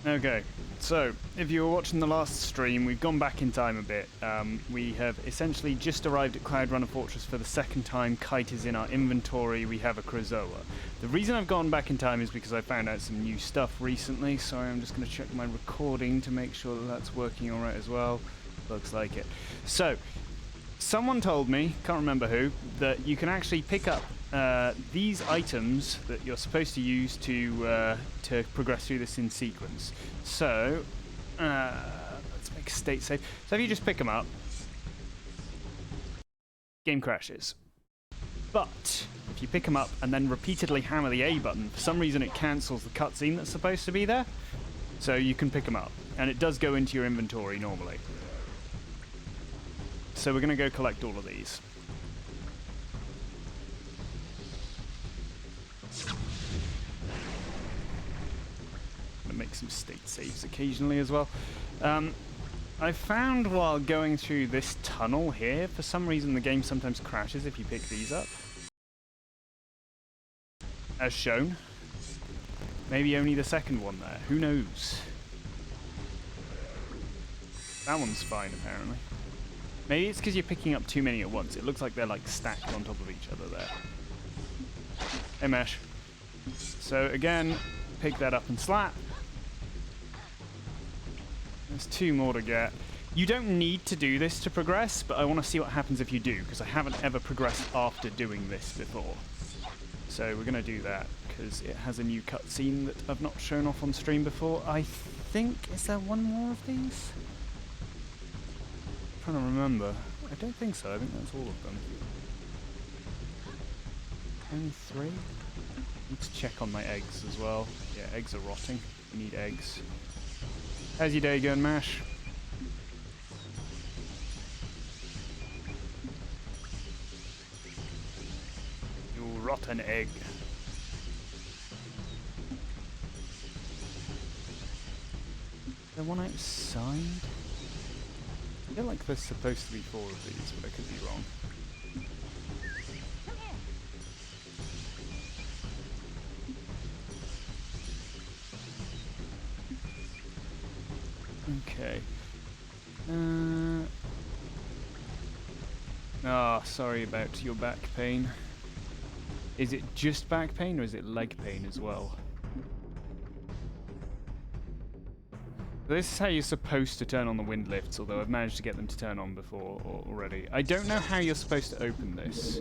Okay, so if you were watching the last stream, we've gone back in time a bit. We have essentially just arrived at Cloudrunner Fortress for the second time. Kite is in our inventory. We have a Krazoa. The reason I've gone back in time is because I found out some new stuff recently. Sorry, I'm just going to check my recording to make sure that that's working all right as well. Looks like it. So, someone told me, can't remember who, that you can actually pick up these items that you're supposed to use to progress through this in sequence. So, let's make a state save. So if you just pick them up, game crashes. But if you pick them up and then repeatedly hammer the A button, for some reason it cancels the cutscene that's supposed to be there. So you can pick them up, and it does go into your inventory normally. So we're going to go collect all of these. Make some state saves occasionally as well. I found while going through this tunnel here, for some reason the game sometimes crashes if you pick these up. As shown. Maybe only the second one there. Who knows? That one's fine apparently. Maybe it's because you're picking up too many at once. It looks like they're like stacked on top of each other there. Hey Mesh. So again, pick that up and slap. There's 2 more to get. You don't need to do this to progress, but I want to see what happens if you do, because I haven't ever progressed after doing this before. So we're going to do that, because it has a new cutscene that I've not shown off on stream before. I think, is there one more of these? I'm trying to remember. I don't think so. I think that's all of them. Only 3? Need to check on my eggs as well. Yeah, eggs are rotting. We need eggs. How's your day going, Mash? You rotten egg. Is there one outside? I feel like there's supposed to be 4 of these, but I could be wrong. Okay. Sorry about your back pain. Is it just back pain or is it leg pain as well? This is how you're supposed to turn on the wind lifts, although I've managed to get them to turn on before already. I don't know how you're supposed to open this.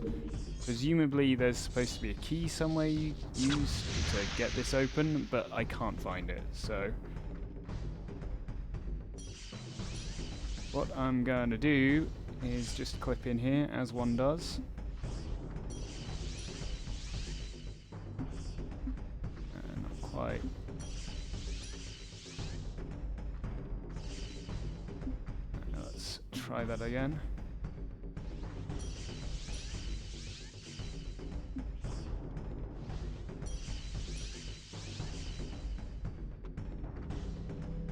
Presumably there's supposed to be a key somewhere you use to get this open, but I can't find it, so... what I'm going to do is just clip in here, as one does. Not quite. Let's try that again.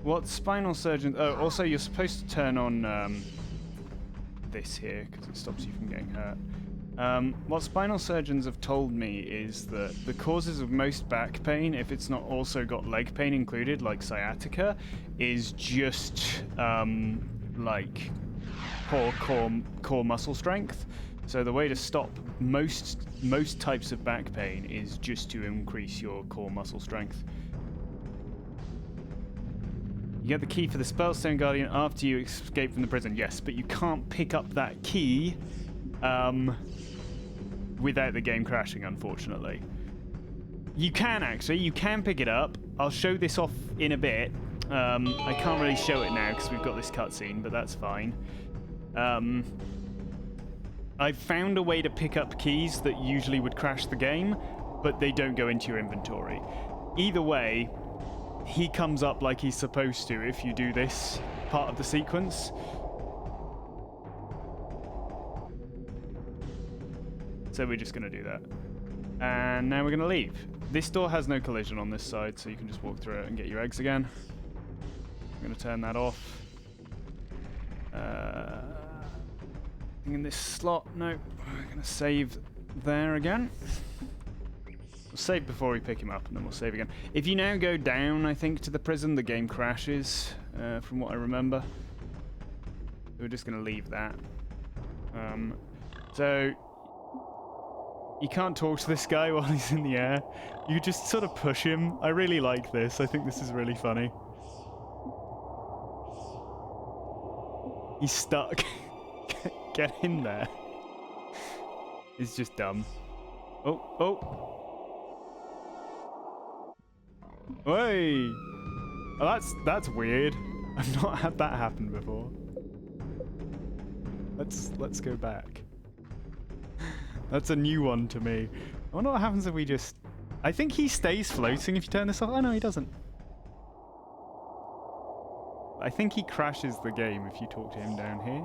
What spinal surgeons... oh, also you're supposed to turn on this here, because it stops you from getting hurt. What spinal surgeons have told me is that the causes of most back pain, if it's not also got leg pain included, like sciatica, is just like poor core muscle strength. So the way to stop most types of back pain is just to increase your core muscle strength. You get the key for the Spellstone Guardian after you escape from the prison. Yes, but you can't pick up that key without the game crashing, unfortunately. You can, actually. You can pick it up. I'll show this off in a bit. I can't really show it now because we've got this cutscene, but that's fine. I've found a way to pick up keys that usually would crash the game, but they don't go into your inventory. Either way, he comes up like he's supposed to if you do this part of the sequence. So we're just going to do that. And now we're going to leave. This door has no collision on this side, so you can just walk through it and get your eggs again. I'm going to turn that off. In this slot, no. We're going to save there again. We'll save before we pick him up, and then we'll save again. If you now go down, I think, to the prison, the game crashes, from what I remember. We're just going to leave that. So you can't talk to this guy while he's in the air. You just sort of push him. I really like this. I think this is really funny. He's stuck. Get in there. It's just dumb. Oh, oh. Hey. Oh, that's weird. I've not had that happen before. Let's go back. That's a new one to me. I wonder what happens if we just... I think he stays floating if you turn this off. Oh no, he doesn't. I think he crashes the game if you talk to him down here.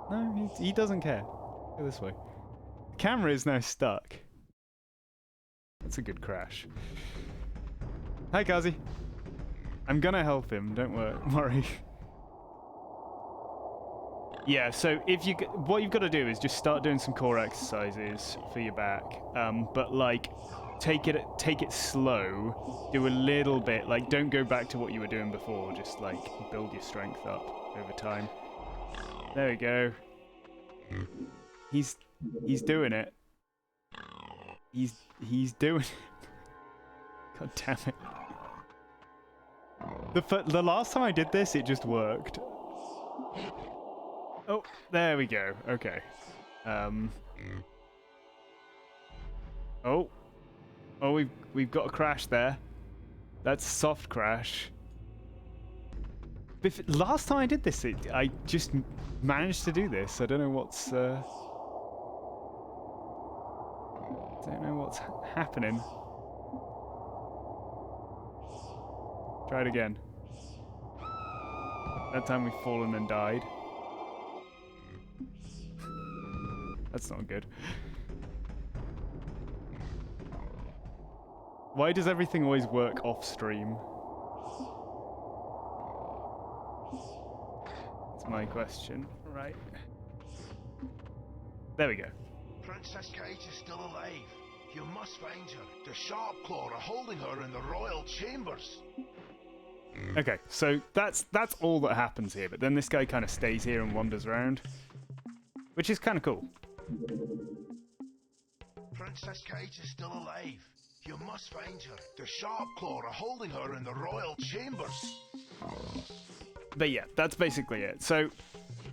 No, he doesn't care. Go this way. The camera is now stuck. That's a good crash. Hi, Kazi. I'm gonna help him. Don't worry. Yeah, so if you what you've got to do is just start doing some core exercises for your back, but like take it slow. Do a little bit, like don't go back to what you were doing before. Just like build your strength up over time. There we go. He's doing it. He's doing it. God damn it. The last time I did this, it just worked. Oh, there we go. Okay. Oh, we've got a crash there. That's a soft crash. Last time I did this, I just managed to do this. I don't know what's happening. Try it again. That time we've fallen and died. That's not good. Why does everything always work off stream? That's my question. Right. There we go. Princess Kate is still alive. You must find her. The Sharpclaw are holding her in the royal chambers. Okay, so that's all that happens here, but then this guy kind of stays here and wanders around, which is kind of cool. Princess Kate is still alive. You must find her. The Sharpclaw are holding her in the royal chambers. But yeah, that's basically it. So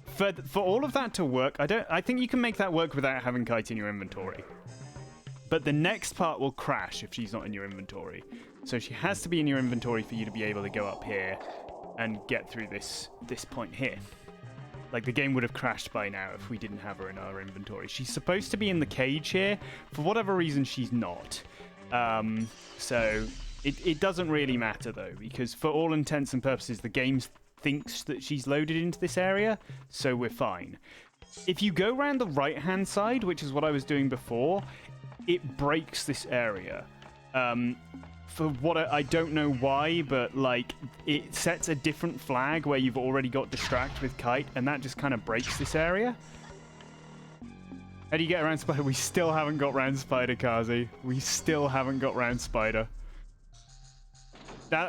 for all of that to work, I think you can make that work without having Kite in your inventory. But the next part will crash if she's not in your inventory. So she has to be in your inventory for you to be able to go up here and get through this point here. Like, the game would have crashed by now if we didn't have her in our inventory. She's supposed to be in the cage here. For whatever reason, she's not. So it doesn't really matter, though, because for all intents and purposes, the game thinks that she's loaded into this area, so we're fine. If you go around the right-hand side, which is what I was doing before, it breaks this area. For what I don't know why, but like it sets a different flag where you've already got distract with Kite, and that just kind of breaks this area. How do you get around Spider? We still haven't got round Spider, Kazi. We still haven't got round Spider.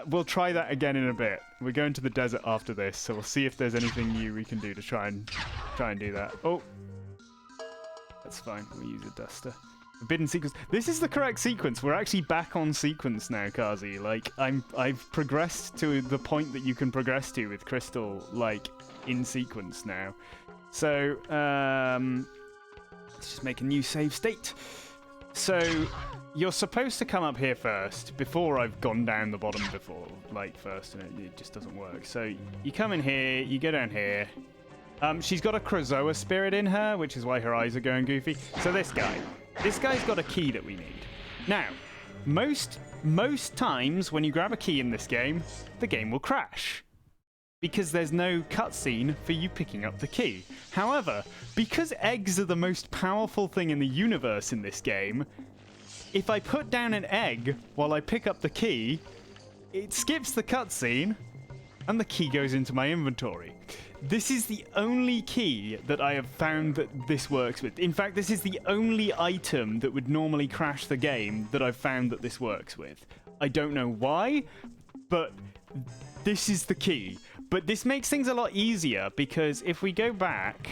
We'll try that again in a bit. We're going to the desert after this, so we'll see if there's anything new we can do to try and do that. Oh, that's fine. We'll use a duster. Forbidden sequence. This is the correct sequence. We're actually back on sequence now, Kazi. Like, I've progressed to the point that you can progress to with Crystal, like, in sequence now. So, let's just make a new save state. So, you're supposed to come up here first, before I've gone down the bottom before, like, first, and it just doesn't work. So, you come in here, you go down here. She's got a Krazoa spirit in her, which is why her eyes are going goofy. So this guy's got a key that we need. Now, most times when you grab a key in this game, the game will crash, because there's no cutscene for you picking up the key. However, because eggs are the most powerful thing in the universe in this game, if I put down an egg while I pick up the key, it skips the cutscene, And the key goes into my inventory. This is the only key that I have found that this works with. In fact, this is the only item that would normally crash the game that I've found that this works with. I don't know why, but this is the key. But this makes things a lot easier because if we go back,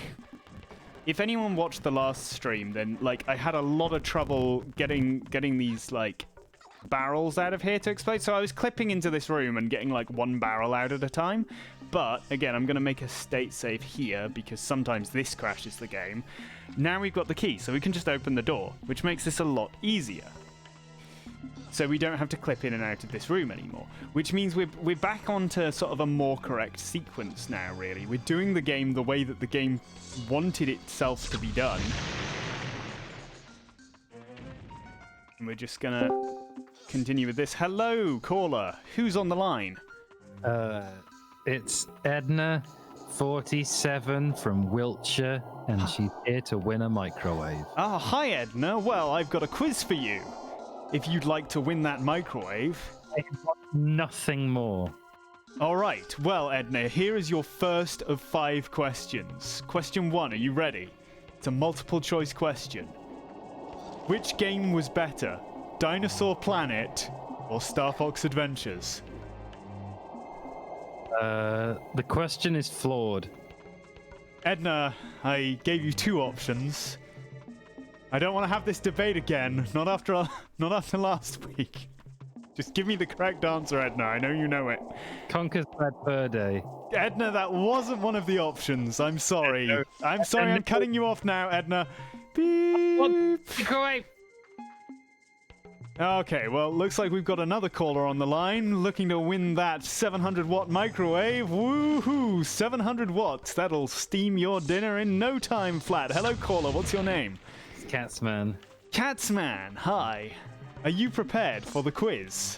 if anyone watched the last stream, then like I had a lot of trouble getting these like barrels out of here to explode. So I was clipping into this room and getting like one barrel out at a time. But again, I'm going to make a state save here because sometimes this crashes the game. Now we've got the key, so we can just open the door, which makes this a lot easier. So we don't have to clip in and out of this room anymore, which means we're back onto sort of a more correct sequence now, really. We're doing the game the way that the game wanted itself to be done. And we're just going to continue with this. Hello, caller. Who's on the line? It's Edna, 47, from Wiltshire, and she's here to win a microwave. Ah, hi, Edna. Well, I've got a quiz for you. If you'd like to win that microwave. I want nothing more. All right. Well, Edna, here is your first of 5 questions. Question 1, are you ready? It's a multiple choice question. Which game was better, Dinosaur Planet or Star Fox Adventures? The question is flawed. Edna, I gave you 2 options. I don't want to have this debate again. Not after last week. Just give me the correct answer, Edna. I know you know it. Conker's Bad Fur Day. Edna, that wasn't one of the options. I'm sorry. I'm sorry. I'm cutting you off now, Edna. Beep. Microwave. Okay, well, looks like we've got another caller on the line looking to win that 700-watt microwave. Woohoo! 700 watts. That'll steam your dinner in no time flat. Hello, caller. What's your name? Catsman. Catsman, hi. Are you prepared for the quiz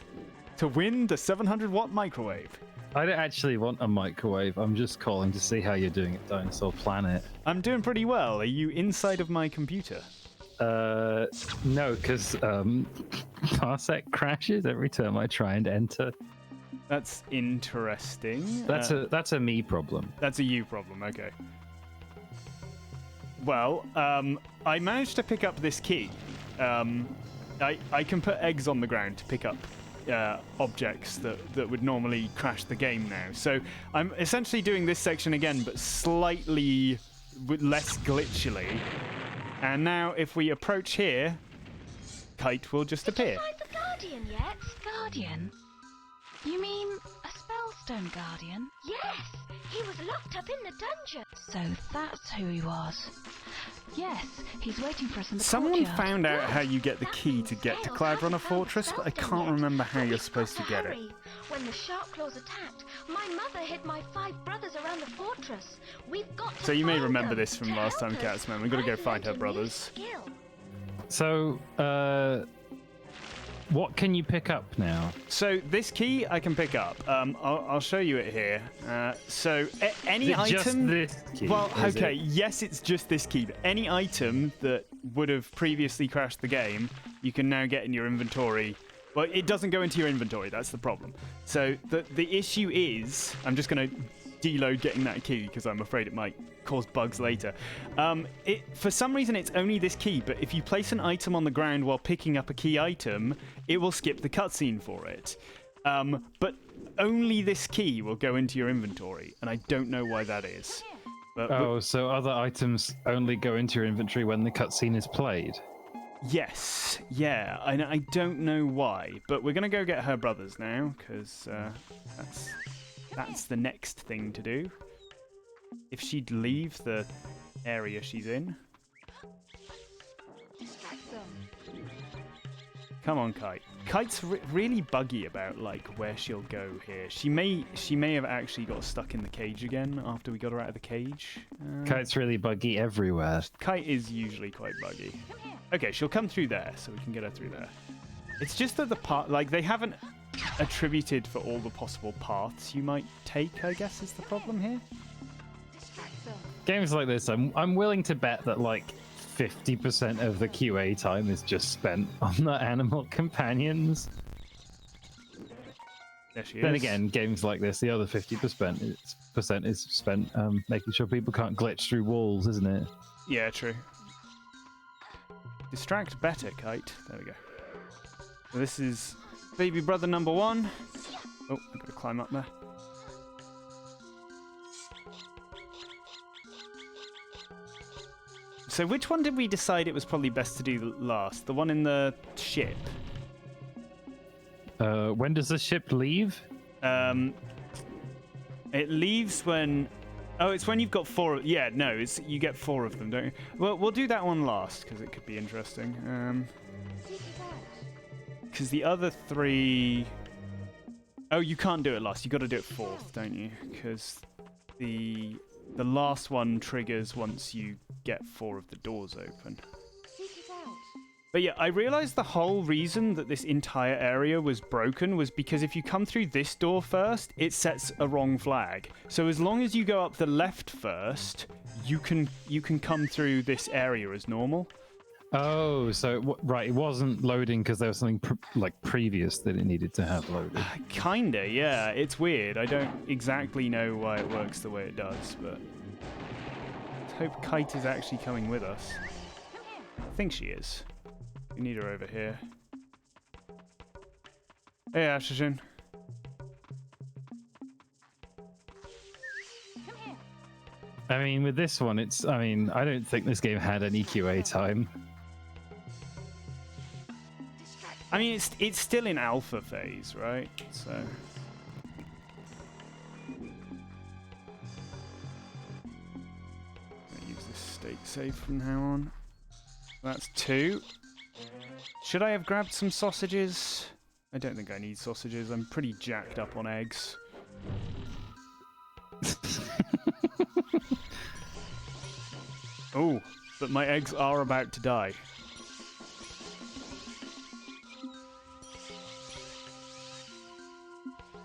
to win the 700-watt microwave? I don't actually want a microwave. I'm just calling to see how you're doing at Dinosaur Planet. I'm doing pretty well. Are you inside of my computer? No, because Parsec crashes every time I try and enter. That's interesting. That's a me problem. That's a you problem, okay. Well, I managed to pick up this key. I can put eggs on the ground to pick up objects that would normally crash the game now. So I'm essentially doing this section again, but slightly less glitchily. And now if we approach here, Kite will just appear. Did you find the Guardian yet? Guardian? You mean a Spellstone Guardian? Yes! He was locked up in the dungeon. So that's who he was. Yes, he's waiting for us in the Someone courtyard. found out how you get the key to get to Cloudrunner Fortress, but I can't remember how you're supposed to get it. When the shark claws attacked, my mother hid my 5 brothers around the fortress. We've got to So you may find remember them. this from To last help time, us, Catsman. We've got to go I've find her learned a new brothers. skill. So, what can you pick up now? So this key I can pick up. I'll show you it here. So any Is it just item. this key, Well, is okay, it? yes, it's just this key. But any item that would have previously crashed the game, you can now get in your inventory. Well, it doesn't go into your inventory. That's the problem. So the issue is, I'm just going to deload getting that key because I'm afraid it might cause bugs later. For some reason, it's only this key, but if you place an item on the ground while picking up a key item, it will skip the cutscene for it. But only this key will go into your inventory, and I don't know why that is. But Oh, so other items only go into your inventory when the cutscene is played? yes, yeah, I don't know why, but we're going to go get her brothers now, because that's the next thing to do. If she'd leave the area she's in. Come on, Kite. Kite's really buggy about like where she'll go here. She may have actually got stuck in the cage again after we got her out of the cage. Kite's really buggy everywhere. Kite is usually quite buggy. Okay, she'll come through there, so we can get her through there. It's just that the part, like, they haven't attributed for all the possible paths you might take, I guess, is the problem here. Games like this, I'm willing to bet that like 50% of the QA time is just spent on the animal companions. There she Then is. again, games like this, the other 50% is spent making sure people can't glitch through walls, isn't it? Yeah, true. Distract better, Kite. There we go. So this is baby brother number 1. Oh, I've got to climb up there. So which one did we decide it was probably best to do last? The one in the ship? When does the ship leave? It leaves when... Oh, it's when you've got 4... Yeah, no, you get 4 of them, don't you? Well, we'll do that one last, because it could be interesting. Because the other 3... Oh, you can't do it last. You've got to do it 4th, don't you? Because the last one triggers once you get 4 of the doors open. But yeah, I realized the whole reason that this entire area was broken was because if you come through this door first, it sets a wrong flag. So as long as you go up the left first, you can come through this area as normal. Oh, so right, it wasn't loading because there was something previous that it needed to have loaded. Kinda, yeah. It's weird. I don't exactly know why it works the way it does, but let's hope Kite is actually coming with us. I think she is. We need her over here. Hey, Ashton. I mean, with this one, I don't think this game had any QA time. I mean, it's still in alpha phase, right? So I'll use this state save from now on. That's 2. Should I have grabbed some sausages? I don't think I need sausages. I'm pretty jacked up on eggs. Oh, but my eggs are about to die.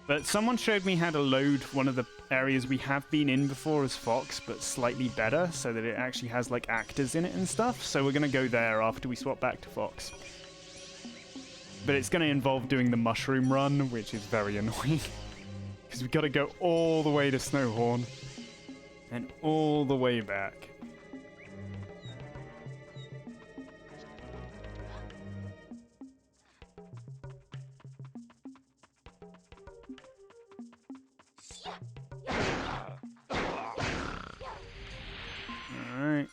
But someone showed me how to load one of the areas we have been in before as Fox, but slightly better, so that it actually has like actors in it and stuff. So we're going to go there after we swap back to Fox. But it's going to involve doing the mushroom run, which is very annoying. Because we've got to go all the way to Snowhorn. And all the way back. Alright.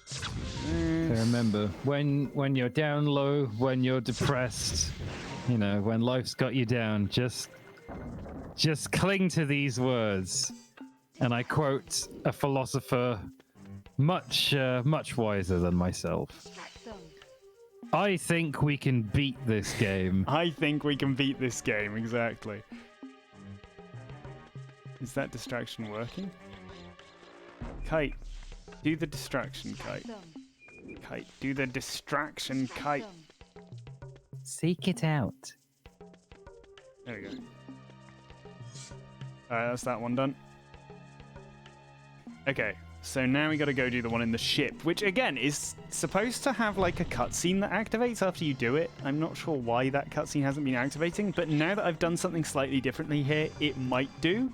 So remember, when you're down low, when you're depressed, you know, when life's got you down, just cling to these words. And I quote a philosopher much wiser than myself. I think we can beat this game. I think we can beat this game, exactly. Is that distraction working? Kite, do the distraction, Kite. Kite, do the distraction, Kite. Seek it out. There we go. Alright, that's that one done. Okay, so now we gotta go do the one in the ship, which again is supposed to have like a cutscene that activates after you do it. I'm not sure why that cutscene hasn't been activating, but now that I've done something slightly differently here, it might do.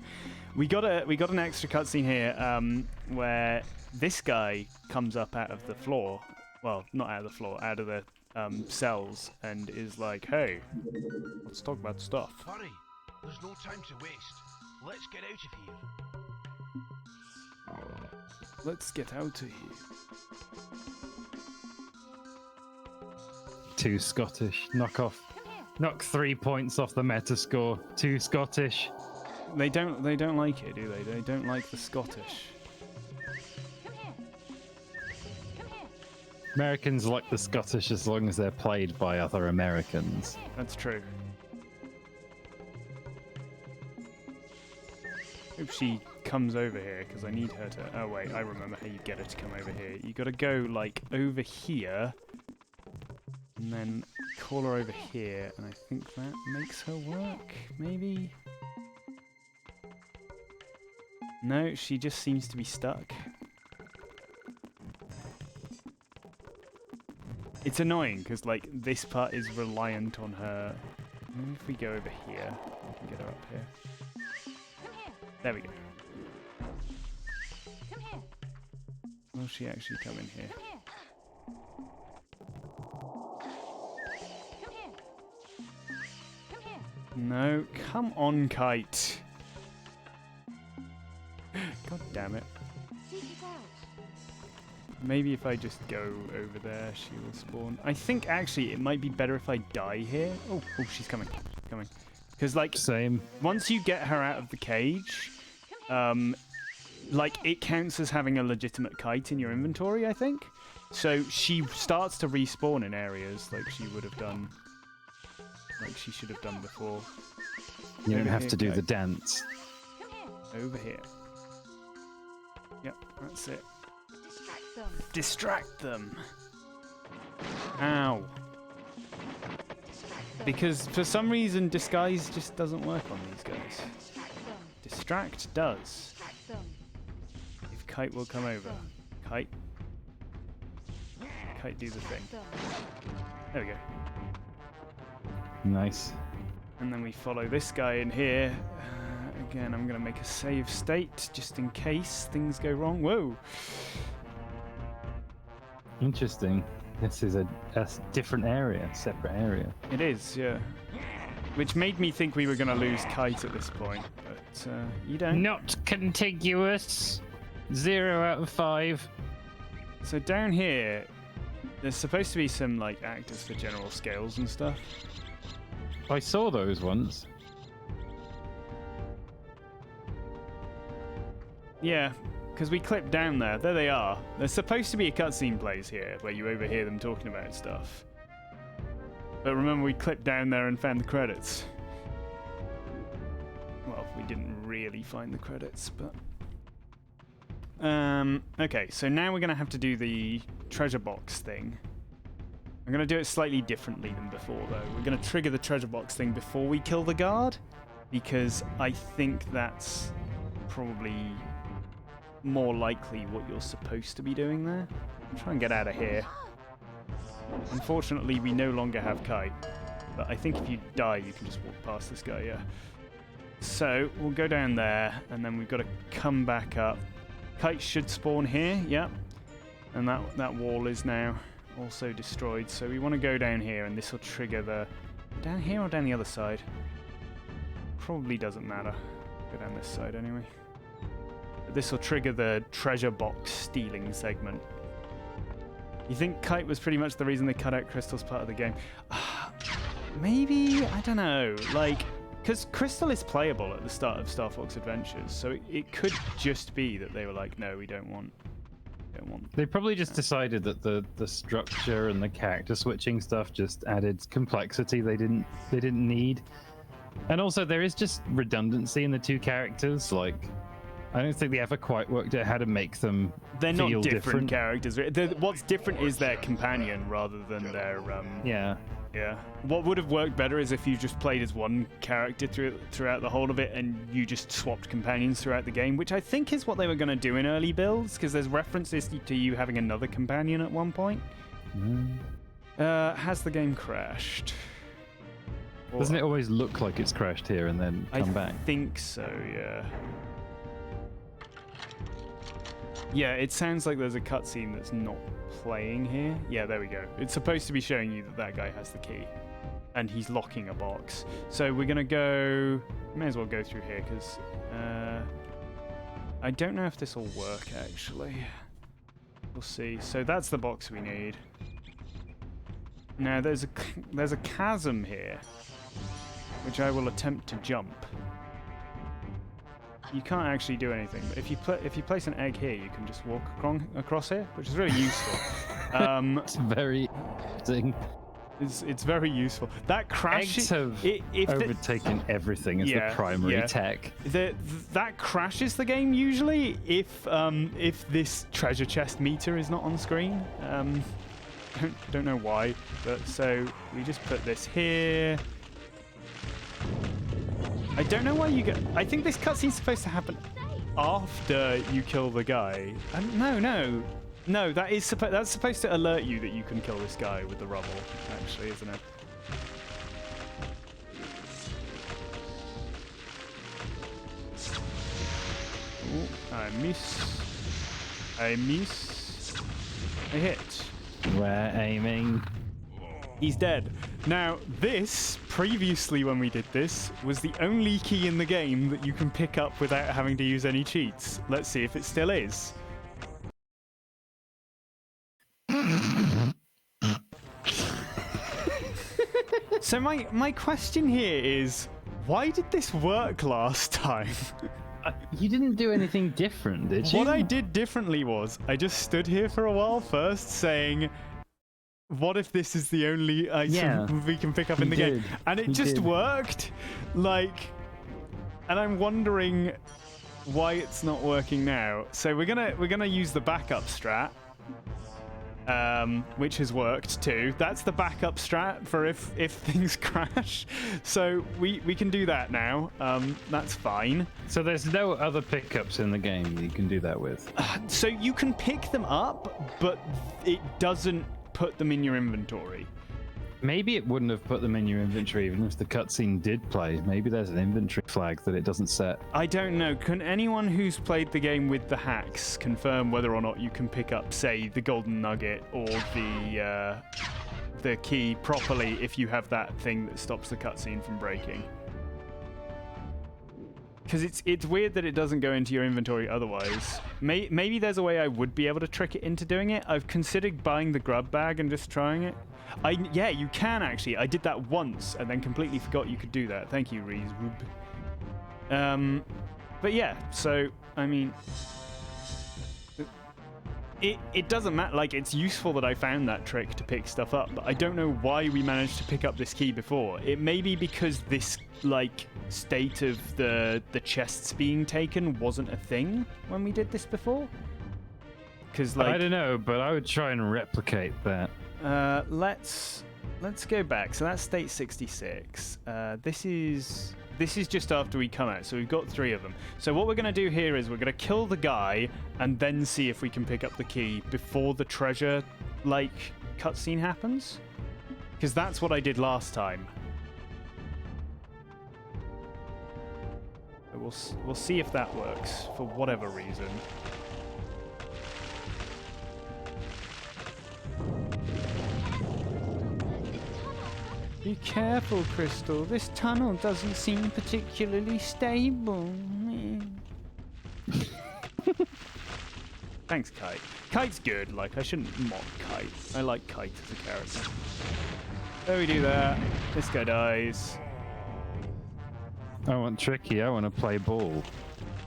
We got an extra cutscene here where this guy comes up out of the floor. Well, not out of the floor, out of the cells, and is like, "Hey, let's talk about stuff." Hurry! There's no time to waste. Let's get out of here. Let's get out of here. Too Scottish. Knock 3 points off the meta score. Too Scottish. They don't like it, do they? They don't like the Scottish. Americans like the Scottish as long as they're played by other Americans. That's true. Hope she comes over here, because I need her to... Oh, wait, I remember how you get her to come over here. You gotta go, like, over here, and then call her over here, and I think that makes her work, maybe? No, she just seems to be stuck. It's annoying, because, like, this part is reliant on her. Maybe if we go over here... can get her up here. Come here. There we go. Come here. Will she actually come in here? Come here. Come here. Come here. No, come on, Kite. God damn it. Seek it out. Maybe if I just go over there, she will spawn. I think actually it might be better if I die here. Oh, she's coming. Coming. Because, like, Same. once you get her out of the cage, like, it counts as having a legitimate kite in your inventory, I think. So she starts to respawn in areas like she would have done, like she should have done before. You don't Over have here, to do Kite. the dance. Come here. Over here. Yep, that's it. Distract them. Distract them. Ow. Distract them. Because for some reason, disguise just doesn't work on these guys. Distract them. Distract does. Distract them. If Kite will come over. Kite. Kite, do the thing. Them. There we go. Nice. And then we follow this guy in here. Again, I'm going to make a save state just in case things go wrong. Whoa! Interesting. This is a different area, separate area. It is, yeah. Which made me think we were going to lose Kite at this point, but you don't. Not contiguous. 0 out of 5. So down here, there's supposed to be some like actors for general scales and stuff. I saw those once. Yeah, because we clipped down there. There they are. There's supposed to be a cutscene plays here where you overhear them talking about stuff. But remember, we clipped down there and found the credits. Well, we didn't really find the credits, but... Okay, so now we're going to have to do the treasure box thing. I'm going to do it slightly differently than before, though. We're going to trigger the treasure box thing before we kill the guard, because I think that's probably more likely what you're supposed to be doing there. I'll try and get out of here. Unfortunately, we no longer have Kite, but I think if you die, you can just walk past this guy, yeah. So, we'll go down there, and then we've got to come back up. Kite should spawn here, yeah. And that wall is now also destroyed, so we want to go down here, and this will trigger the... Down here or down the other side? Probably doesn't matter. Go down this side anyway. This will trigger the treasure box stealing segment. You think Kite was pretty much the reason they cut out Crystal's part of the game? Maybe? I don't know. Like, because Crystal is playable at the start of Star Fox Adventures, so it could just be that they were like, no, we don't want. They probably just decided that the structure and the character switching stuff just added complexity they didn't need. And also there is just redundancy in the two characters. Like, I don't think they ever quite worked out how to make them They're feel not different characters. What's different is their companion rather than their Yeah. Yeah. What would have worked better is if you just played as one character throughout the whole of it, and you just swapped companions throughout the game, which I think is what they were going to do in early builds, because there's references to you having another companion at one point. Has the game crashed? Or- Doesn't it always look like it's crashed here and then come back? I think so, yeah. Yeah, it sounds like there's a cutscene that's not playing here. Yeah, there we go. It's supposed to be showing you that guy has the key. And he's locking a box. So we're going to go... May as well go through here, because... I don't know if this will work, actually. We'll see. So that's the box we need. Now, there's a chasm here, which I will attempt to jump. You can't actually do anything, but if you place an egg here, you can just walk across here, which is really useful. It's very interesting. It's very useful. That crash... Eggs have overtaken everything as the primary tech. That crashes the game usually if this treasure chest meter is not on screen. Don't know why, but so we just put this here. I don't know why you get... I think this cutscene's supposed to happen after you kill the guy. No, that's supposed to alert you that you can kill this guy with the rubble, actually, isn't it? Oh, I miss. I miss. I hit. We're aiming. He's dead. Now, this, previously when we did this, was the only key in the game that you can pick up without having to use any cheats. Let's see if it still is. So my question here is, why did this work last time? You didn't do anything different, did you? What I did differently was, I just stood here for a while first saying, what if this is the only item we can pick up in the game? And it just worked. Like, and I'm wondering why it's not working now. So we're gonna use the backup strat. Which has worked too. That's the backup strat for if things crash. So we can do that now. That's fine. So there's no other pickups in the game that you can do that with? So you can pick them up, but it doesn't put them in your inventory. Maybe it wouldn't have put them in your inventory even if the cutscene did play. Maybe there's an inventory flag that it doesn't set. I don't know. Can anyone who's played the game with the hacks confirm whether or not you can pick up, say, the golden nugget or the key properly if you have that thing that stops the cutscene from breaking? Because it's weird that it doesn't go into your inventory otherwise. Maybe there's a way I would be able to trick it into doing it. I've considered buying the grub bag and just trying it. Yeah, you can actually. I did that once and then completely forgot you could do that. Thank you, Reese. But yeah, so, I mean... It doesn't matter. Like, it's useful that I found that trick to pick stuff up, but I don't know why we managed to pick up this key before. It may be because this, like, state of the chests being taken wasn't a thing when we did this before. Because, like... I don't know, but I would try and replicate that. Let's go back. So that's state 66. This is just after we come out, so we've got 3 of them. So what we're going to do here is we're going to kill the guy and then see if we can pick up the key before the treasure, like, cutscene happens. Because that's what I did last time. We'll see if that works for whatever reason. Be careful, Crystal. This tunnel doesn't seem particularly stable. Thanks, Kite. Kite's good. Like, I shouldn't mock Kite. I like Kite as a character. There we do that. This guy dies. I want Tricky. I want to play ball.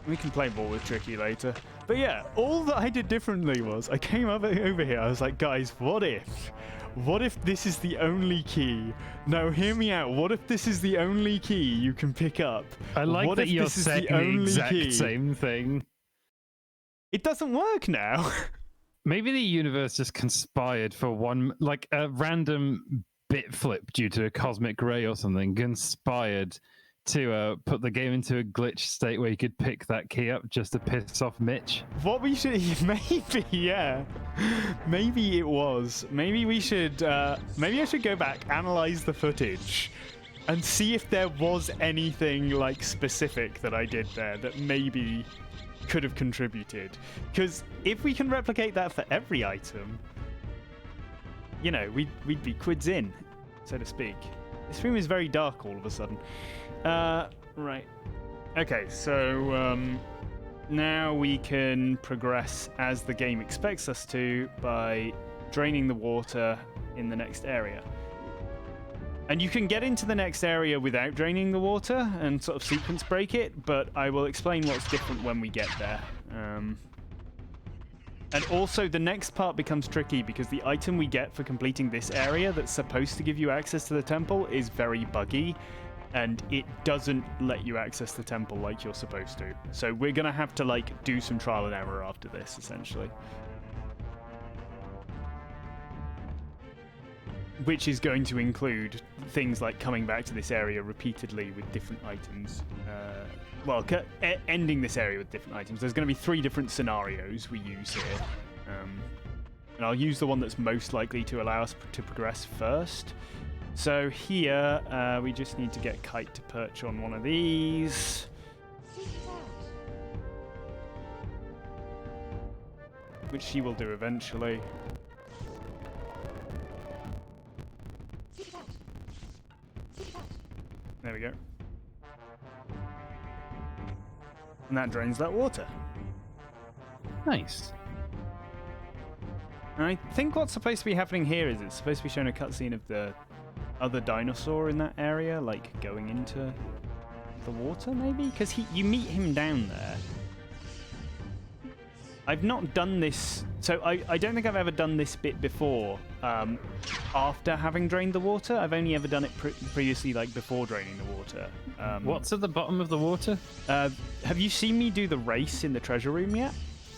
We can play ball with Tricky later. But yeah, all that I did differently was I came over here. I was like, guys, what if? What if this is the only key? Now, hear me out. What if this is the only key you can pick up? I like what that if you're this is saying the exact same thing. It doesn't work now. Maybe the universe just conspired for one, like a random bit flip due to a cosmic ray or something, conspired to put the game into a glitch state where you could pick that key up just to piss off Mitch. What we should... Maybe, yeah. Maybe it was. Maybe we should... maybe I should go back, analyze the footage, and see if there was anything, like, specific that I did there that maybe could have contributed. Because if we can replicate that for every item, you know, we'd be quids in, so to speak. This room is very dark all of a sudden. Right. Okay, so now we can progress as the game expects us to by draining the water in the next area. And you can get into the next area without draining the water and sort of sequence break it, but I will explain what's different when we get there. And also, the next part becomes tricky because the item we get for completing this area that's supposed to give you access to the temple is very buggy, and it doesn't let you access the temple like you're supposed to. So we're going to have to, like, do some trial and error after this, essentially. Which is going to include things like coming back to this area repeatedly with different items. Ending this area with different items. There's going to be 3 different scenarios we use here. And I'll use the one that's most likely to allow us to progress first. So here, we just need to get Kite to perch on one of these. which she will do eventually. There we go. And that drains that water. Nice. And I think what's supposed to be happening here is it's supposed to be showing a cutscene of the other dinosaur in that area, like going into the water, maybe? Because you meet him down there. I've not done this, so I don't think I've ever done this bit before. After having drained the water, I've only ever done it previously, like before draining the water. What's at the bottom of the water? Have you seen me do the race in the treasure room yet?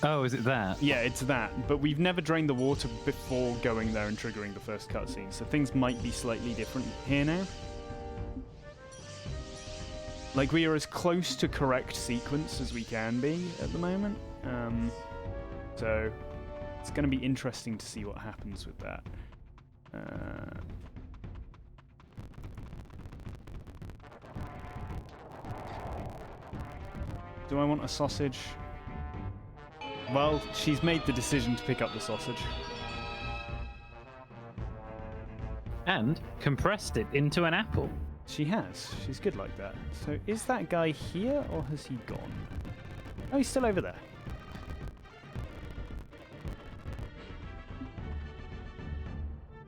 Oh, is it that? Yeah, it's that. But we've never drained the water before going there and triggering the first cutscene, so things might be slightly different here now. Like, we are as close to correct sequence as we can be at the moment. So it's going to be interesting to see what happens with that. Do I want a sausage? Well, she's made the decision to pick up the sausage. And compressed it into an apple. She has. She's good like that. So is that guy here, or has he gone? Oh, he's still over there.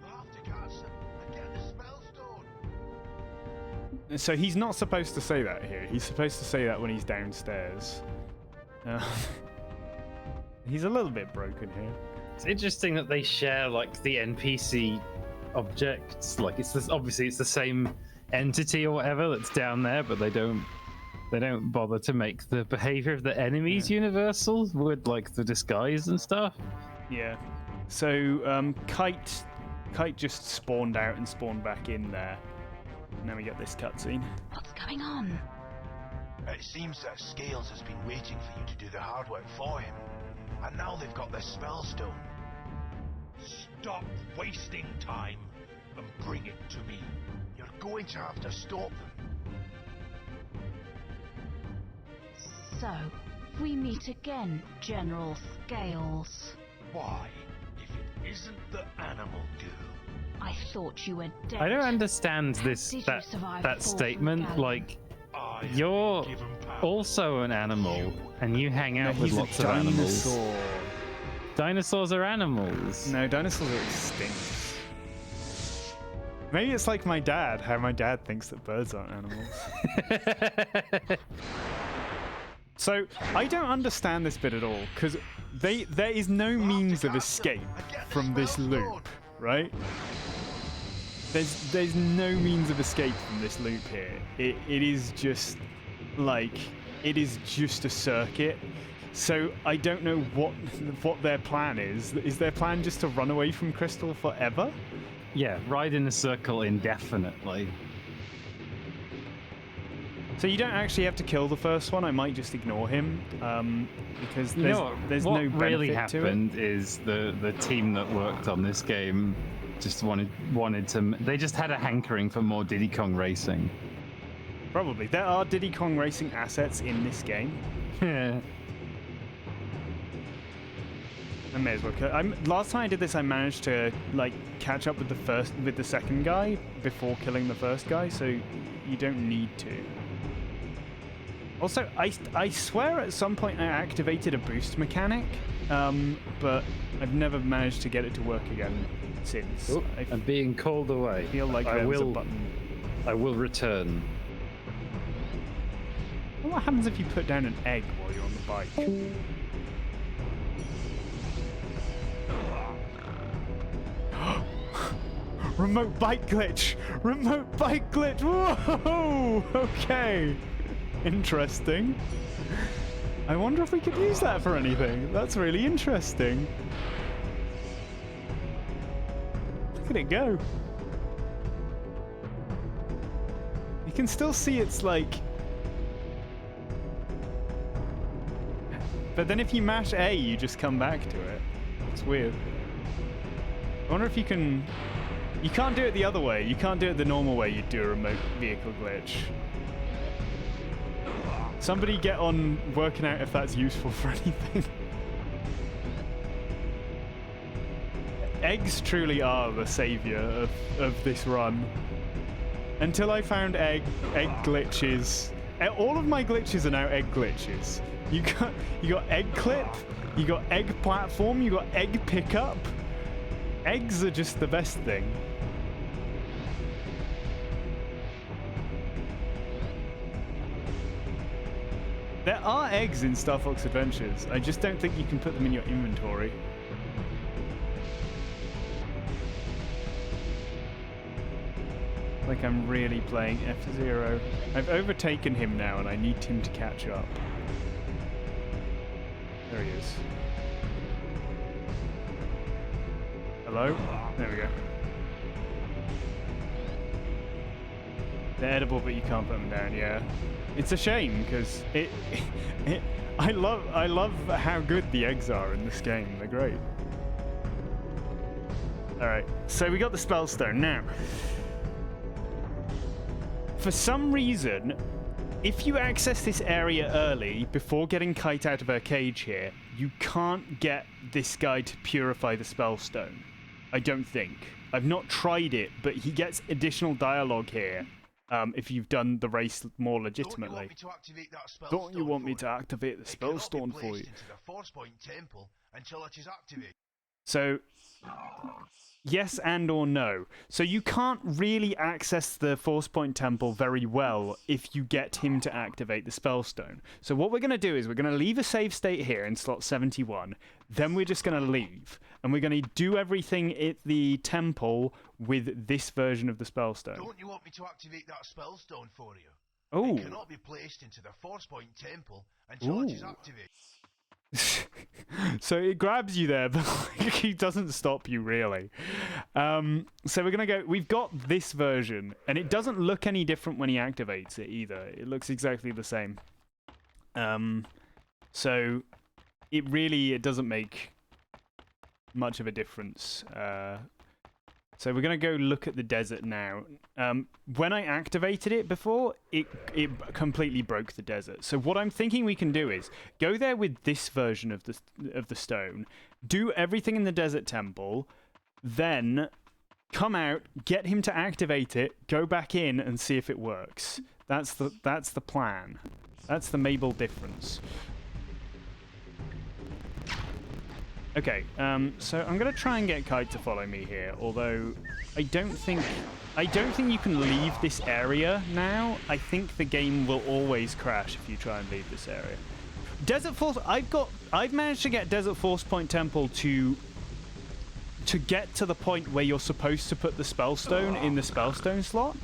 We'll have to catch them and get the spellstone. So he's not supposed to say that here. He's supposed to say that when he's downstairs. He's a little bit broken here. It's interesting that they share like the NPC objects. Like obviously it's the same entity or whatever that's down there, but they don't bother to make the behavior of the enemies universal with like the disguise and stuff. Yeah. So Kite just spawned out and spawned back in there. Now we get this cutscene. What's going on? It seems that Scales has been waiting for you to do the hard work for him. And now they've got this spellstone. Stop wasting time and bring it to me. You're going to have to stop them. So, we meet again, General Scales. Why, if it isn't the animal girl? I thought you were dead. I don't understand Did you survive the that fall from statement. Galley? Like, I have you're been given power. also an animal, and you hang out with He's lots a of animals. dinosaur. Dinosaurs are animals. No, dinosaurs are extinct. Maybe it's like my dad, how my dad thinks that birds aren't animals. So, I don't understand this bit at all, because there is no means of escape from this loop, right? There's no means of escape from this loop here. It is just, like, it is just a circuit. So I don't know what their plan is. Is their plan just to run away from Crystal forever? Yeah, ride in a circle indefinitely. So you don't actually have to kill the first one. I might just ignore him because there's what no benefit really to it. happened is the team that worked on this game just wanted to. They just had a hankering for more Diddy Kong racing. Probably there are Diddy Kong racing assets in this game. Yeah. I may as well. Last time I did this, I managed to like catch up with the second guy before killing the first guy. So you don't need to. Also, I swear at some point I activated a boost mechanic, but I've never managed to get it to work again since. Oh, I'm being called away. I feel like there was a button. I will return. What happens if you put down an egg while you're on the bike? Remote bike glitch! Remote bike glitch! Whoa! Okay. Interesting. I wonder if we could use that for anything. That's really interesting. Look at it go. You can still see it's like... But then if you mash A, you just come back to it. It's weird. I wonder if you can... You can't do it the other way. You can't do it the normal way you'd do a remote vehicle glitch. Somebody get on working out if that's useful for anything. Eggs truly are the savior of this run. Until I found egg glitches. All of my glitches are now egg glitches. You got egg clip, you got egg platform, you got egg pickup. Eggs are just the best thing. There are eggs in Star Fox Adventures. I just don't think you can put them in your inventory. Like I'm really playing F-Zero. I've overtaken him now and I need him to catch up. There he is. Hello? There we go. They're edible, but you can't put them down, yeah. It's a shame, because I love how good the eggs are in this game. They're great. Alright, so we got the Spellstone. Now, for some reason, if you access this area early, before getting Kite out of her cage here, you can't get this guy to purify the Spellstone. I don't think. I've not tried it, but he gets additional dialogue here. If you've done the race more legitimately. Don't you want me to activate the Spellstone for you? So, yes and or no. So you can't really access the Force Point Temple very well if you get him to activate the Spellstone. So what we're going to do is we're going to leave a save state here in slot 71. Then we're just going to leave. And we're going to do everything at the temple with this version of the Spellstone. Don't you want me to activate that Spellstone for you? Oh. It cannot be placed into the Force Point Temple until it is activated. So it grabs you there, but he doesn't stop you really. So we're gonna go. We've got this version, and it doesn't look any different when he activates it either. It looks exactly the same. So it doesn't make much of a difference. So we're going to go look at the desert now. When I activated it before, it completely broke the desert. So what I'm thinking we can do is go there with this version of the stone, do everything in the desert temple, then come out, get him to activate it, go back in and see if it works. That's the plan. That's the Mabel difference. Okay, so I'm gonna try and get Kite to follow me here, although I don't think you can leave this area now. I think the game will always crash if you try and leave this area. Desert Force, I've managed to get Desert Force Point Temple to get to the point where you're supposed to put the Spellstone in the Spellstone slot,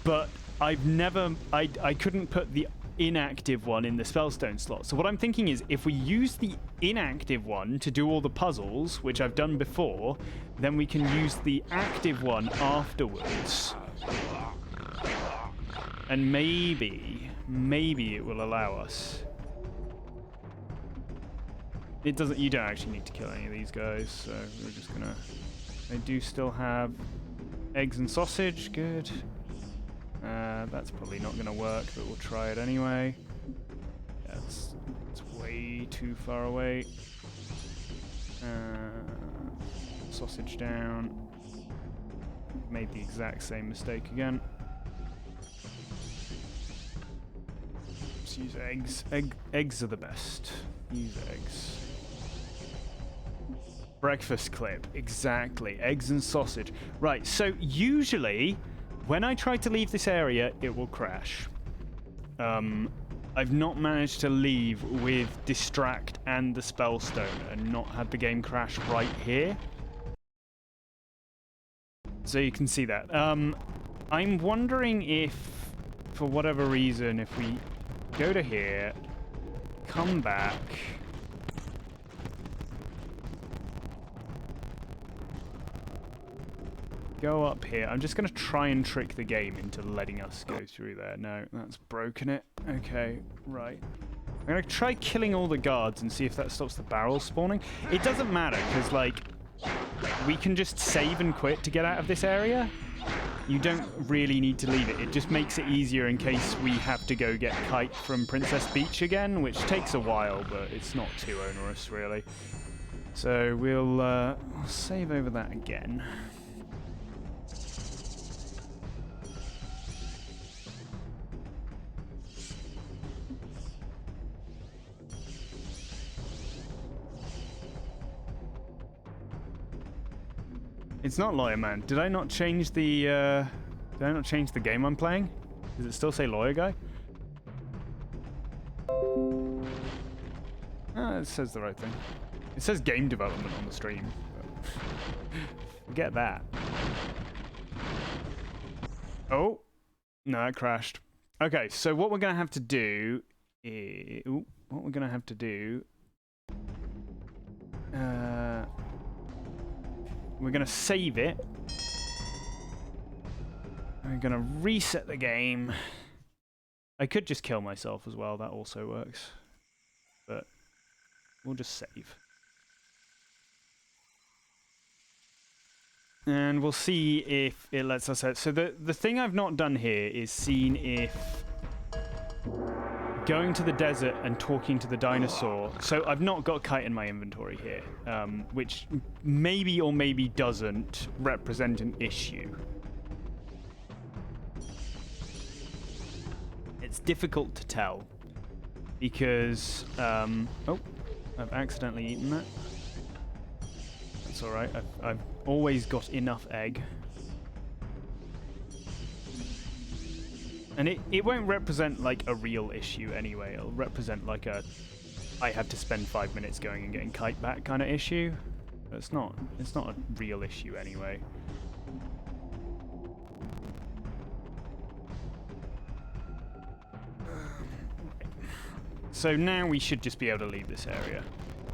but I couldn't put the inactive one in the Spellstone slot. So what I'm thinking is if we use the inactive one to do all the puzzles, which I've done before, then we can use the active one afterwards. And maybe it will allow us. It doesn't, you don't actually need to kill any of these guys, so we're just gonna, they do still have eggs and sausage, good. That's probably not going to work, but we'll try it anyway. Yeah, it's way too far away. Sausage down. Made the exact same mistake again. Let's use eggs. Eggs are the best. Use eggs. Breakfast clip. Exactly. Eggs and sausage. Right, so usually when I try to leave this area, it will crash. I've not managed to leave with Distract and the Spellstone and not had the game crash right here. So you can see that. I'm wondering if, for whatever reason, if we go to here, come back, go up here. I'm just going to try and trick the game into letting us go through there. No, that's broken it. Okay, right. I'm going to try killing all the guards and see if that stops the barrels spawning. It doesn't matter, because, like, we can just save and quit to get out of this area. You don't really need to leave it. It just makes it easier in case we have to go get Kite from Princess Beach again, which takes a while, but it's not too onerous, really. So we'll save over that again. It's not Lawyer Man. Did I not change the game I'm playing? Does it still say Lawyer Guy? Ah, it says the right thing. It says game development on the stream. Forget that. Oh, no, it crashed. Okay, so what we're gonna have to do is we're gonna save it. We're gonna reset the game. I could just kill myself as well, that also works. But we'll just save. And we'll see if it lets us out. So the thing I've not done here is seen if going to the desert and talking to the dinosaur. So I've not got Kite in my inventory here, which maybe or maybe doesn't represent an issue. It's difficult to tell because, oh, I've accidentally eaten that. That's all right. I've always got enough egg. And it won't represent like a real issue anyway. It'll represent like a I have to spend 5 minutes going and getting Kite back kind of issue. But it's not a real issue anyway. So now we should just be able to leave this area.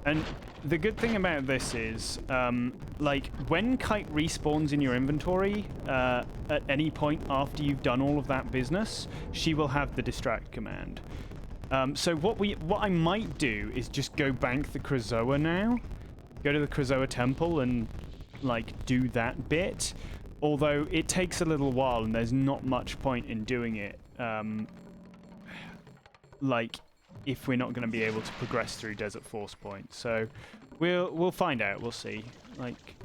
And the good thing about this is, like, when Kite respawns in your inventory, at any point after you've done all of that business, she will have the distract command. So what I might do is just go bank the Krazoa now, go to the Krazoa temple and, like, do that bit. Although it takes a little while and there's not much point in doing it, like, if we're not going to be able to progress through Desert Force Point. So we'll find out. We'll see. Like,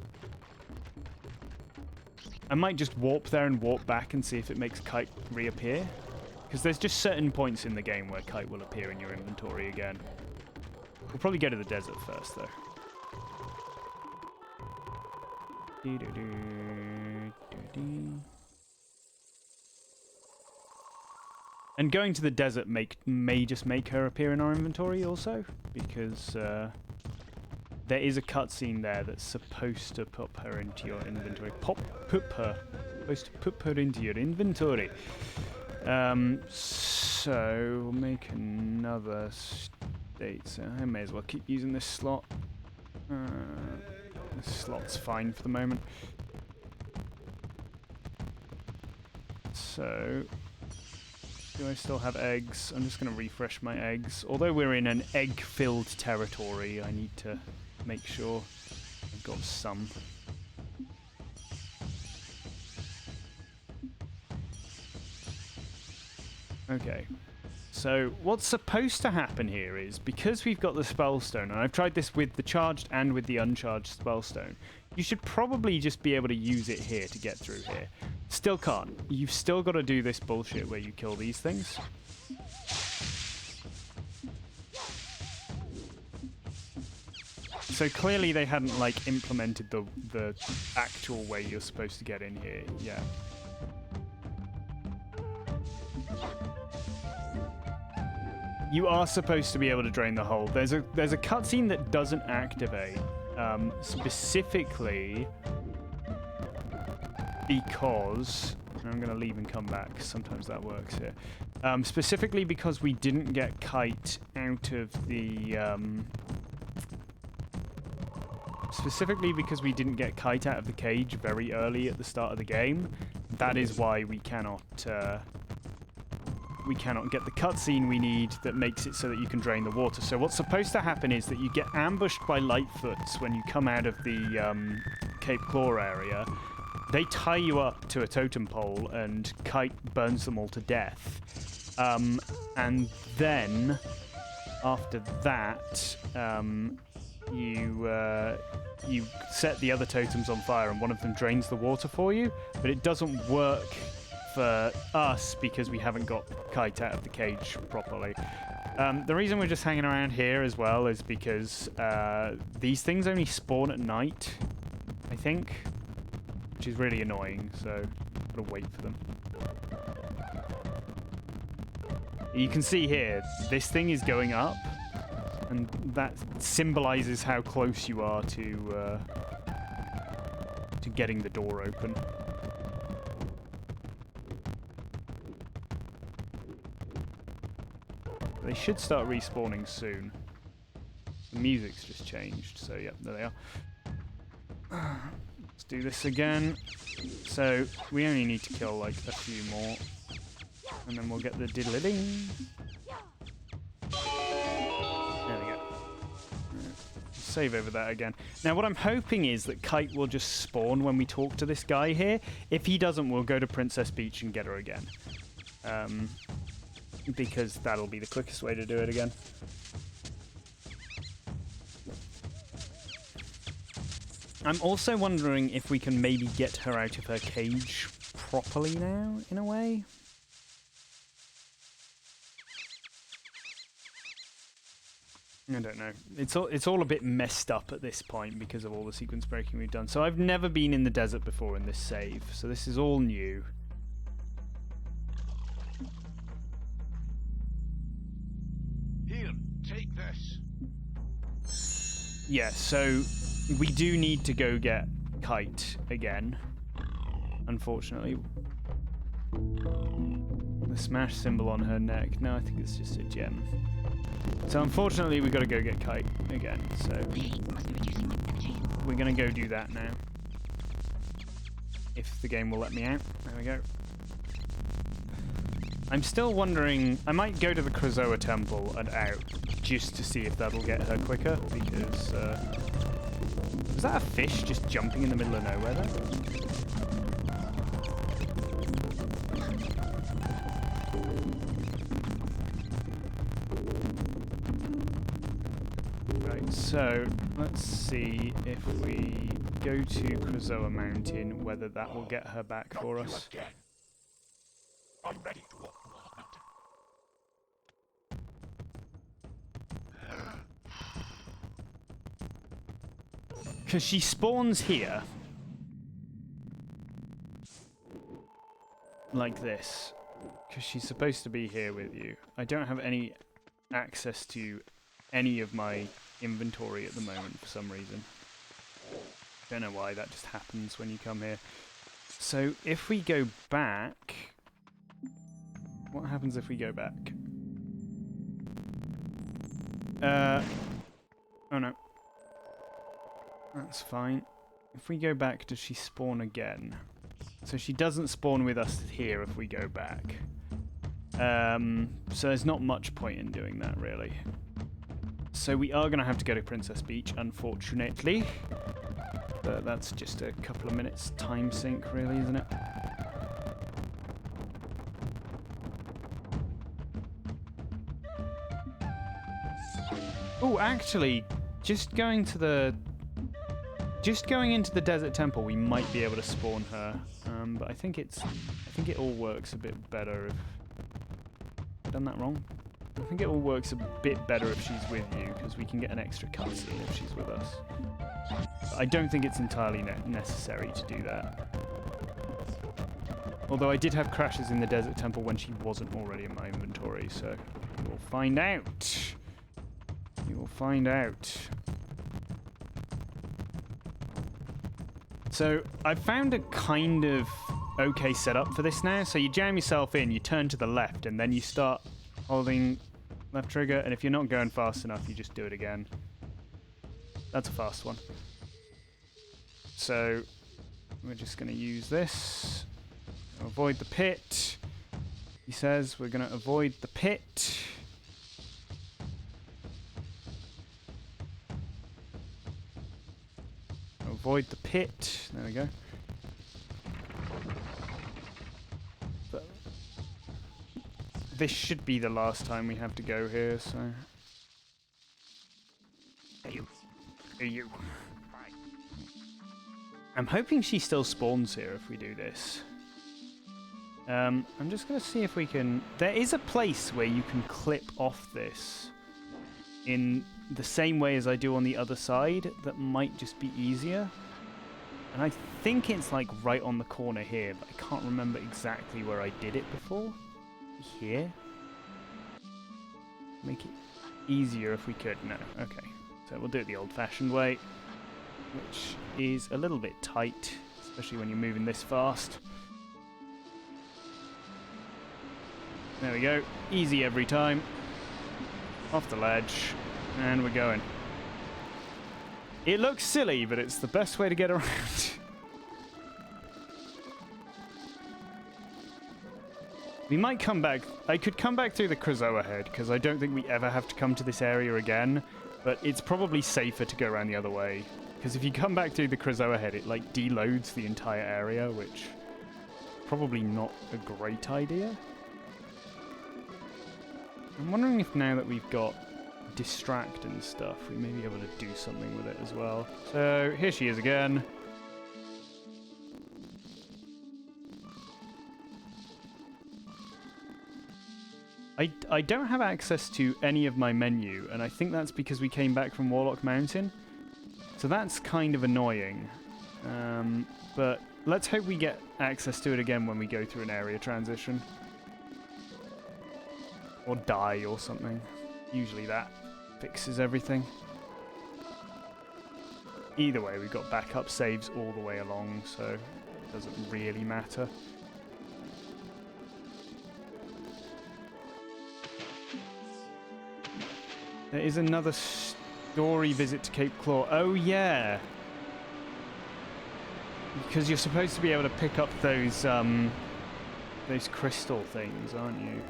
I might just warp there and warp back and see if it makes Kite reappear. Because there's just certain points in the game where Kite will appear in your inventory again. We'll probably go to the desert first, though. And going to the desert may just make her appear in our inventory also, because there is a cutscene there that's supposed to put her into your inventory. Supposed to put her into your inventory. So we'll make another state. So I may as well keep using this slot. This slot's fine for the moment. So, do I still have eggs? I'm just going to refresh my eggs. Although we're in an egg-filled territory, I need to make sure I've got some. Okay. So, what's supposed to happen here is, because we've got the Spellstone, and I've tried this with the charged and with the uncharged Spellstone, you should probably just be able to use it here to get through here. Still can't. You've still got to do this bullshit where you kill these things. So clearly they hadn't, like, implemented the actual way you're supposed to get in here yet. You are supposed to be able to drain the hole. There's a cutscene that doesn't activate, specifically because I'm going to leave and come back. Sometimes that works here. Specifically because we didn't get Kite out of the cage very early at the start of the game. That is why we cannot get the cutscene we need that makes it so that you can drain the water. So what's supposed to happen is that you get ambushed by Lightfoots when you come out of the Cape Claw area. They tie you up to a totem pole and Kite burns them all to death. And then, after that, you set the other totems on fire and one of them drains the water for you, but it doesn't work for us because we haven't got Kite out of the cage properly. The reason we're just hanging around here as well is because these things only spawn at night, I think, which is really annoying, so gotta wait for them. You can see here, this thing is going up, and that symbolizes how close you are to getting the door open. They should start respawning soon. The music's just changed, so yep, there they are. Let's do this again. So we only need to kill like a few more, and then we'll get the diddle-ding. There we go. Save over that again. Now what I'm hoping is that Kite will just spawn when we talk to this guy here. If he doesn't, we'll go to Princess Beach and get her again. Because that'll be the quickest way to do it again. I'm also wondering if we can maybe get her out of her cage properly now, in a way. I don't know. It's all a bit messed up at this point because of all the sequence breaking we've done. So I've never been in the desert before in this save, so this is all new. Here, take this. Yeah, so we do need to go get Kite again, unfortunately. The smash symbol on her neck. No, I think it's just a gem. So unfortunately we've got to go get Kite again, so we're going to go do that now. If the game will let me out. There we go. I'm still wondering, I might go to the Krazoa temple and out, just to see if that'll get her quicker, because, was that a fish just jumping in the middle of nowhere there? Right, so, let's see if we go to Krazoa Mountain, whether that will get her back for us. I'm ready to walk on the mountain. Because she spawns here. Like this. Because she's supposed to be here with you. I don't have any access to any of my inventory at the moment for some reason. Don't know why, that just happens when you come here. So if we go back... What happens if we go back? Oh no. That's fine. If we go back, does she spawn again? So she doesn't spawn with us here if we go back. So there's not much point in doing that, really. So we are going to have to go to Princess Beach, unfortunately. But that's just a couple of minutes time sink, really, isn't it? Oh, actually, just going into the desert temple, we might be able to spawn her. But I think it all works a bit better if I've done that wrong. I think it all works a bit better if she's with you, because we can get an extra cutscene if she's with us. But I don't think it's entirely necessary to do that. Although I did have crashes in the desert temple when she wasn't already in my inventory, so we'll find out. You will find out. So I've found a kind of okay setup for this now. So you jam yourself in, you turn to the left, and then you start holding left trigger, and if you're not going fast enough, you just do it again. That's a fast one. So we're just going to use this. Avoid the pit. He says we're going to avoid the pit. Avoid the pit. There we go. But this should be the last time we have to go here, so... you. I'm hoping she still spawns here if we do this. I'm just going to see if we can... There is a place where you can clip off this in the same way as I do on the other side that might just be easier. And I think it's like right on the corner here, but I can't remember exactly where I did it before. Here? Make it easier if we could. No, okay. So we'll do it the old-fashioned way, which is a little bit tight, especially when you're moving this fast. There we go. Easy every time. Off the ledge, and we're going. It looks silly, but it's the best way to get around. We might come back. I could come back through the Krazoa head, because I don't think we ever have to come to this area again, but it's probably safer to go around the other way. Because if you come back through the Krazoa head, it like deloads the entire area, which probably not a great idea. I'm wondering if now that we've got distract and stuff, we may be able to do something with it as well. So here she is again. I don't have access to any of my menu, and I think that's because we came back from Warlock Mountain. So that's kind of annoying. But let's hope we get access to it again when we go through an area transition. Or die or something. Usually that fixes everything. Either way, we've got backup saves all the way along, so it doesn't really matter. There is another story visit to Cape Claw. Oh, yeah. Because you're supposed to be able to pick up those crystal things, aren't you?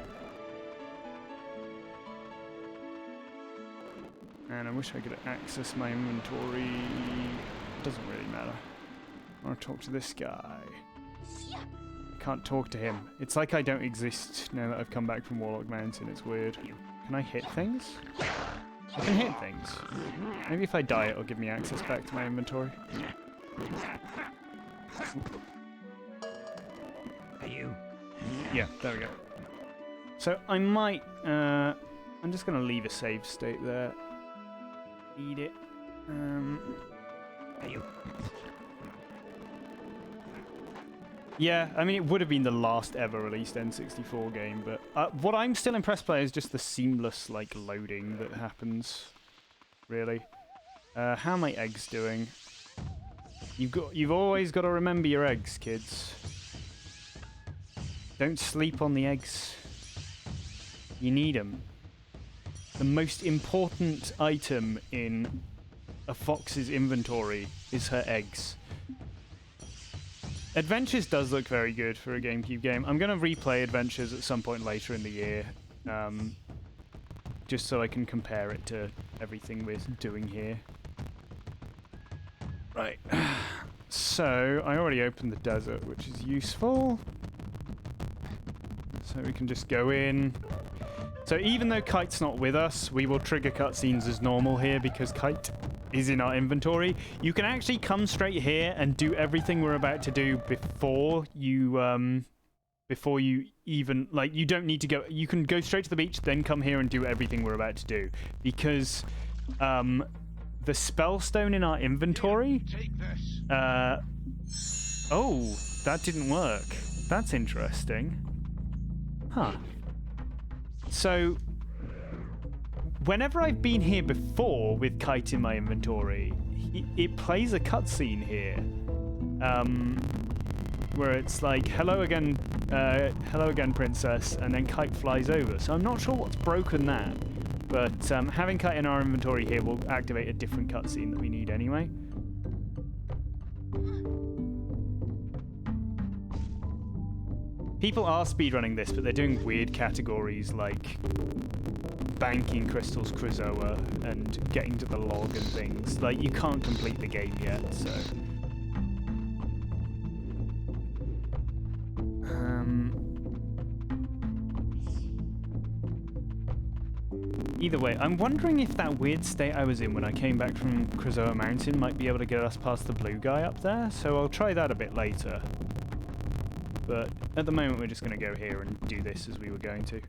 And I wish I could access my inventory. It doesn't really matter. I want to talk to this guy. I can't talk to him. It's like I don't exist now that I've come back from Warlock Mountain. It's weird. Can I hit things? I can hit things. Maybe if I die, it'll give me access back to my inventory. Are you? Yeah, there we go. So I might... I'm just going to leave a save state there. Need it. Are you? Yeah, I mean, it would have been the last ever released N64 game, but what I'm still impressed by is just the seamless, like, loading that happens, really. How are my eggs doing? You've always got to remember your eggs, kids. Don't sleep on the eggs. You need them. The most important item in a fox's inventory is her eggs. Adventures does look very good for a GameCube game. I'm going to replay Adventures at some point later in the year, just so I can compare it to everything we're doing here. Right. So, I already opened the desert, which is useful. So we can just go in. So even though Kite's not with us, we will trigger cutscenes as normal here because Kite is in our inventory. You can actually come straight here and do everything we're about to do before you even, like, you don't need to go, you can go straight to the beach, then come here and do everything we're about to do. Because, the spellstone in our inventory, Take this. oh, that didn't work. That's interesting. Huh. So, whenever I've been here before with Kite in my inventory, it plays a cutscene here, where it's like, hello again, princess, and then Kite flies over. So I'm not sure what's broken that, but having Kite in our inventory here will activate a different cutscene that we need anyway. People are speedrunning this, but they're doing weird categories like banking crystals Krazoa and getting to the log and things. Like, you can't complete the game yet, so... Either way, I'm wondering if that weird state I was in when I came back from Krazoa Mountain might be able to get us past the blue guy up there, so I'll try that a bit later. But at the moment we're just going to go here and do this as we were going to.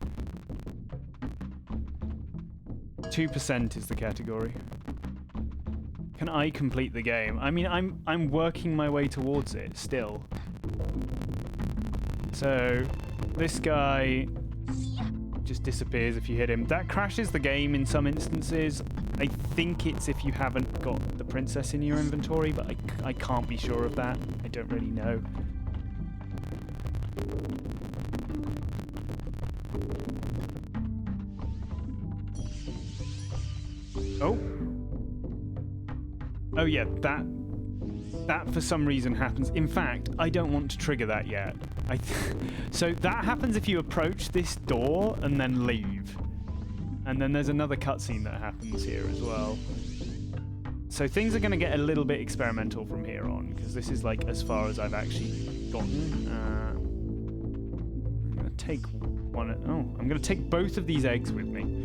2% is the category. Can I complete the game? I mean, I'm working my way towards it still. So this guy just disappears if you hit him. That crashes the game in some instances. I think it's if you haven't got the princess in your inventory, but I can't be sure of that. I don't really know. Oh. Oh yeah, that for some reason happens. In fact, I don't want to trigger that yet. So that happens if you approach this door and then leave. And then there's another cutscene that happens here as well. So things are going to get a little bit experimental from here on, because this is like as far as I've actually gotten. I'm going to take one. Oh, I'm going to take both of these eggs with me.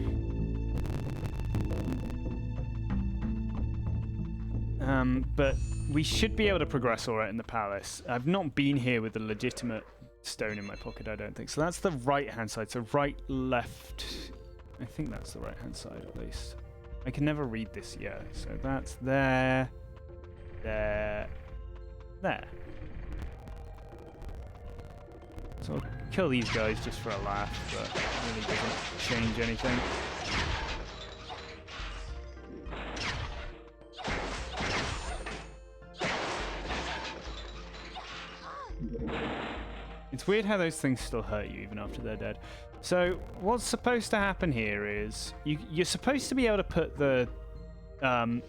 But we should be able to progress all right in the palace. I've not been here with a legitimate stone in my pocket, I don't think. So that's the right-hand side. So right, left. I think that's the right-hand side, at least. I can never read this yet. So that's there, there, there. So I'll kill these guys just for a laugh, but it really doesn't change anything. It's weird how those things still hurt you even after they're dead. So what's supposed to happen here is you're supposed to be able to put the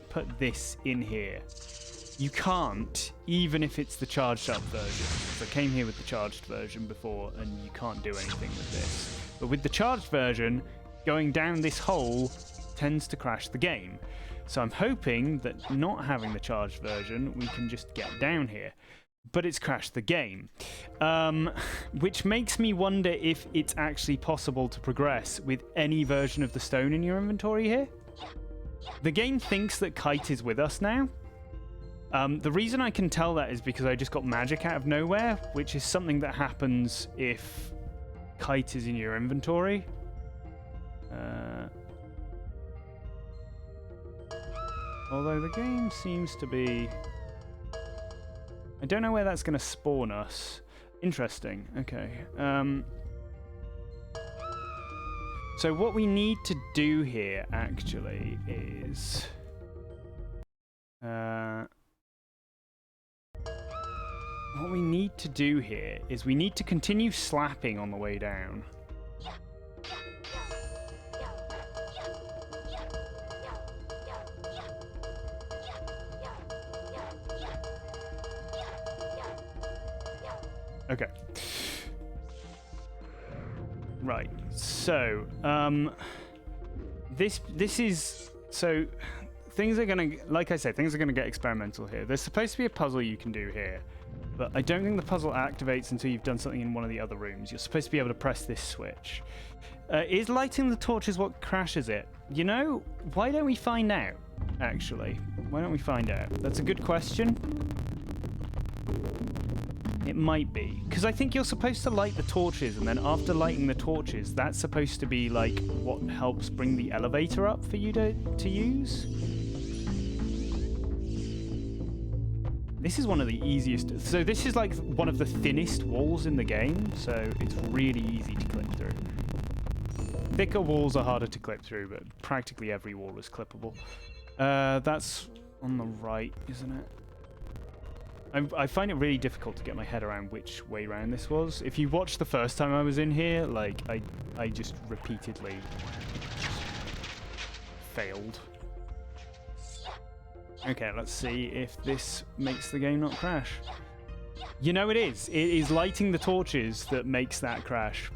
put this in here. You can't, even if it's the charged up version. So I came here with the charged version before, and you can't do anything with this. But with the charged version, going down this hole tends to crash the game. So I'm hoping that not having the charged version, we can just get down here. But it's crashed the game. Which makes me wonder if it's actually possible to progress with any version of the stone in your inventory here. The game thinks that Kite is with us now. The reason I can tell that is because I just got magic out of nowhere, which is something that happens if Kite is in your inventory. Although the game seems to be... I don't know where that's going to spawn us. Interesting. Okay. So what we need to do here, actually, is... what we need to do here is we need to continue slapping on the way down. Okay. Right. So, this is so things are gonna, like I said, things are gonna get experimental here. There's supposed to be a puzzle you can do here, but I don't think the puzzle activates until you've done something in one of the other rooms. You're supposed to be able to press this switch. Is lighting the torches what crashes it? You know, why don't we find out? Actually, why don't we find out? That's a good question. It might be. Because I think you're supposed to light the torches, and then after lighting the torches, that's supposed to be, like, what helps bring the elevator up for you to use. This is one of the easiest... So this is, like, one of the thinnest walls in the game, so it's really easy to clip through. Thicker walls are harder to clip through, but practically every wall is clippable. That's on the right, isn't it? I find it really difficult to get my head around which way round this was. If you watched the first time I was in here, like, I just repeatedly failed. Okay, let's see if this makes the game not crash. You know it is. It is lighting the torches that makes that crash.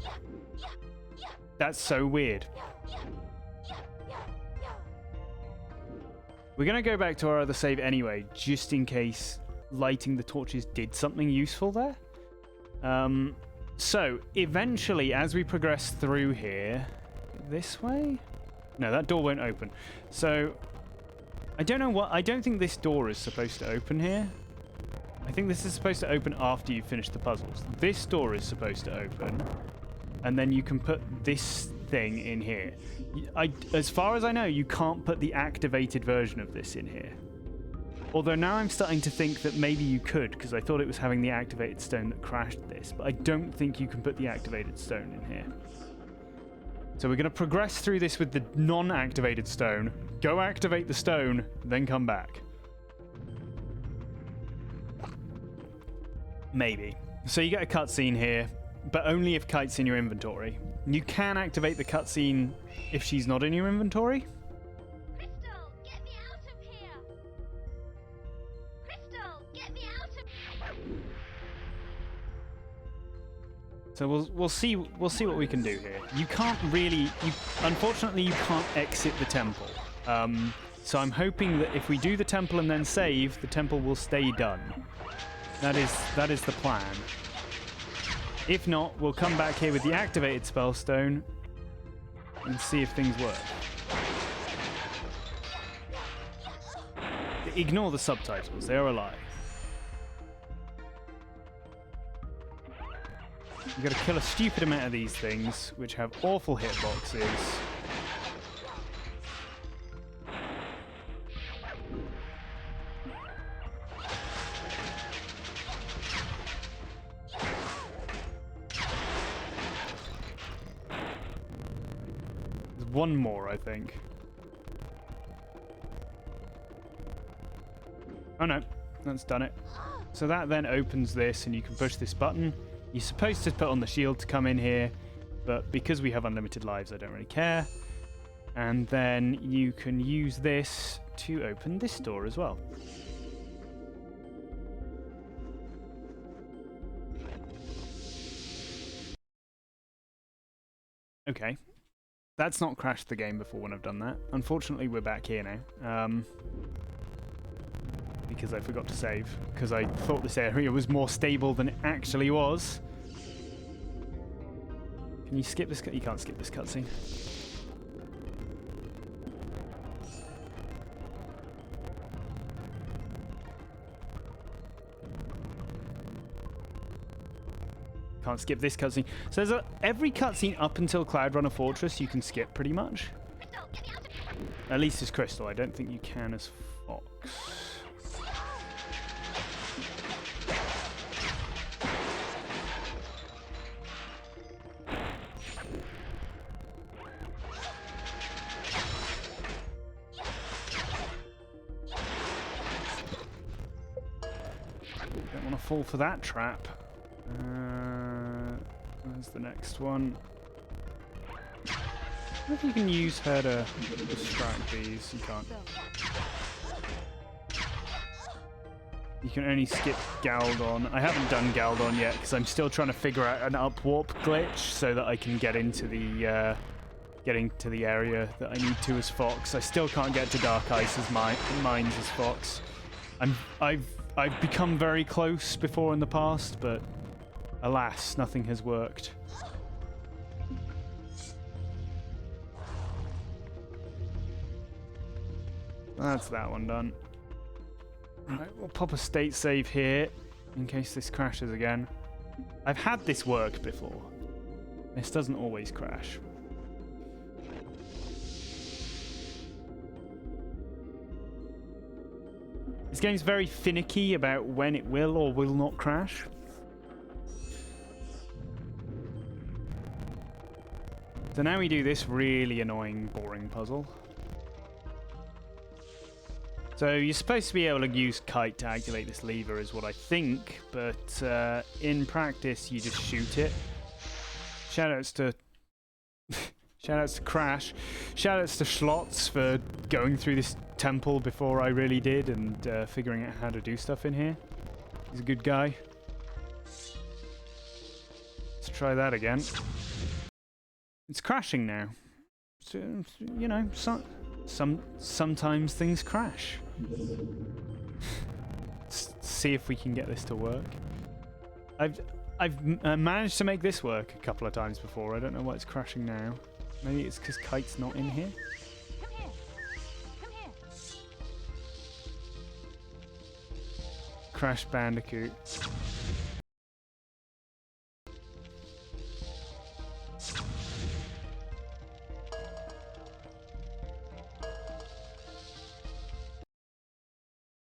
That's so weird. We're going to go back to our other save anyway, just in case lighting the torches did something useful there. So, eventually, as we progress through here... This way? No, that door won't open. So, I don't know what... I don't think this door is supposed to open here. I think this is supposed to open after you finish the puzzles. This door is supposed to open, and then you can put this thing in here. As far as I know, you can't put the activated version of this in here. Although now I'm starting to think that maybe you could, because I thought it was having the activated stone that crashed this, but I don't think you can put the activated stone in here. So we're going to progress through this with the non-activated stone, go activate the stone, then come back. Maybe. So you get a cutscene here, but only if Kite's in your inventory. You can activate the cutscene if she's not in your inventory. Crystal, get me out of here! Crystal, get me out of... So we'll see what we can do here. You can't really... unfortunately, you can't exit the temple. So I'm hoping that if we do the temple and then save, the temple will stay done. That is the plan. If not, we'll come back here with the activated spellstone and see if things work. Ignore the subtitles, they are a lie. You've got to kill a stupid amount of these things, which have awful hitboxes. One more, I think. Oh no, that's done it. So that then opens this, and you can push this button. You're supposed to put on the shield to come in here, but because we have unlimited lives, I don't really care. And then you can use this to open this door as well. Okay. That's not crashed the game before when I've done that. Unfortunately, we're back here now. Because I forgot to save. Because I thought this area was more stable than it actually was. Can you skip this? You can't skip this cutscene. Can't skip this cutscene. So there's every cutscene up until Cloudrunner Fortress you can skip pretty much. At least as Crystal. I don't think you can as Fox. Don't want to fall for that trap. Where's the next one? I don't know if you can use her to distract these. You can't. You can only skip Galdon. I haven't done Galdon yet because I'm still trying to figure out an upwarp glitch so that I can get into the area that I need to as Fox. I still can't get to Dark Ice's mines as Fox. I've become very close before in the past, but alas, nothing has worked. That's that one done. Right, we'll pop a state save here in case this crashes again. I've had this work before. This doesn't always crash. This game's very finicky about when it will or will not crash. So now we do this really annoying, boring puzzle. So you're supposed to be able to use Kite to activate this lever is what I think, but in practice you just shoot it. Shoutouts to shoutouts to Crash. Shoutouts to Schlotz for going through this temple before I really did and figuring out how to do stuff in here. He's a good guy. Let's try that again. It's crashing now. So, you know, sometimes things crash. Let's see if we can get this to work. I've managed to make this work a couple of times before. I don't know why it's crashing now. Maybe it's because Kite's not in here. Crash Bandicoot.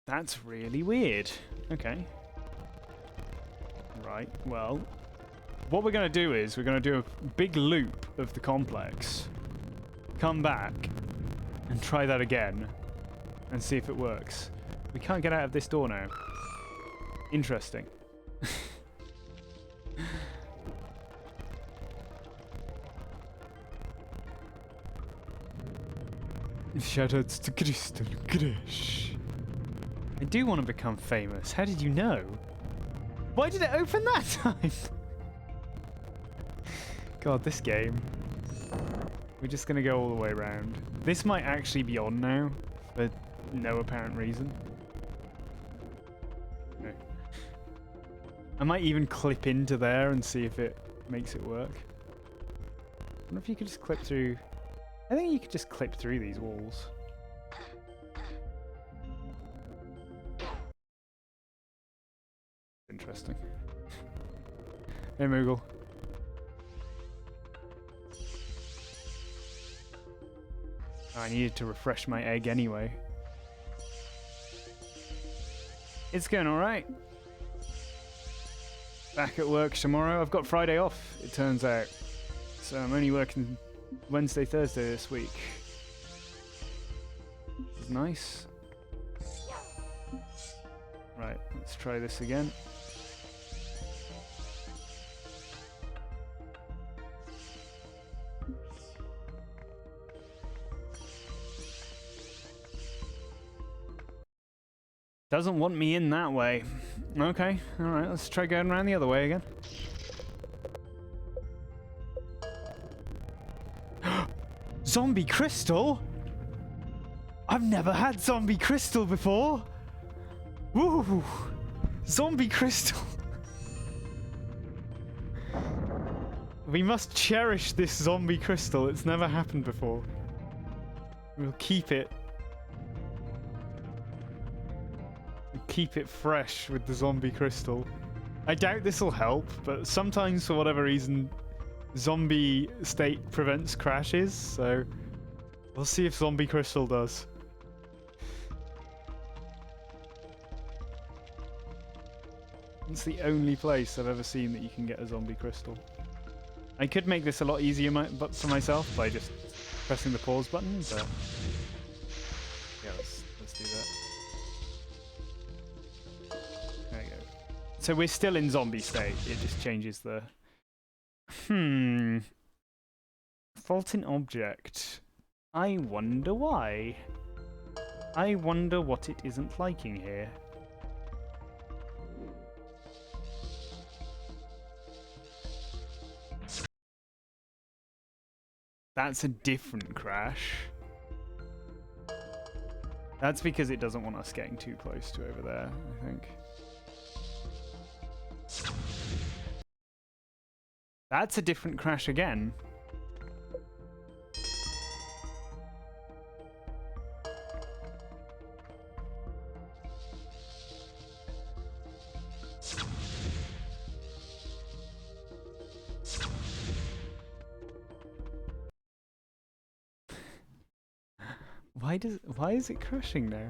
That's really weird. Okay. Right, well, what we're going to do is we're going to do a big loop of the complex, come back, and try that again, and see if it works. We can't get out of this door now. Interesting. Shoutouts to Crystal Crash. I do want to become famous. How did you know? Why did it open that time? God, this game. We're just going to go all the way around. This might actually be on now, for no apparent reason. No. I might even clip into there and see if it makes it work. I wonder if you could just clip through... I think you could just clip through these walls. Interesting. Hey, Moogle. I needed to refresh my egg anyway. It's going alright. Back at work tomorrow. I've got Friday off, it turns out. So I'm only working Wednesday, Thursday this week. It's nice. Right, let's try this again. Doesn't want me in that way. Okay, alright, let's try going around the other way again. Zombie crystal? I've never had zombie crystal before. Woo! Zombie crystal. We must cherish this zombie crystal. It's never happened before. We'll keep it. Keep it fresh with the zombie crystal. I doubt this will help, but sometimes for whatever reason zombie state prevents crashes, so we'll see if zombie crystal does. It's the only place I've ever seen that you can get a zombie crystal. I could make this a lot easier for myself by just pressing the pause button, but yeah, let's do that. There you go. So we're still in zombie state. It just changes the... Faulting object. I wonder why. I wonder what it isn't liking here. That's a different crash. That's because it doesn't want us getting too close to over there, I think. That's a different crash again. Why is it crashing now?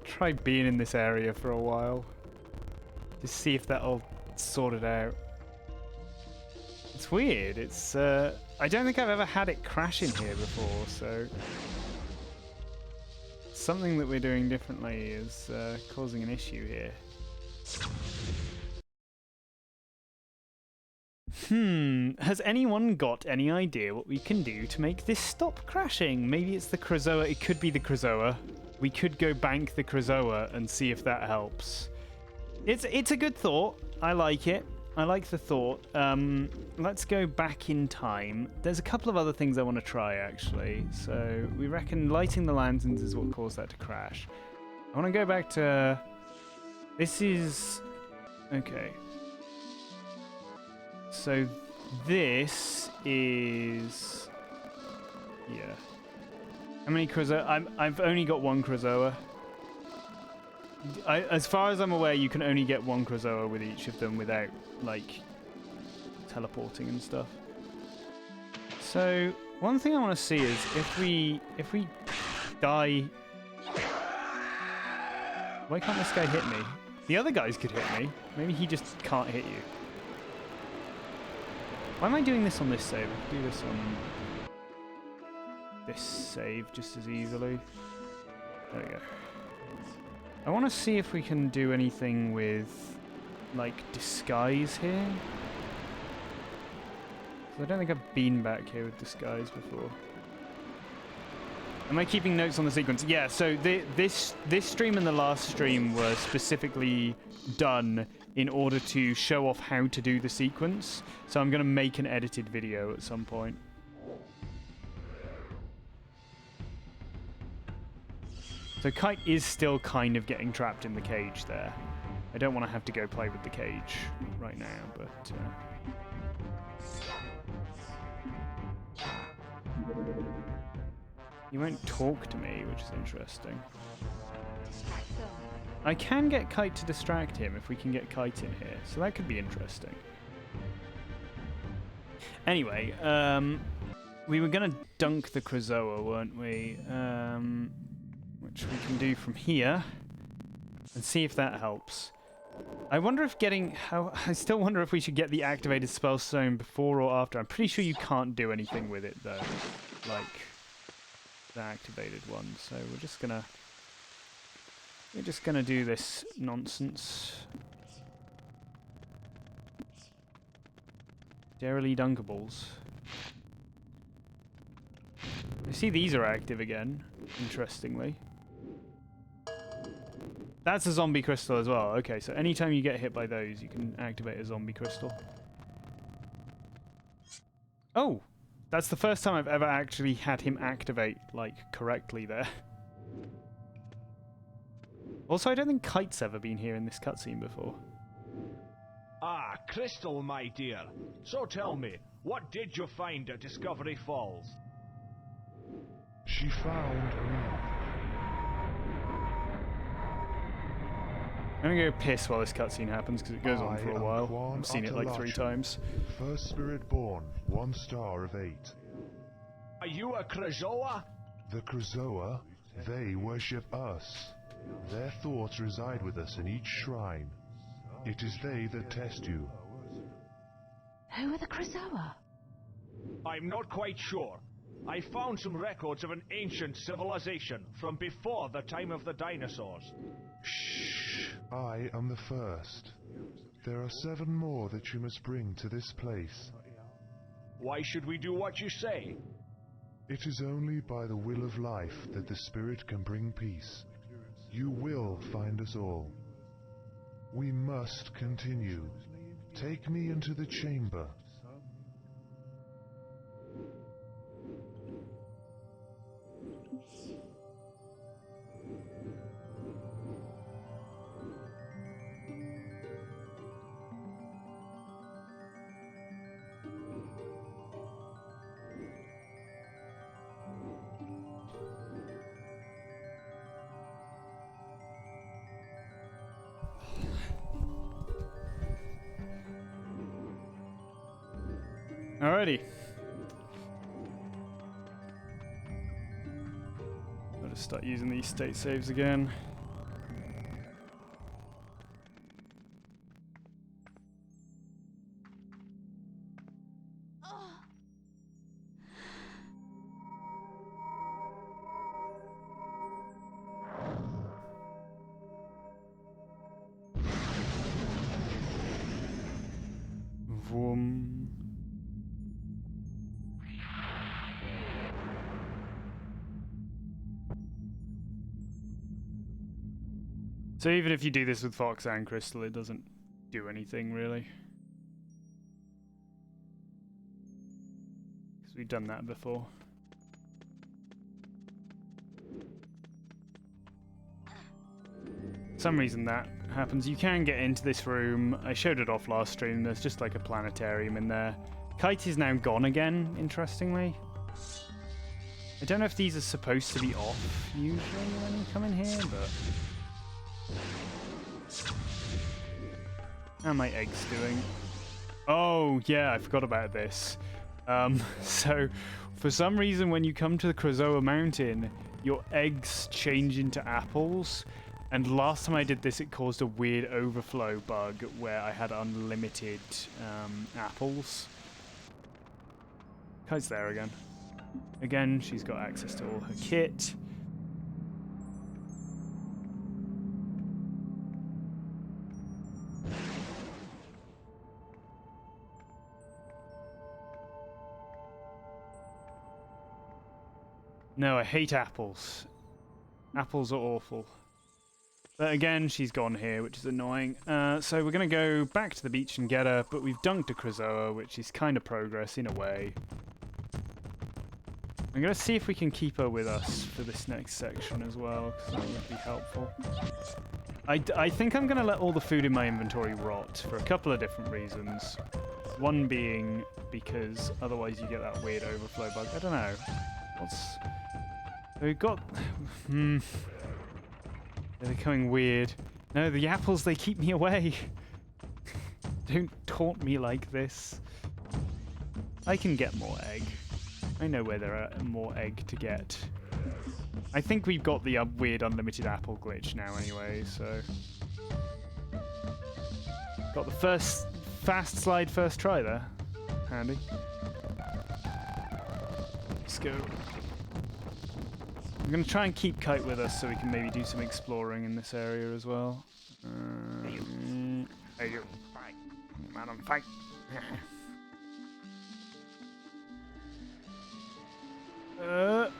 Try being in this area for a while. Just see if that'll sort it out. It's weird. It's I don't think I've ever had it crash in here before, so something that we're doing differently is causing an issue here. Has anyone got any idea what we can do to make this stop crashing? Maybe it's the Krazoa. It could be the Krazoa. We could go bank the Krazoa and see if that helps. It's a good thought. I like it. I like the thought. Let's go back in time. There's a couple of other things I want to try, actually. So we reckon lighting the lanterns is what caused that to crash. I want to go back to... This is... Okay. So this is here. How many Krazoa? I've only got one Krazoa. As far as I'm aware, you can only get one Krazoa with each of them without, like, teleporting and stuff. So, one thing I want to see is if we die... Why can't this guy hit me? The other guys could hit me. Maybe he just can't hit you. Why am I doing this on this save? I can do this on this save just as easily. There we go. I want to see if we can do anything with, like, disguise here. I don't think I've been back here with disguise before. Am I keeping notes on the sequence? Yeah, so this stream and the last stream were specifically done in order to show off how to do the sequence. So I'm going to make an edited video at some point. So Kite is still kind of getting trapped in the cage there. I don't want to have to go play with the cage right now, but... He won't talk to me, which is interesting. I can get Kite to distract him if we can get Kite in here, so that could be interesting. Anyway, we were going to dunk the Krazoa, weren't we? Which we can do from here, and see if that helps. I wonder if I still wonder if we should get the activated spell stone before or after. I'm pretty sure you can't do anything with it, though. Like... the activated one, so we're just gonna do this nonsense. Darily Dunkables. I see these are active again, interestingly. That's a zombie crystal as well. Okay, so anytime you get hit by those, you can activate a zombie crystal. Oh! That's the first time I've ever actually had him activate, like, correctly there. Also, I don't think Kite's ever been here in this cutscene before. Ah, Crystal, my dear. So tell me, what did you find at Discovery Falls? She found I'm gonna go piss while this cutscene happens because it goes on for a while. I've seen it like 3 times. First spirit born, 1 star of 8. Are you a Krazoa? The Krazoa, they worship us. Their thoughts reside with us in each shrine. It is they that test you. Who are the Krazoa? I'm not quite sure. I found some records of an ancient civilization from before the time of the dinosaurs. Shh! I am the first. There are 7 more that you must bring to this place. Why should we do what you say? It is only by the will of life that the spirit can bring peace. You will find us all. We must continue. Take me into the chamber. Alrighty. I'll just start using these state saves again. Vroom. So even if you do this with Fox and Crystal, it doesn't do anything, really. Because we've done that before. For some reason that happens. You can get into this room. I showed it off last stream. There's just like a planetarium in there. Kite is now gone again, interestingly. I don't know if these are supposed to be off usually when you come in here, but... How are my eggs doing? Oh, yeah, I forgot about this. So, for some reason, when you come to the Krazoa Mountain, your eggs change into apples. And last time I did this, it caused a weird overflow bug where I had unlimited apples. Kite's there again. Again, she's got access to all her kit. No, I hate apples. Apples are awful. But again, she's gone here, which is annoying. So we're going to go back to the beach and get her, but we've dunked a Krazoa, which is kind of progress in a way. I'm going to see if we can keep her with us for this next section as well, because that would be helpful. I think I'm going to let all the food in my inventory rot for a couple of different reasons. One being because otherwise you get that weird overflow bug. I don't know. We've got... They're becoming weird. No, the apples, they keep me away. Don't taunt me like this. I can get more egg. I know where there are more egg to get. I think we've got the weird unlimited apple glitch now anyway, so... Got the first fast slide first try there. Handy. Let's go. I'm going to try and keep Kite with us so we can maybe do some exploring in this area as well. Hey you. Fight. Man on fight. Yep.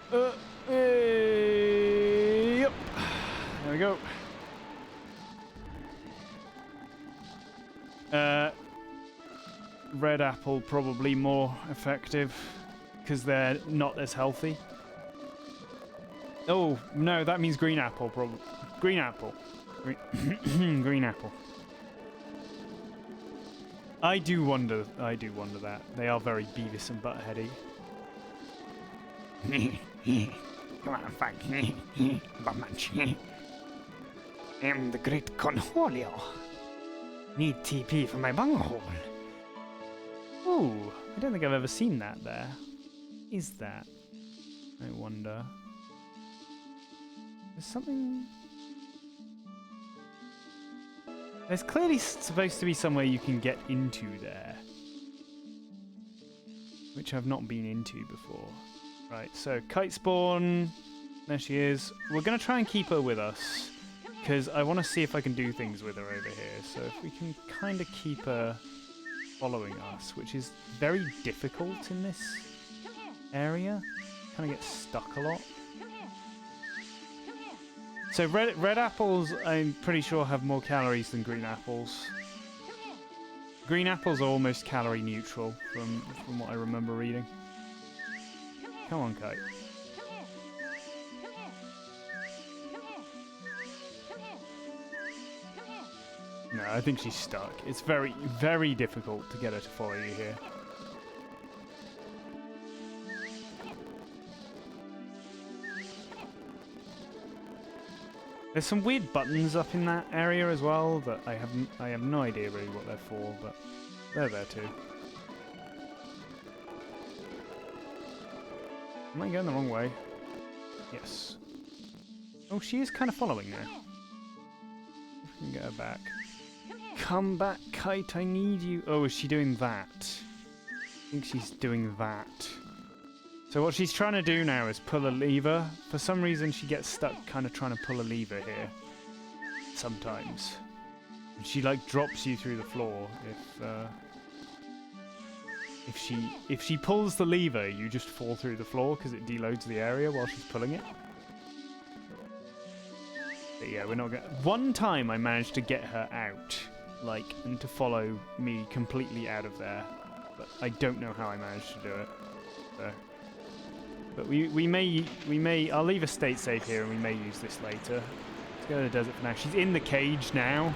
There we go. Red apple probably more effective because they're not as healthy. Oh no, that means green apple. Probably green apple. Green apple. I do wonder that they are very Beavis and Buttheady. Come on, fight. Bummunch. I'm the great Cornholio. Need TP for my bunghole. Ooh, I don't think I've ever seen that there. Is that? I wonder. There's something... There's clearly supposed to be somewhere you can get into there. Which I've not been into before. Right, so Kite Spawn. There she is. We're going to try and keep her with us. Because I want to see if I can do things with her over here. So if we can kind of keep her following us, which is very difficult in this area. Kind of get stuck a lot. So red apples, I'm pretty sure, have more calories than green apples. Green apples are almost calorie neutral, from what I remember reading. Come on, Kite. No, I think she's stuck. It's very, very difficult to get her to follow you here. There's some weird buttons up in that area as well that I have no idea really what they're for, but they're there too. Am I going the wrong way? Yes. Oh, she is kind of following now. If we can get her back. Come back, Kite, I need you. Oh, is she doing that? I think she's doing that. So what she's trying to do now is pull a lever. For some reason she gets stuck kind of trying to pull a lever here. Sometimes. And she like drops you through the floor if she pulls the lever, you just fall through the floor because it deloads the area while she's pulling it. But yeah, we're not going. One time I managed to get her out, like, and to follow me completely out of there, but I don't know how I managed to do it. So, but we may. I'll leave a state save here, and we may use this later. Let's go to the desert for now. She's in the cage now.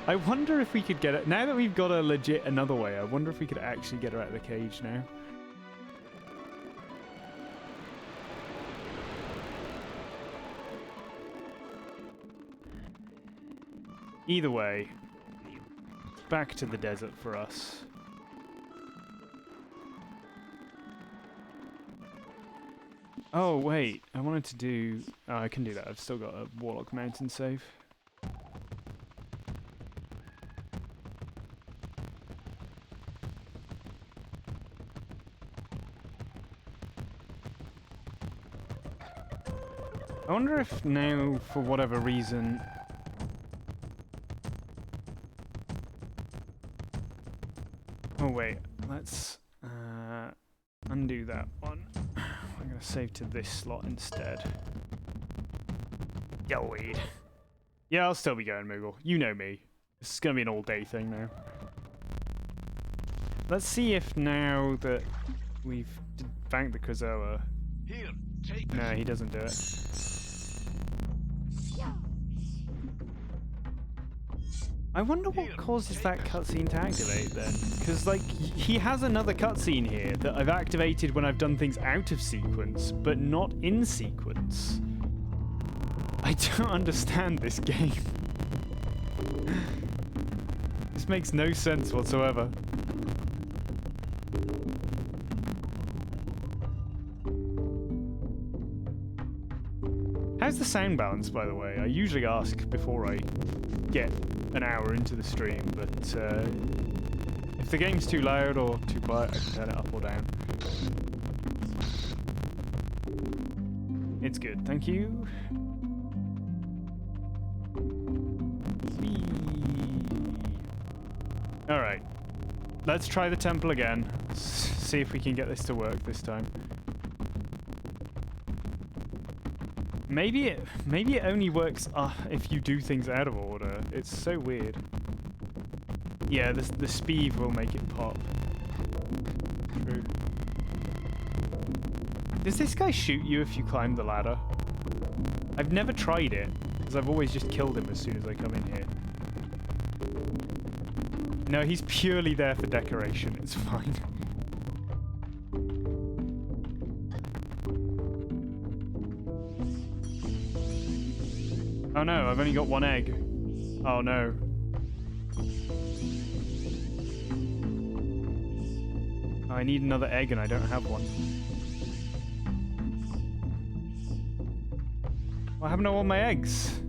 I wonder if we could get it now that we've got her legit another way. I wonder if we could actually get her out of the cage now. Either way, back to the desert for us. Oh, wait. I wanted to do... Oh, I can do that. I've still got a Warlock Mountain save. I wonder if now, for whatever reason... Oh, wait. Let's undo that one. I'm going to save to this slot instead. Weed. Yeah, I'll still be going Moogle. You know me. This is going to be an all-day thing now. Let's see if now that we've banked the Krazoa... Here, take No, this. he doesn't do it. I wonder what causes that cutscene to activate then. Because, like, he has another cutscene here that I've activated when I've done things out of sequence, but not in sequence. I don't understand this game. This makes no sense whatsoever. How's the sound balance, by the way? I usually ask before I get an hour into the stream, but if the game's too loud or too quiet, I can turn it up or down. It's good, thank you. Alright, let's try the temple again. See if we can get this to work this time. Maybe it only works if you do things out of order. It's so weird. Yeah, the speed will make it pop. True. Does this guy shoot you if you climb the ladder? I've never tried it, because I've always just killed him as soon as I come in here. No, he's purely there for decoration. It's fine. Oh no, I've only got one egg. Oh no. I need another egg and I don't have one. What happened to all my eggs?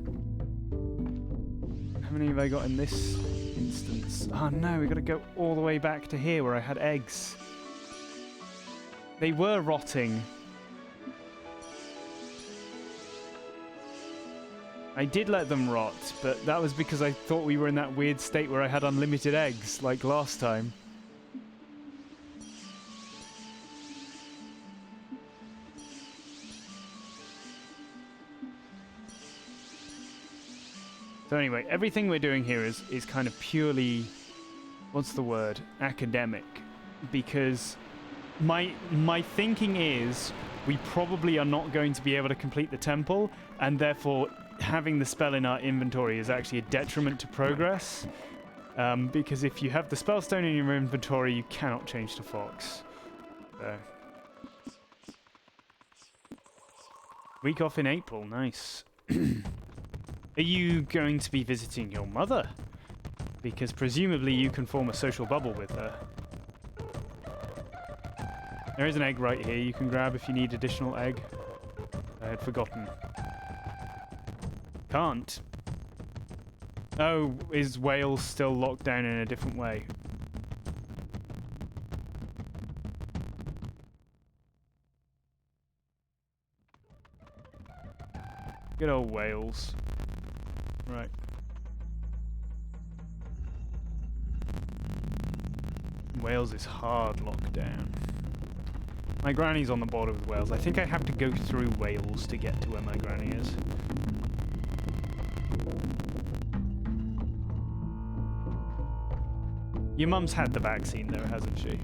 How many have I got in this instance? Oh no, we gotta go all the way back to here where I had eggs. They were rotting. I did let them rot, but that was because I thought we were in that weird state where I had unlimited eggs, like last time. So anyway, everything we're doing here is kind of purely, what's the word, academic, because my thinking is we probably are not going to be able to complete the temple, and therefore having the spell in our inventory is actually a detriment to progress, because if you have the spellstone in your inventory, you cannot change to Fox. So. Week off in April, nice. Are you going to be visiting your mother? Because presumably you can form a social bubble with her. There is an egg right here you can grab if you need additional egg. I had forgotten. Can't. Oh, is Wales still locked down in a different way? Good old Wales. Right. Wales is hard locked down. My granny's on the border with Wales. I think I have to go through Wales to get to where my granny is. Your mum's had the vaccine though, hasn't she?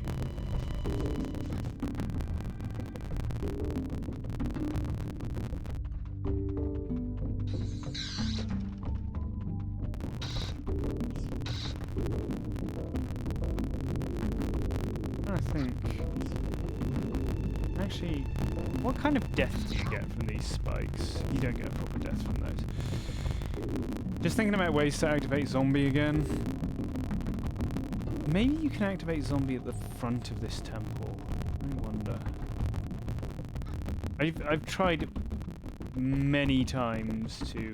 I think... Actually, what kind of death do you get from these spikes? You don't get a proper death from those. Just thinking about ways to activate zombie again. Maybe you can activate zombie at the front of this temple. I wonder. I've tried many times to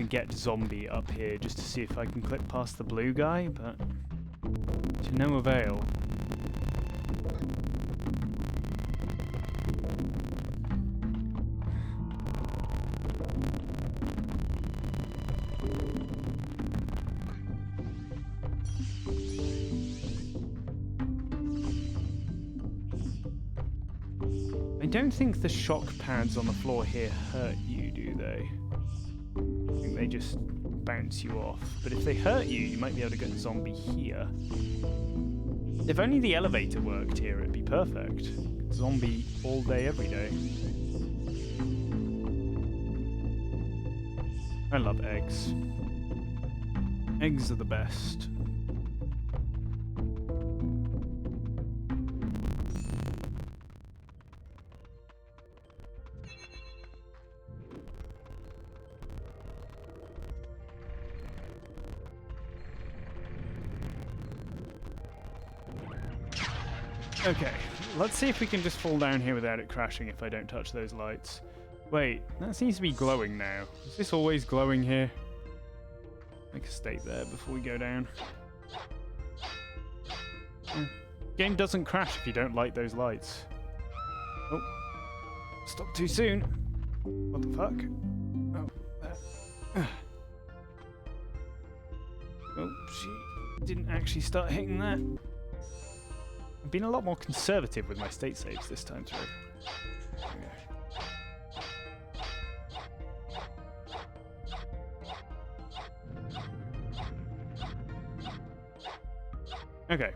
get zombie up here just to see if I can click past the blue guy, but to no avail. I don't think the shock pads on the floor here hurt you, do they? I think they just bounce you off. But if they hurt you, you might be able to get a zombie here. If only the elevator worked here, it'd be perfect. Zombie all day, every day. I love eggs. Eggs are the best. Okay, let's see if we can just fall down here without it crashing if I don't touch those lights. Wait, that seems to be glowing now. Is this always glowing here? Make a state there before we go down. Game doesn't crash if you don't light those lights. Oh, stop too soon. What the fuck? Oh, there. Oh, she didn't actually start hitting that. I've been a lot more conservative with my state saves this time through. Okay,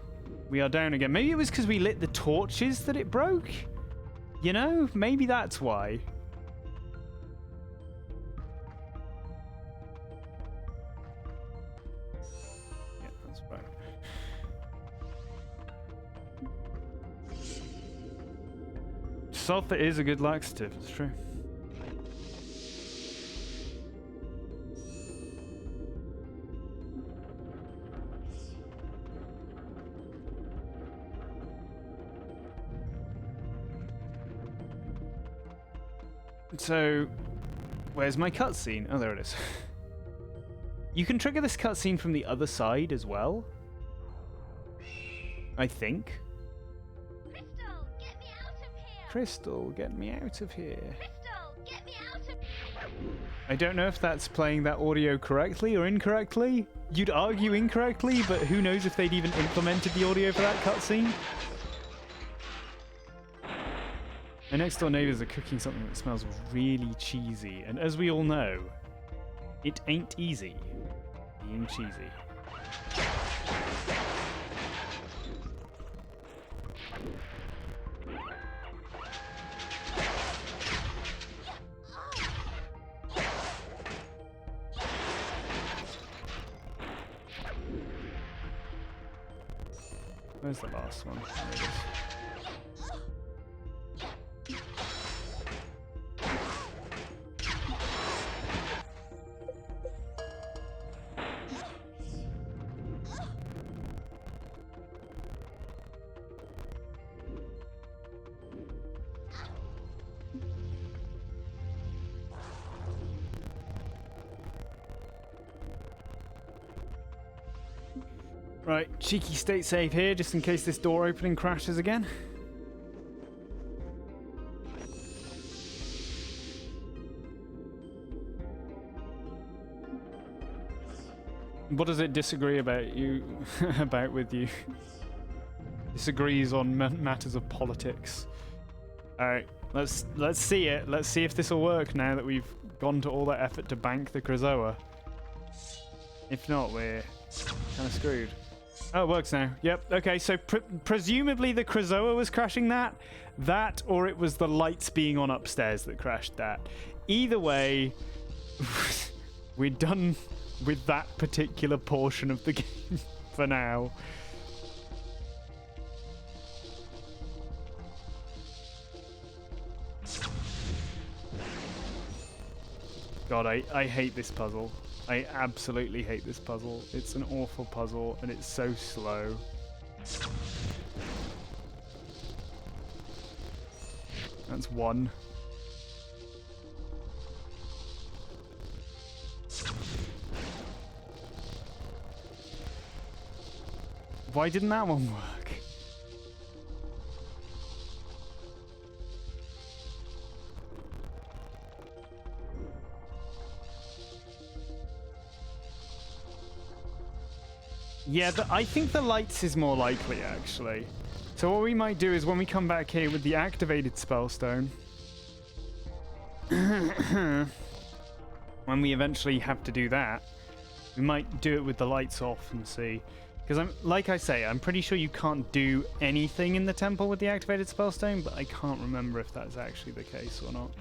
we are down again. Maybe it was because we lit the torches that it broke? You know, maybe that's why. Yeah, that's right. Sulfur is a good laxative, it's true. So, where's my cutscene? Oh, there it is. You can trigger this cutscene from the other side as well. I think. Crystal, get me out of here. Crystal, get me out of here. I don't know if that's playing that audio correctly or incorrectly. You'd argue incorrectly, but who knows if they'd even implemented the audio for that cutscene. My next door neighbours are cooking something that smells really cheesy, and as we all know, it ain't easy being cheesy. Where's the last one? There it is. Right, cheeky state save here, just in case this door opening crashes again. What does it disagree about you? about with you? Disagrees on matters of politics. All right, let's see it. Let's see if this will work now that we've gone to all that effort to bank the Krazoa. If not, we're kind of screwed. Oh, it works now. Yep. Okay, so presumably the Krazoa was crashing that, or it was the lights being on upstairs that crashed that. Either way, we're done with that particular portion of the game for now. God, I hate this puzzle. I absolutely hate this puzzle. It's an awful puzzle, and it's so slow. That's one. Why didn't that one work? Yeah, I think the lights is more likely, actually. So what we might do is when we come back here with the activated spellstone, when we eventually have to do that, we might do it with the lights off and see. Because like I say, I'm pretty sure you can't do anything in the temple with the activated spellstone, but I can't remember if that's actually the case or not.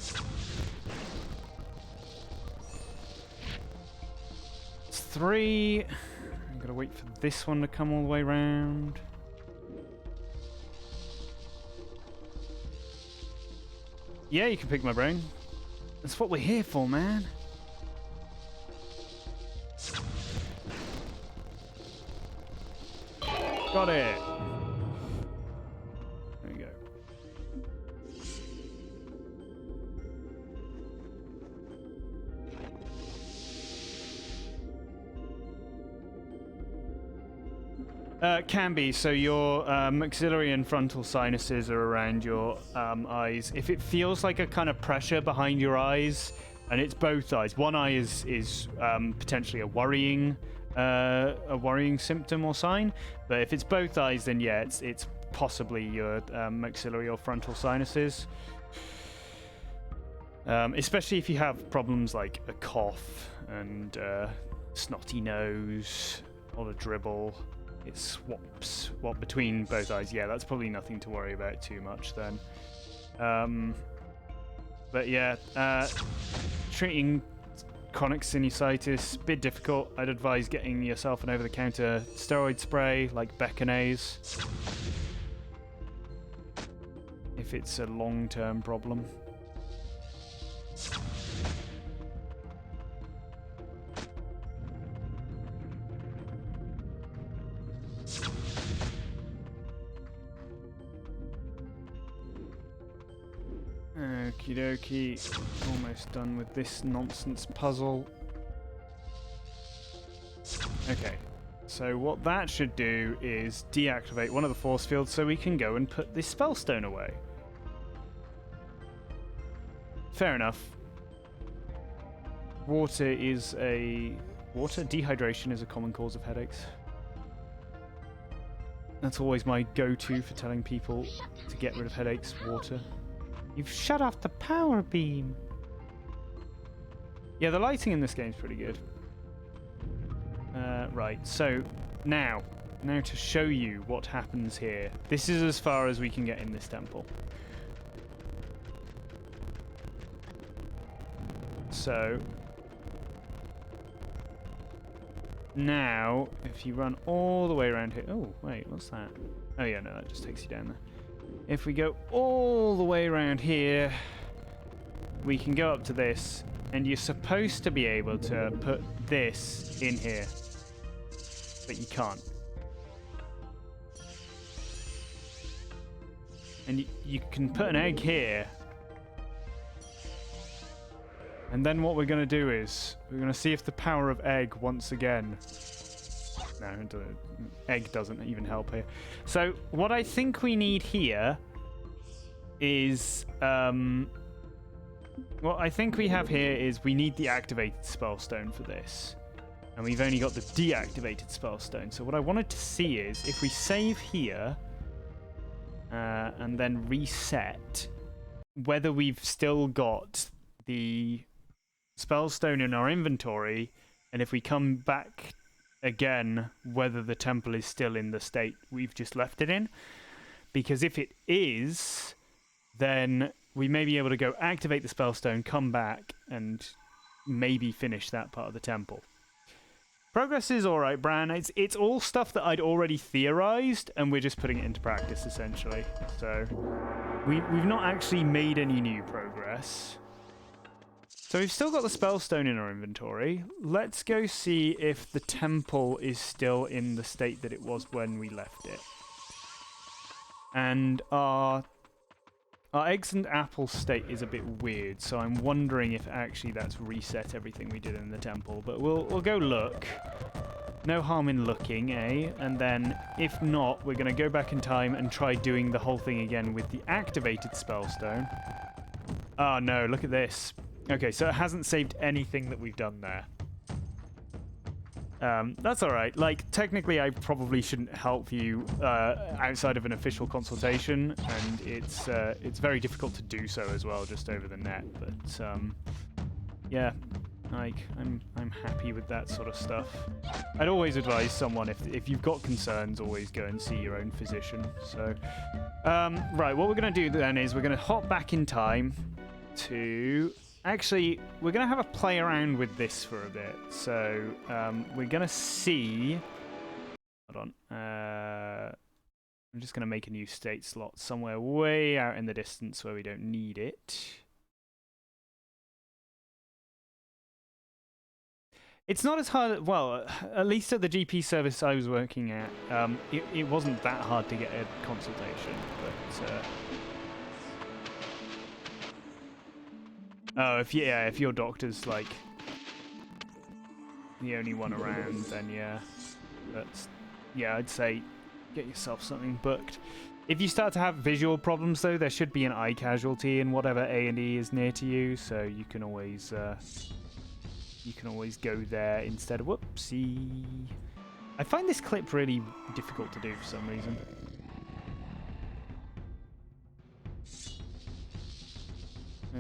It's 3. I'm gonna wait for this one to come all the way around. Yeah, you can pick my brain. That's what we're here for, man. Got it. There we go. Can be. So your maxillary and frontal sinuses are around your eyes. If it feels like a kind of pressure behind your eyes, and it's both eyes, one eye is potentially a worrying symptom or sign. But if it's both eyes, then yeah, it's possibly your maxillary or frontal sinuses. Especially if you have problems like a cough and snotty nose, a lot of dribble. It swaps between both eyes. Yeah, that's probably nothing to worry about too much then. But yeah, treating chronic sinusitis, bit difficult. I'd advise getting yourself an over-the-counter steroid spray like Beckinase if it's a long-term problem. Okie dokie, almost done with this nonsense puzzle. Okay, so what that should do is deactivate one of the force fields so we can go and put this spellstone away. Fair enough. Dehydration is a common cause of headaches. That's always my go-to for telling people to get rid of headaches, water. You've shut off the power beam. Yeah, the lighting in this game's pretty good. Right, so now to show you what happens here. This is as far as we can get in this temple. So now, if you run all the way around here... Oh, wait, what's that? Oh yeah, no, that just takes you down there. If we go all the way around here, we can go up to this, and you're supposed to be able to put this in here, but you can't. And you can put an egg here, and then what we're going to do is we're going to see if the power of egg once again... No, egg doesn't even help here. So what I think we need here is what I think we have here is we need the activated spellstone for this, and we've only got the deactivated spellstone. So what I wanted to see is if we save here and then reset, whether we've still got the spellstone in our inventory, and if we come back again, whether the temple is still in the state we've just left it in. Because if it is, then we may be able to go activate the spellstone, come back, and maybe finish that part of the temple. Progress is alright, Bran. It's all stuff that I'd already theorized, and we're just putting it into practice, essentially. So we've not actually made any new progress. So we've still got the spellstone in our inventory. Let's go see if the temple is still in the state that it was when we left it. And our eggs and apple state is a bit weird, so I'm wondering if actually that's reset everything we did in the temple. But we'll go look. No harm in looking, eh? And then, if not, we're going to go back in time and try doing the whole thing again with the activated spellstone. Oh no, look at this. Okay, so it hasn't saved anything that we've done there. That's alright. Like, technically I probably shouldn't help you outside of an official consultation, and it's very difficult to do so as well, just over the net, but yeah, like, I'm happy with that sort of stuff. I'd always advise someone, if you've got concerns, always go and see your own physician. So, right, what we're going to do then is we're going to hop back in time to... Actually, we're going to have a play around with this for a bit. So, we're going to see... Hold on. I'm just going to make a new state slot somewhere way out in the distance where we don't need it. It's not as hard... Well, at least at the GP service I was working at, it wasn't that hard to get a consultation. But... Oh, if your doctor's like the only one around, then yeah, I'd say get yourself something booked. If you start to have visual problems, though, there should be an eye casualty in whatever A&E is near to you, so you can always go there instead of whoopsie. I find this clip really difficult to do for some reason.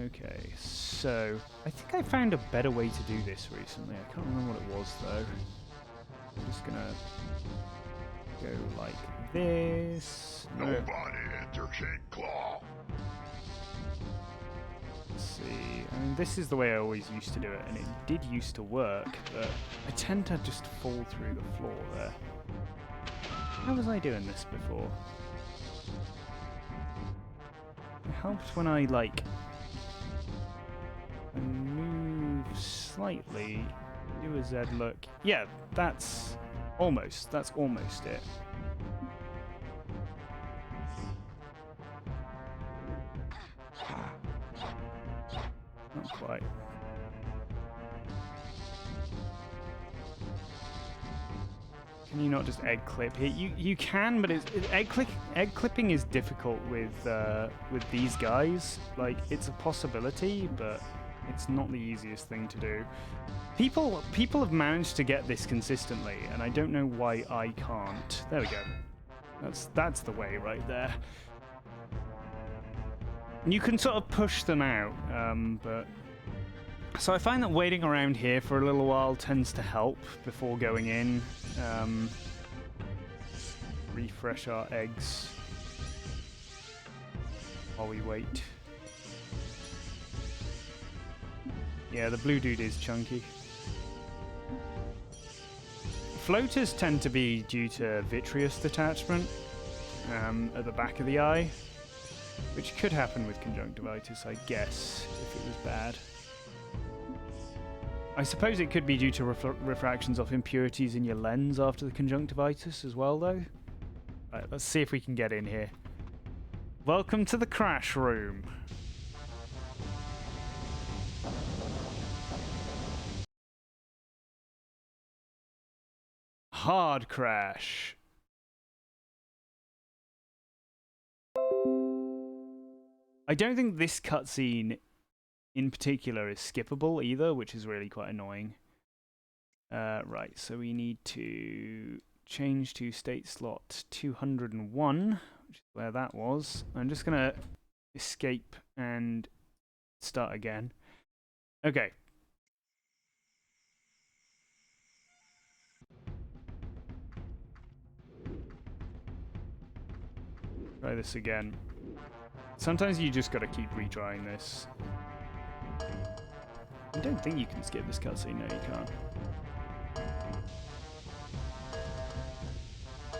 Okay, so I think I found a better way to do this recently. I can't remember what it was though. I'm just gonna go like this. Nobody enter King Claw. Let's see. I mean, this is the way I always used to do it, and it did used to work, but I tend to just fall through the floor there. How was I doing this before? It helped when I like move slightly, do a Z look. Yeah, that's almost it. Not quite. Can you not just egg clip here? You can, but egg clipping is difficult with these guys. Like, it's a possibility, but it's not the easiest thing to do. People have managed to get this consistently, and I don't know why I can't. There we go. That's the way right there. You can sort of push them out, but... So I find that waiting around here for a little while tends to help before going in. Refresh our eggs while we wait. Yeah, the blue dude is chunky. Floaters tend to be due to vitreous detachment at the back of the eye, which could happen with conjunctivitis, I guess, if it was bad. I suppose it could be due to refractions of impurities in your lens after the conjunctivitis as well, though. Right, let's see if we can get in here. Welcome to the crash room. Hard crash. I don't think this cutscene in particular is skippable either, which is really quite annoying. Right, so we need to change to state slot 201, which is where that was. I'm just going to escape and start again. Okay. Try this again. Sometimes you just gotta keep retrying this. I don't think you can skip this cutscene. No, you can't.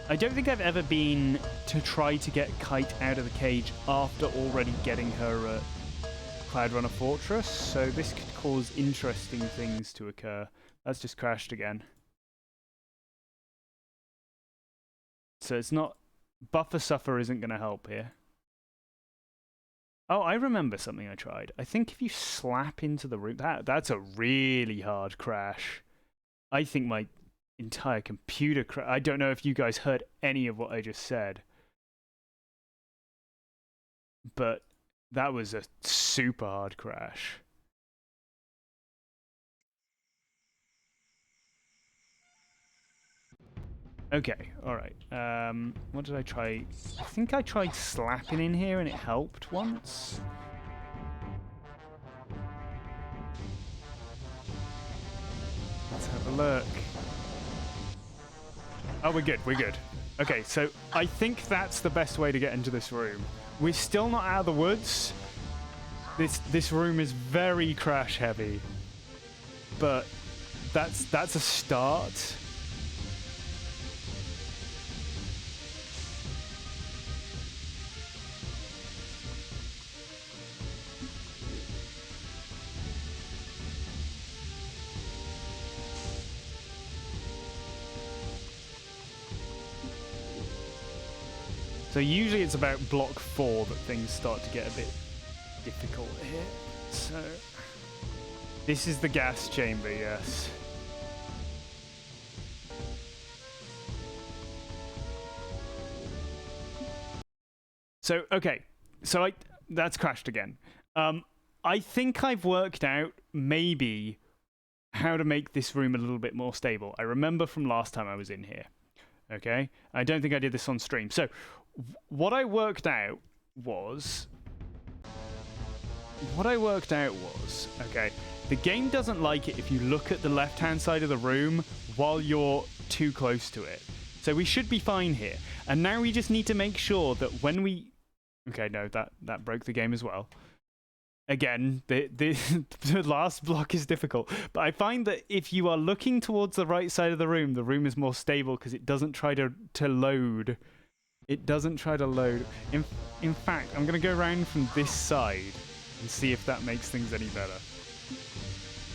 I don't think I've ever been to try to get Kite out of the cage after already getting her Cloudrunner Fortress, so this could cause interesting things to occur. That's just crashed again. So it's not... Buffer Suffer isn't going to help here. Oh, I remember something I tried. I think if you slap into the room... That's a really hard crash. I think my entire computer... I don't know if you guys heard any of what I just said. But that was a super hard crash. Okay, alright. What did I try? I think I tried slapping in here and it helped once. Let's have a look. Oh, we're good, we're good. Okay, so I think that's the best way to get into this room. We're still not out of the woods. This room is very crash heavy. But that's a start. So usually it's about block 4 that things start to get a bit difficult here. So this is the gas chamber, yes. So okay, so that's crashed again. I think I've worked out maybe how to make this room a little bit more stable. I remember from last time I was in here. Okay, I don't think I did this on stream. So what I worked out was, okay, the game doesn't like it if you look at the left-hand side of the room while you're too close to it. So we should be fine here. And now we just need to make sure that when we... Okay, no, that broke the game as well. Again, the last block is difficult. But I find that if you are looking towards the right side of the room is more stable because it doesn't try to load. It doesn't try to load. In fact, I'm going to go around from this side and see if that makes things any better.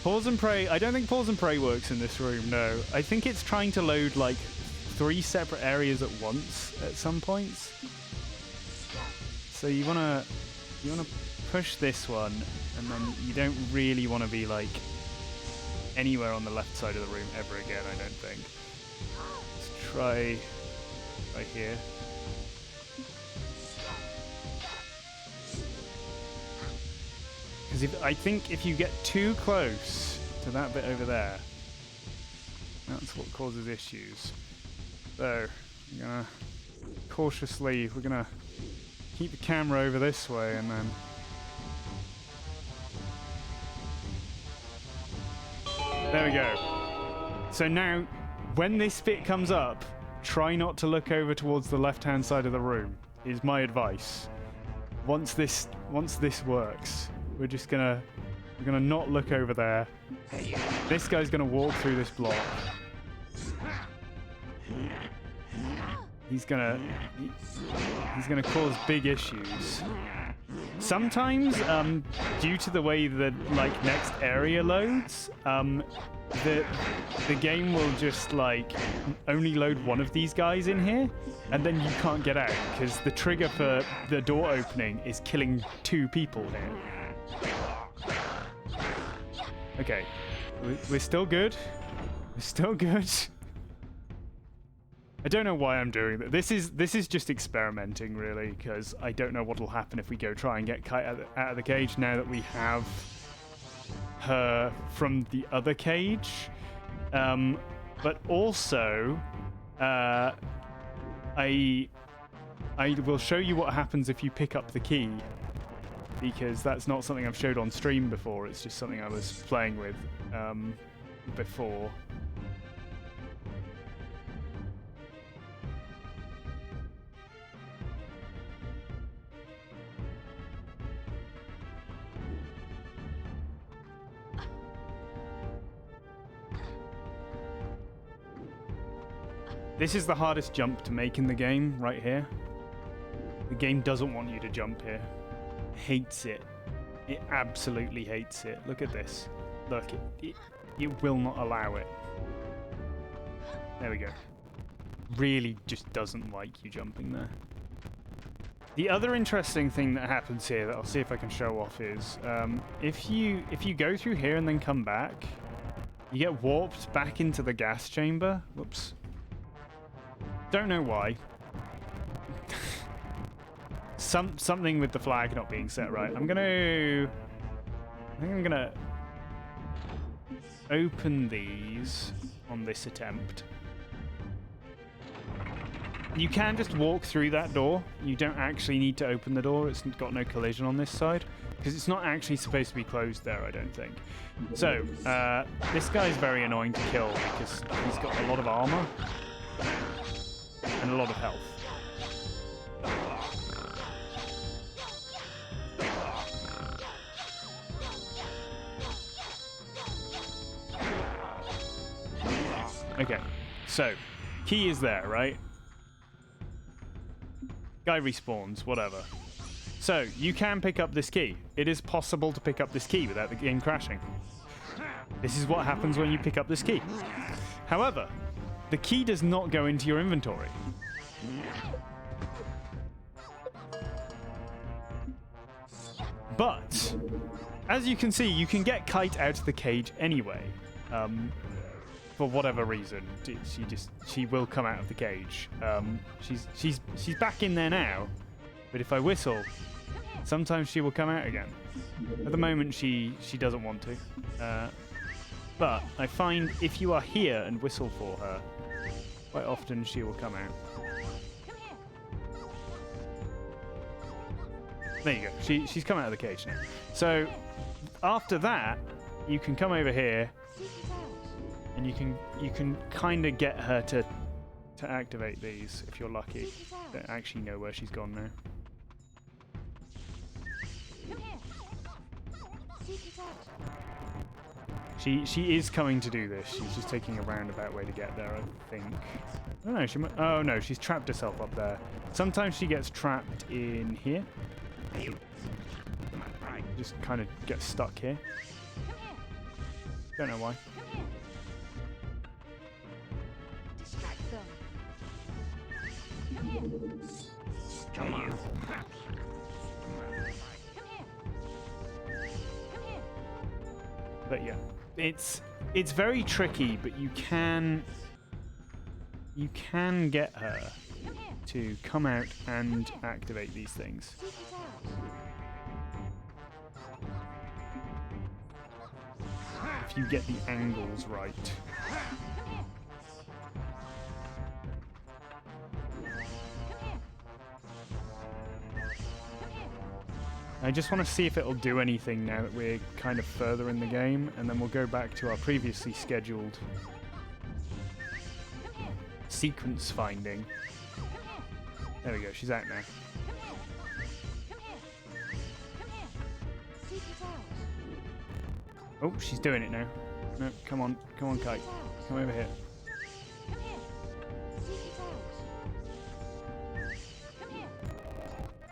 Pause and pray. I don't think pause and pray works in this room, no. I think it's trying to load like 3 separate areas at once at some points. So you want to push this one, and then you don't really want to be like anywhere on the left side of the room ever again, I don't think. Let's try right here. Because I think if you get too close to that bit over there, that's what causes issues. So, we're gonna cautiously, we're gonna keep the camera over this way, and then there we go. So now, when this bit comes up, try not to look over towards the left-hand side of the room, is my advice. Once this works, we're gonna not look over there. This guy's gonna walk through this block. He's gonna cause big issues. Sometimes, due to the way the next area loads, the game will just only load one of these guys in here, and then you can't get out because the trigger for the door opening is killing 2 people here. Okay, we're still good. We're still good. I don't know why I'm doing that. This is just experimenting, really, because I don't know what'll happen if we go try and get Kite out of the cage now that we have her from the other cage. But also, I will show you what happens if you pick up the key, because that's not something I've showed on stream before. It's just something I was playing with before. This is the hardest jump to make in the game, right here. The game doesn't want you to jump here. Hates it. It absolutely hates it. Look at this. Look, it will not allow it. There we go. Really just doesn't like you jumping there. The other interesting thing that happens here that I'll see if I can show off is if you go through here and then come back, you get warped back into the gas chamber. Whoops. Don't know why. Something with the flag not being set right. I think I'm gonna open these on this attempt. You can just walk through that door. You don't actually need to open the door. It's got no collision on this side because it's not actually supposed to be closed there, I don't think. So, this guy's very annoying to kill because he's got a lot of armor and a lot of health. Okay, so key is there, right? Guy respawns, whatever. So, you can pick up this key. It is possible to pick up this key without the game crashing. This is what happens when you pick up this key. However, the key does not go into your inventory. But, as you can see, you can get Kite out of the cage anyway. For whatever reason, she will come out of the cage. She's back in there now, but if I whistle, sometimes she will come out again. At the moment, she doesn't want to. But I find if you are here and whistle for her, quite often she will come out. There you go. She's come out of the cage now. So after that, you can come over here. And you can kind of get her to activate these if you're lucky. Don't actually know where she's gone now. She is coming to do this. She's just taking a roundabout way to get there, I think. Oh no, oh no, she's trapped herself up there. Sometimes she gets trapped in here. Just kind of gets stuck here. Don't know why. Come on. But yeah, it's very tricky, but you can get her to come out and activate these things. If you get the angles right. I just want to see if it'll do anything now that we're kind of further in the game, and then we'll go back to our previously scheduled sequence finding. There we go, she's out now. Oh, she's doing it now. No, come on, Kite. Come over here.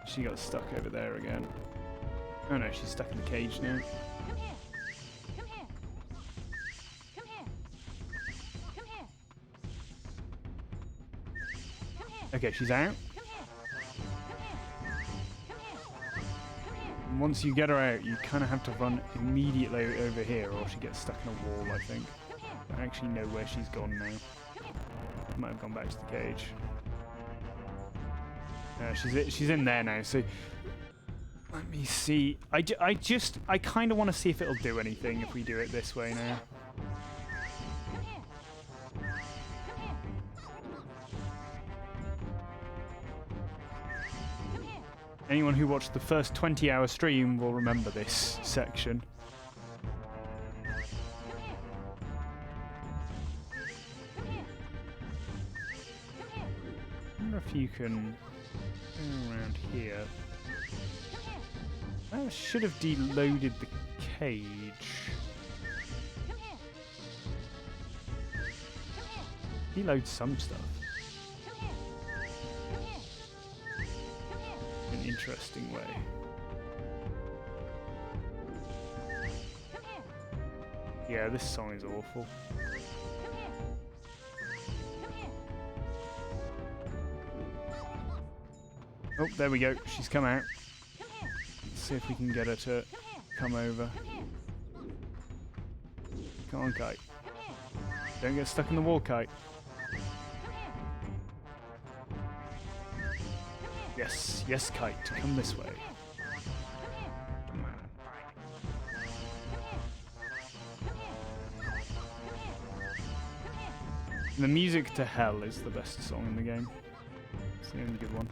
She got stuck over there again. Oh no, she's stuck in the cage now. Okay, she's out. And once you get her out, you kind of have to run immediately over here, or she gets stuck in a wall, I think. I don't actually know where she's gone now. She might have gone back to the cage. She's in there now, so let me see. I kind of want to see if it'll do anything if we do it this way now. Anyone who watched the first 20-hour stream will remember this section. I wonder if you can go around here. That should have deloaded the cage. Deload some stuff. In an interesting way. Yeah, this song is awful. Oh, there we go. She's come out. Let's see if we can get her to come over. Come on, Kite. Don't get stuck in the wall, Kite. Yes, yes, Kite. Come this way. The music to Hell is the best song in the game. It's the only good one.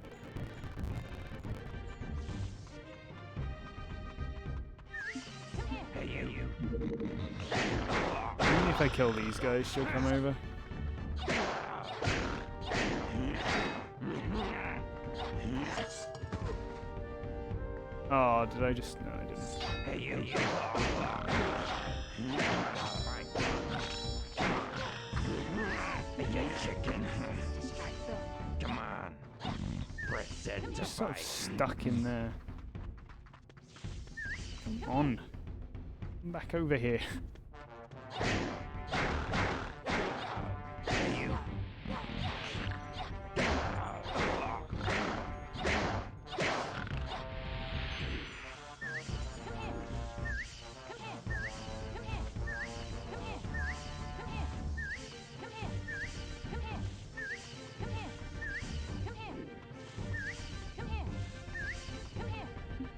Maybe if I kill these guys, she'll come over. Oh, did I just... No, I didn't. Come on. Press Z to Just sort of fight. stuck in there. Come on. Come back over here.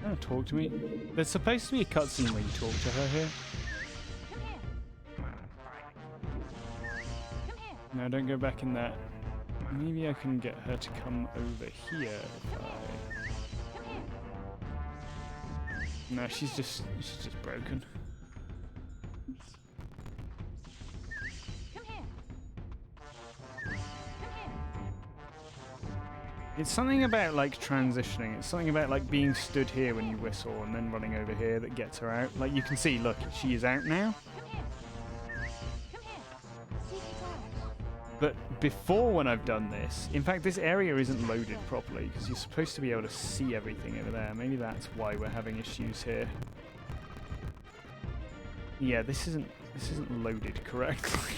Oh, talk to me. There's supposed to be a cutscene where you talk to her here. No, don't go back in that. Maybe I can get her to come over here if I... No, she's just broken. It's something about like transitioning. It's something about like being stood here when you whistle and then running over here that gets her out. Like you can see, look, she is out now. But before when I've done this, in fact this area isn't loaded properly because you're supposed to be able to see everything over there. Maybe that's why we're having issues here. Yeah, this isn't loaded correctly.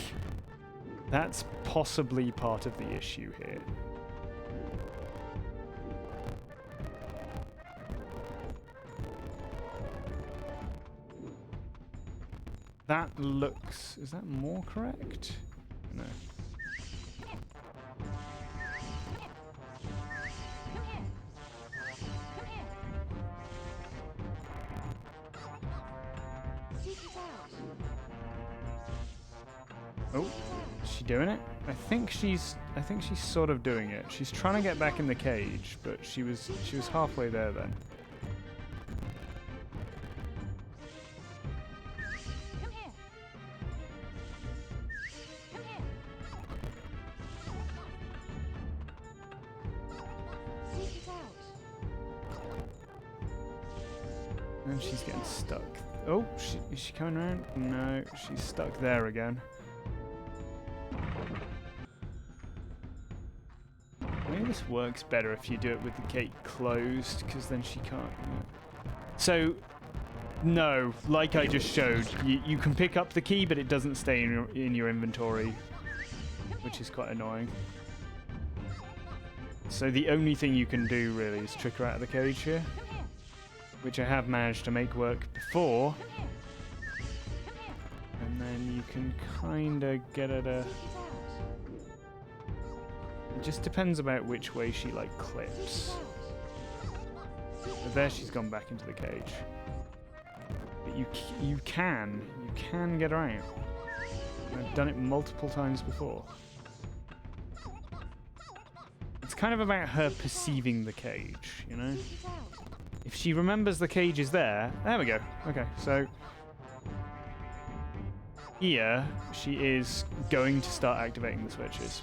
That's possibly part of the issue here. That looks... Is that more correct? No. Oh, is she doing it? I think she's sort of doing it. She's trying to get back in the cage, but she was halfway there then. And she's getting stuck. Oh, is she coming around? No, she's stuck there again. Maybe this works better if you do it with the gate closed, because then she can't... So, no, like I just showed, you can pick up the key, but it doesn't stay in your inventory, which is quite annoying. So the only thing you can do, really, is trick her out of the cage here, which I have managed to make work before. And then you can kind of get her to... It just depends about which way she, like, clips. But there she's gone back into the cage. But you can get her out. I've done it multiple times before. It's kind of about her perceiving the cage, you know? If she remembers the cage is there we go. Okay, so here she is going to start activating the switches.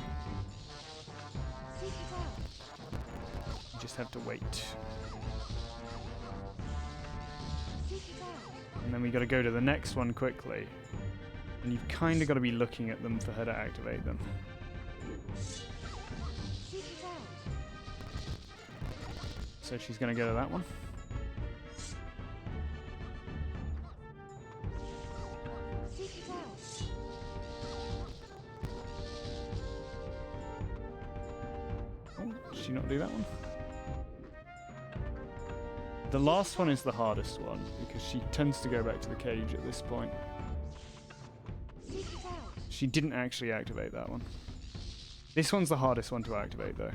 You just have to wait. And then we got to go to the next one quickly. And you've kind of got to be looking at them for her to activate them. So she's going to go to that one. Oh, did she not do that one? The last one is the hardest one because she tends to go back to the cage at this point. She didn't actually activate that one. This one's the hardest one to activate though.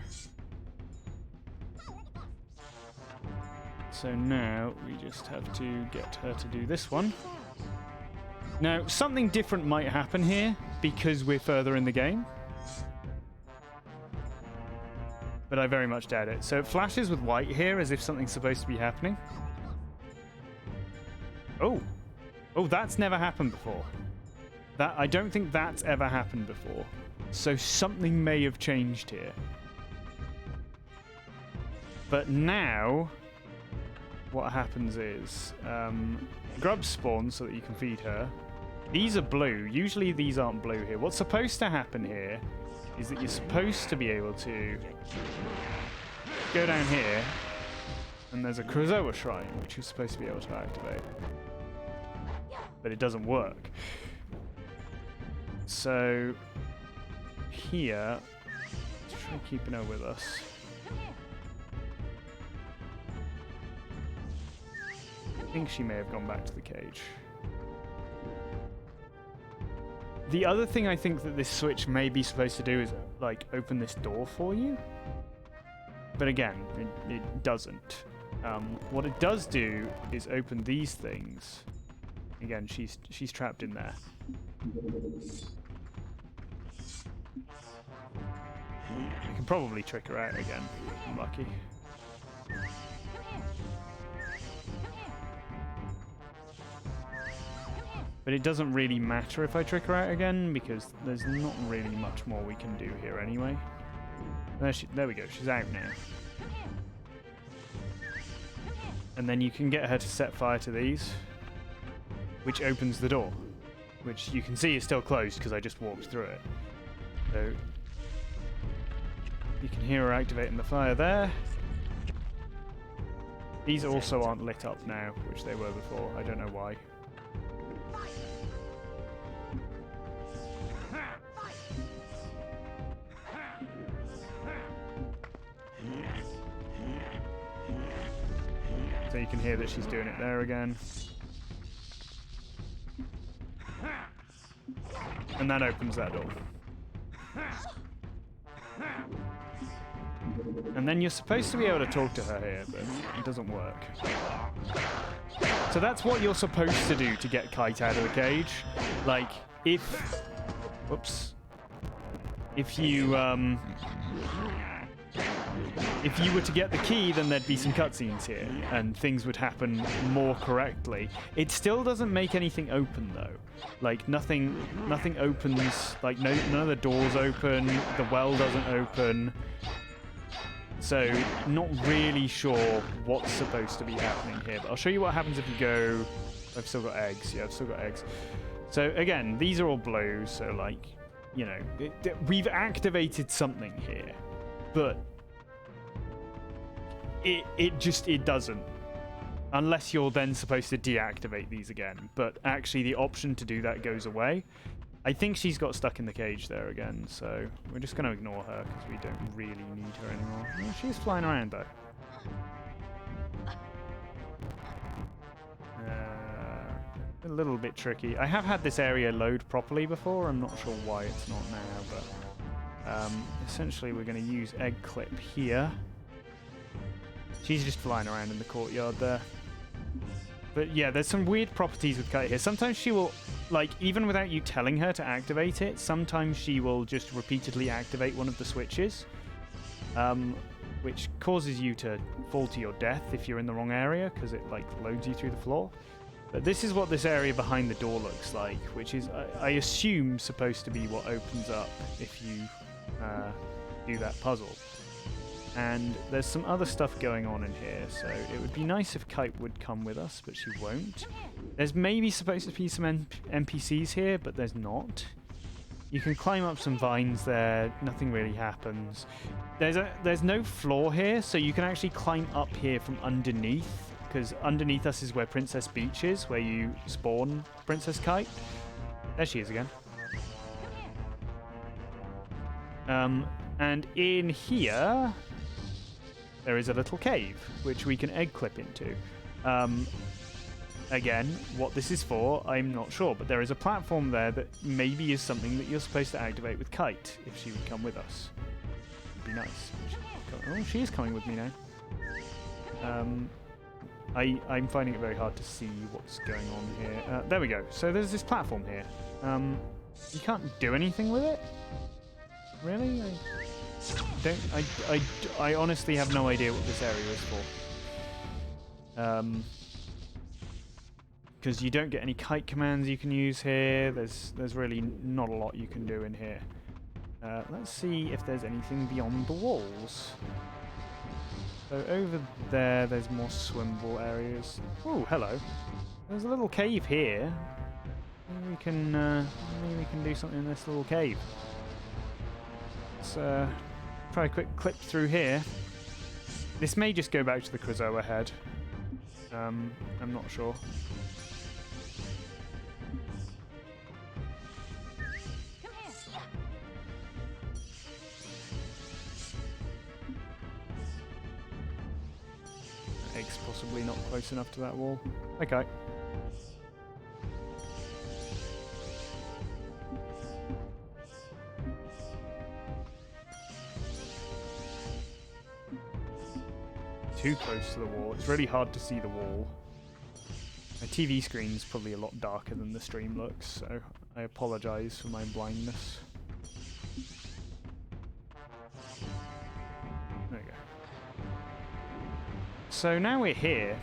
So now we just have to get her to do this one. Now, something different might happen here because we're further in the game. But I very much doubt it. So it flashes with white here as if something's supposed to be happening. Oh. Oh, that's never happened before. I don't think that's ever happened before. So something may have changed here. But now, what happens is, grubs spawn so that you can feed her. These are blue. Usually these aren't blue here. What's supposed to happen here is that you're supposed to be able to go down here, and there's a Krazoa shrine, which you're supposed to be able to activate. But it doesn't work. So, here, let's try keeping her with us. I think she may have gone back to the cage. The other thing I think that this switch may be supposed to do is, like, open this door for you. But again, it doesn't. What it does do is open these things. Again, she's trapped in there. I can probably trick her out again. I'm lucky. But it doesn't really matter if I trick her out again, because there's not really much more we can do here anyway. There we go, she's out now. And then you can get her to set fire to these, which opens the door, which you can see is still closed because I just walked through it. So you can hear her activating the fire there. These also aren't lit up now, which they were before. I don't know why. So you can hear that she's doing it there again. And that opens that door. And then you're supposed to be able to talk to her here, but it doesn't work. So that's what you're supposed to do to get Kite out of the cage. Like, if... Whoops. If you were to get the key, then there'd be some cutscenes here, and things would happen more correctly. It still doesn't make anything open, though. Like, nothing opens, like, none of the doors open, the well doesn't open. So, not really sure what's supposed to be happening here, but I'll show you what happens if you go... I've still got eggs. Yeah, I've still got eggs. So, again, these are all blue, so, like, you know, we've activated something here, but it doesn't. Unless you're then supposed to deactivate these again. But actually, the option to do that goes away. I think she's got stuck in the cage there again, so we're just going to ignore her because we don't really need her anymore. Well, she's flying around, though. A little bit tricky. I have had this area load properly before. I'm not sure why it's not now, but essentially we're going to use egg clip here. She's just flying around in the courtyard there. But yeah, there's some weird properties with Kite here. Sometimes she will, like, even without you telling her to activate it, sometimes she will just repeatedly activate one of the switches, which causes you to fall to your death if you're in the wrong area, because it, like, loads you through the floor. But this is what this area behind the door looks like, which is, I assume, supposed to be what opens up if you do that puzzle. And there's some other stuff going on in here, so it would be nice if Kite would come with us, but she won't. There's maybe supposed to be some NPCs here, but there's not. You can climb up some vines there, nothing really happens. There's no floor here, so you can actually climb up here from underneath, because underneath us is where Princess Beach is, where you spawn Princess Kite. There she is again. And in here, there is a little cave, which we can egg clip into. Again, what this is for, I'm not sure, but there is a platform there that maybe is something that you're supposed to activate with Kite, if she would come with us. It'd be nice. Oh, she is coming with me now. I'm finding it very hard to see what's going on here. There we go. So there's this platform here. You can't do anything with it? Really? I honestly have no idea what this area is for. Because you don't get any kite commands you can use here. There's really not a lot you can do in here. Let's see if there's anything beyond the walls. So over there's more swimmable areas. Oh, hello. There's a little cave here. Maybe we can do something in this little cave. Let's try a quick clip through here. This may just go back to the Krazoa head. I'm not sure. Egg's possibly not close enough to that wall. Okay. Too close to the wall. It's really hard to see the wall. My TV screen's probably a lot darker than the stream looks, so I apologise for my blindness. There we go. So now we're here.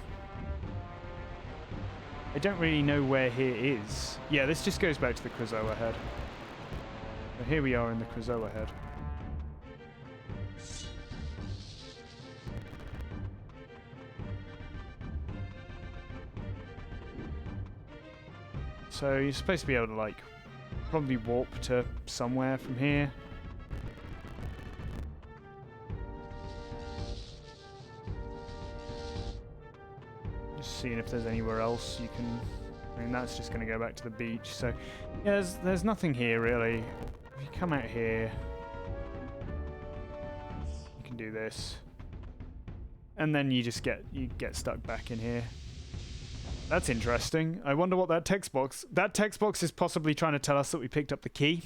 I don't really know where here is. Yeah, this just goes back to the Krazoa head. So here we are in the Krazoa head. So you're supposed to be able to, like, probably warp to somewhere from here. Just seeing if there's anywhere else you can... I mean, that's just going to go back to the beach. So, yeah, there's nothing here, really. If you come out here, you can do this. And then you just get stuck back in here. That's interesting. I wonder what that text box... That text box is possibly trying to tell us that we picked up the key.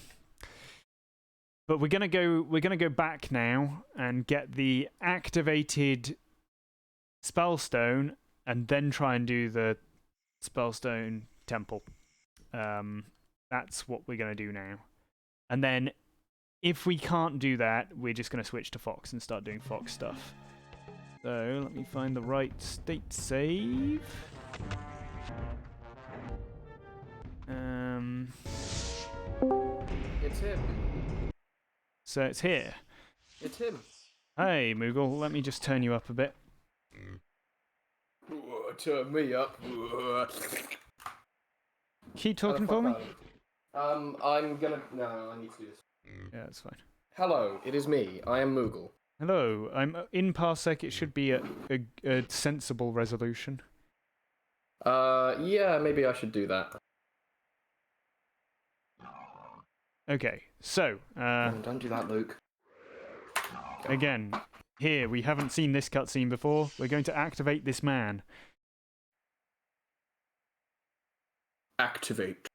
But we're gonna go back now and get the activated spellstone and then try and do the spellstone temple. That's what we're gonna do now. And then if we can't do that, we're just gonna switch to Fox and start doing Fox stuff. So let me find the right state save. It's him. So it's here. It's him. Hey, Moogle, let me just turn you up a bit. Turn me up. Keep talking for me? I'm gonna... No, I need to do this. Yeah, that's fine. Hello, it is me. I am Moogle. Hello, I'm in Parsec. It should be a sensible resolution. Yeah, maybe I should do that. Okay, so, Don't do that, Luke. again, here, we haven't seen this cutscene before. We're going to activate this man. Activate.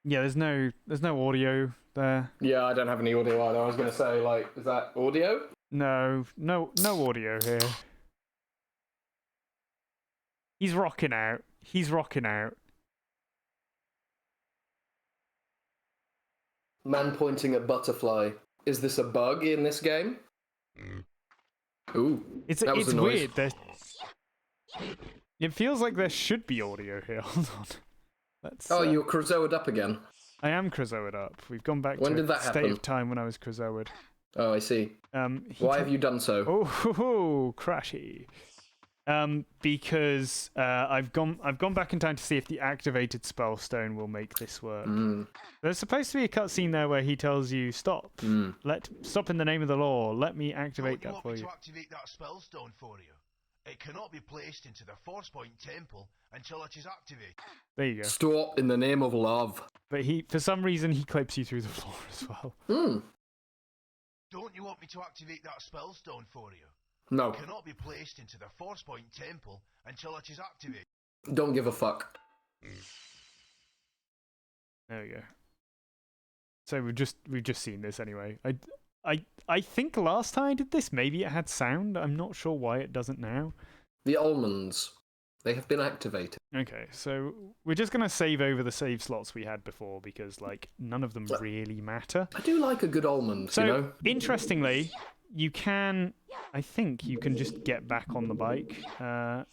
Yeah, there's no audio there. Yeah, I don't have any audio either. I was gonna say, like, is that audio? No audio here. He's rocking out. He's rocking out. Man pointing at butterfly. Is this a bug in this game? Ooh, It's that was a noise. weird. It feels like there should be audio here. Hold on. Let's, Oh, you're Krazoa'd up again. I am Krazoa'd up. We've gone back When to did a that state happen? of time when I was Krazoa'd. Oh, I see. Why have you done so? Oh, crashy. Because I've gone back in time to see if the activated spellstone will make this work. There's supposed to be a cutscene there where he tells you stop. Stop in the name of the law. Let me activate You that want for me you. to activate that spellstone for you? It cannot be placed into the Force Point Temple until it is activated. There you go. Stop in the name of love. But for some reason, he clips you through the floor as well. Don't you want me to activate that spellstone for you? No. It cannot be placed into the Force Point Temple until it is activated. Don't give a fuck. There we go. So we've just seen this anyway. I think last time I did this, maybe it had sound. I'm not sure why it doesn't now. The almonds. They have been activated. Okay, so we're just gonna save over the save slots we had before because like none of them really matter. I do like a good almond, So you know? interestingly, you can. I think you can just get back on the bike.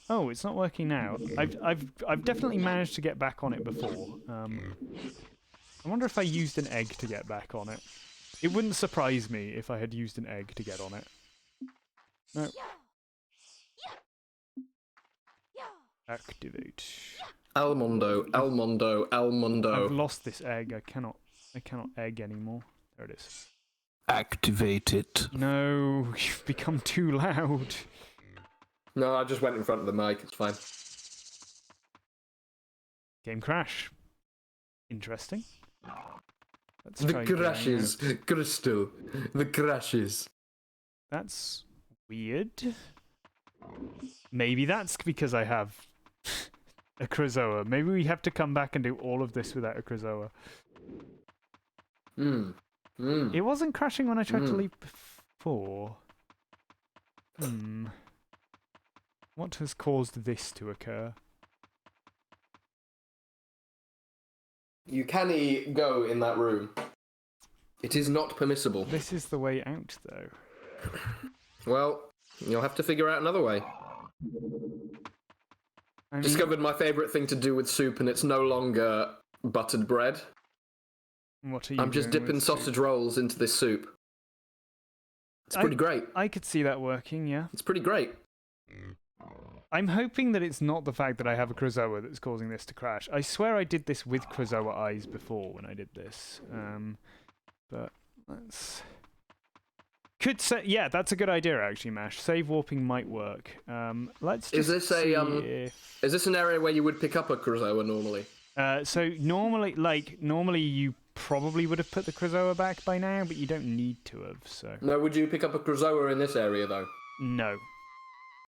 Oh, it's not working now. I've definitely managed to get back on it before. I wonder if I used an egg to get back on it. It wouldn't surprise me if I had used an egg to get on it. No. Activate. Almondo, Almondo, Almondo. I've lost this egg. I cannot egg anymore. There it is. Activate it. No, you've become too loud. No, I just went in front of the mic. It's fine. Game crash. Interesting. Let's The try going crashes, Crystal. The crashes. That's weird. Maybe that's because I have a Krazoa. Maybe we have to come back and do all of this without a Krazoa. It wasn't crashing when I tried to leave before. What has caused this to occur? You can't go in that room. It is not permissible. This is the way out, though. Well, you'll have to figure out another way. I mean, Discovered my favourite thing to do with soup, and it's no longer buttered bread. what are you I'm just doing dipping with sausage rolls into this soup. It's I- pretty great. I could see that working, yeah. It's pretty great. I'm hoping that it's not the fact that I have a Krazoa that's causing this to crash. I swear I did this with Krazoa eyes before when I did this. But let's... Could say... Yeah, that's a good idea, actually, Mash. Save warping might work. Let's just Is this see is this an area where you would pick up a Krazoa normally? So normally you probably would have put the Krazoa back by now, but you don't need to have, so... No, would you pick up a Krazoa in this area, though? No.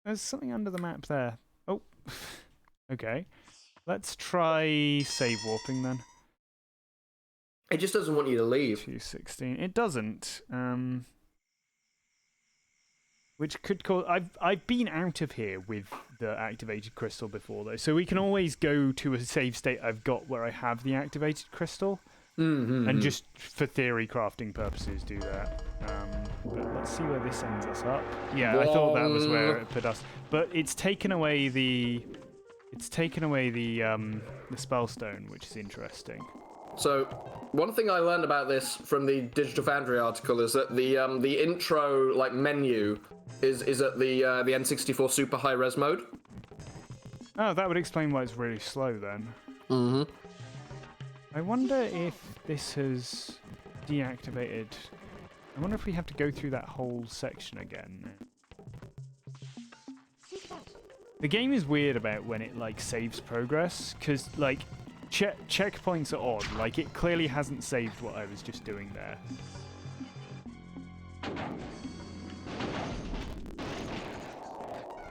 There's something under the map there. Oh. Okay. Let's try save warping then. It just doesn't want you to leave. 216. It doesn't. Which could cause... I've been out of here with the activated crystal before, though. So we can always go to a save state I've got where I have the activated crystal. And just for theory crafting purposes do that. But let's see where this ends us up. Yeah, I thought that was where it put us. But it's taken away the... It's taken away the spellstone, which is interesting. So, one thing I learned about this from the Digital Foundry article is that the intro menu is at the N64 super high res mode. Oh, that would explain why it's really slow then. I wonder if this has deactivated... I wonder if we have to go through that whole section again. The game is weird about when it, saves progress, because, checkpoints are odd. It clearly hasn't saved what I was just doing there.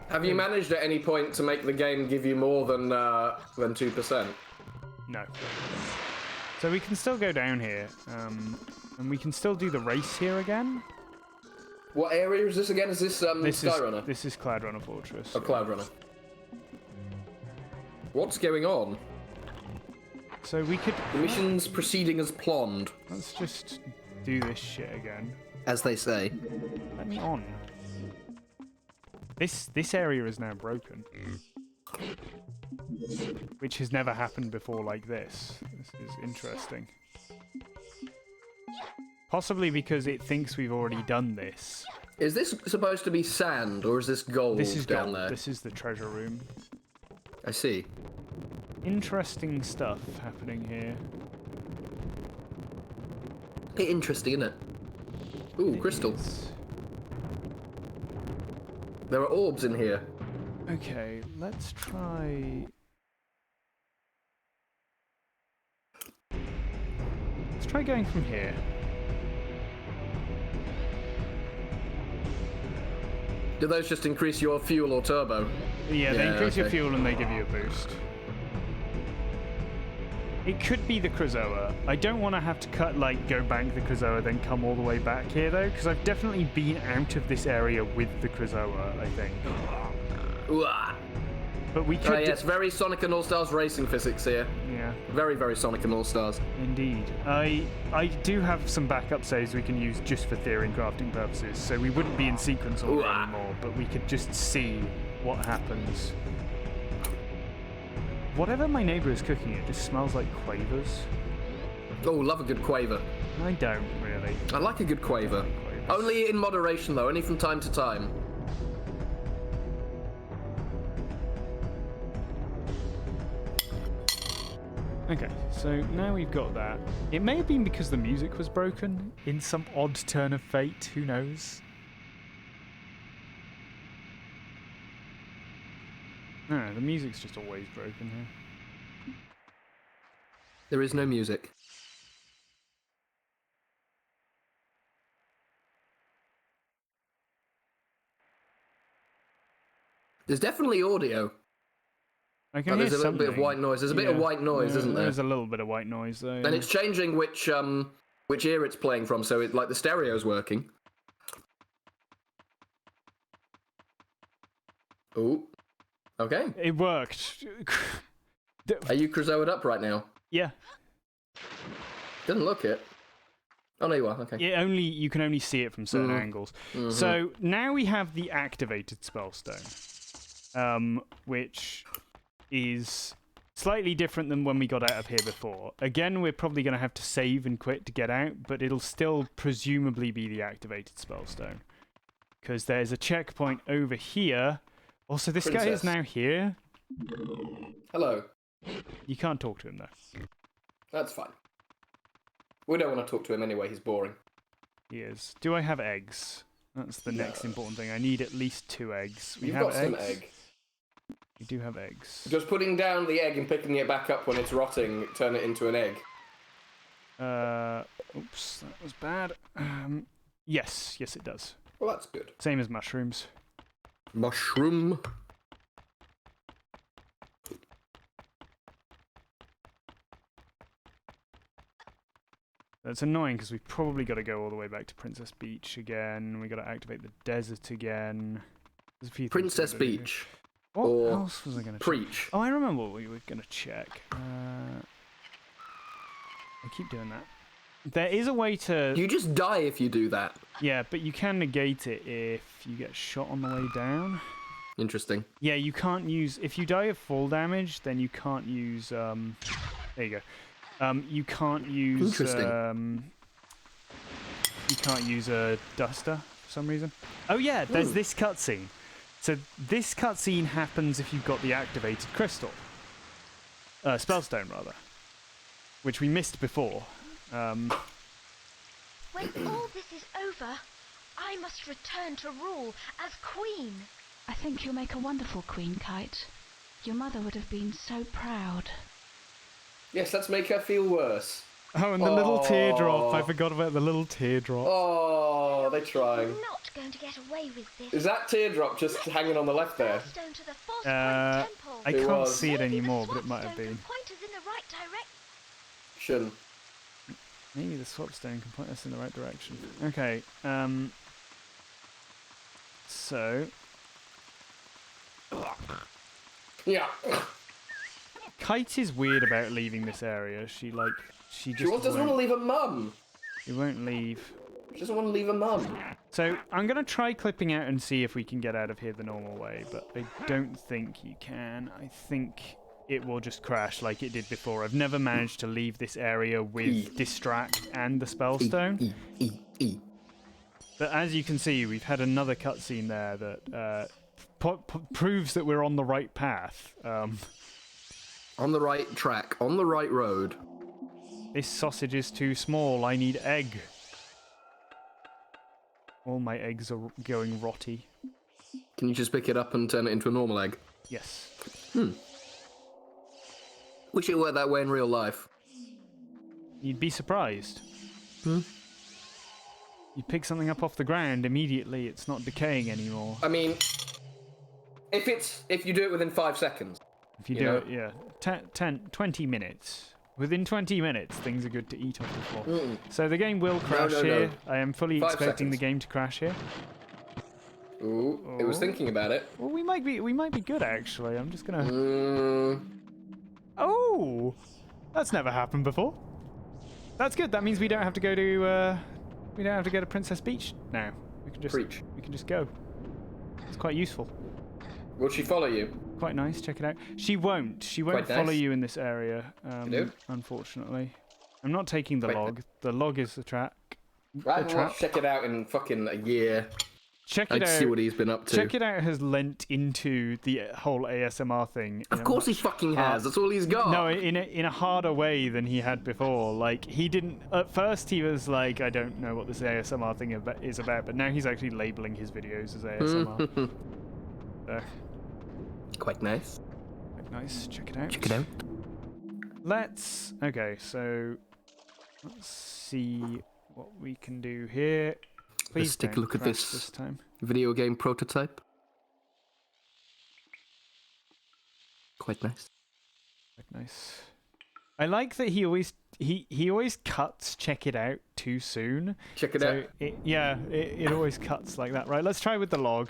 Have you managed at any point to make the game give you more than 2%? No. So we can still go down here, and we can still do the race here again. What area is this again? Is this Skyrunner? This is Cloudrunner Fortress. Oh, Cloudrunner. What's going on? So we could... The mission's proceeding as planned. Let's just do this shit again. As they say. Let me on. This area is now broken. Which has never happened before like this. This is interesting. Possibly because it thinks we've already done this. Is this supposed to be sand, or is this gold This is down gold. there? This is the treasure room. I see. Interesting stuff happening here. Interesting, isn't it? Ooh, crystal. It's- There are orbs in here. Okay, let's try... Let's try going from here. Do those just increase your fuel or turbo? Yeah, they increase your okay. fuel and they give you a boost. It could be the Krazoa. I don't want to have to go bank the Krazoa, then come all the way back here, though, because I've definitely been out of this area with the Krazoa, I think. Ooh-ah. But we could... Yes, very Sonic and All-Stars racing physics here. Yeah. Very, very Sonic and All-Stars. Indeed. I do have some backup saves we can use just for theory and crafting purposes, so we wouldn't be in sequence order anymore, but we could just see what happens. Whatever my neighbour is cooking, it just smells like quavers. Oh, love a good quaver. I don't, really. I like a good quaver. Quavers. Only in moderation, though, only from time to time. Okay, so now we've got that. It may have been because the music was broken in some odd turn of fate, who knows? No, the music's just always broken here. There is no music. There's definitely audio. I can But hear there's a little bit of something. white noise. There's a bit of white noise, isn't there? There's a little bit of white noise, though. And it's changing which ear it's playing from, so it, like the stereo's working. Ooh. Okay. It worked. Are you Krazoa'd up right now? Yeah. Didn't look it. Oh, no, you are. Okay. You can only see it from certain angles. Mhm. So now we have the activated spellstone, which is slightly different than when we got out of here before. Again, we're probably going to have to save and quit to get out, but it'll still presumably be the activated spellstone. Because there's a checkpoint over here. Also, this guy is Princess. now here. Hello. You can't talk to him, though. That's fine. We don't want to talk to him anyway, he's boring. He is. Do I have eggs? That's the next important thing. I need at least 2 eggs. We You've have got some eggs. egg. We do have eggs. Just putting down the egg and picking it back up when it's rotting, turn it into an egg. Oops, that was bad. Yes, it does. Well, that's good. Same as mushrooms. Mushroom. That's annoying because we've probably got to go all the way back to Princess Beach again. We got to activate the desert again. There's a few things Princess we gotta do. Beach. What or else was I going to check? Preach. Oh, I remember what we were going to check. I keep doing that. There is a way to... You just die if you do that. Yeah, but you can negate it if you get shot on the way down. Interesting. Yeah, you can't use... If you die of fall damage, then you can't use... There you go. You can't use... Interesting. You can't use a duster for some reason. Oh yeah, there's this cutscene. So this cutscene happens if you've got the activated crystal. Spellstone, rather. Which we missed before. When all this is over, I must return to rule as queen. I think you'll make a wonderful queen, Kite. Your mother would have been so proud. Yes, let's make her feel worse. Oh, and the little teardrop. I forgot about the little teardrop. Oh, they're trying. You're not going to get away with this. Is that teardrop just hanging on the left there? Stone to the Force I Point Temple. It can't was. see it Maybe the anymore, but it swap might have stone been. can point us in the right direction. Shouldn't. Maybe the swap stone can point us in the right direction. Okay, so... Yeah. Kite is weird about leaving this area. She doesn't Doesn't want to won't, leave her mum. she won't leave. She doesn't want to leave her mum. So I'm going to try clipping out and see if we can get out of here the normal way, but I don't think you can. I think it will just crash like it did before. I've never managed to leave this area with Distract and the Spellstone. But as you can see, we've had another cutscene there that proves that we're on the right path. On the right track, on the right road. This sausage is too small. I need egg. All my eggs are going rotty. Can you just pick it up and turn it into a normal egg? Yes. Wish it worked that way in real life. You'd be surprised. You pick something up off the ground, immediately it's not decaying anymore. I mean, if you do it within 5 seconds. If you do it, yeah. 20 minutes. Within 20 minutes, things are good to eat off the floor. So the game will crash here. I am fully 5 expecting the seconds. game to crash here. Ooh, it was thinking about it. Well, we might be good actually. I'm just gonna. Mm, Oh, that's never happened before. That's good. That means we don't have to go to Princess Beach now. We can just Preach. we can just go. It's quite useful. will she follow you? Quite nice. Check it out. She won't. She won't Quite follow nice. you in this area. do? Unfortunately, I'm not taking the Quite log. The log is the track. Right, The we'll trap. check it out in fucking a year. Check it I'd out. see what he's been up to. Check it out has lent into the whole ASMR thing. Of course he fucking has. That's all he's got. No, in a harder way than he had before. Like, he didn't... At first, he was like, I don't know what this ASMR thing is about, but now he's actually labeling his videos as ASMR. So, Quite nice. quite nice. Check it out. Check it out. Okay, so... Let's see what we can do here. Please Let's take a don't look at crash this. time. Video game prototype. Quite nice. Quite nice. I like that he always cuts check it out too soon. Check it So out. it always cuts like that. Right, let's try with the log.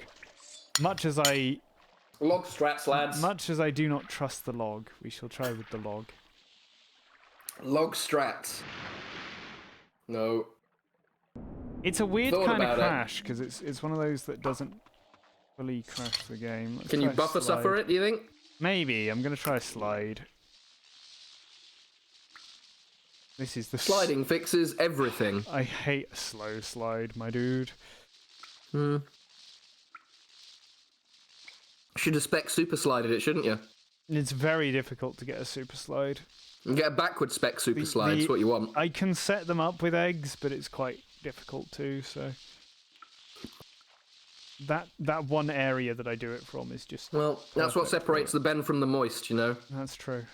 Much as I Log strats, lads. much as I do not trust the log, we shall try with the log. Log strats. No. It's a weird Thought kind of about it. crash because it's one of those that doesn't fully crash the game. Let's Can you try a buffer slide. suffer it, do you think? Maybe. I'm gonna try a slide. This is the Sliding fixes everything. I hate a slow slide, my dude. Should have spec super slided it, shouldn't you? It's very difficult to get a super slide. And get a backward spec super The- slide, the- is what you want. I can set them up with eggs, but it's quite difficult too. So that one area that I do it from is just Well, that's what perfect separates for the Ben from the moist, you know? That's true.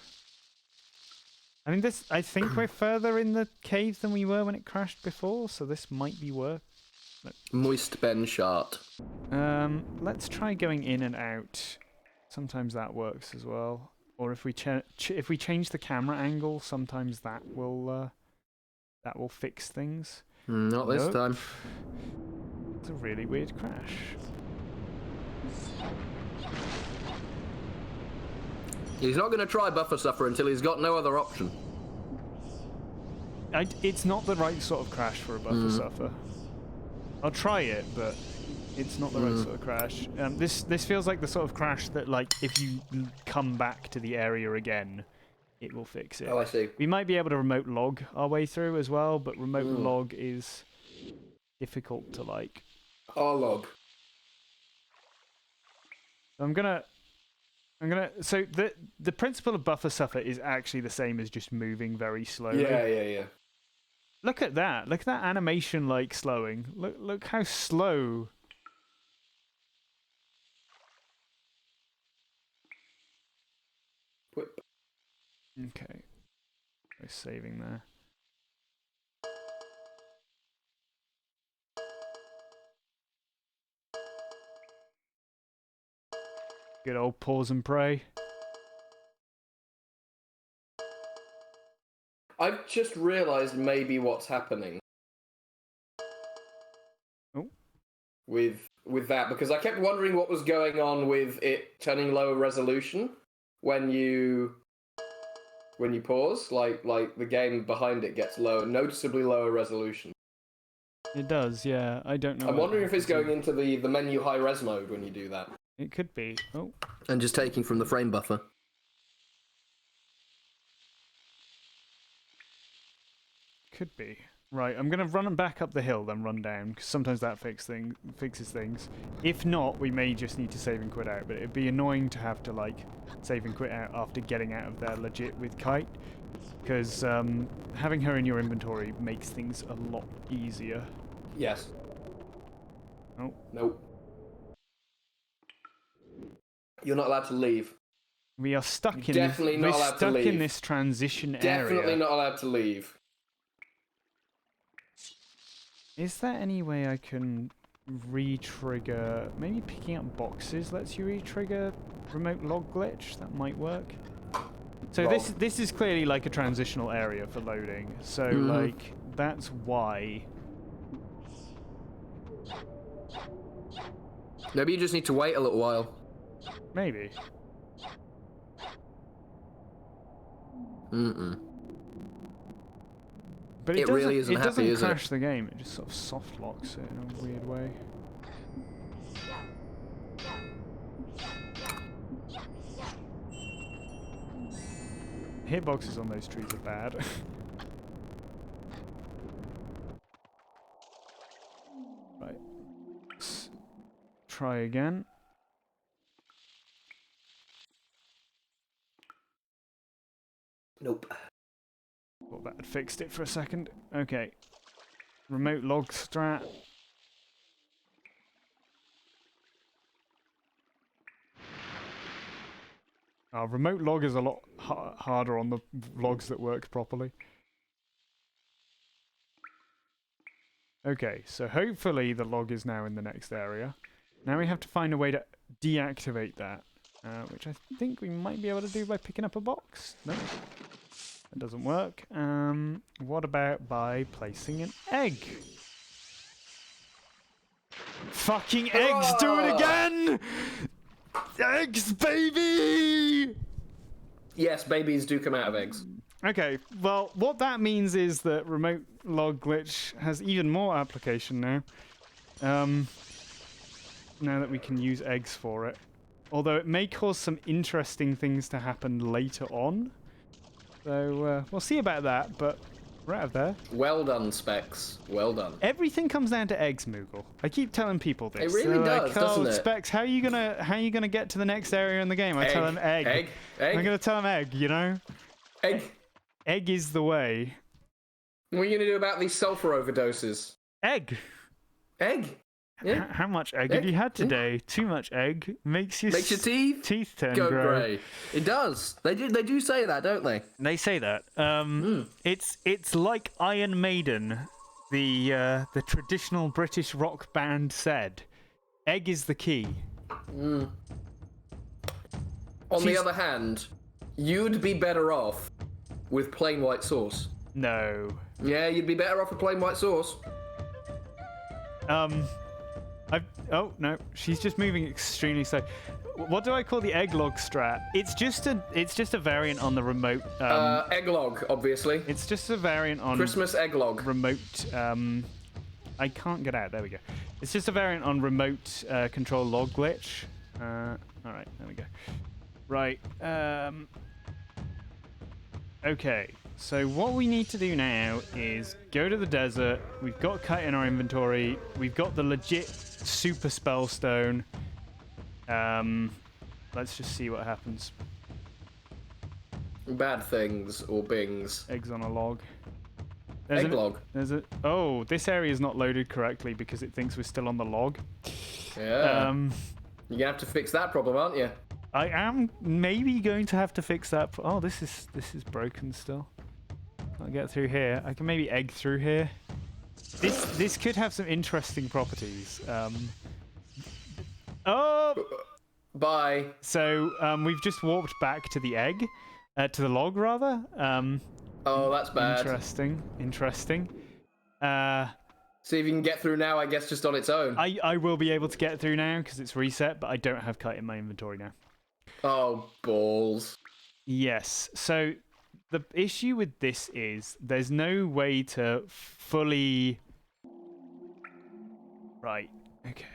I mean, I think we're further in the cave than we were when it crashed before, so this might be worth. Moist Ben Shart. Let's try going in and out. Sometimes that works as well. Or if we if we change the camera angle, sometimes that will fix things. Not this Nope. time. It's a really weird crash. He's not going to try buffer suffer until he's got no other option. It's not the right sort of crash for a buffer suffer. I'll try it, but it's not the right sort of crash. This feels like the sort of crash that, like, if you come back to the area again, it will fix it. Oh, I see. We might be able to remote log our way through as well, but remote log is difficult to like. Our log. I'm gonna. So the principle of buffer suffer is actually the same as just moving very slowly. Yeah. Look at that! Look at that animation, like slowing. Look how slow. Whip. Okay, we're saving there. Good old pause and pray. I've just realised maybe what's happening. Oh. With that, because I kept wondering what was going on with it turning lower resolution when you pause. Like the game behind it gets lower, noticeably lower resolution. It does, yeah. I don't know. I'm what wondering if it's happens. going into the menu high res mode when you do that. It could be. Oh, And just taking from the frame buffer. could be. Right, I'm gonna run back up the hill, then run down, because sometimes that fixes things. If not, we may just need to save and quit out, but it'd be annoying to have to, like, save and quit out after getting out of there legit with Kite, because having her in your inventory makes things a lot easier. Yes. Oh, Nope. You're not allowed to leave. We are stuck in Definitely this, not we're allowed to stuck in leave. this transition Definitely area. not allowed to leave. Is there any way I can re-trigger? Maybe picking up boxes lets you re-trigger remote log glitch. That might work. So Log. this is clearly like a transitional area for loading. So like that's why. Maybe you just need to wait a little while. Maybe. But It really isn't it happy, doesn't is it? crash the game. It just sort of soft locks it in a weird way. Hitboxes on those trees are bad. Right. Let's try again. Nope. Thought that had fixed it for a second. Okay. Remote log strat. Remote log is a lot harder on the logs that work properly. Okay, so hopefully the log is now in the next area. Now we have to find a way to deactivate that, which I think we might be able to do by picking up a box. No, that doesn't work. What about by placing an egg? Fucking eggs, do it again! Eggs, baby! Yes, babies do come out of eggs. Okay, well, what that means is that remote log glitch has even more application now. Now that we can use eggs for it. Although it may cause some interesting things to happen later on. So, we'll see about that, but we're out of there. Well done, Specs. Well done. Everything comes down to eggs, Moogle. I keep telling people this. It really They're does, like, oh, doesn't it? Specs, how are you gonna get to the next area in the game? I tell them egg. Egg. I'm gonna tell them egg, you know? Egg. Egg is the way. What are you going to do about these sulfur overdoses? Egg. Egg. Yeah. How much egg have you had Yeah. today? Too much egg makes your Makes your teeth turn go grey. grey. It does. They do say that, don't they? They say that. It's like Iron Maiden, the traditional British rock band said. Egg is the key. On the other hand, you'd be better off with plain white sauce. No. Yeah, you'd be better off with plain white sauce. Oh no, she's just moving extremely slow. What do I call the egg log strat? It's just a variant on the remote. Egg log, obviously. It's just a variant on Christmas egg log. remote. I can't get out. There we go. It's just a variant on remote control log glitch. All right, there we go. Right. Okay. So what we need to do now is go to the desert. We've got kite in our inventory. We've got the legit super spell stone. Let's just see what happens. Bad things or bings. Eggs on a log. Egg log. Oh, this area is not loaded correctly because it thinks we're still on the log. Yeah. You're gonna have to fix that problem, aren't you? I am maybe going to have to fix that. Oh, this is broken still. I'll get through here. I can maybe egg through here. This could have some interesting properties. Oh! Bye. So we've just warped back to the egg, to the log rather. Oh, that's bad. Interesting. See if you can get through now, I guess, just on its own. I will be able to get through now because it's reset, but I don't have kite in my inventory now. Oh, balls. Yes. So the issue with this is there's no way to fully... Right. Okay.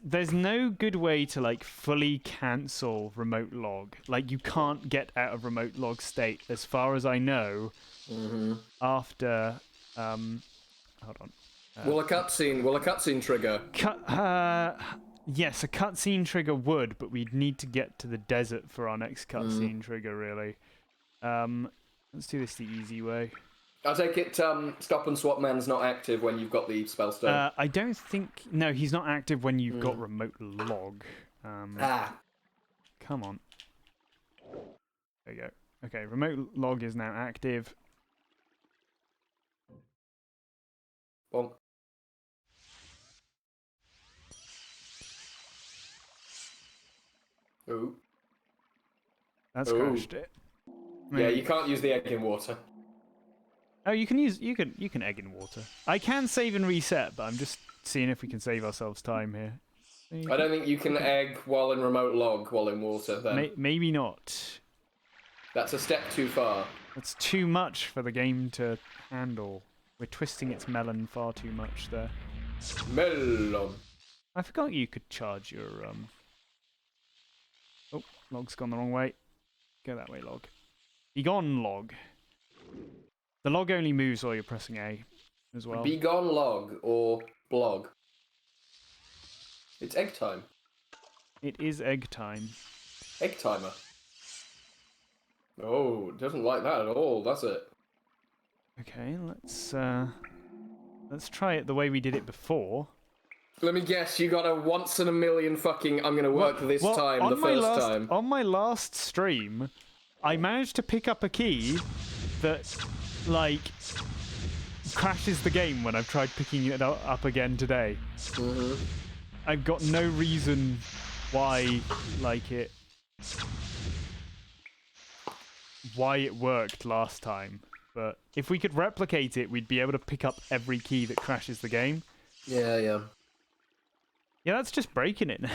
There's no good way to like fully cancel remote log. Like you can't get out of remote log state as far as I know. After hold on. Will a cutscene trigger? Yes, a cutscene trigger would, but we'd need to get to the desert for our next cutscene trigger, really. Let's do this the easy way. I take it Stop and Swap Man's not active when you've got the spellstone. I don't think... No, he's not active when you've got remote log. Come on. There you go. Okay, remote log is now active. Bonk. Ooh. That's Ooh. crashed it. Yeah, you can't use the egg in water. Oh, you can egg in water. I can save and reset, but I'm just seeing if we can save ourselves time here. I don't think you can egg while in remote log while in water. Then Maybe not. that's a step too far. That's too much for the game to handle. We're twisting its melon far too much there. Melon. I forgot you could charge your Oh, log's gone the wrong way. Go that way, log. Be gone, log. The log only moves while you're pressing A as well. Be gone, log or blog. It's egg time. It is egg time. Egg timer. Oh, it doesn't like that at all, does it? Okay, let's try it the way we did it before. Let me guess, you got a once in a million fucking I'm gonna work this time the first time. On my last stream, I managed to pick up a key that, like, crashes the game when I've tried picking it up again today. Mm-hmm. I've got no reason why, like, why it worked last time. But if we could replicate it, we'd be able to pick up every key that crashes the game. Yeah, yeah. Yeah, that's just breaking it now.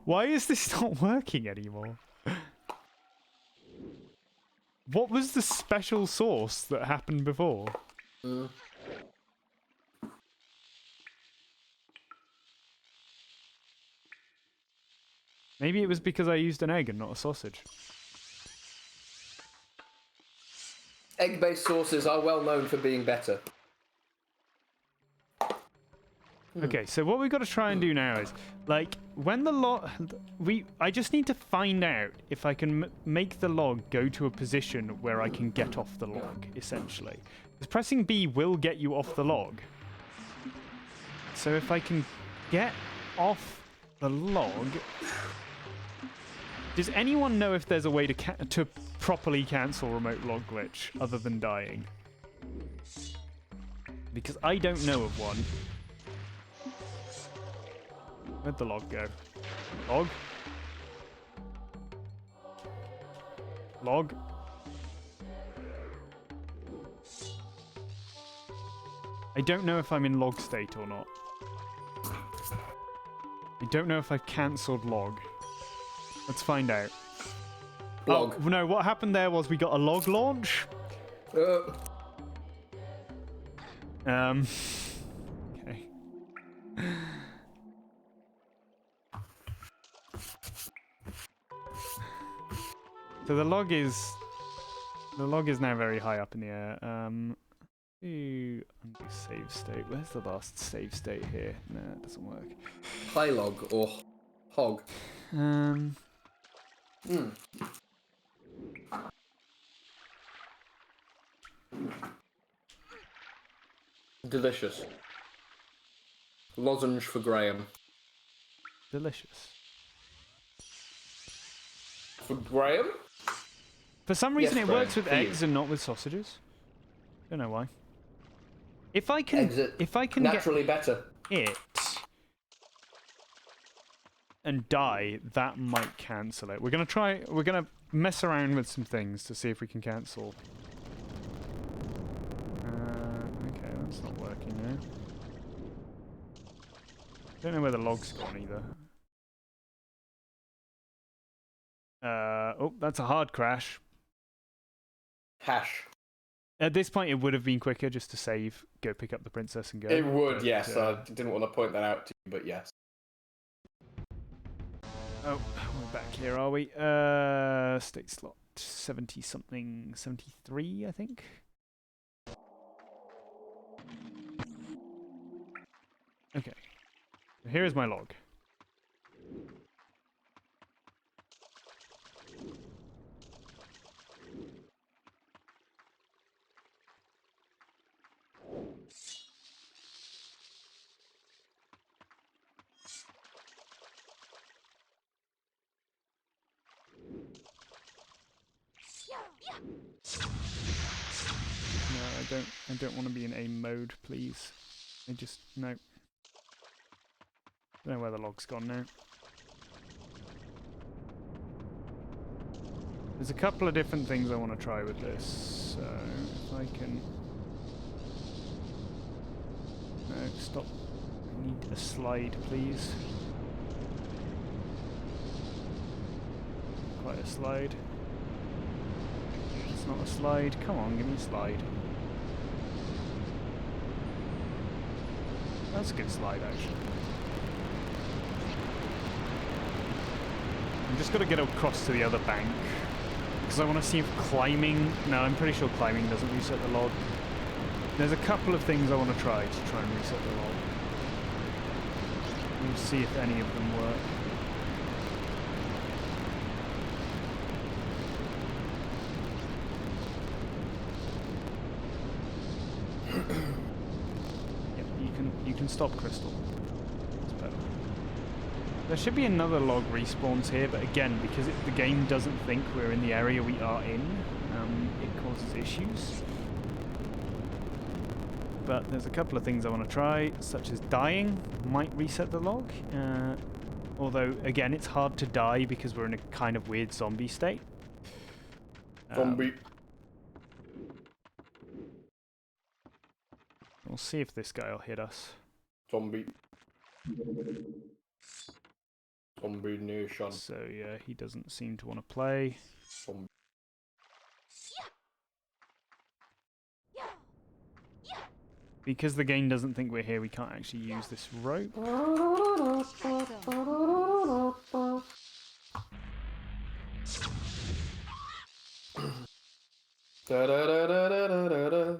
Why is this not working anymore? What was the special sauce that happened before? Maybe it was because I used an egg and not a sausage. Egg-based sauces are well known for being better. Okay, so what we've got to try and do now is, like, when the log... I just need to find out if I can make the log go to a position where I can get off the log, essentially. Because pressing B will get you off the log. So if I can get off the log... Does anyone know if there's a way to properly cancel remote log glitch other than dying? Because I don't know of one. Where'd the log go? Log? Log? I don't know if I'm in log state or not. I don't know if I've cancelled log. Let's find out. Log. Oh, no, what happened there was we got a log launch. Okay. So the log is now very high up in the air. Undo save state. Where's the last save state here? No, it doesn't work. High log or hog. Delicious. Lozenge for Graham. Delicious. For Graham? For some reason, Yes, it Graham, works with for you. eggs and not with sausages. Don't know why. If I can Naturally better. get it and die, that might cancel it. We're gonna mess around with some things to see if we can cancel. Okay, that's not working now. Don't know where the log's gone either. Oh, that's a hard crash. Hash. At this point, it would have been quicker just to save, go pick up the princess and go. It would, but, yes. I didn't want to point that out to you, but yes. Oh, we're back here, are we? State slot 70 something, 73, I think. Okay. Here is my log. I don't want to be in aim mode, please. No. Don't know where the log's gone now. There's a couple of different things I want to try with this, so if I can... No, stop. I need a slide, please. Quite a slide. It's not a slide. Come on, give me a slide. That's a good slide, actually. I'm just got to get across to the other bank. Because I want to see if climbing... No, I'm pretty sure climbing doesn't reset the log. There's a couple of things I want to try and reset the log. We'll see if any of them work. Yep, you can stop Crystal. That's better. There should be another log respawns here, but again, because the game doesn't think we're in the area we are in, it causes issues. But there's a couple of things I want to try, such as dying might reset the log. Although, again, it's hard to die because we're in a kind of weird zombie state. Zombie. We'll see if this guy will hit us. Zombie. Zombie nation. So, yeah, he doesn't seem to want to play. Zombie. Because the game doesn't think we're here, we can't actually use this rope. Da da da da da da da da.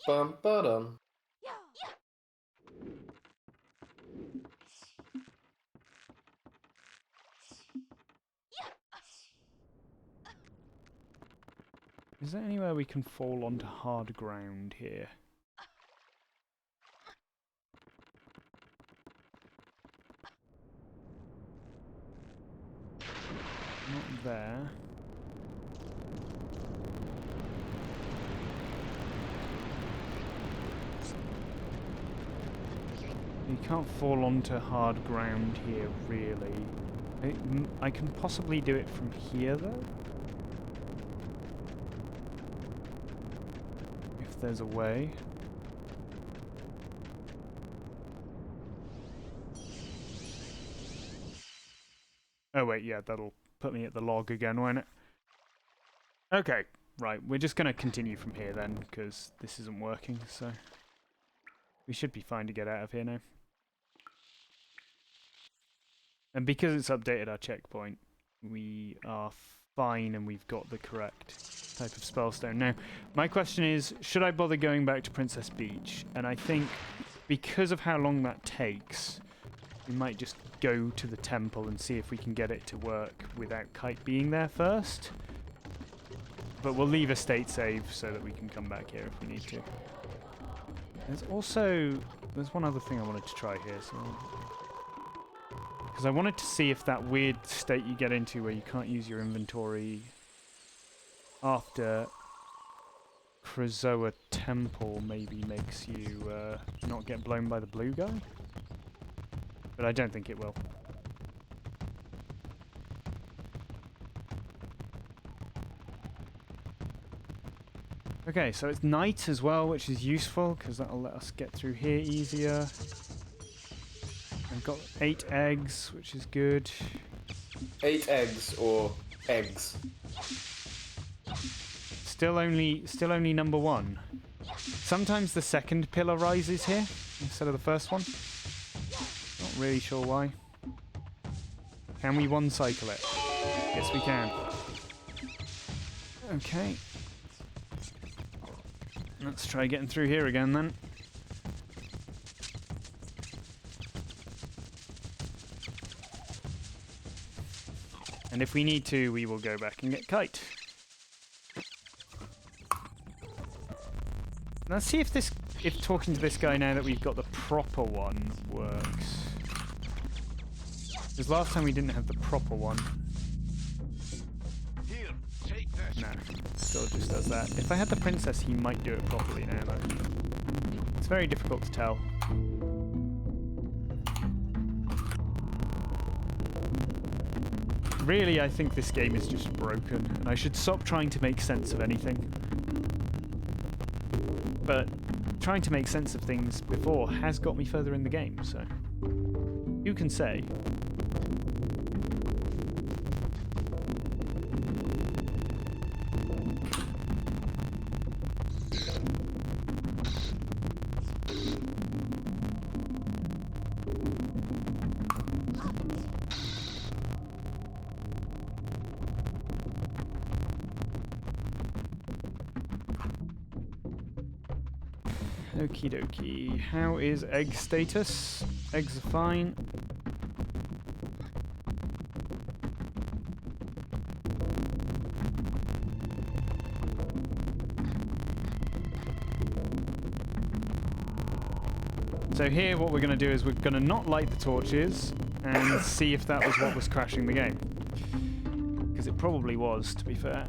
Bum ba dum. Is there anywhere we can fall onto hard ground here? Not there. You can't fall onto hard ground here, really. I can possibly do it from here, though. If there's a way. Oh wait, yeah, that'll put me at the log again, won't it? Okay, right, we're just going to continue from here then, because this isn't working, so... We should be fine to get out of here now. And because it's updated our checkpoint, we are fine and we've got the correct type of spellstone. Now, my question is, should I bother going back to Princess Beach? And I think, because of how long that takes, we might just go to the temple and see if we can get it to work without Kite being there first. But we'll leave a state save so that we can come back here if we need to. There's one other thing I wanted to try here. Because I wanted to see if that weird state you get into where you can't use your inventory after Krazoa Temple maybe makes you not get blown by the blue guy. But I don't think it will. Okay, so it's night as well, which is useful because that'll let us get through here easier. I've got 8 eggs, which is good. 8 eggs or eggs? Still only number 1. Sometimes the second pillar rises here instead of the first one. Not really sure why. Can we one cycle it? Yes, we can. Okay. Let's try getting through here again then. And if we need to, we will go back and get Kite. Let's see if talking to this guy now that we've got the proper one works. Because last time we didn't have the proper one. Here, take this. No. still just does that. If I had the princess, he might do it properly now, though. It's very difficult to tell. Really, I think this game is just broken, and I should stop trying to make sense of anything. But trying to make sense of things before has got me further in the game, so who can say? Okie dokie. How is egg status? Eggs are fine. So here what we're going to do is we're going to not light the torches and see if that was what was crashing the game. Because it probably was, to be fair.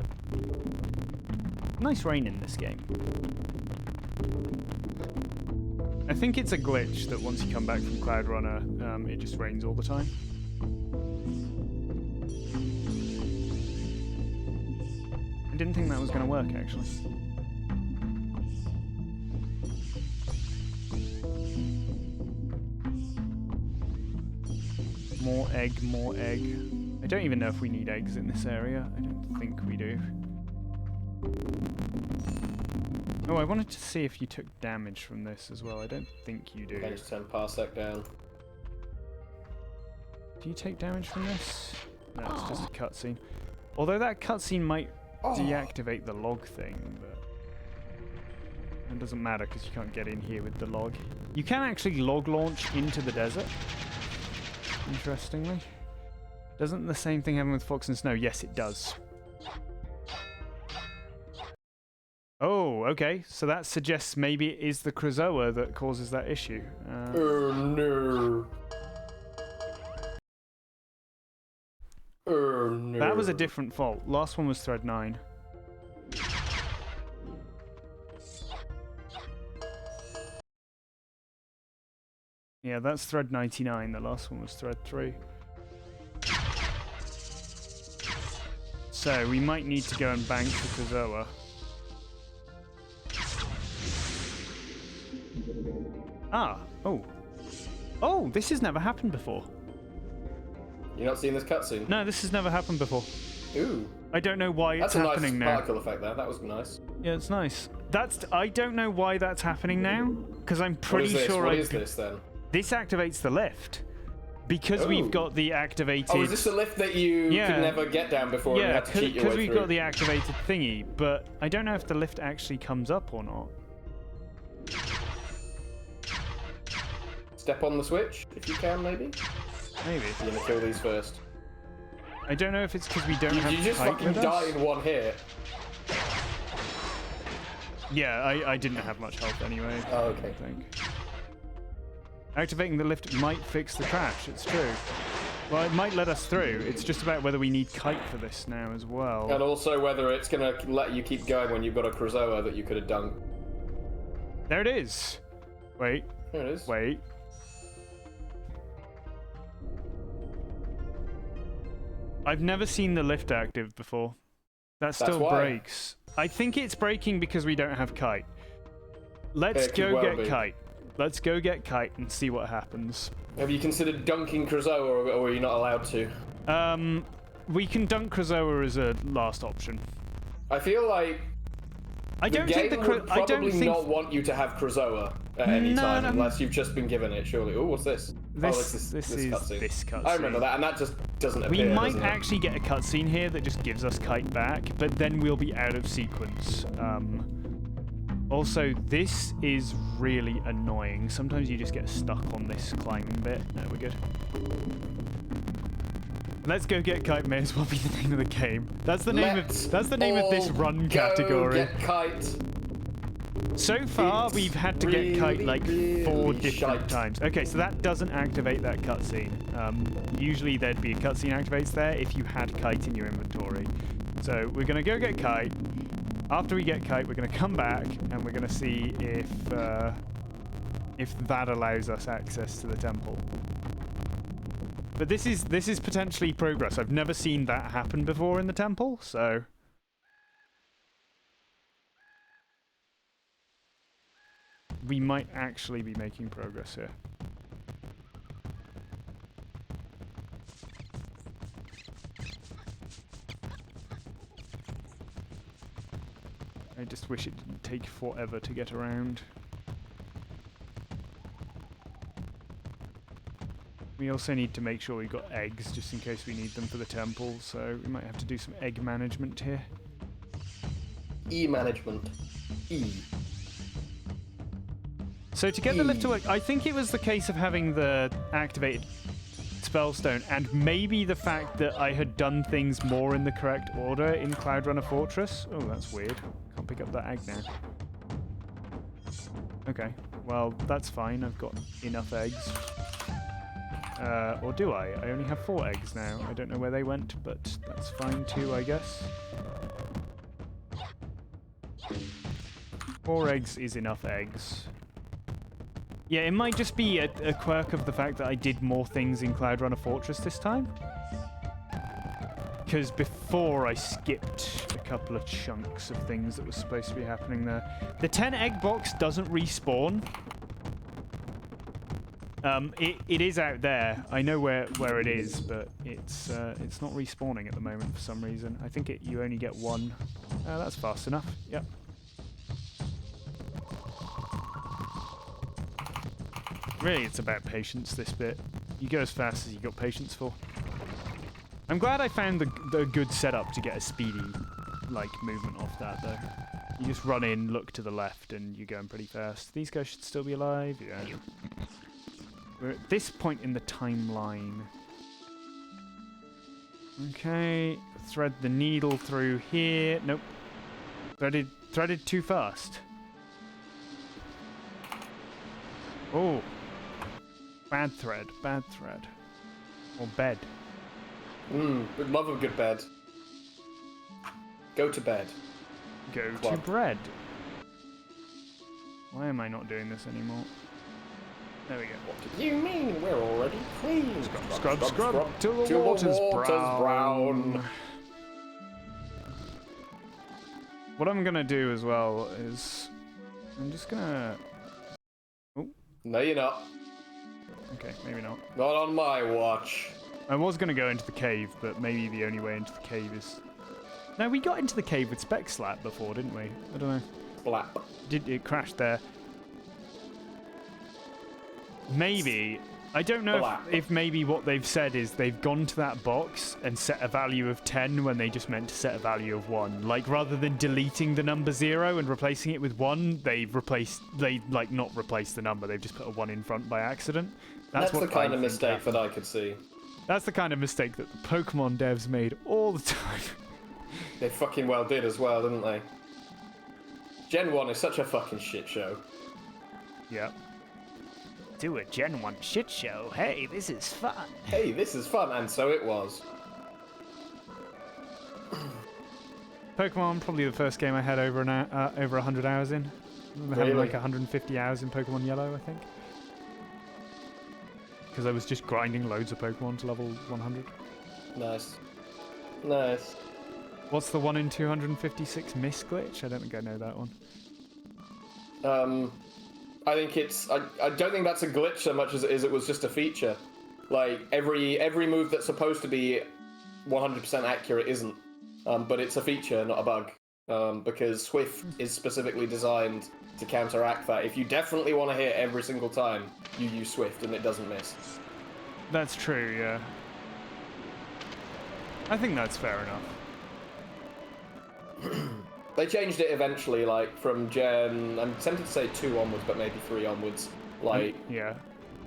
Nice rain in this game. I think it's a glitch that once you come back from cloudrunner, it just rains all the time. I didn't think that was going to work, actually. More egg, more egg. I don't even know if we need eggs in this area. I don't think we do. Oh, I wanted to see if you took damage from this as well. I don't think you do. I just turn parsec down. Do you take damage from this? No, it's just a cutscene. Although that cutscene might deactivate the log thing, but it doesn't matter because you can't get in here with the log. You can actually log launch into the desert, interestingly. Doesn't the same thing happen with Fox and Snow? Yes, it does. Oh, okay. So that suggests maybe it is the Krazoa that causes that issue. Oh no. Oh no. That was a different fault. Last one was thread 9. Yeah, that's thread 99. The last one was thread 3. So we might need to go and bank the Krazoa. Ah, oh. Oh, this has never happened before. You're not seeing this cutscene? No, this has never happened before. Ooh. I don't know why it's happening now. That's a nice particle effect there. That was nice. Yeah, it's nice. I don't know why that's happening now, because I'm pretty sure What is this then? This activates the lift. Because we've got the activated... Oh, is this the lift that you could never get down before and you had to cheat your way through? because we've got the activated thingy, but I don't know if the lift actually comes up or not. Step on the switch, if you can, maybe? Maybe. You're gonna kill these first. I don't know if it's because we don't have You just fucking die in one hit. Yeah, I didn't have much health anyway. Oh, okay. I think. Activating the lift might fix the crash, it's true. Well, it might let us through. It's just about whether we need kite for this now as well. And also whether it's gonna let you keep going when you've got a Krazoa that you could have done. There it is. Wait. There it is. Wait. I've never seen the lift active before. That still breaks. I think it's breaking because we don't have kite. Let's go get kite. Let's go get kite and see what happens. Have you considered dunking Krazoa, or are you not allowed to? We can dunk Krazoa as a last option. I feel like I don't think the would probably not want you to have Krazoa at any time unless you've just been given it. Surely. Oh, what's this? This is this cutscene. I remember that, and that just doesn't appear. We might actually get a cutscene here that just gives us kite back, but then we'll be out of sequence. Also, this is really annoying. Sometimes you just get stuck on this climbing bit. No, we're good. Let's go get kite. May as well be the name of the game. That's the name of this run category. Get kite. So far, we've had to get kite like 4 different times. Okay, so that doesn't activate that cutscene. Usually there'd be a cutscene activates there if you had kite in your inventory. So we're gonna go get kite. After we get Kite, we're going to come back and we're going to see if that allows us access to the temple. But this is potentially progress. I've never seen that happen before in the temple, so we might actually be making progress here. I just wish it didn't take forever to get around. We also need to make sure we've got eggs, just in case we need them for the temple, so we might have to do some egg management here. E-management. E. So to get the lift to work, I think it was the case of having the activated spellstone, and maybe the fact that I had done things more in the correct order in Cloudrunner Fortress. Oh, that's weird. Can't pick up that egg now. Okay, well, that's fine. I've got enough eggs. Or do I? I only have 4 eggs now. I don't know where they went, but that's fine too, I guess. 4 eggs is enough eggs. Yeah, it might just be a quirk of the fact that I did more things in Cloudrunner Fortress this time. Because before I skipped a couple of chunks of things that were supposed to be happening there. The 10 egg box doesn't respawn. It is out there. I know where it is, but it's not respawning at the moment for some reason. I think you only get 1. That's fast enough. Yep. Really, it's about patience, this bit. You go as fast as you got patience for. I'm glad I found the good setup to get a speedy, movement off that, though. You just run in, look to the left, and you're going pretty fast. These guys should still be alive, yeah. We're at this point in the timeline. Okay, thread the needle through here. Nope. Threaded too fast. Oh. Bad thread. Or bed. Would love a good bed. Go to bed. Go to bread. Why am I not doing this anymore? There we go. What do you mean? We're already clean. Scrub, till the water's brown. What I'm gonna do as well is I'm just gonna... Oh. No, you're not. Okay, maybe not. Not on my watch. I was gonna go into the cave, but maybe the only way into the cave is... No, we got into the cave with Spec Slap before, didn't we? I don't know. Slap. It crashed there. Maybe. I don't know if maybe what they've said is they've gone to that box and set a value of 10 when they just meant to set a value of 1. Like, rather than deleting the number 0 and replacing it with 1, they've not replaced the number, they've just put a 1 in front by accident. That's the kind of mistake that I could see. That's the kind of mistake that the Pokemon devs made all the time. They fucking well did as well, didn't they? Gen 1 is such a fucking shit show. Yep. Do a Gen 1 shit show. Hey, this is fun. Hey, this is fun, and so it was. Pokemon, probably the first game I had over 100 hours in. I remember having like 150 hours in Pokemon Yellow, I think. Because I was just grinding loads of Pokemon to level 100. Nice. Nice. What's the 1 in 256 miss glitch? I don't think I know that one. I think it's... I don't think that's a glitch so much as it was just a feature. Like, every move that's supposed to be 100% accurate isn't. But it's a feature, not a bug. Because Swift is specifically designed to counteract that. If you definitely want to hit every single time, you use Swift and it doesn't miss. That's true, yeah. I think that's fair enough. They changed it eventually, like, from Gen... I'm tempted to say 2 onwards, but maybe 3 onwards. Like... Yeah.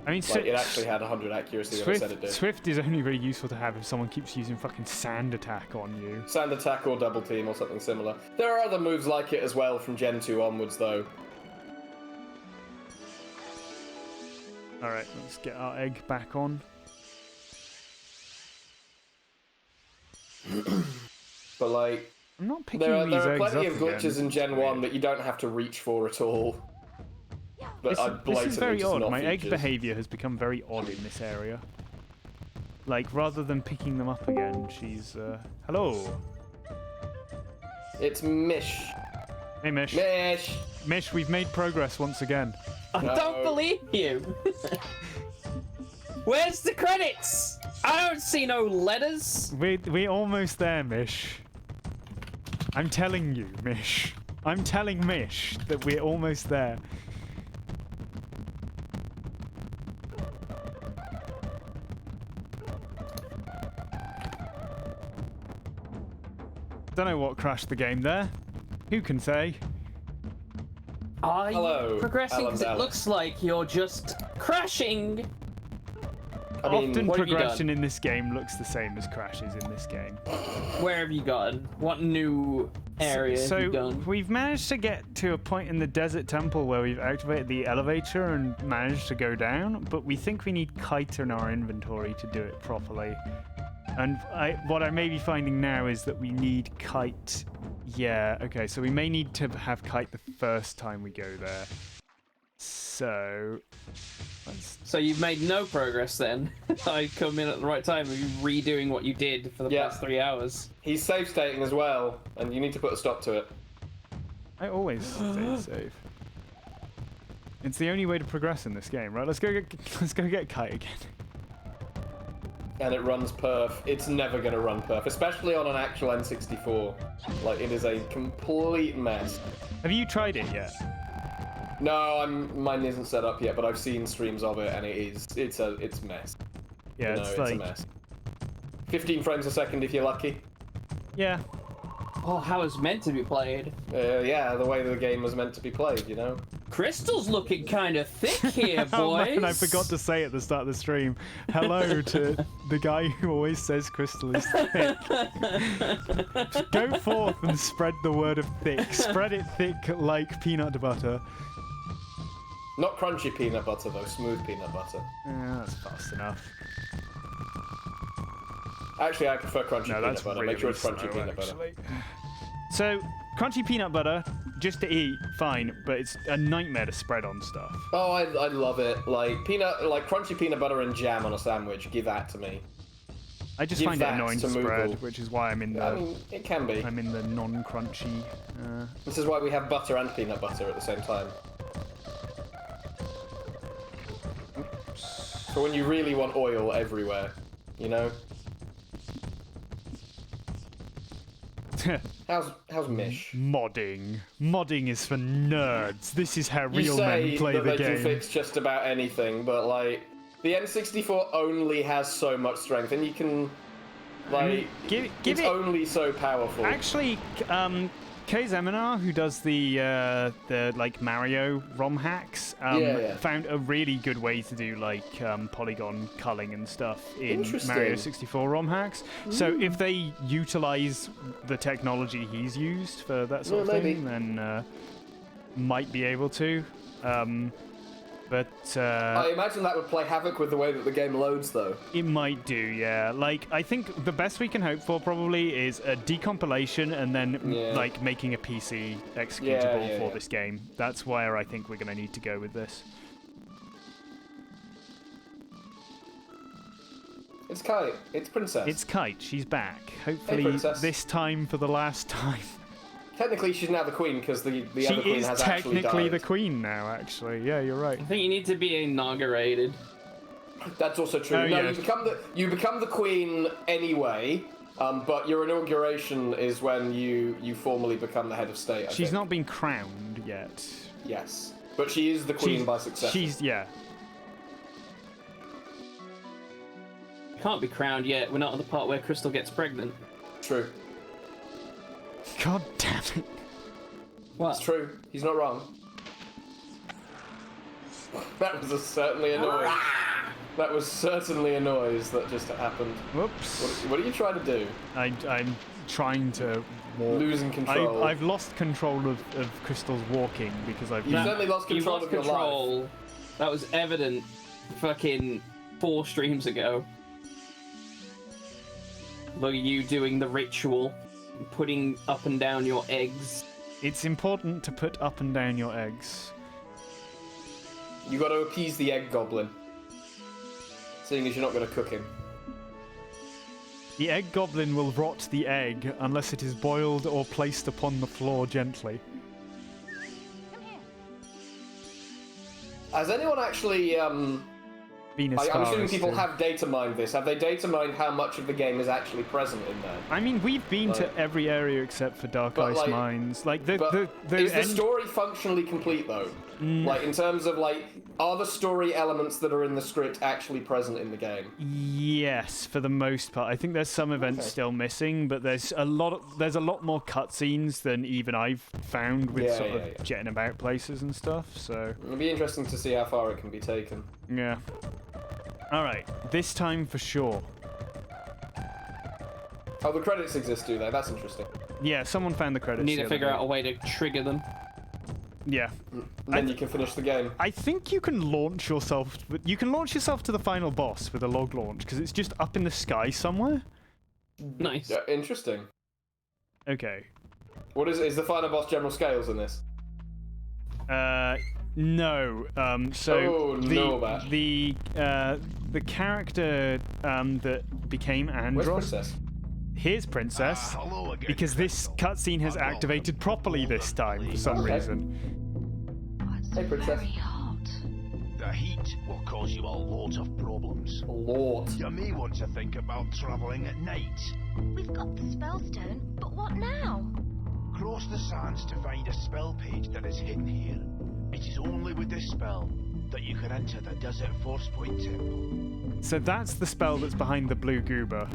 I mean, like, it actually had 100 accuracy when I said it did. Swift is only really useful to have if someone keeps using fucking Sand Attack on you. Sand Attack or Double Team or something similar. There are other moves like it as well from Gen 2 onwards, though. Alright, let's get our egg back on. But, like... I'm not picking There these are eggs plenty up of glitches again. in Gen 1 that you don't have to reach for at all. But I This blatantly is very just odd. not My egg features. behavior has become very odd in this area. Like, rather than picking them up again, she's, hello. It's Mish. Hey, Mish. Mish! Mish, we've made progress once again. I don't believe you. Where's the credits? I don't see no letters. We're almost there, Mish. I'm telling you, Mish. I'm telling Mish that we're almost there. Don't know what crashed the game there. Who can say? Are Hello, you progressing? Alan Because it Dallas. looks like you're just crashing. I mean, Often what have you progression done? in this game looks the same as crashes in this game. Where have you gone? What new area have you So done? we've managed to get to a point in the desert temple where we've activated the elevator and managed to go down, but we think we need Kite in our inventory to do it properly. And what I may be finding now is that we need Kite. Yeah, okay, so we may need to have Kite the first time we go there. So So you've made no progress then. I come in at the right time. Are you redoing what you did for the Yeah. past 3 hours? he's save stating as well, and you need to put a stop to it. I always stay safe. It's the only way to progress in this game, right? Let's go get Kite again. And it runs perf. It's never going to run perf, especially on an actual N64. Like, it is a complete mess. Have you tried it yet? No, mine isn't set up yet, but I've seen streams of it, and it's a mess. Yeah, You know, it's it's like a mess. 15 frames a second if you're lucky. yeah. Oh, how it's meant to be played. Yeah, the way the game was meant to be played, you know? Crystal's looking kind of thick here, boys. Oh man, I forgot to say at the start of the stream, hello to the guy who always says Crystal is thick. Go forth and spread the word of thick. Spread it thick like peanut butter. Not crunchy peanut butter, though. Smooth peanut butter. Yeah, that's fast enough. Actually, I prefer crunchy No, peanut that's butter. really Make sure it's crunchy slow, peanut butter. actually. So, crunchy peanut butter, just to eat, fine, but it's a nightmare to spread on stuff. Oh, I love it. Like crunchy peanut butter and jam on a sandwich. Give that to me. I just Give find it that annoying to to spread, Moogle. which is why I'm in the I mean, it can be. I'm in the non-crunchy. This is why we have butter and peanut butter at the same time. For when you really want oil everywhere, you know? How's Mish? Modding. Modding is for nerds. This is how You real say men play that the they can game. fix just about anything, but like the N64 only has so much strength, and you can like Give it's it. only so powerful. Actually, Kay Zeminar, who does the like Mario ROM hacks, Yeah. found a really good way to do like polygon culling and stuff in Interesting. Mario 64 ROM hacks. So if they utilize the technology he's used for that sort Yeah, of maybe. thing, then might be able to. But I imagine that would play havoc with the way that the game loads, though. it might do, yeah. Like, I think the best we can hope for probably is a decompilation and then Yeah. like making a PC executable Yeah, for yeah. this game. That's where I think we're going to need to go with this. It's Kite. It's Princess. It's Kite. She's back. Hopefully Princess. this time for the last time. Technically, she's now the queen because the She other queen is has actually technically died. the queen now, actually. Yeah, you're right. I think you need to be inaugurated. That's also true. Oh, no, yeah. you become the queen anyway, but your inauguration is when you formally become the head of state. I She's think. not been crowned yet. Yes, but she is the queen by succession. Yeah. Can't be crowned yet. We're not at the part where Crystal gets pregnant. True. God damn it. What? It's true. He's not wrong. That was certainly a noise. That was certainly a noise that just happened. Whoops. What are you trying to do? I'm trying to walk. Losing control. I've lost control of Crystal's walking because I've You certainly lost You've control lost of your life. control. That was evident fucking 4 streams ago. Look at you doing the ritual. putting up and down your eggs. It's important to put up and down your eggs. You got to appease the egg goblin, seeing as you're not going to cook him. The egg goblin will rot the egg unless it is boiled or placed upon the floor gently. Has anyone actually? Venus I'm assuming Faris people too. have data mined this. Have they data mined how much of the game is actually present in there? I mean, we've been to Like- every area except for Dark But, Ice like- Mines. Like the But is the end- story functionally complete though? Like in terms of like, are the story elements that are in the script actually present in the game? Yes, for the most part. I think there's some events Okay. still missing, but there's a lot more cutscenes than even I've found with Yeah, sort yeah, of yeah. jetting about places and stuff. So It'll be interesting to see how far it can be taken. yeah. All right, this time for sure. Oh, the credits exist, do they? That's interesting. Yeah, someone found the credits. Need the to other figure day. out a way to trigger them. Yeah. And then you can finish the game. I think you can launch yourself. You can launch yourself to the final boss with a log launch because it's just up in the sky somewhere. Nice. Yeah, interesting. Okay. What is the final boss General Scales in this? No. So Oh, no, that. the character that became Where's Andros. Princess? Here's Princess. Hello again, Because this Crystal. cutscene has Welcome. activated properly this time for some Okay. reason. It's Hey, Princess. very hot. The heat will cause you a lot of problems. Lord. You may want to think about travelling at night. We've got the spellstone, but what now? Cross the sands to find a spell page that is hidden here. It is only with this spell that you can enter the Desert Force Point Temple. So that's the spell that's behind the blue goober.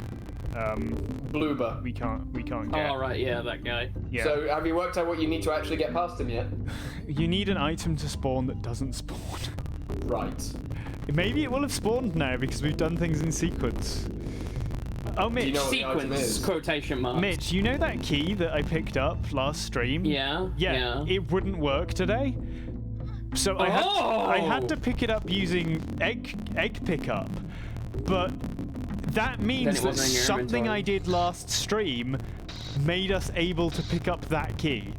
Bloober. We can't Oh, get. right, yeah, that guy. Yeah. So, have you worked out what you need to actually get past him yet? You need an item to spawn that doesn't spawn. Right. Maybe it will have spawned now because we've done things in sequence. Oh, Mitch. you know what the item Sequence, is? quotation marks. Mitch, you know that key that I picked up last stream? Yeah? Yeah, it wouldn't work today. So I had to pick it up using egg pickup. But that means it that wasn't in your something inventory. I did last stream made us able to pick up that key,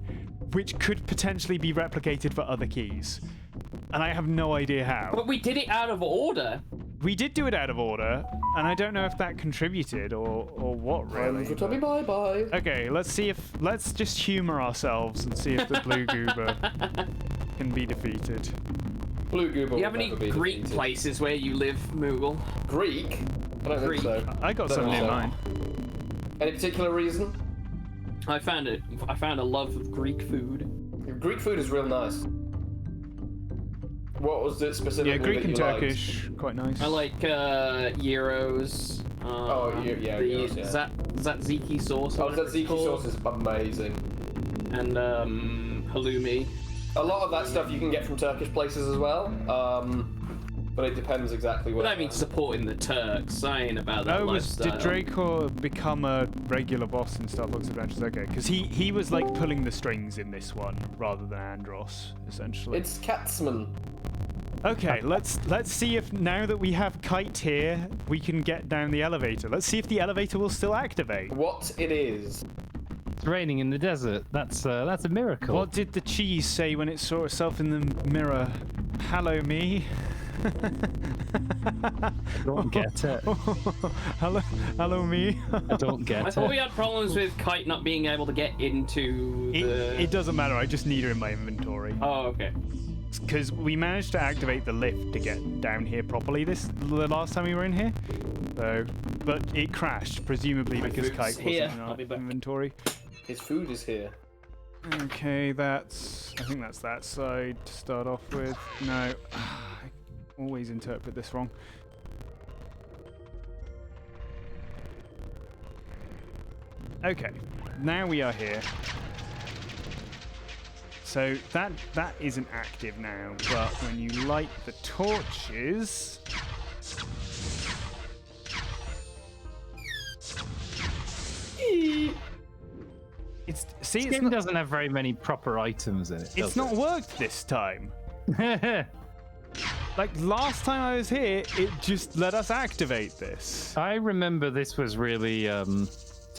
which could potentially be replicated for other keys. And I have no idea how. But we did it out of order. We did do it out of order, and I don't know if that contributed or what really. Friends will tell me bye-bye. Okay, let's just humor ourselves and see if the blue goober can be defeated. Blue Goober Do you will have any never be Greek defeated. places where you live, Moogle? Greek? I don't Greek. think so. I got Don't some know near so. mine. Any particular reason? I found a love of Greek food. Greek food is real nice. What was it specifically Yeah, Greek that and you liked? Turkish, quite nice. I like gyros. Yeah, the gyros, yeah. Tzatziki sauce. Oh, whatever it's tzatziki called, sauce is amazing. and halloumi. A lot of that stuff you can get from Turkish places as well, but it depends exactly what. But I mean, supporting the Turks. I ain't about that lifestyle. Did Draco become a regular boss in Star Fox Adventures? Okay, because he was like pulling the strings in this one rather than Andros, essentially. It's Katzman. Okay, let's see if now that we have Kite here, we can get down the elevator. Let's see if the elevator will still activate. What it is. It's raining in the desert. That's a miracle. What did the cheese say when it saw itself in the mirror? Hello, me. I don't get it. hello, me. I don't get I it. thought we had problems with Kite not being able to get into the. It doesn't matter. I just need her in my inventory. Oh, okay. Because we managed to activate the lift to get down here properly the last time we were in here. So, but it crashed, presumably because food's Kite wasn't here. in I'll our be back. inventory. His food is here. Okay, I think that's that side to start off with. No, I always interpret this wrong. Okay, now we are here. So that isn't active now, but when you light the torches, it's This game doesn't have very many proper items in it. it's does not worked this time. it? Like last time I was here, it just let us activate this. I remember this was really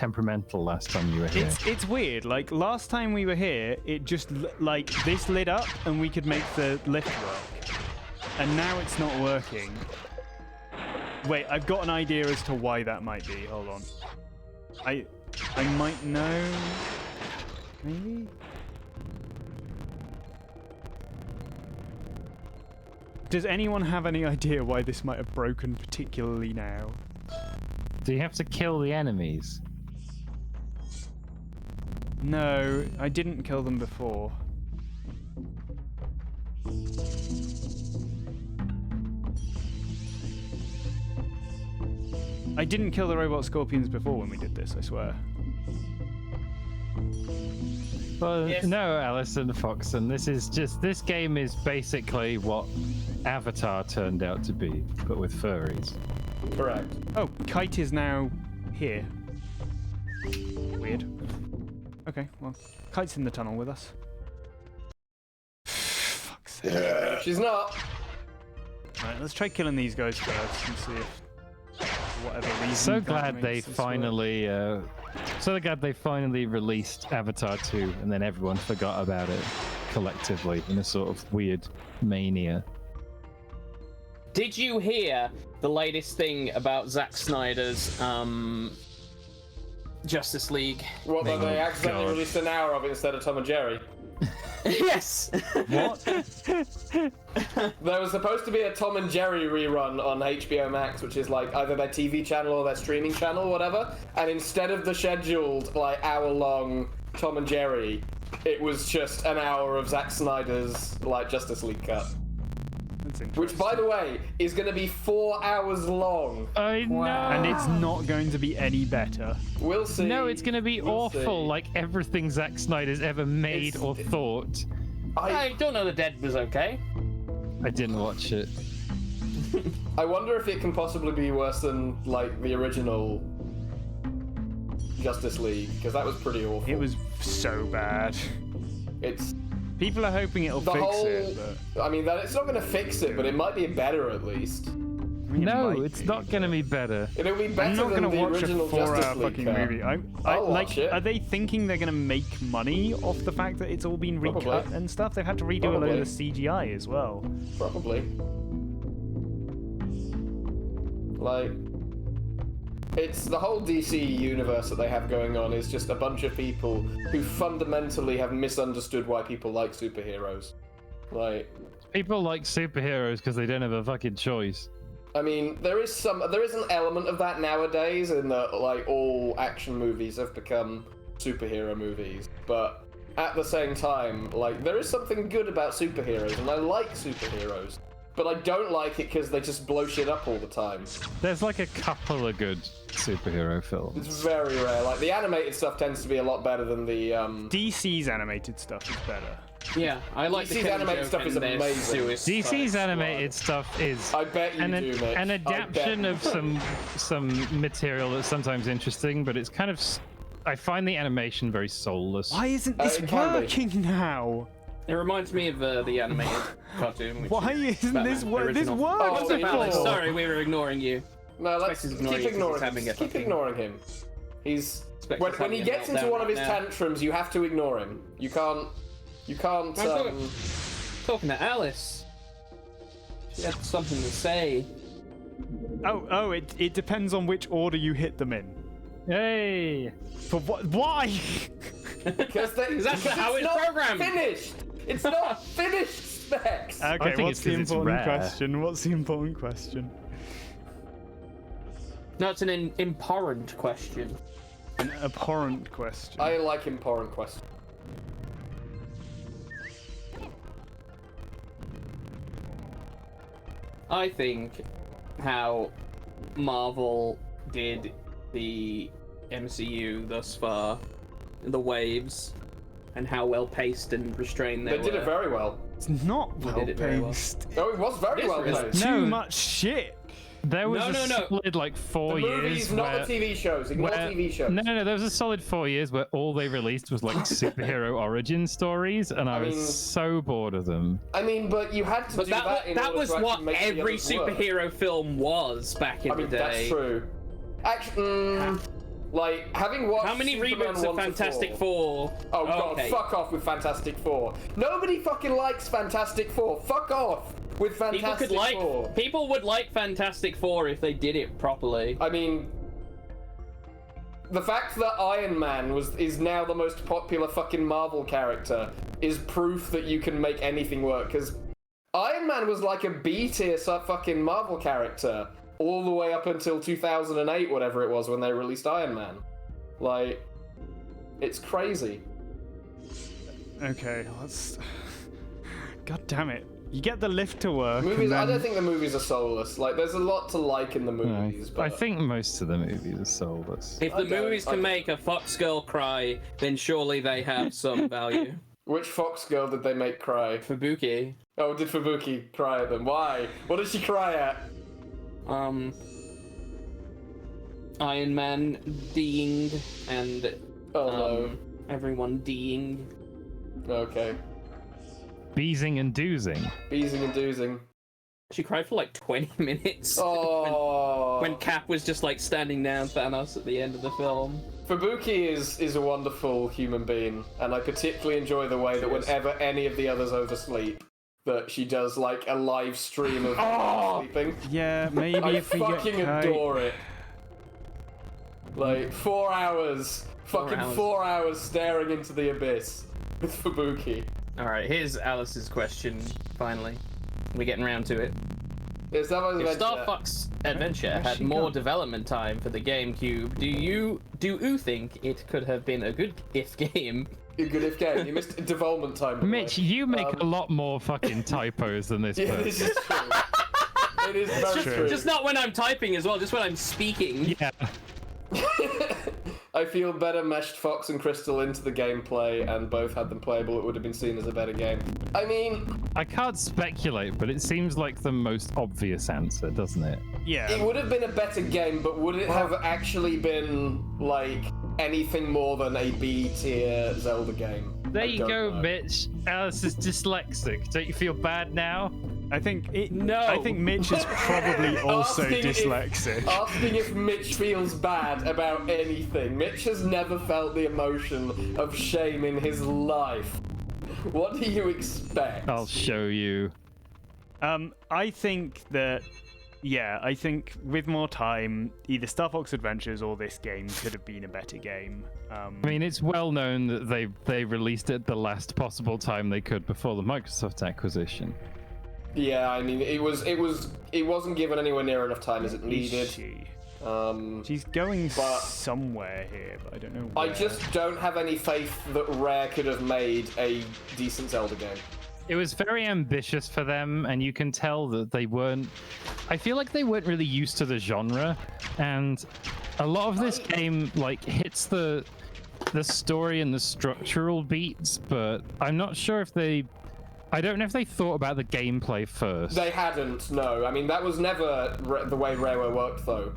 temperamental last time you were here. It's weird. Like last time we were here, it just like this lit up and we could make the lift work, and now it's not working. Wait, I've got an idea as to why that might be. Hold on. I might know. Maybe. Does anyone have any idea why this might have broken particularly now? Do you have to kill the enemies? No, I didn't kill them before. I didn't kill the robot scorpions before when we did this, I swear. Well, Yes. no, Alison Foxon. This game is basically what Avatar turned out to be, but with furries. Correct. Oh, Kite is now here. Weird. Okay, well, Kite's in the tunnel with us. Fuck's sake. She's not. Right, let's try killing these guys first and see if, for whatever reason. So that glad they makes this work. finally, so glad they finally released Avatar 2, and then everyone forgot about it collectively in a sort of weird mania. Did you hear the latest thing about Zack Snyder's Justice League? What, that they accidentally God. released an hour of it instead of Tom and Jerry? Yes. What? There was supposed to be a Tom and Jerry rerun on HBO Max, which is like either their TV channel or their streaming channel or whatever. And instead of the scheduled like hour-long Tom and Jerry, it was just an hour of Zack Snyder's like Justice League cut. That's interesting. Which, by the way, is going to be 4 hours long. I know. And it's not going to be any better. We'll see. No, it's going to be We'll awful, see. like everything Zack Snyder's ever made or thought. I don't know. The Dead was okay. I didn't watch it. I wonder if it can possibly be worse than like the original Justice League, because that was pretty awful. It was so bad. It's People are hoping it'll the fix whole. it, but I mean, that it's not going to fix it, but it might be better at least. I mean, it No, might it's be, not going to be better. It'll be I'm better not than going to the watch a original 4-hour Justice League fucking cut. movie. I I'll like. watch it. Are they thinking they're going to make money off the fact that it's all been Probably. recut and stuff? They've had to redo a Probably. load of CGI as well. Probably. Like, it's the whole DC universe that they have going on is just a bunch of people who fundamentally have misunderstood why people like superheroes. Like, People like superheroes because they don't have a fucking choice. I mean, there is an element of that nowadays in that, like, all action movies have become superhero movies. But at the same time, like, there is something good about superheroes, and I like superheroes. But I don't like it because they just blow shit up all the time. There's like a couple of good superhero films. It's very rare. Like, the animated stuff tends to be a lot better than the, DC's animated stuff is better. Yeah, I like the DC's Killing animated Joke stuff is and their amazing. Suicide DC's Squad. animated stuff is I bet you an, do, Mitch. an I bet adaptation you of do. some material that's sometimes interesting, but it's kind of I find the animation very soulless. Why isn't this it can be. working now? It reminds me of the animated cartoon. Which Why is isn't this Batman, work? This original. worked Oh, What's the before. balance? Sorry, we were ignoring you. No, let's Spectre's keep ignoring you 'cause ignoring he's having him. a Keep fucking- ignoring him. He's Spectre's when he having a gets into meltdown one of his right now. tantrums, you have to ignore him. You can't. I'm talking to Alice. She had something to say. Oh, it depends on which order you hit them in. Hey! For what? Why? Because that's how it's not programmed. Finished. It's not finished, Specs. Okay, think what's it's the 'cause it's important rare. question? What's the important question? No, it's an important question. An abhorrent question. I like important questions. I think how Marvel did the MCU thus far, the waves, and how well paced and restrained they They were. did it very well. It's not They well did it very well. paced. Oh, it was very Yes, well really. paced. Too No. much shit. There was No, a no, no. solid like The 4 years movies, not where, the TV shows. Ignore where- TV shows. No, there was a solid 4 years where all they released was like superhero origin stories, and I was mean- so bored of them. I mean, but you had to But do that in that order was to what actually make the every others work. superhero film was back in I mean, the day. that's true. Actually, Like, having watched How many Superman reboots 1 of to Fantastic 4, Four? Oh god, Okay. fuck off with Fantastic Four. Nobody fucking likes Fantastic Four. Fuck off with Fantastic Four. People would like Fantastic Four if they did it properly. I mean, the fact that Iron Man is now the most popular fucking Marvel character is proof that you can make anything work, because Iron Man was like a B-tier fucking Marvel character all the way up until 2008, whatever it was, when they released Iron Man. Like, it's crazy. Okay, let's. God damn it! You get the lift to work. Movies. and then... I don't think the movies are soulless. Like, there's a lot to like in the movies. But I think most of the movies are soulless. If the movies can make a Fox girl cry, then surely they have some value. Which Fox girl did they make cry? Fubuki. Oh, did Fubuki cry at them? Why? What did she cry at? Iron Man D'ing and Oh no. everyone D'ing. Okay. Beezing and doozing. Beezing and doozing. She cried for like 20 minutes. Oh. When Cap was just like standing down Thanos at the end of the film. Fubuki is a wonderful human being, and I particularly enjoy the way that whenever any of the others oversleep, that she does like a live stream of sleeping. Yeah, maybe I if we get fucking Kite... adore it. Like 4 hours, fucking 4 hours staring into the abyss with Fubuki. Alright, here's Alice's question, finally. We're getting round to it. If If Star Fox Adventure had more development time for the GameCube, do you think it could have been a good if game? A good if game. You missed development time. Mitch, you make a lot more fucking typos than this Yeah, person. this is true. It is very true. Just not when I'm typing as well, just when I'm speaking. Yeah. I feel better meshed Fox and Crystal into the gameplay, and both had them playable. It would have been seen as a better game. I mean, I can't speculate, but it seems like the most obvious answer, doesn't it? Yeah. it would have been a better game, but would it have actually been like anything more than a B-tier Zelda game? There I you don't go, know. Mitch. Alice is dyslexic. Don't you feel bad now? I think it. No. I think Mitch is probably also Asking dyslexic. Asking if Mitch feels bad about anything. Mitch has never felt the emotion of shame in his life. What do you expect? I'll show you. I think that. Yeah, I think with more time, either Star Fox Adventures or this game could have been a better game. I mean, it's well known that they released it at the last possible time they could before the Microsoft acquisition. Yeah, I mean, it wasn't given anywhere near enough time as it needed. She's going but somewhere here, but I don't know where. I just don't have any faith that Rare could have made a decent Zelda game. It was very ambitious for them, and you can tell that they weren't. I feel like they weren't really used to the genre, and a lot of this game like hits the story and the structural beats, but I'm not sure if they. I don't know if they thought about the gameplay first. They hadn't, no. I mean, that was never the way Rareware worked, though.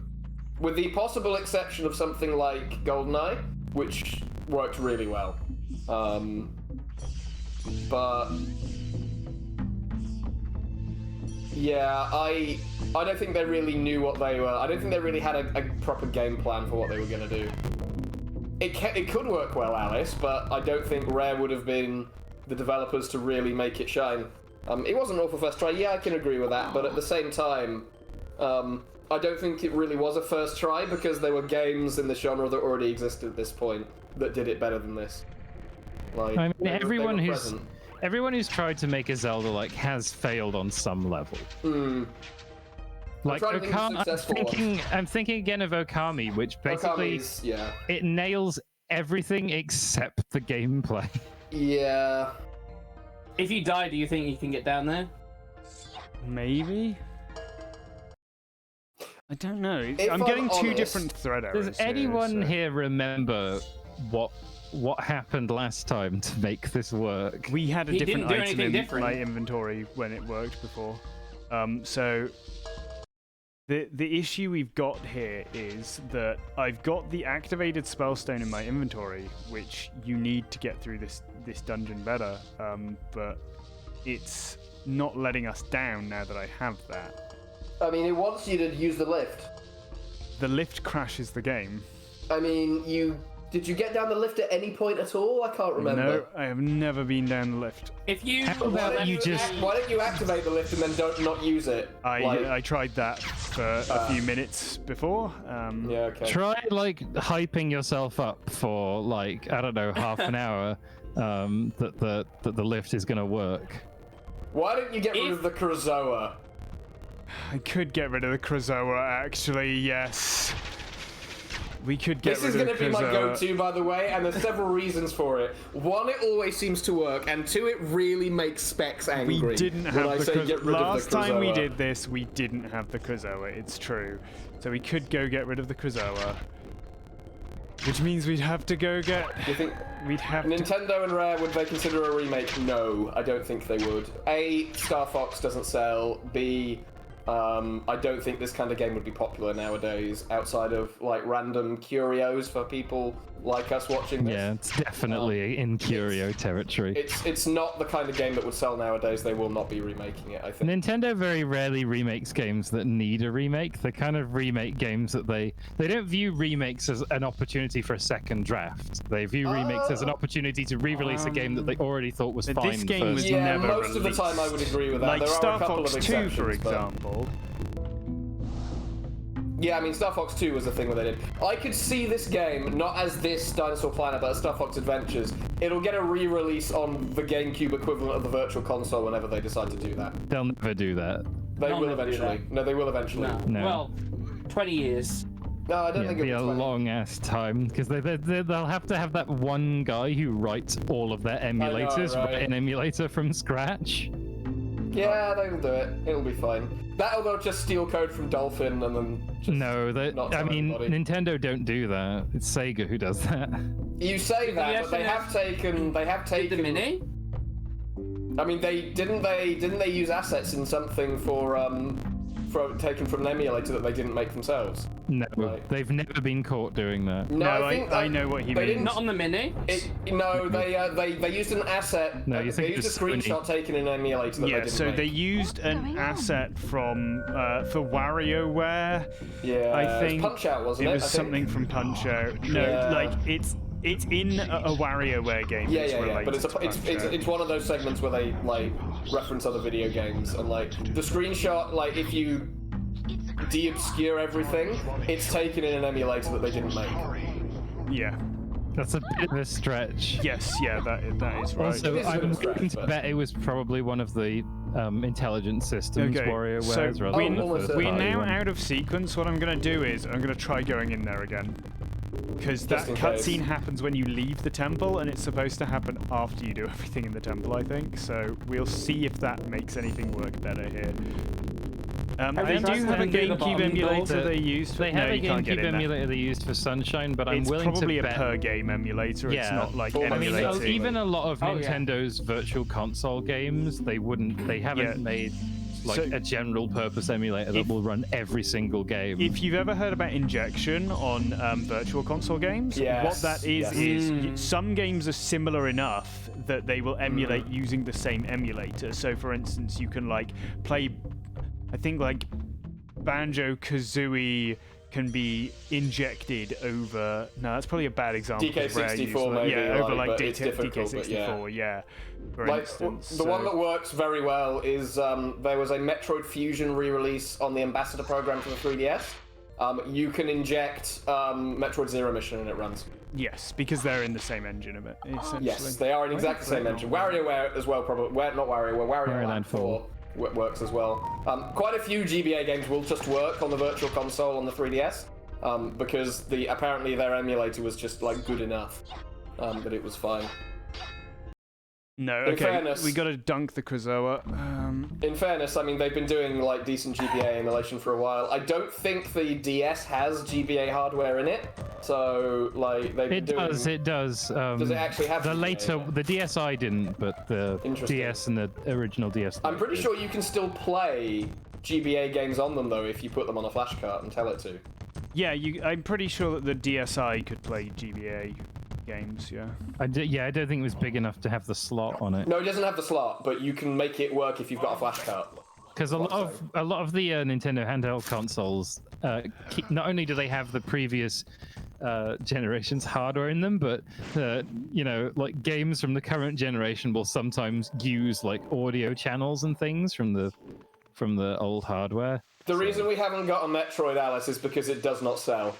With the possible exception of something like GoldenEye, which worked really well. But yeah, I don't think they really knew what they were. I don't think they really had a proper game plan for what they were going to do. It could work well, Alice, but I don't think Rare would have been the developers to really make it shine. It wasn't an awful first try. Yeah, I can agree with that, but at the same time, I don't think it really was a first try because there were games in the genre that already existed at this point that did it better than this. Like, I mean, they were everyone who's tried to make a Zelda like has failed on some level. Like trying to think of successful I'm thinking again of Okami, which basically it nails everything except the gameplay. Yeah. If you die, do you think you can get down there? Maybe. I don't know. I'm I'm getting two honest, different thread errors. Does anyone so- here remember what happened last time to make this work? We had a He different didn't do item anything in different. my inventory when it worked before. So the issue we've got here is that I've got the activated spellstone in my inventory, which you need to get through this dungeon better. But it's not letting us down now that I have that. I mean, it wants you to use the lift. The lift crashes the game. I mean, did you get down the lift at any point at all? I can't remember. No, I have never been down the lift. If you How about you just... Why don't you activate the lift and then not use it? I tried that for a few minutes before. Yeah, okay. Try like hyping yourself up for like, I don't know, half an hour that the lift is gonna work. Why don't you get rid of the Krazoa? I could get rid of the Krazoa, actually, yes. We could get This rid is of going to be my Krazoa. go-to, by the way, and there's several reasons for it. One, it always seems to work, and two, it really makes Specs angry. We didn't when have I the say get rid of last the time we Krazoa. did this, we didn't have the Krazoa, it's true. So we could go get rid of the Krazoa. Which means we'd have to go get... Do you think We'd have to... Nintendo and Rare, would they consider a remake? No, I don't think they would. A, Star Fox doesn't sell. B, I don't think this kind of game would be popular nowadays outside of like random curios for people like us watching this. Yeah, it's definitely in curio territory. It's not the kind of game that would sell nowadays. They will not be remaking it, I think. Nintendo very rarely remakes games that need a remake. They kind of remake games that they don't view remakes as an opportunity for a second draft. They view remakes as an opportunity to re-release a game that they already thought was fine. This game was Yeah, never most of the released. time I would agree with that. Like There Star are a couple Fox of 2, exceptions, for but- example. Yeah, I mean, Star Fox 2 was the thing that they did. I could see this game, not as this Dinosaur Planet, but as Star Fox Adventures. It'll get a re-release on the GameCube equivalent of the Virtual Console whenever they decide to do that. They'll never do that. They They'll will never do eventually. that. No, they will eventually. No. No. Well, 20 years. No, I don't Yeah, think it'll be it'll a be 20. long ass time because they'll have to have that one guy who writes all of their emulators right? write an emulator from scratch. Yeah, they will do it. It'll be fine. That'll they'll just steal code from Dolphin and then just No, not I tell mean anybody. Nintendo don't do that. It's Sega who does that. You say that, but they have taken. They have Did taken. the mini? I mean, didn't they use assets in something for taken from an emulator that they didn't make themselves? No, Right. they've never been caught doing that. No, I know what he they means. didn't- Not on the mini. No, they used an asset. No, you think they used a it's Sony. screenshot taken in an emulator that they Yeah, didn't so make. they used an Going on? asset from for WarioWare. Yeah, I think Punch Out wasn't it? it was I think? something from Punch Out. No, Yeah. like it's in a WarioWare game. Yeah, that's yeah, yeah. related But to Punch Out. it's one of those segments where they like reference other video games and like the screenshot. Like if you de-obscure everything, it's taken in an emulator that they didn't make. Yeah. That's a bit of a stretch. Yes. Yeah. That is right. Also, It is a bit I'm of a stretch, willing to but- bet it was probably one of the intelligent systems Okay, WarioWare's so rather we're, than the almost third-party we're now one. out of sequence. What I'm going to do is I'm going to try going in there again. Because that Just in case. cutscene happens when you leave the temple, and it's supposed to happen after you do everything in the temple, I think. So we'll see if that makes anything work better here. They you tried do to have a undo the GameCube bottom emulator door? they used. They have no, a you can't get GameCube in there. emulator they used for Sunshine, but I'm It's willing probably to a bet. per game emulator. It's Yeah. not like I mean, emulating. So even a lot of Oh, yeah. Nintendo's Virtual Console games, they haven't Yeah. made like So- a general purpose emulator that If- will run every single game. If you've ever heard about injection on Virtual Console games, Yes, what that is yes. some games are similar enough that they will emulate using the same emulator. So, for instance, you can like play, I think like Banjo-Kazooie can be injected over. No, that's probably a bad example. 'cause Rare DK64 use, maybe, yeah, over like, like but it's difficult, but DK64, yeah. For Like instance, the one that works very well is there was a Metroid Fusion re-release on the Ambassador program for the 3DS. You can inject Metroid Zero Mission and it runs. yes, because they're in the same engine of it, essentially. Yes, they are in exactly the same engine. WarioWare as well, probably. Not WarioWare. Wario WarioWare Land 4 works as well. Quite a few GBA games will just work on the Virtual Console on the 3DS because apparently their emulator was just like good enough, but it was fine. No, In okay, fairness- we got to dunk the Krazoa. In fairness, I mean they've been doing like decent GBA emulation for a while. I don't think the DS has GBA hardware in it, so like they've been It doing. does. It does. Does it actually have the GBA? later? The DSi didn't, but the Interesting. DS and the original DS. I'm pretty sure you can still play GBA games on them though if you put them on a flash card and tell it to. Yeah, I'm pretty sure that the DSi could play GBA games, yeah. I don't think it was big enough to have the slot on it. No, it doesn't have the slot, but you can make it work if you've got a flash card. Because a lot of the Nintendo handheld consoles, not only do they have the previous generation's hardware in them, but like games from the current generation will sometimes use like audio channels and things from the old hardware. The reason we haven't got a Metroid, Alice, is because it does not sell.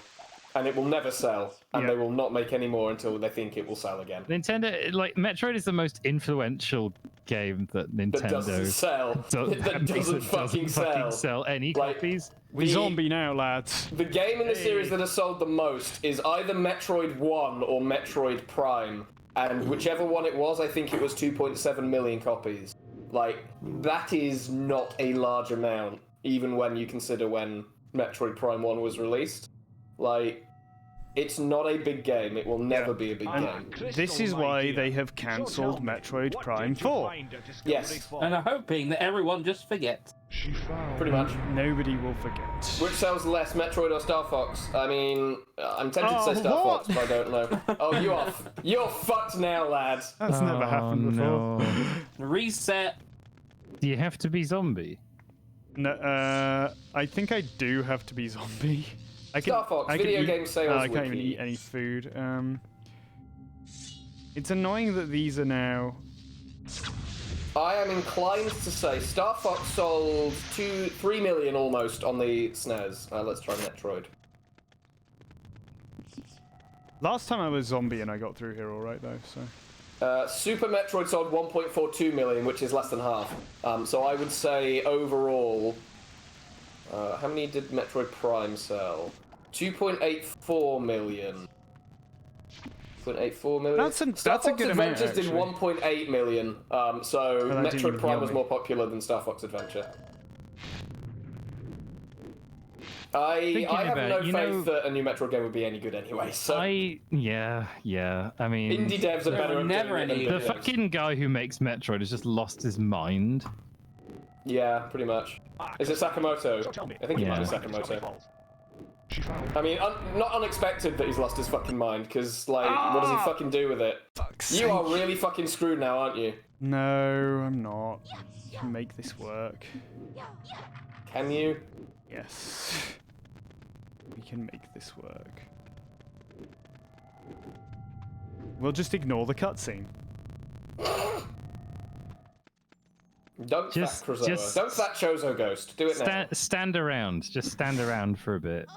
And it will never sell. And they will not make any more until they think it will sell again. Nintendo, like, Metroid is the most influential game that Nintendo... That doesn't sell. That doesn't fucking sell any Like, copies. We zombie now, lads. The game in the series that has sold the most is either Metroid 1 or Metroid Prime. And whichever one it was, I think it was 2.7 million copies. Like, that is not a large amount, even when you consider when Metroid Prime 1 was released. Like, it's not a big game. It will never be a big game. This is why they have cancelled Metroid Prime 4. Yes. And I'm hoping that everyone just forgets. She found Pretty much. Nobody will forget. Which sells less, Metroid or Star Fox? I mean, I'm tempted to say Star what? Fox, but I don't know. Oh, you're fucked now, lads. That's never happened before. No. Reset. Do you have to be zombie? No, I think I do have to be zombie. Star Fox, video game sales I can't even wiki. eat any food. It's annoying that these are now... I am inclined to say Star Fox sold 3 million almost on the SNES. Let's try Metroid. Last time I was zombie and I got through here alright though, so... Super Metroid sold 1.42 million, which is less than half. So I would say overall... how many did Metroid Prime sell? 2.84 million. 0.84 million. That's a good amount, Adventures did actually. 1.8 million. So that didn't even Metroid Prime kill was me. more popular than Star Fox Adventure. I have about no it, faith that a new Metroid game would be any good anyway. So Yeah. I mean, indie devs are better at never doing it than any- big the devs. fucking guy who makes Metroid has just lost his mind. Yeah, pretty much. Is it Sakamoto? I think it might be Yeah. Sakamoto. She found I mean, not unexpected that he's lost his fucking mind, because, like, what does he fucking do with it? You are really fucking screwed now, aren't you? No, I'm not. I can make this work. Can you? Yes. We can make this work. We'll just ignore the cutscene. Don't Just- fat Krazoa. just- Don't fat Chozo Ghost. Do it now. Stand around. Just stand around for a bit.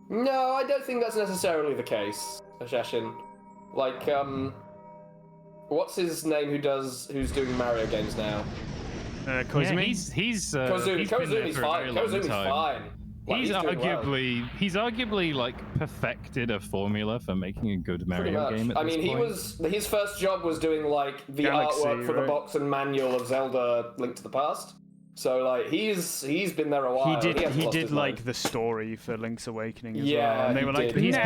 No, I don't think that's necessarily the case, Ashashin. Like, what's his name who's doing Mario games now? Koizumi? Yeah, he's Kozumi's been there Kozumi's for a very fine. long Kozumi's time. fine. Like, He's doing well. arguably like perfected a formula for making a good Pretty Mario much. game at I this mean, point. his first job was doing like the Galaxy, artwork for the right? box and manual of Zelda: Link to the Past. So like he's been there a while. He hasn't lost did his like mind. the story for Link's Awakening as Yeah, well. And they he were like, did. He's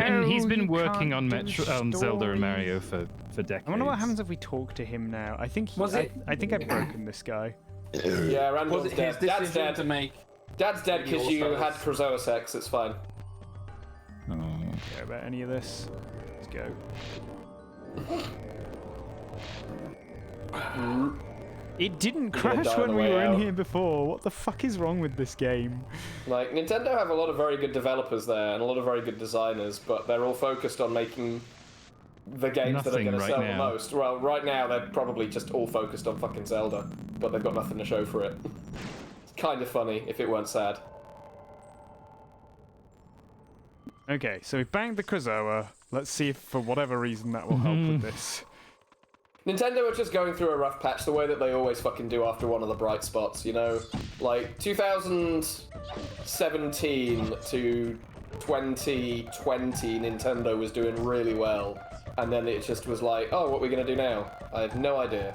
been "No, working you on can't do the Zelda and story." Mario for decades. I wonder what happens if we talk to him now. I think I think I've broken this guy. Yeah, Was Randall's it his dead. Dad's decision dead. to make? Dad's dead because you All-Stars? had Krazoa sex. It's fine. Oh. Care about any of this? Let's go. It didn't gonna crash die on when the we way were in out. here before. What the fuck is wrong with this game? Like, Nintendo have a lot of very good developers there and a lot of very good designers, but they're all focused on making the games that are Nothing going to right sell now. the most. Well, right now they're probably just all focused on fucking Zelda, but they've got nothing to show for it. It's kind of funny if it weren't sad. Okay, so we've banged the Krazoa. Let's see if for whatever reason that will help with this. Nintendo are just going through a rough patch the way that they always fucking do after one of the bright spots, you know? Like, 2017 to 2020, Nintendo was doing really well. And then it just was like, oh, what are we going to do now? I have no idea.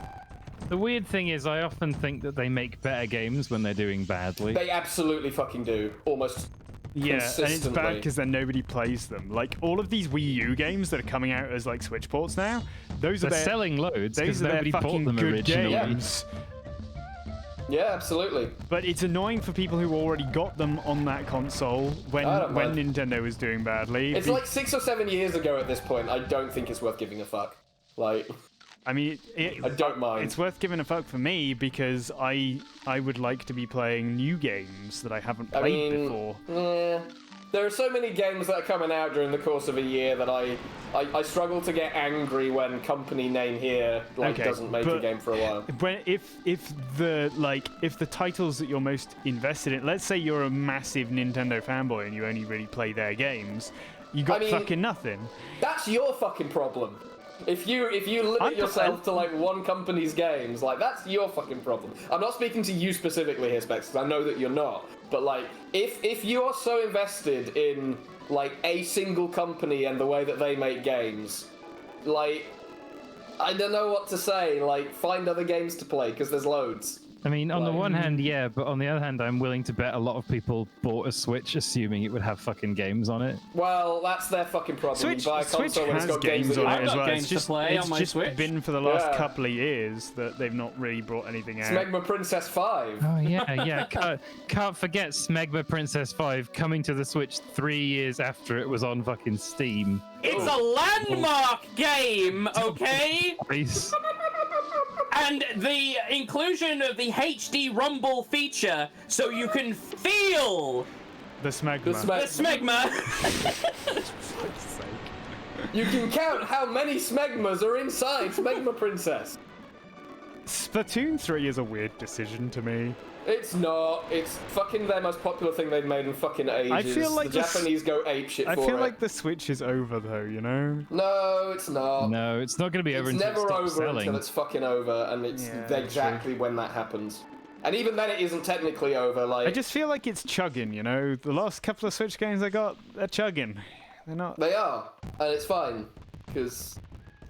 The weird thing is, I often think that they make better games when they're doing badly. They absolutely fucking do. Almost Yeah, and it's consistently. bad because then nobody plays them. Like all of these Wii U games that are coming out as like Switch ports now, those are They're their, selling loads because those are their nobody bought fucking them good originally. games. Yeah, absolutely. But it's annoying for people who already got them on that console when I don't mind. Nintendo was doing badly. It's like 6 or 7 years ago at this point. I don't think it's worth giving a fuck. Like, I mean, I don't mind. it's worth giving a fuck for me because I would like to be playing new games that I haven't played before. Yeah. There are so many games that are coming out during the course of a year that I struggle to get angry when company name here doesn't make a game for a while. If the titles that you're most invested in, let's say you're a massive Nintendo fanboy and you only really play their games, you got fucking nothing. That's your fucking problem. If you limit yourself to like one company's games, like that's your fucking problem. I'm not speaking to you specifically here, Specs, because I know that you're not. But like, if you are so invested in like a single company and the way that they make games, like, I don't know what to say. Like, find other games to play because there's loads. I mean, on the one hand, yeah, but on the other hand, I'm willing to bet a lot of people bought a Switch assuming it would have fucking games on it. Well, that's their fucking problem. Switch, you buy a console when it's got games on that it as well. games to play on my Switch. Been for the last couple of years that they've not really brought anything out. Smegma Princess 5. Oh, yeah. Can't forget Smegma Princess 5 coming to the Switch 3 years after it was on fucking Steam. It's a landmark game, okay? Nice. And the inclusion of the HD Rumble feature so you can feel The Smegma. the Smegma. You can count how many Smegmas are inside Smegma Princess. Splatoon 3 is a weird decision to me. It's not. It's fucking their most popular thing they've made in fucking ages. I feel like the Japanese go apeshit for it. I feel like the Switch is over though, you know? No, it's not. No, it's not going to be over It's until never it stops over selling. until it's fucking over, and it's exactly when that happens. And even then, it isn't technically over. Like I just feel like it's chugging, you know? The last couple of Switch games I got, they're chugging. They're not... they are, and it's fine, because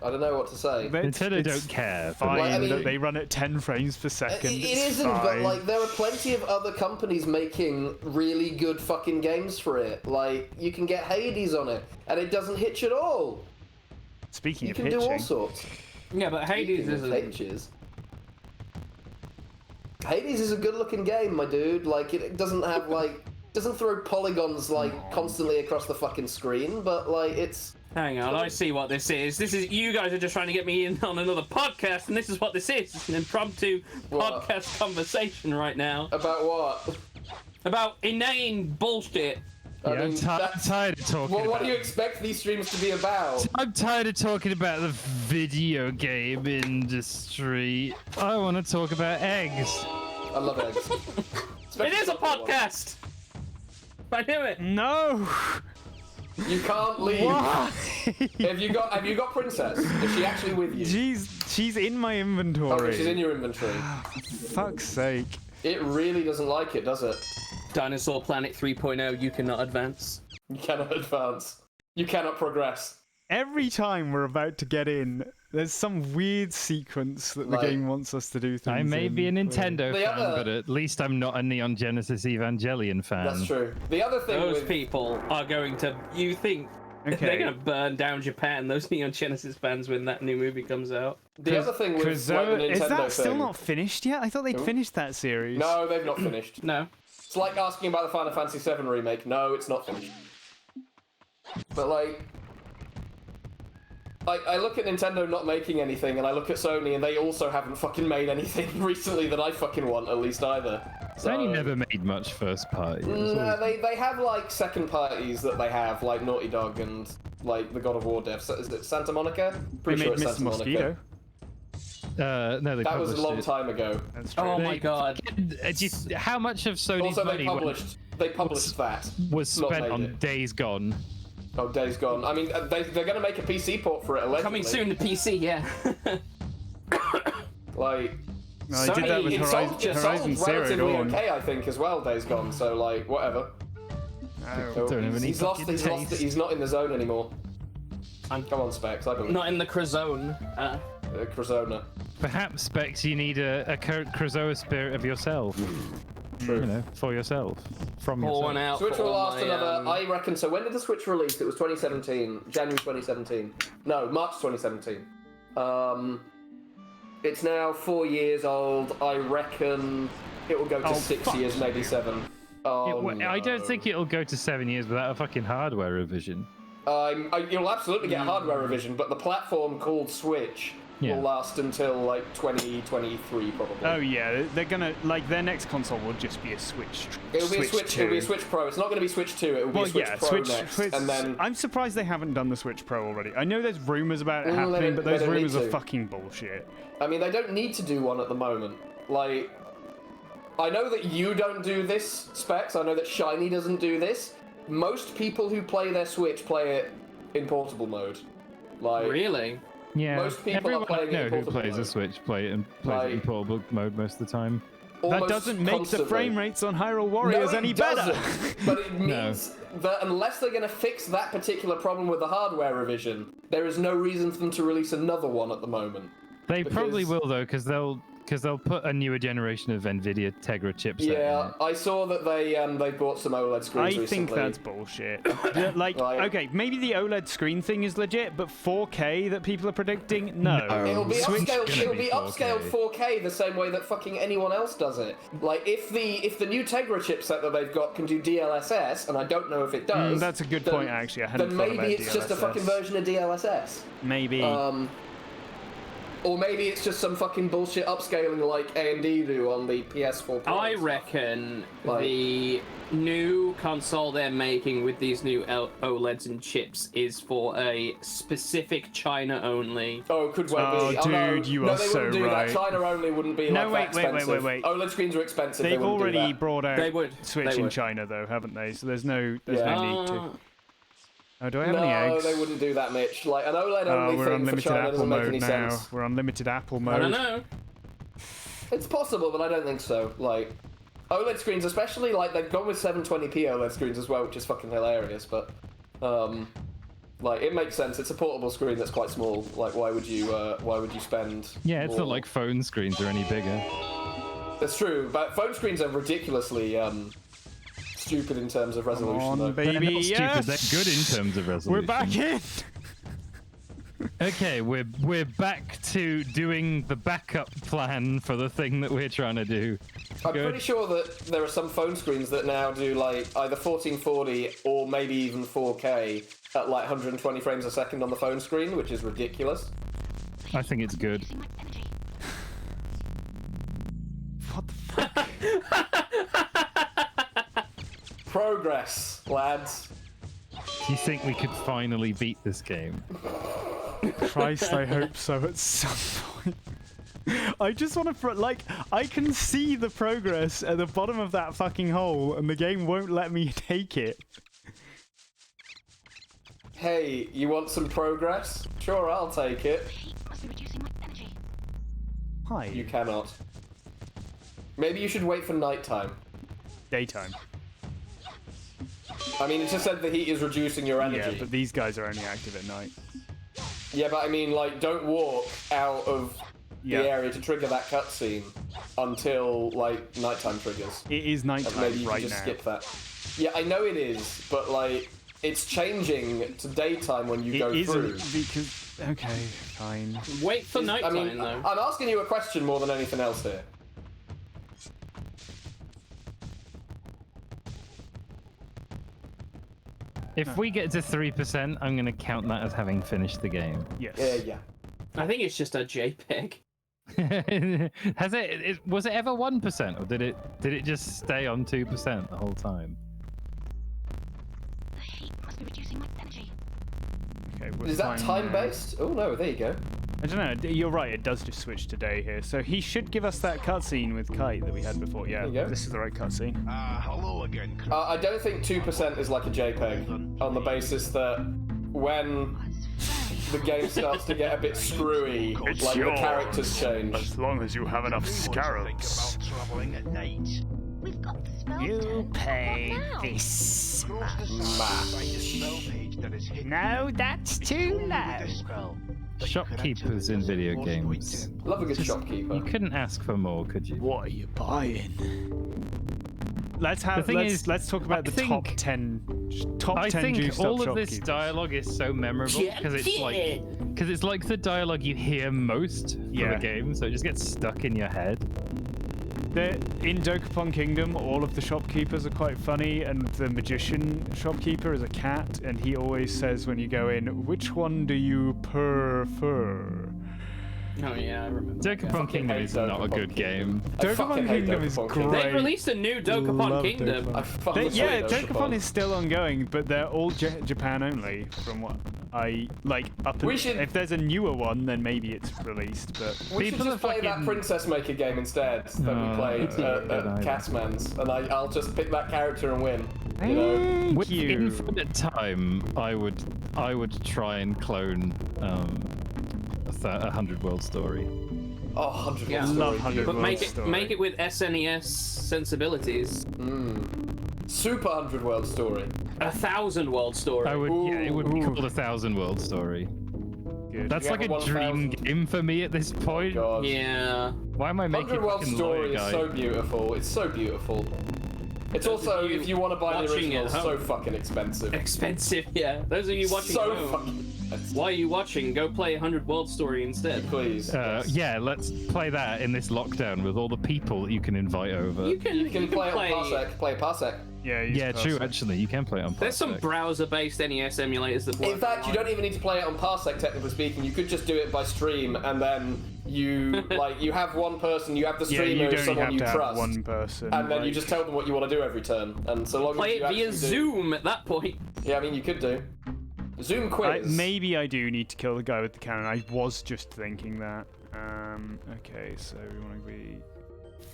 I don't know what to say. Nintendo don't care. Fine Like, I mean- that they run at 10 frames per second. It it's isn't, but fine. like there are plenty of other companies making really good fucking games for it. Like you can get Hades on it, and it doesn't hitch at all. Speaking You of can hitching, do all sorts. Yeah, but Hades Speaking of isn't. hitches. Hades is a good-looking game, my dude. Like it doesn't have doesn't throw polygons like constantly across the fucking screen, but like it's. Hang on, I see what this is. This is you guys are just trying to get me in on another podcast, and this is what this is. It's an impromptu What? podcast conversation right now About what? about inane bullshit. Yeah, I mean, I'm that's- tired of talking What about do you expect these streams to be about? I'm tired of talking about the video game industry. I want to talk about eggs. I love eggs. It is a podcast. I knew it. no! You can't leave. Why? Have you got Princess? Is she actually with you? She's in my Oh, inventory. she's in your inventory. Fuck's sake. It really doesn't like it, does it? Dinosaur Planet 3.0, you cannot advance. You cannot advance. You cannot progress. Every time we're about to get in, there's some weird sequence that the Like- game wants us to do things I may be a in. Nintendo The fan, other- but at least I'm not a Neon Genesis Evangelion fan. That's true. The other thing Those with people are going to. You think they're Okay. going to burn down Japan? Those Neon Genesis fans when that new movie comes out. the other thing with like, the Krazoa, Nintendo is that still thing. not finished yet? I thought they'd Who? finished that series. No, they've not finished. No. It's like asking about the Final Fantasy VII remake. No, it's not finished. But like, I look at Nintendo not making anything, and I look at Sony, and they also haven't fucking made anything recently that I fucking want, at least either. Sony never made much first party. It was No, always- they have like second parties that they have, like Naughty Dog and like the God of War devs. Is it Santa Monica? They Pretty made sure it's Mr. Santa Mosquito. Monica. No, they That was published a long it. time ago. That's true. Oh my They- god. Just how much of Sony's Also, they money published that. was not spent made on it. Days Gone? Oh, Days Gone. I mean, they're going to make a PC port for it, allegedly. Coming soon to PC, yeah. Like, No, they did that with it Horizon, sold Horizon Zero relatively Dawn. okay, I think, as well. Days Gone. So, like, whatever. Oh. Don't have any He's lost. fucking He's lost. taste. He's not in the zone anymore. Come on, Specs. I believe. Not in the Crazone. Crazona. Perhaps, Specs, you need a Krazoa spirit of yourself. True. You know, for yourself. From Pour yourself. one out. Switch for will all last my, another. I reckon. So when did the Switch release? It was 2017, January 2017. No, March 2017. It's now 4 years old. I reckon it will go to 6 years, maybe 7. Oh, I don't no. think it'll go to 7 years without a fucking hardware revision. You'll absolutely get a hardware revision, but the platform called Switch Yeah. will last until like 2023 probably. Oh yeah, they're gonna like their next console will just be a Switch. It'll be a Switch. 2. It'll be a Switch Pro. It's not going to be Switch 2. It will be a Switch Pro next. And then I'm surprised they haven't done the Switch Pro already. I know there's rumors about it They happening, don't- but they those don't need rumors are to. fucking bullshit. I mean, they don't need to do one at the moment. Like, I know that you don't do this, Specs. I know that Shiny doesn't do this. Most people who play their Switch play it in portable mode. Like, Really? Yeah, Most people are everyone playing it I know in who portable plays a mode. Switch plays it in portable mode most of the time. That almost doesn't make constantly. the frame rates on Hyrule No, Warriors it any better. doesn't. But it means that unless they're going to fix that particular problem with the hardware revision, there is no reason for them to release another one at the moment. They probably Because- will though, because they'll put a newer generation of NVIDIA Tegra chipset. in Yeah, it. I saw that they bought some OLED screens I recently. think that's bullshit. like, Like- okay, maybe the OLED screen thing is legit, but 4K that people are predicting, no. It'll be Switch upscaled. gonna It'll be be upscaled 4K the same way that fucking anyone else does it. Like if the new Tegra chipset that they've got can do DLSS, and I don't know if it does. That's a good then- point, actually. I hadn't Then thought maybe about it's just a DLSS. fucking version of DLSS. Maybe. Or maybe it's just some fucking bullshit upscaling like AMD do on the PS4 Pro. I reckon Like- the new console they're making with these new OLEDs and chips is for a specific China only. Oh, could well be. Oh, no, dude, you no, are they so wouldn't do right. that. China only wouldn't be No, like that wait, expensive. wait. OLED screens are expensive. They've they wouldn't do already that. brought out They would. Switch They in would. China, though, haven't they? So there's no need Uh, to. Oh, do I have any No, eggs? they wouldn't do that, Mitch. Like an OLED Oh, only we're thing on for limited China Apple doesn't make mode any now. sense. We're on limited Apple mode. I don't know. It's possible, but I don't think so. Like OLED screens, especially like they've gone with 720p OLED screens as well, which is fucking hilarious. But like it makes sense. It's a portable screen that's quite small. Like why would you spend? Yeah, it's more? not like phone screens are any bigger. That's true, but phone screens are ridiculously stupid in terms of resolution. on, though. baby. They're not stupid, Yes! they're good in terms of resolution. We're back in. Okay, we're back to doing the backup plan for the thing that we're trying to do. I'm Good. pretty sure that there are some phone screens that now do like either 1440 or maybe even 4K at like 120 frames a second on the phone screen, which is ridiculous. I think it's good. Using my energy. What the fuck? Progress, lads. Do you think we could finally beat this game? Christ, I hope so at some point. I just want to, like, I can see the progress at the bottom of that fucking hole, and the game won't let me take it. Hey, you want some progress? Sure, I'll take it. Heat must be reducing my energy. Hi. You cannot. Maybe you should wait for nighttime. Daytime. I mean, it just said the heat is reducing your energy. Yeah, but these guys are only active at night. Yeah, but I mean, like, don't walk out of Yeah. the area to trigger that cutscene until, like, nighttime triggers. It is nighttime Maybe you right can just now. skip that. Yeah, I know it is, but, like, it's changing to daytime when you It go isn't through. because. Okay, fine. Wait for I nighttime mean, though. I'm asking you a question more than anything else here. If we get to 3%, I'm going to count that as having finished the game. Yes. Yeah. I think it's just a JPEG. Was it ever 1%, or did it just stay on 2% the whole time? The heat must be reducing my energy. Okay, we're Is that fine now. time-based? Oh, no, there you go. I don't know. You're right. It does just switch to day here. So he should give us that cutscene with Kite that we had before. Yeah, There you go. this is the right cutscene. Hello again, I don't think 2% is like a JPEG, on the basis that when the game starts to get a bit screwy, like the characters change. long as you have enough Think about travelling at night. We've got the spell You stone. pay What now? this. Cross the side, find a spell page that is hidden. No, that's too Only low. with a spell that you can Shopkeepers in activate video as a games. point. Love a good Just- shopkeeper. You couldn't ask for more, could you? What are you buying? Let's talk about I the top think- 10 top I 10 think juiced all up of this shopkeepers. dialogue is so memorable because it's like the dialogue you hear most for Yeah. the game, so it just gets stuck in your head. In Dokapon Kingdom, all of the shopkeepers are quite funny, and the magician shopkeeper is a cat, and he always says when you go in, "Which one do you prefer?" Oh yeah, I remember. that game. Dokapon Kingdom is not a good game. Dokapon Kingdom is great. They've released a new Dokapon Love Kingdom. Dokapon. I fucking Yeah, hate Dokapon is still ongoing, but they're all Japan only, from what I like. If there's a newer one, then maybe it's released. But We should just play that Princess Maker game instead that we played at Catman's, and I'll just pick that character and win. You know? With infinite time, I would try and clone a 100 World Story. Oh, 100 Yeah. World Love Story. 100 But World Story. make it with SNES sensibilities. Super 100 World Story. 1,000 World Story. It would be called 1,000 World Story. Good. That's You like have a 1,000. dream game for me at this point. God. Yeah. Why am I making 100 World fucking Story lawyer is guy? so beautiful. It's so beautiful. It's also, if you want to buy the watching original, at so home. fucking expensive. Expensive, yeah. Those of you watching So at home, fucking expensive. why are you watching? Go play 100 World Story instead. Please. yes. Yeah, let's play that in this lockdown with all the people that you can invite over. You can play it on Parsec. Play Parsec. Yeah, Yeah, true. Actually, you can play it on. There's some Parsec. browser-based NES emulators that work. In fact, you don't even need to play it on Parsec, technically speaking. You could just do it by stream, and then you you have one person, you have the Yeah, streamer you as don't someone have you to have trust, one person. and then you like- just tell them what you want to do every turn. And so long Play as it you via actually do- Zoom at that point. Yeah, I mean you could do. Zoom quiz. Maybe I do need to kill the guy with the cannon. I was just thinking that. Okay, so we want to be.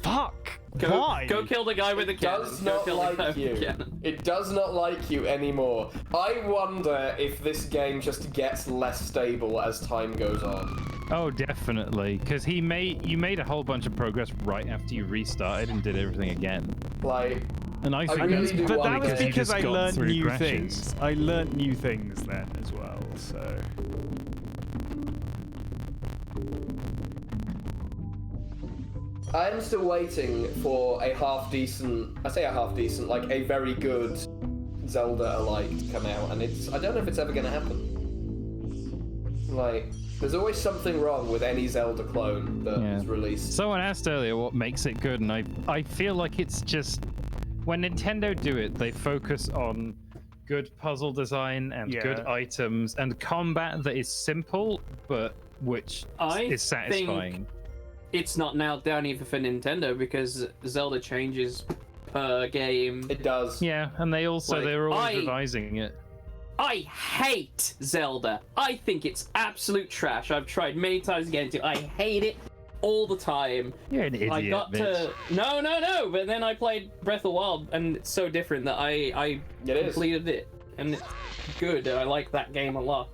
Fuck! Why? Go kill the guy with the cannon. Does Go not kill the guy like with the you. cannon. It does not like you anymore. I wonder if this game just gets less stable as time goes on. Oh, definitely, because you made a whole bunch of progress right after you restarted and did everything again. Like, And I think really that's do But wonder that was you because just I got learned through new crashes. things. I learned new things then as well, so. I'm still waiting for a half decent, like a very good Zelda-alike to come out, and I don't know if it's ever going to happen. Like, there's always something wrong with any Zelda clone that is released. Someone asked earlier what makes it good, and I feel like it's just when Nintendo do it, they focus on good puzzle design and good items and combat that is simple but which is satisfying. Think it's not nailed down even for Nintendo because Zelda changes per game. It does. Yeah, and they're always revising it. I hate Zelda. I think it's absolute trash. I've tried many times to get into it. I hate it all the time. You're an idiot, I got bitch. to no, but then I played Breath of the Wild and it's so different that I completed it and it's good. I like that game a lot.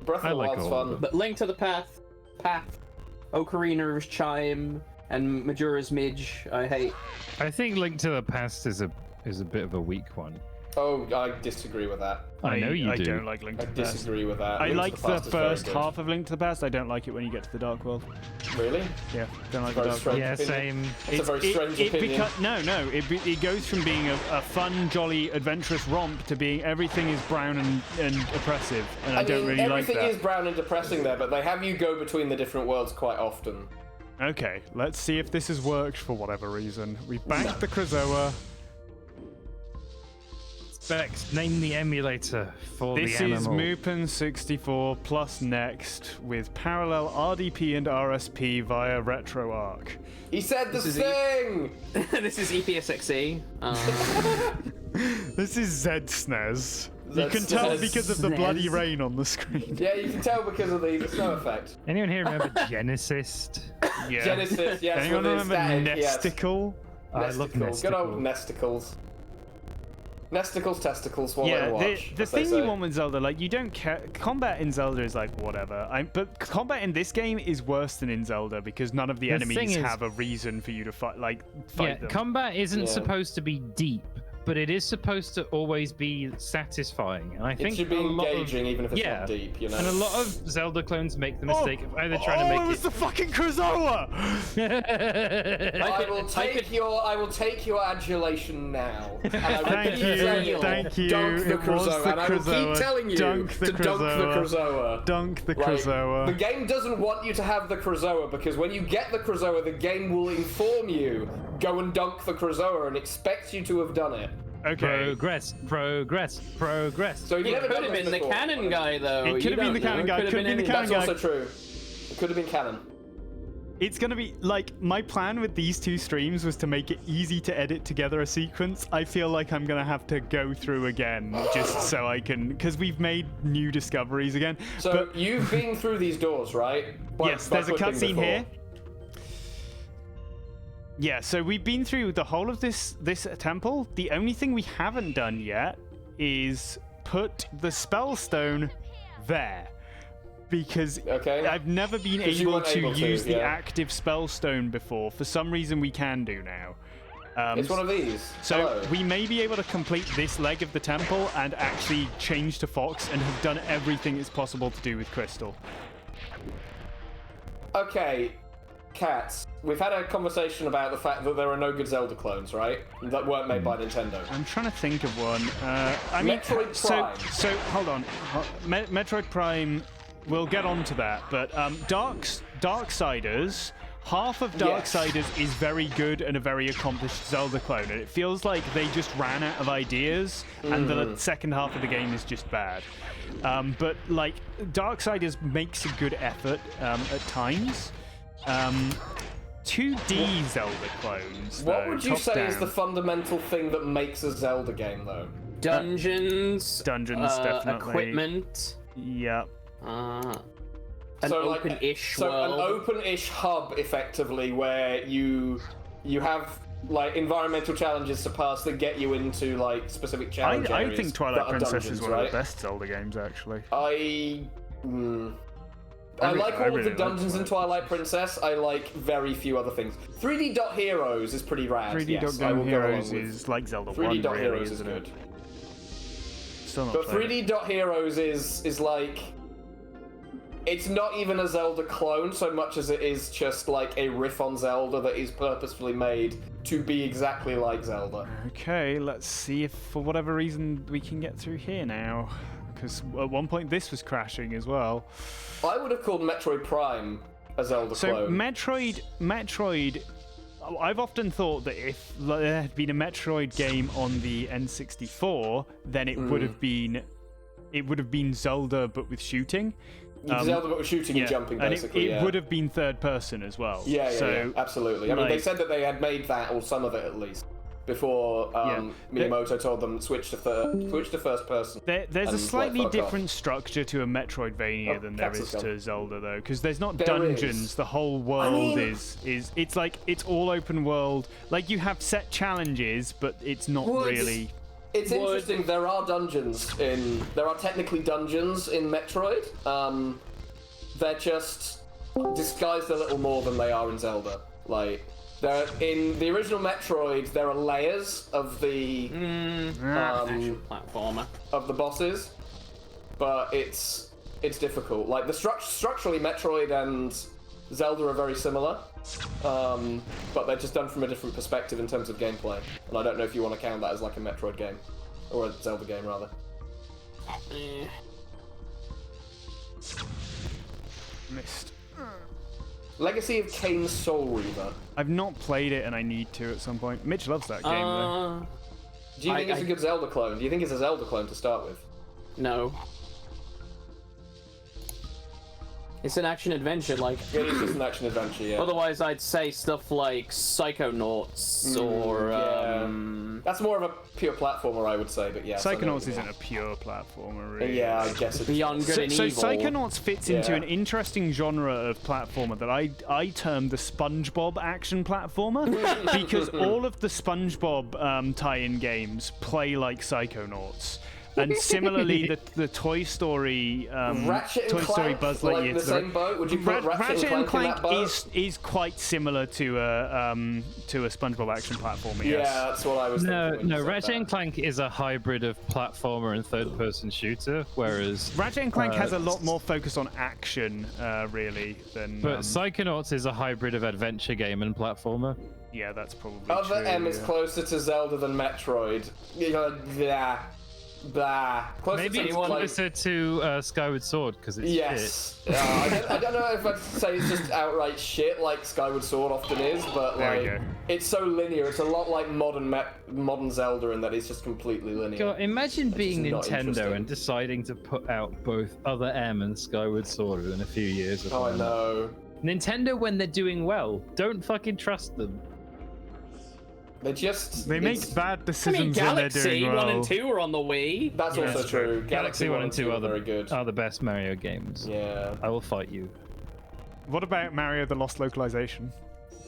Breath of the Wild's fun. But Link to the Path, Ocarina's Chime, and Majora's Midge, I hate. I think Link to the Past is a bit of a weak one. Oh, I disagree with that. I know you I do. don't like Link to the Past. Disagree with that. I Link to like the the Past is very first good. half of Link to the Past. I don't like it when you get to the Dark World. Really? Yeah, don't like Very the Dark strange World. Yeah, opinion. same. It's a very strange opinion. No. It goes from being a fun, jolly, adventurous romp to being everything is brown and oppressive, and I don't really like everything that. is brown and depressing there, but they have you go between the different worlds quite often. Okay, let's see if this has worked for whatever reason. We've backed the Krazoa. Specs, name the emulator for This the is animal. Mupen 64 plus Next with parallel RDP and RSP via RetroArch. He said the This is thing! This is EPSXE. This is ZSNES. You can tell ZSNES. because of the bloody rain on the screen. Yeah, you can tell because of the snow effect. Anyone here remember Genesis? Yeah. Genesis, yes. Anyone with the remember static, yes. Nesticle? I love Nesticles. Good old Nesticle. Nesticles. Nesticles, testicles, what Yeah, I watch. the as they thing say. you want with Zelda, like, you don't care. Combat in Zelda is like, whatever. But combat in this game is worse than in Zelda because none of the The thing enemies is- have a reason for you to fight Yeah, them. combat isn't Yeah. supposed to be deep, but it is supposed to always be satisfying. And I It think should be a lot of- engaging even if it's yeah, not deep, you know? And a lot of Zelda clones make the mistake of either trying to it make was the fucking Krazoa! I will take your adulation now. And I will Thank keep you, saying, thank you. Dunk the It was Krazoa. the And I will keep Krazoa. telling you Dunk the to dunk the Krazoa. Krazoa. Dunk the Like, Krazoa. the game doesn't want you to have the Krazoa because when you get the Krazoa, the game will inform you, go and dunk the Krazoa and expect you to have done it. Okay. Progress. So you've It never could done have this been the before. cannon guy, though. It could You have been don't the cannon know. guy, Could have could have been the anything. cannon That's guy. also true. It could have been canon. It's gonna be like my plan with these two streams was to make it easy to edit together a sequence. I feel like I'm gonna have to go through again just so I can, because we've made new discoveries again. So but, you've been through these doors, right? yes, there's a cutscene here. Yeah, so we've been through the whole of this temple. The only thing we haven't done yet is put the spellstone there. Because I've never been able to use the active spellstone before. For some reason, we can do now. It's one of these. So we may be able to complete this leg of the temple and actually change to Fox and have done everything it's possible to do with Crystal. Okay, Cats. We've had a conversation about the fact that there are no good Zelda clones, right? That weren't made by Nintendo. I'm trying to think of one. I mean, Metroid Prime. So hold on. Metroid Prime. We'll get on to that, but Darksiders, half of Darksiders is very good and a very accomplished Zelda clone, and it feels like they just ran out of ideas, and the second half of the game is just bad. But like Darksiders makes a good effort at times. 2D Zelda clones. What would you say is the fundamental thing that makes a Zelda game, though? Dungeons. Definitely. Equipment. Yep. An open-ish world. So an open-ish hub, effectively, where you have like environmental challenges to pass that get you into like specific challenge areas. I think Twilight Princess dungeons, is one of the best Zelda games, actually. I like all of the dungeons in Twilight Princess. I like very few other things. 3D Dot Heroes is pretty rad. 3D Dot Heroes is like Zelda 1, 3D Dot really, Heroes is isn't good. it? Still not But played 3D Dot Heroes is like... It's not even a Zelda clone so much as it is just like a riff on Zelda that is purposefully made to be exactly like Zelda. Okay, let's see if for whatever reason we can get through here now. Because at one point this was crashing as well. I would have called Metroid Prime a Zelda clone. Metroid, I've often thought that if there had been a Metroid game on the N64, then it would have been Zelda but with shooting. Zelda but with shooting and jumping, basically. And it would have been third person as well. Yeah, absolutely. I mean, they said that they had made that, or some of it at least, before Miyamoto told them switch to first person. There's a slightly different structure to a Metroidvania than there is to Zelda, though, because there's not dungeons. The whole world is it's like it's all open world. Like you have set challenges, but it's not really. It's interesting. There are technically dungeons in Metroid. They're just disguised a little more than they are in Zelda. Like, in the original Metroid, there are layers of the platformer of the bosses, but it's difficult. Like structurally, Metroid and Zelda are very similar, but they're just done from a different perspective in terms of gameplay. And I don't know if you want to count that as like a Metroid game or a Zelda game rather. Missed. Legacy of Kain's Soul Reaver. I've not played it, and I need to at some point. Mitch loves that game, though. Do you think it's a good Zelda clone? Do you think it's a Zelda clone to start with? No. It's an action-adventure, like... It is just an action-adventure, yeah. Otherwise, I'd say stuff like Psychonauts, or... That's more of a pure platformer, I would say, but yeah. Psychonauts isn't a pure platformer, really. Yeah, I guess it's... Beyond Good and Evil. So Psychonauts fits into an interesting genre of platformer that I term the SpongeBob action platformer, because all of the SpongeBob tie-in games play like Psychonauts. And similarly, the Toy Story, Toy Story Buzz Lightyear, the same boat. Would you put Ratchet and Clank in that boat? is quite similar to a SpongeBob action platformer. Yes. Yeah, that's what I was thinking. No, Ratchet and Clank is a hybrid of platformer and third-person shooter, whereas Ratchet and Clank has a lot more focus on action, really, than. But Psychonauts is a hybrid of adventure game and platformer. Yeah, that's probably Other true. M is closer to Zelda than Metroid. Yeah. blah. Closer Maybe to, it's like, closer to Skyward Sword because it's yes. I don't know if I'd say it's just outright shit like Skyward Sword often is, but There we like go. it's so linear. It's a lot like modern Zelda in that it's just completely linear. God, imagine It's being just not Nintendo interesting. and deciding to put out both Other M and Skyward Sword within a few years. Oh, I know. Nintendo, when they're doing well, don't fucking trust them. They make it's- bad I mean, decisions when they're Galaxy doing well. 1 and 2 are on the Wii. That's Yeah, also that's true. Galaxy 1 and 2 are are very good. the best Mario games. Yeah. I will fight you. What about Mario: The Lost Localization?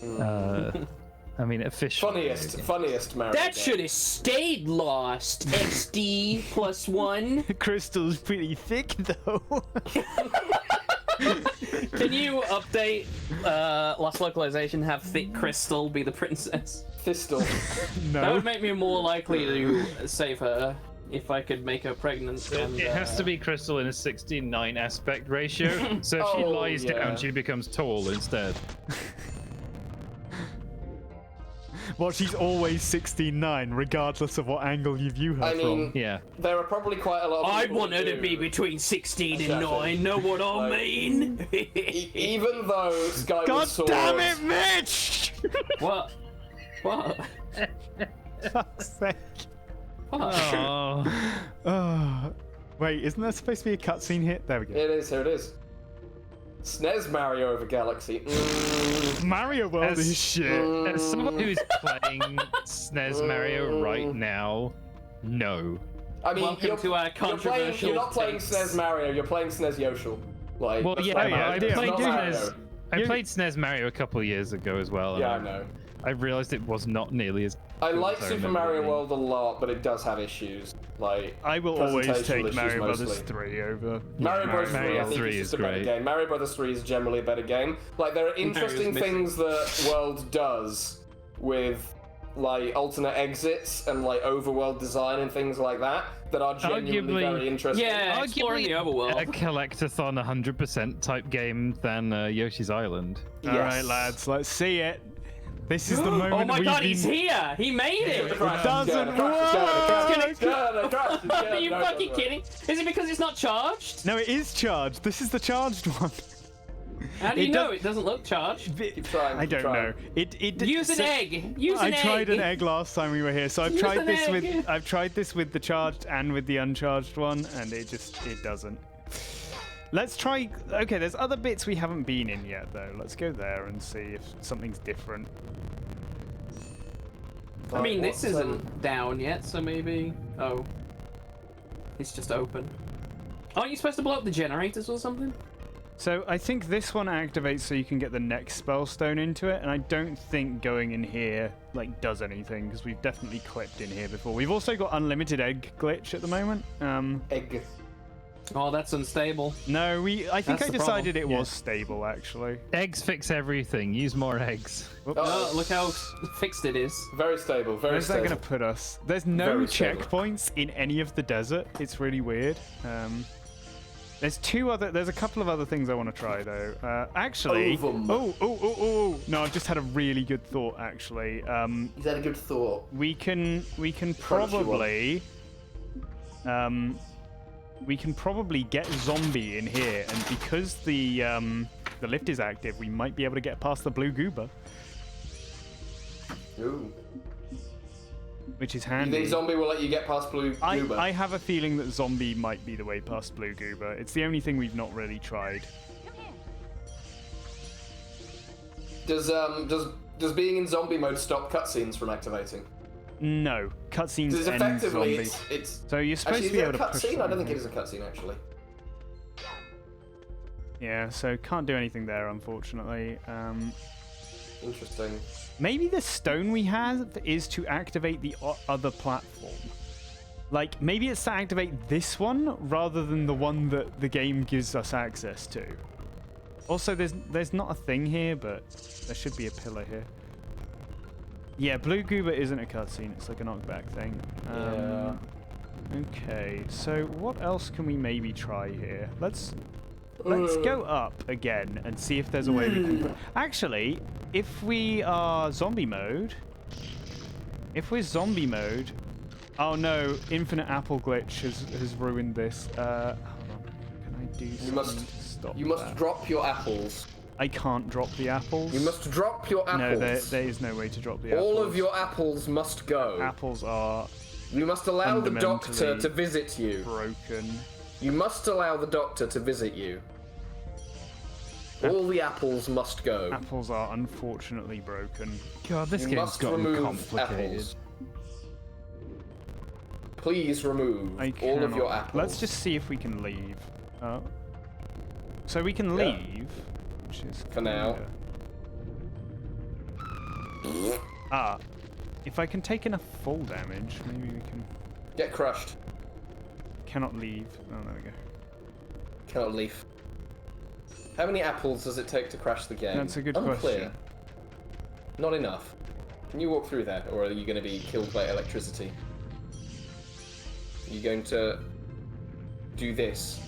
I mean, officially. Funniest Mario. That game. should have stayed lost. XD +1. Crystal's pretty thick though. Can you update Lost Localization, have Thick Crystal be the princess? Thistle. That No. would make me more likely to save her if I could make her pregnant. And, It has to be Crystal in a 16:9 aspect ratio, so if she Oh, lies yeah. down, she becomes tall instead. Well, she's always 16:9, regardless of what angle you view her I mean, from. Yeah. there are probably quite a lot of I'd people want her who to be do. between 16 and Exactly. 9, know what I Like- mean? Even though Skyward God Sword... damn it, Mitch! What? What? Fuck's sake. What? Oh. Oh. Wait, isn't there supposed to be a cutscene hit? There we go. It is, here it is. SNES Mario over Galaxy. Mario World As- is shit. As someone who's playing SNES Mario right now, no. I mean, Welcome to our controversial you're not playing takes. SNES Mario, you're playing SNES Yoshul. Like, Well, that's yeah, not but Mario. I It's played not Mario. SNES. I played SNES Mario a couple of years ago as well. and Yeah, I know. I realized it was not nearly as. I good like as I Super remember Mario it being. World a lot, but it does have issues. Like, I will always presentational take issues Mario Brothers mostly. 3 over. Mario Bros. 3, Mario I think 3 is is just a better great. game. Mario Brothers 3 is generally a better game. Like, there are interesting missing. things that World does with, like, alternate exits and, like, overworld design and things like that that are genuinely Arguably- very interesting. Yeah, exploring the a overworld. collectathon 100% type game than Yoshi's Island. Yes. Alright, lads, let's see it. This is the moment Oh my we've god, been... he's here! He made it! It doesn't work! Are you fucking kidding? Is it because it's not charged? No, it is charged. This is the charged one. How do you It know does- it doesn't look charged? Keep trying, I keep don't trying. know. It Use an so- egg! Use I an egg! tried an egg last time we were here, so I've Use tried an this egg. with the charged and with the uncharged one, and it doesn't. Let's try. Okay, there's other bits we haven't been in yet, though. Let's go there and see if something's different. I mean, What's, this isn't down yet, so maybe... Oh. It's just open. Aren't you supposed to blow up the generators or something? So I think this one activates so you can get the next spell stone into it, and I don't think going in here does anything because we've definitely clipped in here before. We've also got unlimited egg glitch at the moment. Egg. Oh, that's unstable. No, I think That's I the decided problem. it was stable actually. Eggs fix everything. Use more eggs. Whoops. Oh, look how fixed it is. Very stable, very Where's that stable. going to put us? There's no Very stable. checkpoints in any of the desert. It's really weird. There's a couple of other things I want to try though. Actually, Ovum. oh! No, I've just had a really good thought. Actually, Is that a good thought? we can probably, get zombie in here, and because the lift is active, we might be able to get past the blue goober, Ooh. which is You handy. think zombie will let you get past blue goober? I have a feeling that zombie might be the way past blue goober. It's the only thing we've not really tried. Does being in zombie mode stop cutscenes from activating? No, cutscenes Because end effectively zombie. it's So you're supposed actually, to be is able it to a push cutscene? I don't something. think it is a cutscene actually. Yeah, so can't do anything there, unfortunately. Interesting. Maybe the stone we have is to activate the other platform. Like, maybe it's to activate this one rather than the one that the game gives us access to. Also, there's not a thing here, but there should be a pillar here. Yeah, blue goober isn't a cutscene. It's like a knockback thing. Yeah. Okay, so what else can we maybe try here? Let's go up again and see if there's a way we can... Actually, if we are zombie mode... If we're zombie mode... Oh no, infinite apple glitch has ruined this. Hold on. Can I do something to stop You must that? drop your apples. I can't drop the apples. You must drop your apples. No, there is no way to drop the apples. All of your apples must go. apples are You must allow the doctor fundamentally to visit you. broken. You must allow the doctor to visit you. All the apples must go. Apples are unfortunately broken. God, this You game's must gotten remove complicated. apples. Please remove I all of cannot- your apples. Let's just see if we can leave. Oh. So we can Yeah. leave, which is For now. kinda- Ah, if I can take enough fall damage, maybe we can. Get crushed. Cannot leave. Oh, there we go. Cannot leave. How many apples does it take to crash the game? That's a good Unclear. question. Not enough. Can you walk through there, or are you going to be killed by electricity? Are you going to do this?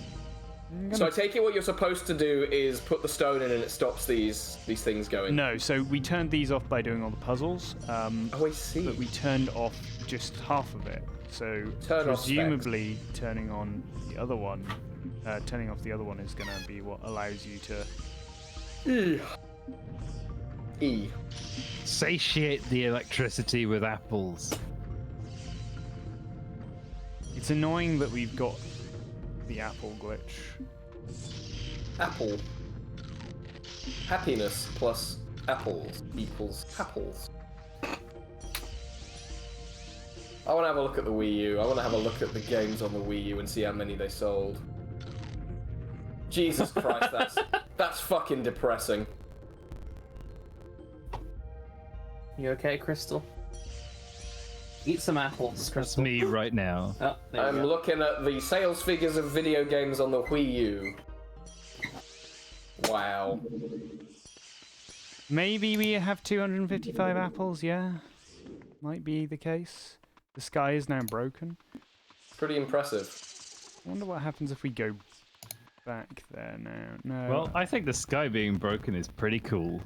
So I take it what you're supposed to do is put the stone in and it stops these things going. No, so we turned these off by doing all the puzzles. Oh, I see. But we turned off just half of it. So Turn off presumably turning on the other one, turning off the other one is going to be what allows you to. E. Satiate the electricity with apples. It's annoying that we've got the apple glitch. Apple. Happiness plus apples equals apples. I want to have a look at the Wii U. I want to have a look at the games on the Wii U and see how many they sold. Jesus Christ, that's fucking depressing. You okay, Crystal? Eat some apples, That's Crystal. me right now. Oh, there I'm you go. looking at the sales figures of video games on the Wii U. Wow. Maybe we have 255 apples, yeah? Might be the case. The sky is now broken. Pretty impressive. I wonder what happens if we go back there now. No. Well, I think the sky being broken is pretty cool.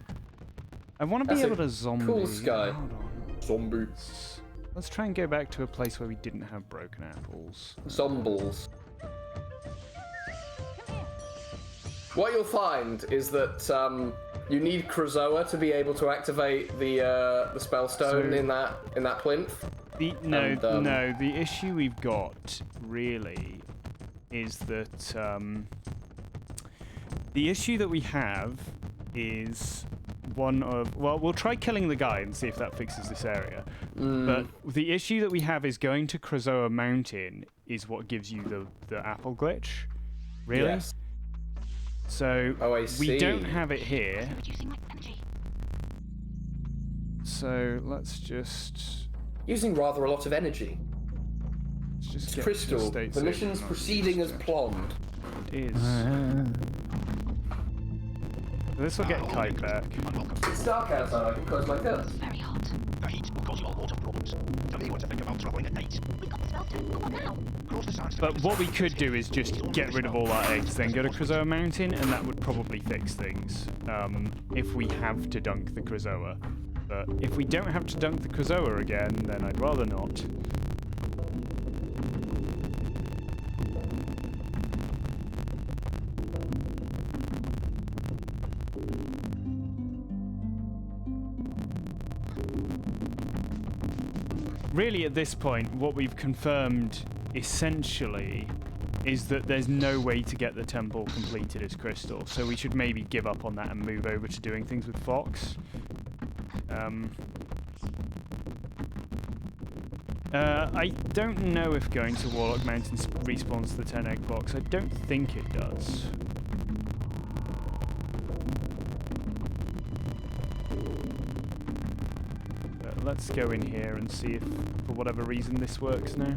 I want to be That's a able to zombie. cool sky. Hold on. Zombie. Let's try and go back to a place where we didn't have broken apples. Zombles. What you'll find is that you need Krazoa to be able to activate the spell stone So- in that plinth. No, And, the issue we've got really is that the issue that we have is one of, well, we'll try killing the guy and see if that fixes this area. But the issue that we have is going to Krazoa Mountain is what gives you the apple glitch. Really? Yes. So Oh, I we see. don't have it here. Reducing my energy. So let's just Using rather a lot of energy. get to Crystal, state the save mission's and not proceeding use as it. planned. It is. This will get Kite back. It's dark outside, I can close my curtains. Very hot. The heat will cause you all water problems. Tell me what to think about travelling at night. We've got the spell stone. What now? Cross the sands to But make what the we could do is just get rid of all our eggs, then go to Krazoa Mountain, and that would probably fix things. If we have to dunk the Krazoa. But if we don't have to dunk the Krazoa again, then I'd rather not. Really, at this point, what we've confirmed, essentially, is that there's no way to get the temple completed as Crystal, so we should maybe give up on that and move over to doing things with Fox. I don't know if going to Warlock Mountain respawns the 10 egg box. I don't think it does. Let's go in here and see if, for whatever reason, this works now.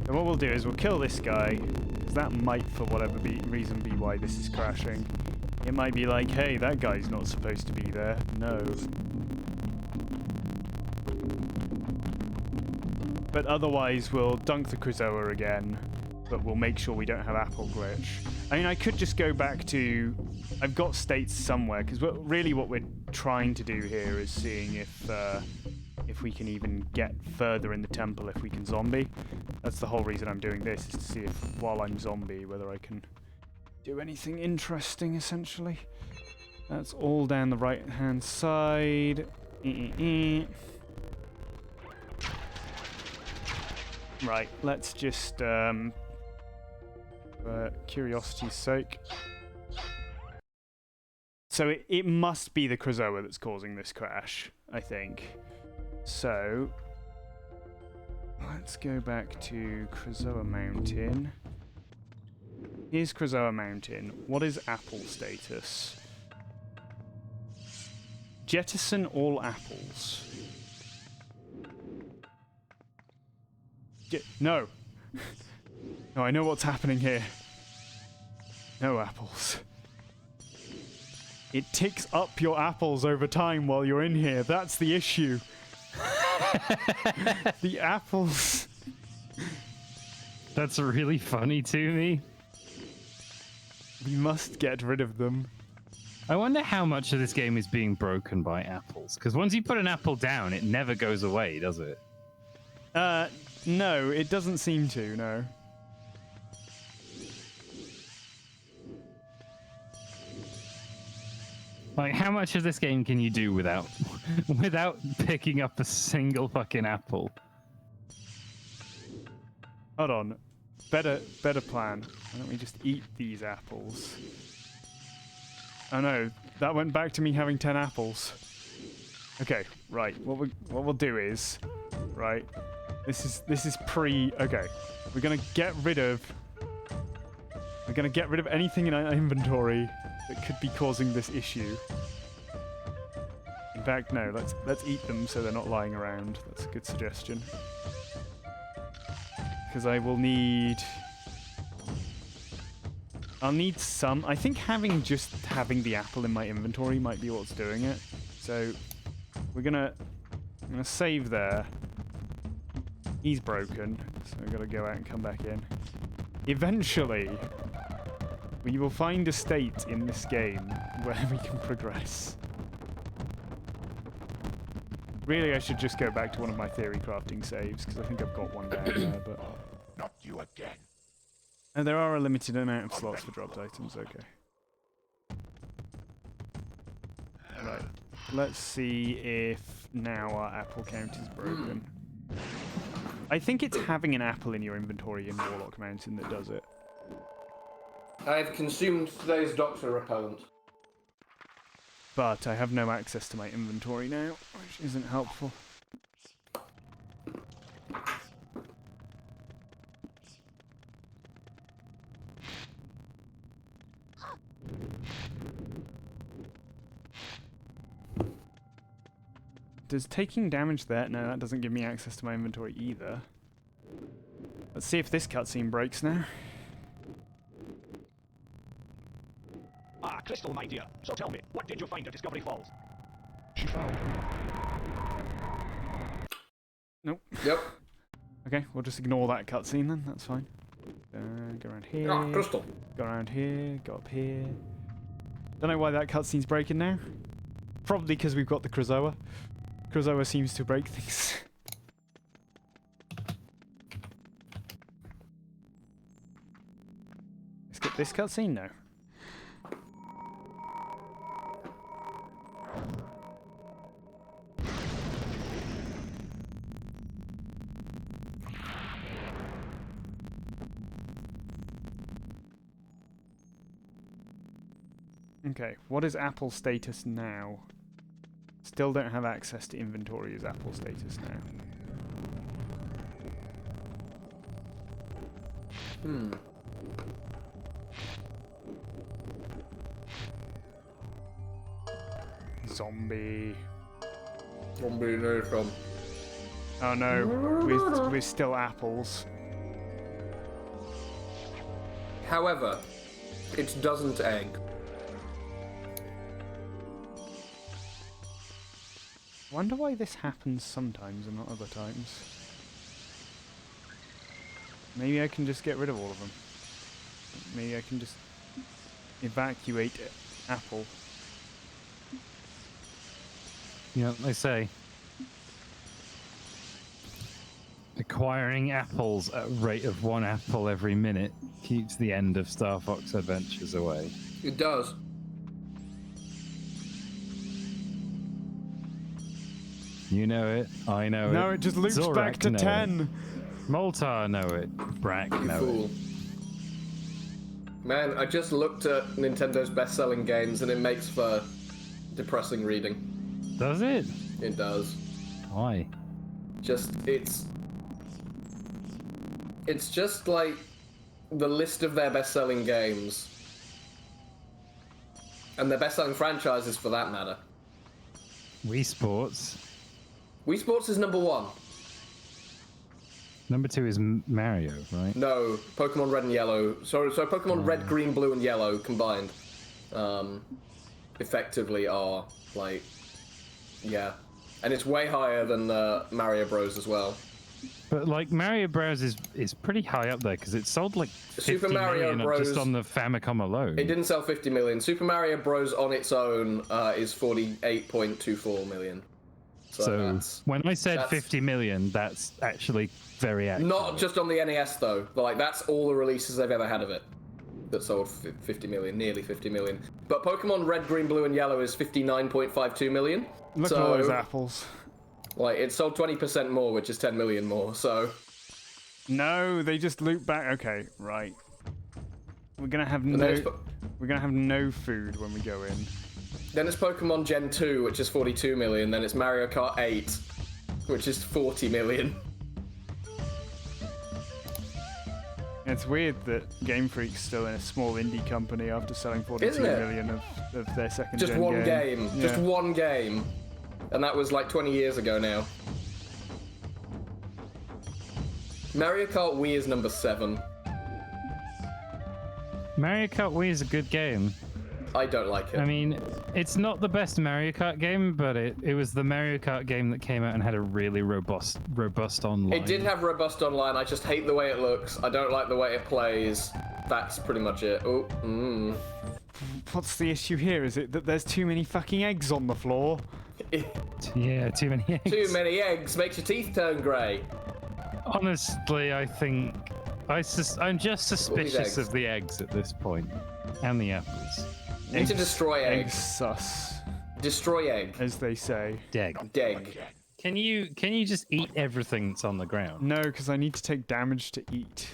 And what we'll do is we'll kill this guy, because that might, for whatever reason, be why this is crashing. It might be like, hey, that guy's not supposed to be there. No. But otherwise, we'll dunk the Krazoa again, but we'll make sure we don't have apple glitch. I mean, I could just go back to... I've got states somewhere, because really what we're trying to do here is seeing if we can even get further in the temple if we can zombie. That's the whole reason I'm doing this, is to see if, while I'm zombie, whether I can do anything interesting, essentially. That's all down the right-hand side. Right, let's just, for curiosity's sake. So it must be the Krazoa that's causing this crash, I think. So, let's go back to Krazoa Mountain. Here's Krazoa Mountain. What is apple status? Jettison all apples. No. No, I know what's happening here. No apples. It ticks up your apples over time while you're in here. That's the issue. The apples. That's really funny to me. We must get rid of them. I wonder how much of this game is being broken by apples. Because once you put an apple down, it never goes away, does it? No, it doesn't seem to, no. Like, how much of this game can you do without picking up a single fucking apple? Hold on. Better plan. Why don't we just eat these apples? Oh no, that went back to me having 10 apples. Okay, right. What we'll do is, right. This is pre. Okay, we're gonna get rid of anything in our inventory that could be causing this issue. In fact, no. Let's eat them so they're not lying around. That's a good suggestion. Because I'll need some. I think having the apple in my inventory might be what's doing it. So I'm gonna save there. He's broken, so I've got to go out and come back in. Eventually, we will find a state in this game where we can progress. Really, I should just go back to one of my theory crafting saves, because I think I've got one down there, but... Not you again. And there are a limited amount of slots for dropped items, okay. Right, let's see if now our apple count is broken. I think it's having an apple in your inventory in Warlock Mountain that does it. I've consumed today's doctor repellent. But I have no access to my inventory now, which isn't helpful. Does taking damage there? No, that doesn't give me access to my inventory either. Let's see if this cutscene breaks now. Ah, Crystal, my dear. So tell me, what did you find at Discovery Falls? She found him. Nope. Yep. Okay, we'll just ignore that cutscene then. That's fine. Go around here. Ah, crystal. Go around here. Go up here. Don't know why that cutscene's breaking now. Probably because we've got the Krazoa. Krazoa seems to break things. Let's get this cutscene now. Okay, what is Apple status now? Still don't have access to inventory as Apple status now. Zombie. Zombie no from. Oh no, we're still apples. However, it doesn't egg. Wonder why this happens sometimes and not other times. Maybe I can just get rid of all of them. Maybe I can just evacuate Apple. You know what they say? Acquiring apples at a rate of 1 apple every minute keeps the end of Star Fox Adventures away. It does. You know it, I know it. No, it just loops back Zorak to know 10. It. Moltar know it. Brack You know fool. it. Man, I just looked at Nintendo's best-selling games, and it makes for depressing reading. Does it? It does. Why? Just, it's just like the list of their best-selling games. And their best-selling franchises, for that matter. Wii Sports. Wii Sports is number 1. Number 2 is Mario, right? No, Pokemon Red and Yellow. So Pokemon Red, Green, Blue, and Yellow combined, effectively are like, yeah, and it's way higher than Mario Bros as well. But like Mario Bros is pretty high up there because it sold like 50 Super Mario million Bros. just on the Famicom alone. It didn't sell 50 million. Super Mario Bros on its own is 48.24 million. So when I said that's- 50 million, that's actually very accurate. Not just on the NES though. But, like that's all the releases they've ever had of it that sold 50 million, nearly 50 million. But Pokemon Red, Green, Blue, and Yellow is 59.52 million. Look at all those apples. Like it sold 20% more, which is 10 million more. So No, they just loop back. Okay, right. We're gonna have then no food when we go in. Then it's Pokemon Gen 2, which is 42 million. Then it's Mario Kart 8, which is 40 million. It's weird that Game Freak's still in a small indie company after selling 42 Isn't it? million of their second Just gen one game. Yeah. Just one game. And that was like 20 years ago now. Mario Kart Wii is number 7. Mario Kart Wii is a good game. I don't like it. I mean, it's not the best Mario Kart game, but it was the Mario Kart game that came out and had a really robust online. It did have robust online. I just hate the way it looks. I don't like the way it plays. That's pretty much it. Oh, What's the issue here? Is it that there's too many fucking eggs on the floor? Yeah, too many eggs. Too many eggs makes your teeth turn grey. Honestly, I think I'm just suspicious of the eggs at this point, and the apples. You need to destroy eggs. Sus, Destroy egg. as they say. Deg. Deg. Can you just eat everything that's on the ground? No, because I need to take damage to eat.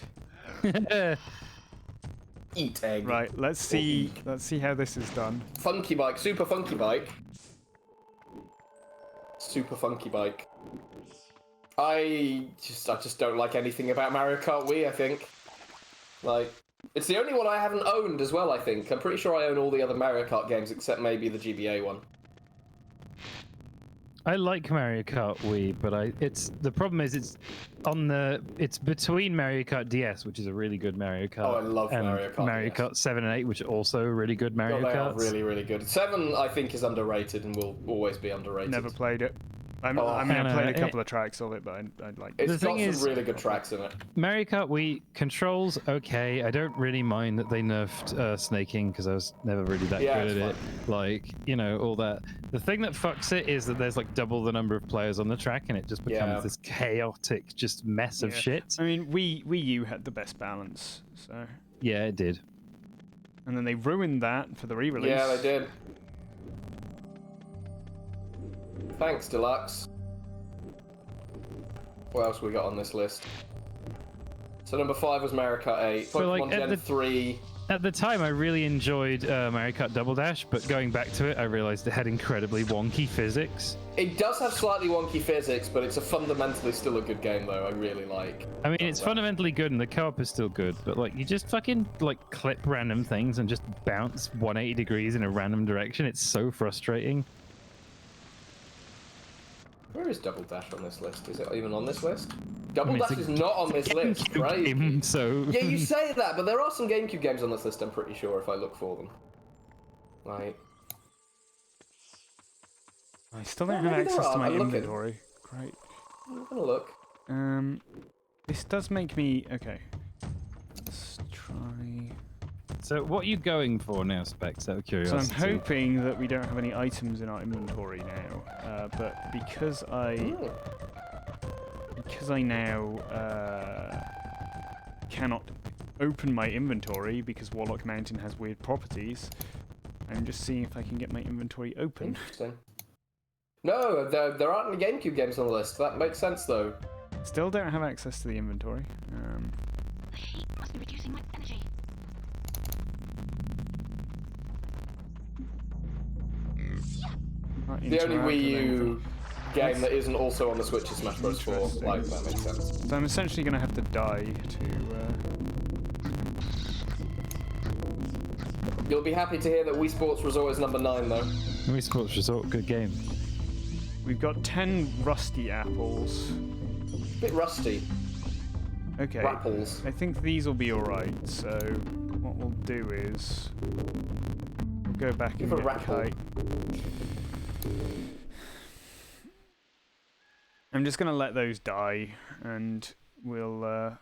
Eat egg. Right, let's see how this is done. Funky bike. Super funky bike. Super funky bike. I just don't like anything about Mario Kart Wii, I think. Like, it's the only one I haven't owned as well, I think. I'm pretty sure I own all the other Mario Kart games except maybe the GBA one. I like Mario Kart Wii, but the problem is it's between Mario Kart DS, which is a really good Mario Kart. Oh, I love and Mario Kart Mario DS. Kart 7 and 8, which are also really good Mario They are Karts. really, really good. 7, I think, is underrated and will always be underrated. Never played it. I mean, I played a couple of tracks of it, but I'd like. It's The thing got is- some really good tracks in it. Mario Kart Wii controls okay. I don't really mind that they nerfed snaking because I was never really that Yeah, good at it's it. Like, you know, all that. The thing that fucks it is that there's like double the number of players on the track, and it just becomes Yeah. this chaotic, just mess of Yeah. shit. I mean, Wii U had the best balance, so. Yeah, it did. And then they ruined that for the re-release. Yeah, they did. Thanks, Deluxe. What else we got on this list? So number 5 was Mario Kart 8. But, like, Pokemon at Gen the- 3. At the time, I really enjoyed Mario Kart Double Dash, but going back to it, I realized it had incredibly wonky physics. It does have slightly wonky physics, but it's fundamentally still a good game, though. I really like. I mean, it's fundamentally good, and the co-op is still good, but like, you just fucking like clip random things and just bounce 180 degrees in a random direction. It's so frustrating. Where is Double Dash on this list? Is it even on this list? Double mean, it's Dash a is not on this list, GameCube right? game, so Yeah, you say that, but there are some GameCube games on this list, I'm pretty sure, if I look for them. Right. I still don't Well, have maybe there access to are. my I'm looking. inventory. Great. I'm gonna look. This does make me... Okay. Let's try... So what are you going for now, Specs, out of So curiosity? I'm hoping that we don't have any items in our inventory now, but because I now cannot open my inventory because Warlock Mountain has weird properties, I'm just seeing if I can get my inventory open. Interesting. No, there aren't any GameCube games on the list. That makes sense, though. Still don't have access to the inventory. The heat must be reducing my energy. Can't The only interact Wii with U anything. game that isn't also on the Switch is Smash Bros. 4. Interesting. Like, that makes sense. So I'm essentially going to have to die to... You'll be happy to hear that Wii Sports Resort is number 9, though. Wii Sports Resort, good game. We've got 10 rusty apples. Bit rusty. Okay. Rapples. I think these will be alright, so what we'll do is... We'll go back Give and a get rapple. Kite. I'm just going to let those die, and we'll...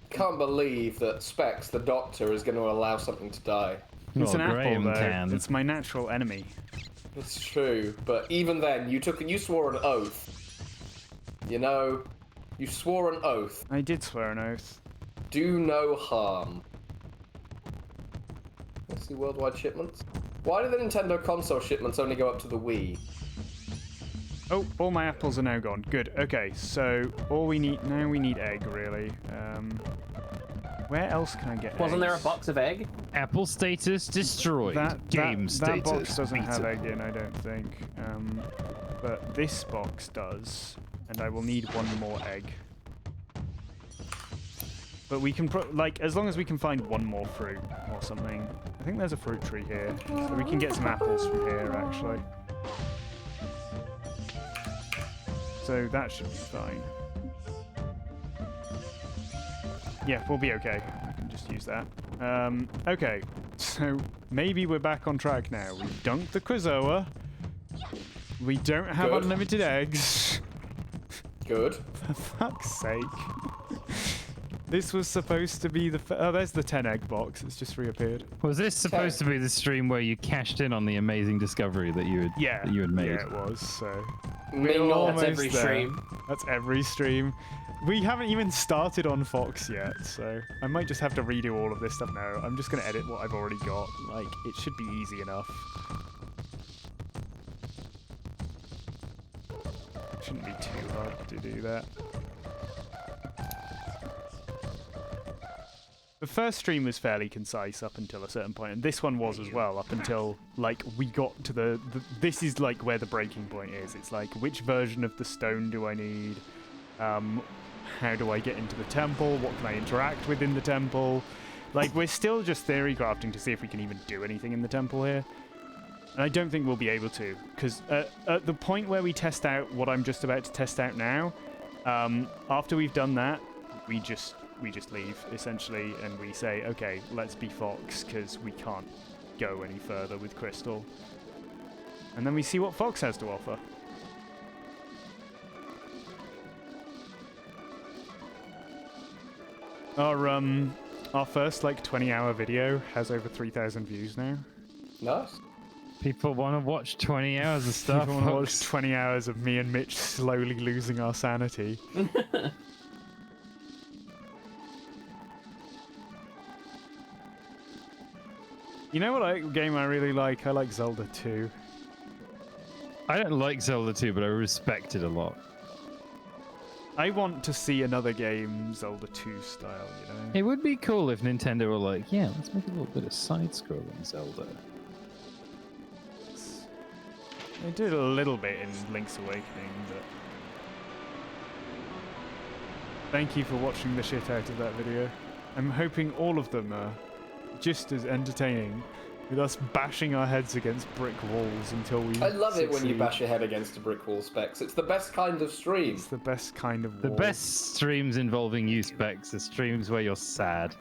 Can't believe that Specs, the Doctor, is going to allow something to die. It's Well, an apple, Graham though. can. It's my natural enemy. It's true, but even then, you swore an oath. You know, you swore an oath. I did swear an oath. Do no harm. Let's see worldwide shipments. Why do the Nintendo console shipments only go up to the Wii? Oh, all my apples are now gone. Good. Okay, so all we need now, we need egg, really. Where else can I get Wasn't there a eggs? box of egg? Apple status destroyed. Game that status box doesn't have beaten. egg in, I don't think. But this box does, and I will need one more egg. But we can, as long as we can find one more fruit or something. I think there's a fruit tree here, so we can get some apples from here, actually. So that should be fine. Yeah, we'll be okay. I can just use that. Okay, so maybe we're back on track now. We dunked the Krazoa. We don't have Good. unlimited eggs. Good. For fuck's sake. This was supposed to be the... Oh, there's the 10 egg box. It's just reappeared. Was this supposed to be the stream where you cashed in on the amazing discovery that you had made? Yeah, it was, so... Me We're not. almost That's every there. stream. That's every stream. We haven't even started on Fox yet, so I might just have to redo all of this stuff now. I'm just going to edit what I've already got. Like, it should be easy enough. Shouldn't be too hard to do that. The first stream was fairly concise up until a certain point, and this one was as well, up until, like, we got to the this is, like, where the breaking point is. It's like, which version of the stone do I need? How do I get into the temple? What can I interact with in the temple? Like, we're still just theory crafting to see if we can even do anything in the temple here. And I don't think we'll be able to, because at the point where we test out what I'm just about to test out now, after we've done that, we just leave, essentially, and we say, okay, let's be Fox, because we can't go any further with Crystal. And then we see what Fox has to offer. Our first, like, 20-hour video has over 3,000 views now. Nice. People want to watch 20 hours of stuff. People want to watch folks. 20 hours of me and Mitch slowly losing our sanity. You know what game I really like? I like Zelda 2. I don't like Zelda 2, but I respect it a lot. I want to see another game Zelda 2 style, you know? It would be cool if Nintendo were like, yeah, let's make a little bit of side-scrolling Zelda. They did a little bit in Link's Awakening, but... Thank you for watching the shit out of that video. I'm hoping all of them are just as entertaining, with us bashing our heads against brick walls until we I love it when you succeed. bash your head against a brick wall, Specs. It's the best kind of stream. It's the best kind of The wall. best streams involving you, Specs, are streams where you're sad.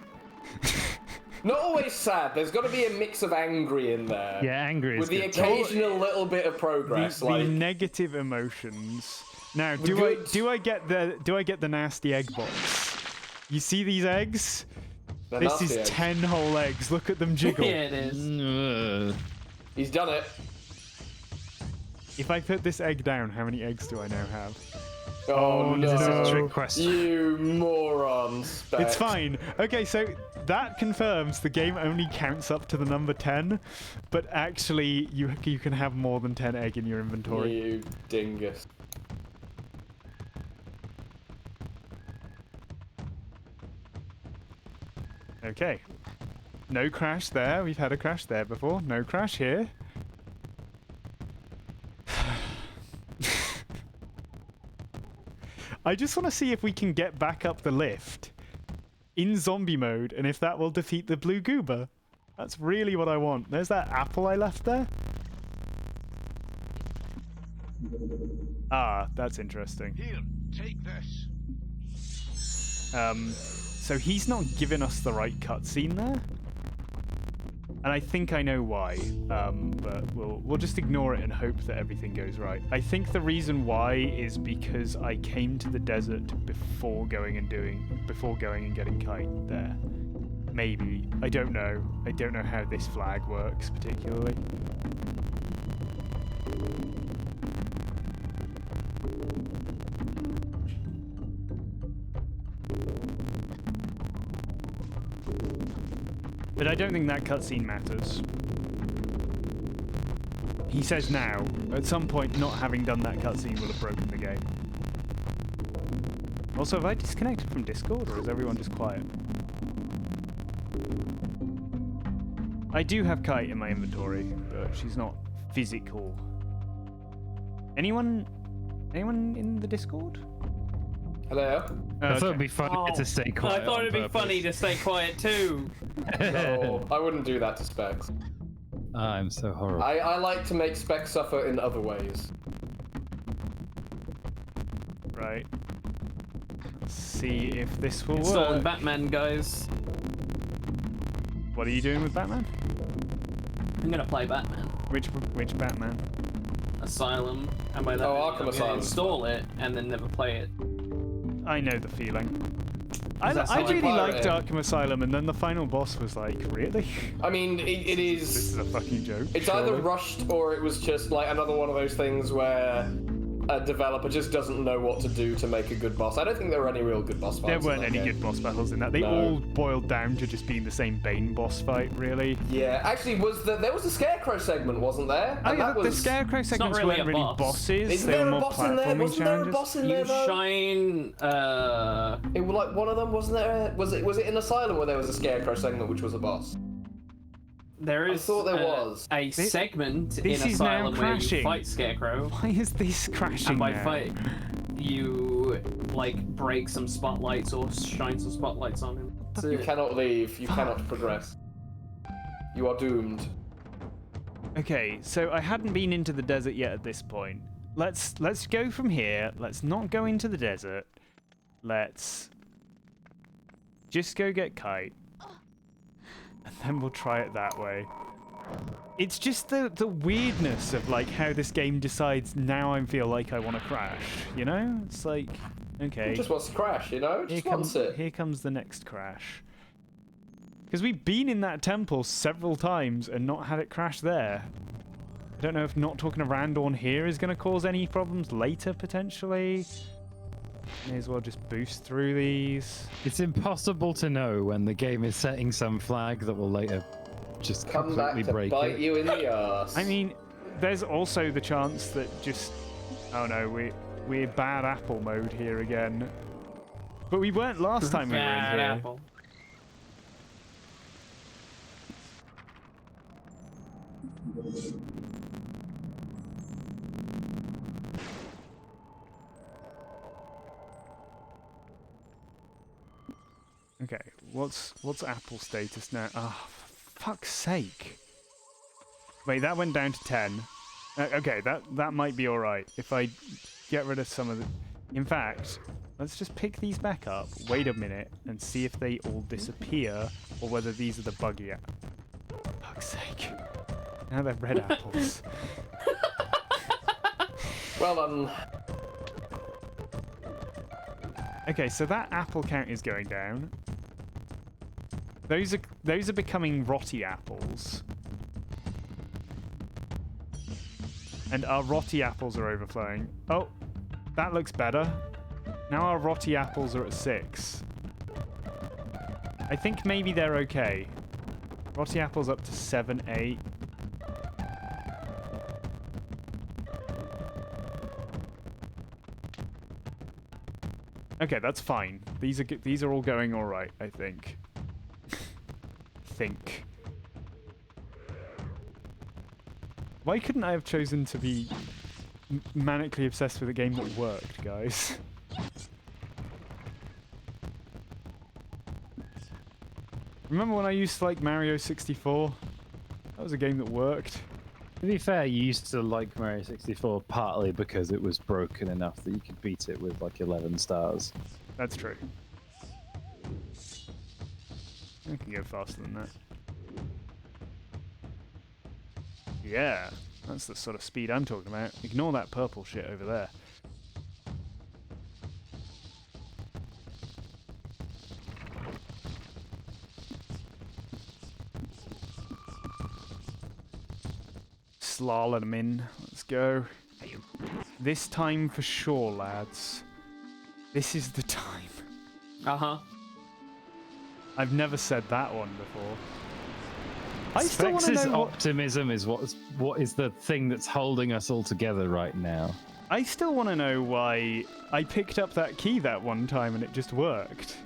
Not always sad. There's got to be a mix of angry in there. Yeah, angry is With the good. occasional little bit of progress. The like, negative emotions Now, do I get the nasty egg box? You see these eggs? This is 10 whole eggs. Look at them jiggle. Yeah, it is. He's done it. If I put this egg down, how many eggs do I now have? Oh no! This is a trick question. You moron, Specs. It's fine. Okay, so that confirms the game only counts up to the number 10, but actually you can have more than 10 egg in your inventory. You dingus. Okay. No crash there. We've had a crash there before. No crash here. I just want to see if we can get back up the lift in zombie mode and if that will defeat the blue goober. That's really what I want. There's that apple I left there. Ah, that's interesting. Here, take this. So he's not giving us the right cutscene there. And I think I know why, but we'll just ignore it and hope that everything goes right. I think the reason why is because I came to the desert before going and getting Kite there. Maybe. I don't know. I don't know how this flag works particularly. But I don't think that cutscene matters. He says now, at some point not having done that cutscene will have broken the game. Also, have I disconnected from Discord, or is everyone just quiet? I do have Kite in my inventory, but she's not physical. Anyone in the Discord? Hello? I thought it'd be funny to stay quiet. I thought it'd be funny to stay quiet too. No, I wouldn't do that to Specs. I'm so horrible. I like to make Specs suffer in other ways. Right. Let's see if this will Installing work. Batman, guys. What are you doing with Batman? I'm gonna play Batman. Which Batman? Asylum, and by that I mean Arkham I'm gonna Asylum. install it and then never play it. I know the feeling. I that really pirate liked it? Arkham Asylum, and then the final boss was like, really? I mean, it This is... is a fucking joke. It's either surely. rushed or it was just like another one of those things where a developer just doesn't know what to do to make a good boss. I don't think there were any real good boss fights. There in weren't that any game. good boss battles in that. They No. all boiled down to just being the same Bane boss fight, really. Yeah, actually, there was a Scarecrow segment, wasn't there? Oh, And yeah, that the was... Scarecrow segments really weren't a really boss. bosses. Isn't They there were a more boss in there? platforming Wasn't there a challenges. boss in You there though? shine. It was like one of them, wasn't there? Was it in Asylum where there was a Scarecrow segment which was a boss? There is. thought there was. a segment in this is now Asylum where you crashing. fight Scarecrow, Why is this crashing and by now? fight you like break some spotlights or shine some spotlights on him. That's You it. cannot leave. You cannot progress. You are doomed. Okay, so I hadn't been into the desert yet at this point. Let's go from here. Let's not go into the desert. Let's just go get Kite. And then we'll try it that way. It's just the weirdness of like how this game decides now I feel like I want to crash, you know? It's like, okay. It just wants to crash, you know? It just wants it. Here comes the next crash. Because we've been in that temple several times and not had it crash there. I don't know if not talking to Randorn here is going to cause any problems later, potentially. May as well just boost through these. It's impossible to know when the game is setting some flag that will later just Come back completely to break bite it. you in the arse. I mean, there's also the chance that just... Oh no, we're bad apple mode here again. But we weren't last time we were in Bad here. apple. Okay, what's Apple status now? Oh, for fuck's sake. Wait, that went down to 10. Okay, that might be alright. If I get rid of some of the... In fact, let's just pick these back up, wait a minute, and see if they all disappear, or whether these are the buggy apples. Fuck's sake. Now they're red apples. Well done. Okay, so that apple count is going down. Those are becoming rotty apples. And our rotty apples are overflowing. Oh, that looks better. Now our rotty apples are at 6. I think maybe they're okay. Rotty apples up to 7, 8. Okay, that's fine. These are all going all right, I think. Why couldn't I have chosen to be manically obsessed with a game that worked, guys? Remember when I used to like Mario 64? That was a game that worked. To be fair, you used to like Mario 64 partly because it was broken enough that you could beat it with like 11 stars. That's true. I can go faster than that. Yeah, that's the sort of speed I'm talking about. Ignore that purple shit over there. Slalom in. Let's go. This time for sure, lads. This is the time. Uh-huh. I've never said that one before. I still want to Spex's know optimism is what is the thing that's holding us all together right now. I still want to know why I picked up that key that one time and it just worked.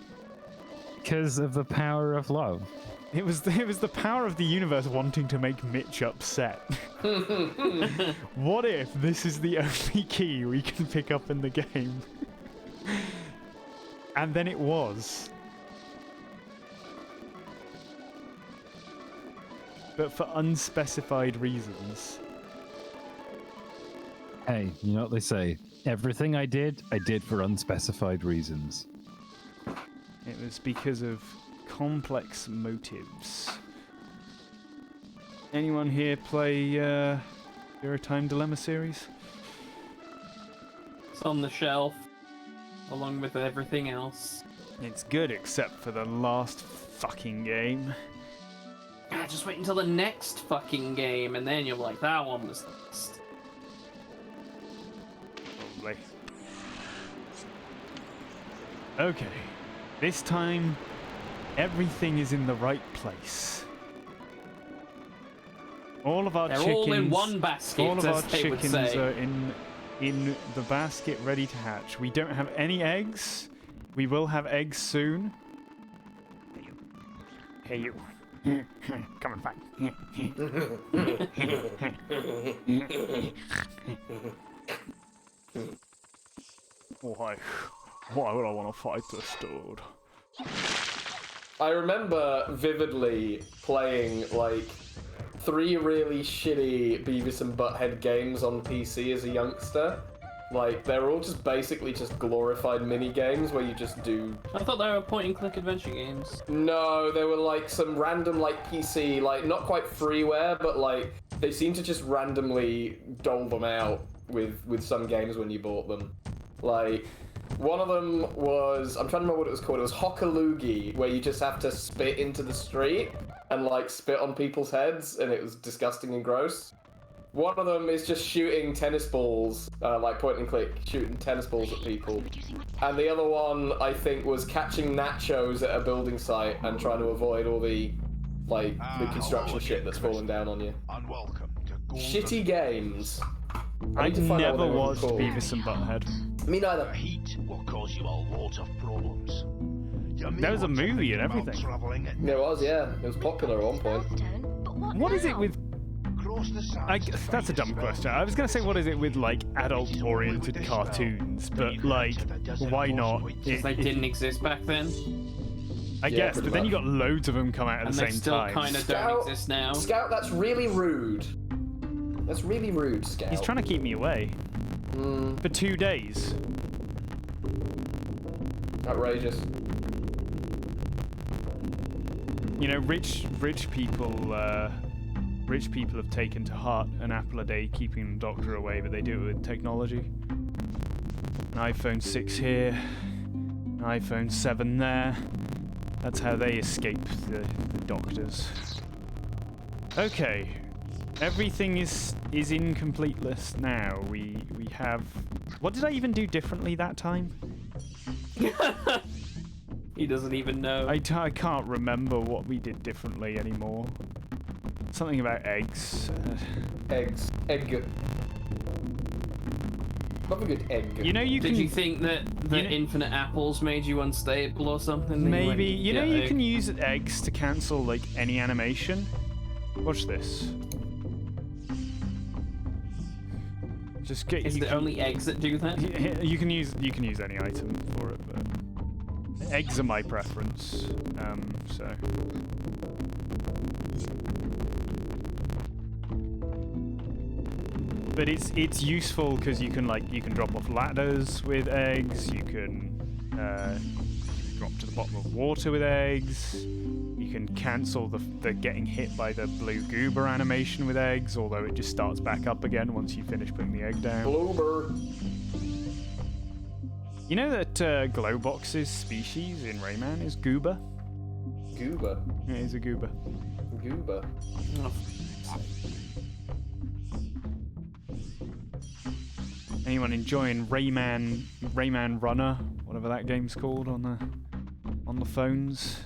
Because of the power of love. It was the power of the universe wanting to make Mitch upset. What if this is the only key we can pick up in the game? And then it was. But for unspecified reasons. Hey, you know what they say? Everything I did for unspecified reasons. It was because of complex motives. Anyone here play Zero Time Dilemma series? It's on the shelf, along with everything else. It's good except for the last fucking game. Just wait until the next fucking game, and then you're like, that one was next. Probably. Okay. This time, everything is in the right place. All of our They're chickens... all in one basket, all of our as they would chickens say. are in the basket ready to hatch. We don't have any eggs. We will have eggs soon. Hey you. Come on, fight. Why would I want to fight this dude? I remember vividly playing like 3 really shitty Beavis and Butthead games on PC as a youngster. Like, they're all just basically just glorified mini games where you just do... I thought they were point-and-click adventure games. No, they were like some random like PC, like not quite freeware, but like they seem to just randomly dole them out with some games when you bought them. Like, one of them was, I'm trying to remember what it was called, it was Hockaloogie, where you just have to spit into the street and like spit on people's heads, and it was disgusting and gross. One of them is just shooting tennis balls, like point and click, shooting tennis balls at people. And the other one, I think, was catching nachos at a building site and trying to avoid all the, like, the construction shit that's falling down on you. And welcome to Golden Shitty games. I need to find out never what they were watched called. Beavis and Butthead. Me neither. The heat will cause you all loads of problems. You may There was a want to movie think and about everything. travelling at It was, yeah. It was popular at one point. Spellstone, but What is it now? with... Cross the sands to That's a find dumb spell question. I was going to say, what is it with, like, adult-oriented cartoons? But, like, why not? Because they didn't exist back then. I Yeah, guess, pretty but then you much. got loads of them come out at And the they same still time. kind of don't exist now. Scout, that's really rude. That's really rude, Scout. He's trying to keep me away. For 2 days. Outrageous. You know, rich people have taken to heart an apple a day keeping the doctor away, but they do it with technology. An iPhone 6 here, iPhone 7 there. That's how they escape the doctors. Okay. Everything is in complete list now. We have... What did I even do differently that time? He doesn't even know. I can't remember what we did differently anymore. Something about eggs. Eggs. Egg. Love a good egg. You know you Did can... you think that the infinite apples made you unstable or something? Maybe. You know you egg. can use eggs to cancel, like, any animation. Watch this. Just get... Is you there can- only eggs that do that? You can use any item for it, but eggs are my preference. So but it's useful because you can drop off ladders with eggs. You can drop to the bottom of water with eggs. You can cancel the getting hit by the blue goober animation with eggs, although it just starts back up again once you finish putting the egg down. Bloober. You know that Glowbox's species in Rayman is goober? Goober. Yeah, he's a goober. Goober. Oh, Anyone enjoying Rayman Runner, whatever that game's called on the phones?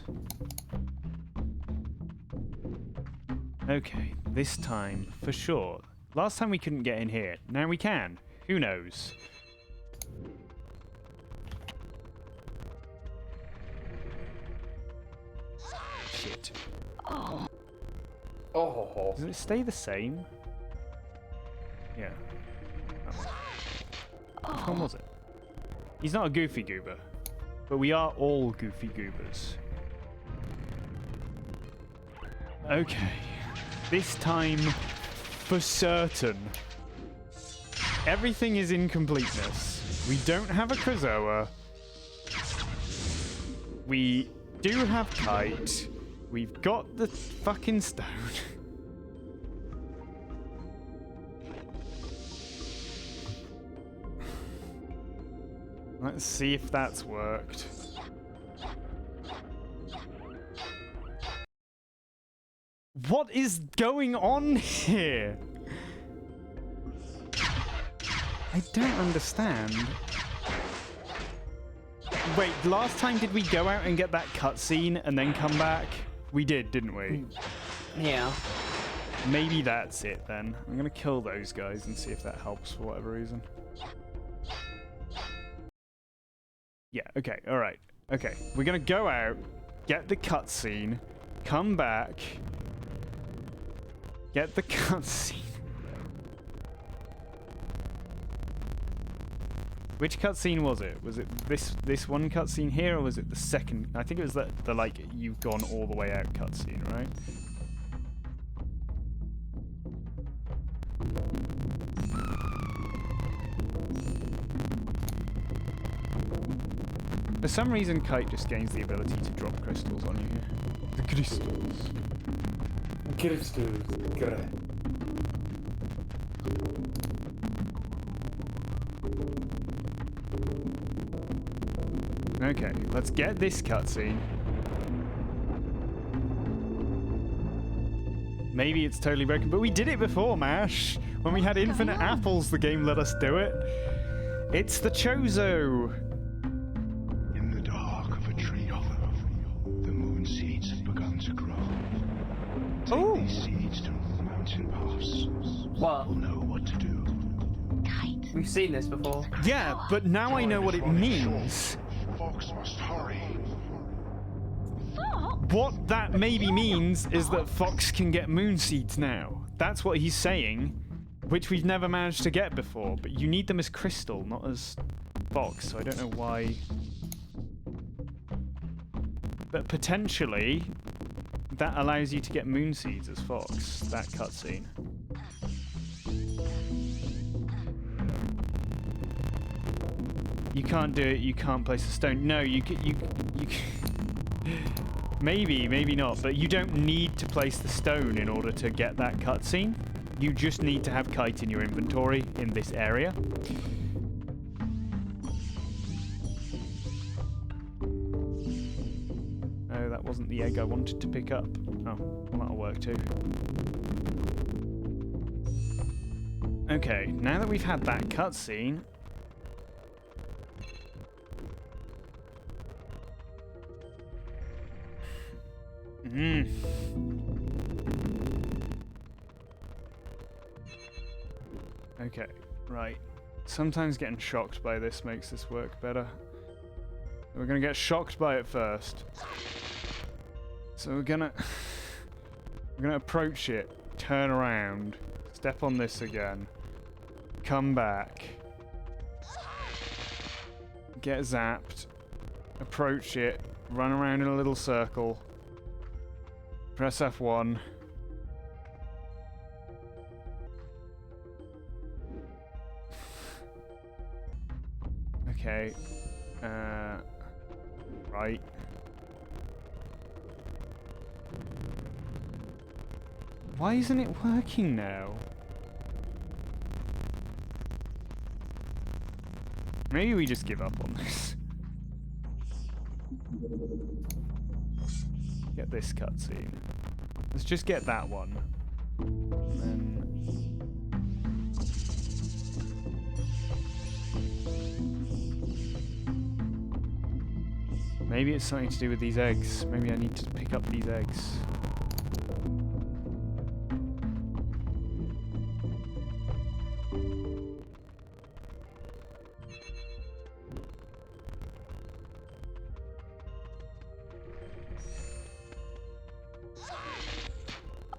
Okay, this time for sure. Last time we couldn't get in here. Now we can. Who knows? Shit. Oh. Does it stay the same? Yeah. That one. Which one was it? He's not a goofy goober, but we are all goofy goobers. Okay. This time, for certain. Everything is in completeness. We don't have a Krazoa. We do have Kite. We've got the fucking stone. Let's see if that's worked. What is going on here? I don't understand. Wait, last time did we go out and get that cutscene and then come back? We did, didn't we? yeah. Maybe that's it then. I'm gonna kill those guys and see if that helps for whatever reason. Yeah, okay, alright. Okay, we're gonna go out, get the cutscene, come back, get the cutscene. Which cutscene was it? Was it this one cutscene here, or was it the second? I think it was the like you've gone all the way out cutscene, right? For some reason, Kite just gains the ability to drop crystals on you. The crystals. Crystals. Okay, let's get this cutscene. Maybe it's totally broken, but we did it before, Mash. When we had infinite apples, the game let us do it. It's the Chozo. In the dark of a tree hollow, the moon seeds have begun to grow. Take these seeds to the mountain pass. What? You'll know what to do. Kite. We've seen this before. Yeah, but now I know what it means. Fox must hurry. Fox? What that maybe means is that Fox can get moon seeds now. That's what he's saying, which we've never managed to get before. But you need them as crystal, not as Fox, so I don't know why. But potentially, that allows you to get moon seeds as Fox, that cutscene. You can't do it, you can't place a stone. No, you maybe not, but you don't need to place the stone in order to get that cutscene. You just need to have Kite in your inventory in this area. no, that wasn't the egg I wanted to pick up. Oh, well, that'll work too. Okay, now that we've had that cutscene... Okay, right. Sometimes getting shocked by this makes this work better. We're gonna get shocked by it first. So we're gonna approach it, turn around, step on this again, come back, get zapped, approach it, run around in a little circle, press F1. Okay. Right. Why isn't it working now? Maybe we just give up on this. Get this cutscene. Let's just get that one. And then... maybe it's something to do with these eggs. Maybe I need to pick up these eggs.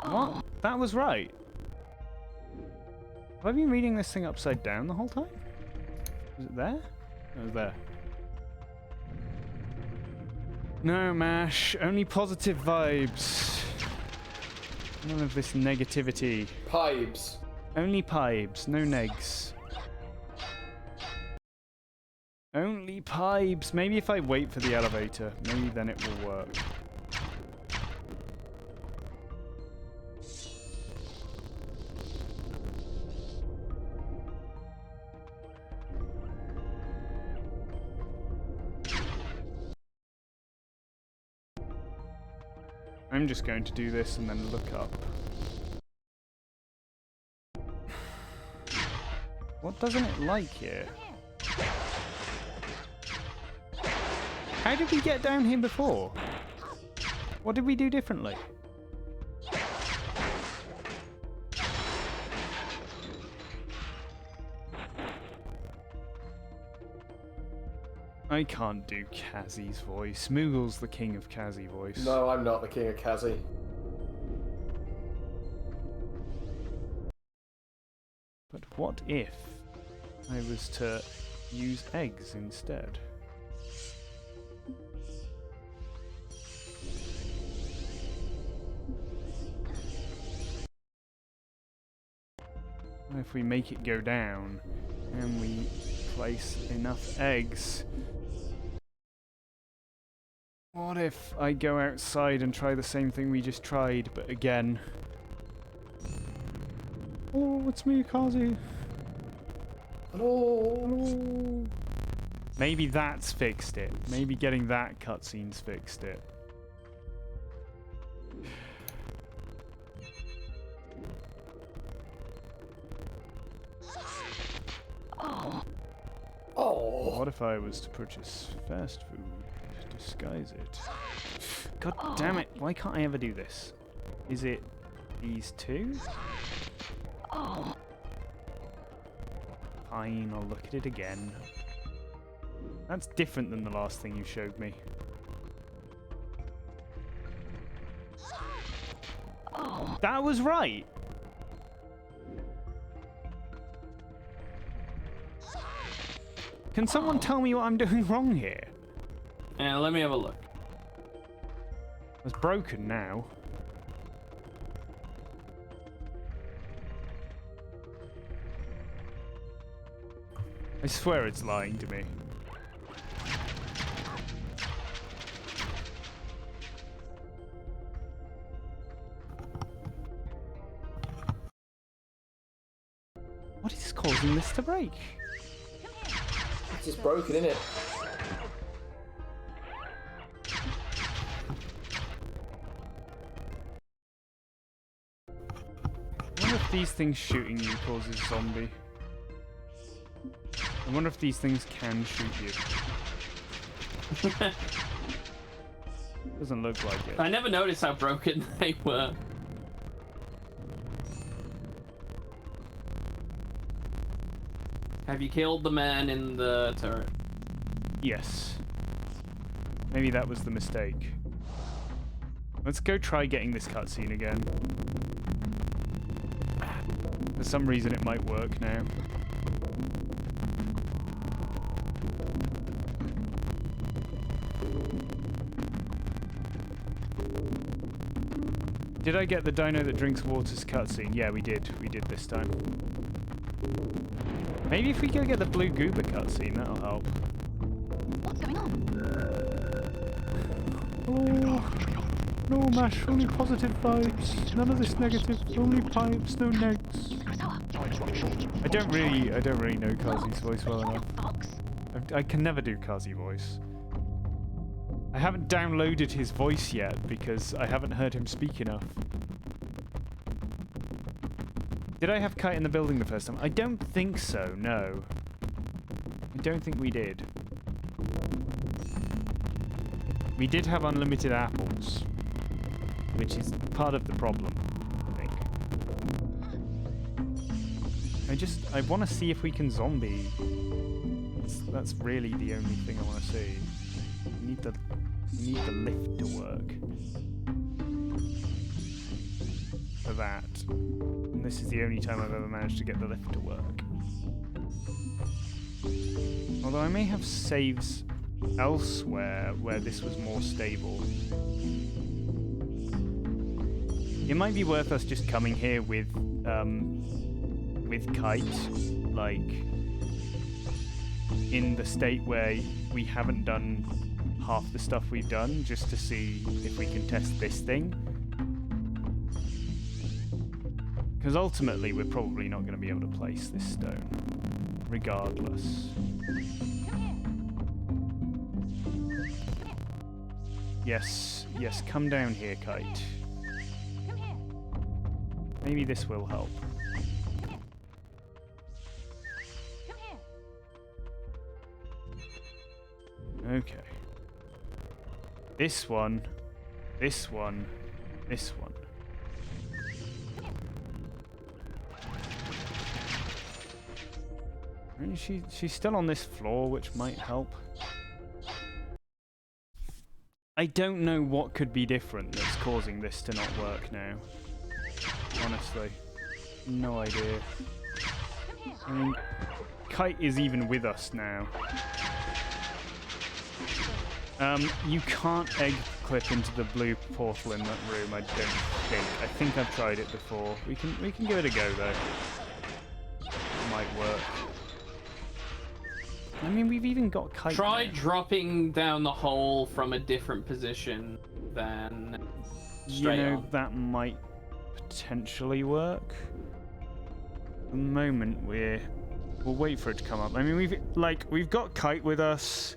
What? That was right. Have I been reading this thing upside down the whole time? Was it there? It was there. No, Mash. Only positive vibes. None of this negativity. Pipes. Only pipes, no negs. Only pipes. Maybe if I wait for the elevator, maybe then it will work. I'm just going to do this and then look up. What doesn't it like here? How did we get down here before? What did we do differently? I can't do Kazi's voice. Moogle's the king of Kazi voice. No, I'm not the king of Kazi. But what if I was to use eggs instead? What if we make it go down and we place enough eggs? What if I go outside and try the same thing we just tried, but again? Oh, it's me, Kazi. Hello. Hello. Maybe that's fixed it. Maybe getting that cutscene's fixed it. Oh. What if I was to purchase fast food? Disguise it. God damn it, why can't I ever do this? Is it these two? Fine, I'll look at it again. That's different than the last thing you showed me. That was right! Can someone tell me what I'm doing wrong here? Yeah, let me have a look. It's broken now. I swear it's lying to me. What is causing this to break? It's just broken, isn't it? if these things shooting you causes zombie. I wonder if these things can shoot you. Doesn't look like it. I never noticed how broken they were. Have you killed the man in the turret? Yes. Maybe that was the mistake. Let's go try getting this cutscene again. For some reason it might work now. Did I get the dino that drinks water's cutscene? Yeah, we did. We did this time. Maybe if we go get the blue goober cutscene, that'll help. What's going on? Oh, no mash, only positive vibes. None of this negative. Only pipes, no negs. I don't really know Kazi's voice well enough. I can never do Kazi voice. I haven't downloaded his voice yet because I haven't heard him speak enough. Did I have Kite in the building the first time? I don't think so, no. I don't think we did. We did have unlimited apples, which is part of the problem, I think. I want to see if we can zombie. That's really the only thing I want to see. We need the lift to work. For that. And this is the only time I've ever managed to get the lift to work. Although I may have saves elsewhere where this was more stable. It might be worth us just coming here with Kite, like, in the state where we haven't done half the stuff we've done, just to see if we can test this thing. Because ultimately we're probably not going to be able to place this stone, regardless. Yes, yes, come down here, Kite. Maybe this will help. Okay. This one, this one, this one. And she's still on this floor, which might help. I don't know what could be different that's causing this to not work now. Honestly. No idea. I mean, Kite is even with us now. You can't egg clip into the blue portal in that room, I don't think. I think I've tried it before. We can give it a go though. It might work. I mean, we've even got Kite. Try now. dropping down the hole from a different position than straight on. That might potentially work. At the moment, we'll wait for it to come up. I mean, we've got Kite with us.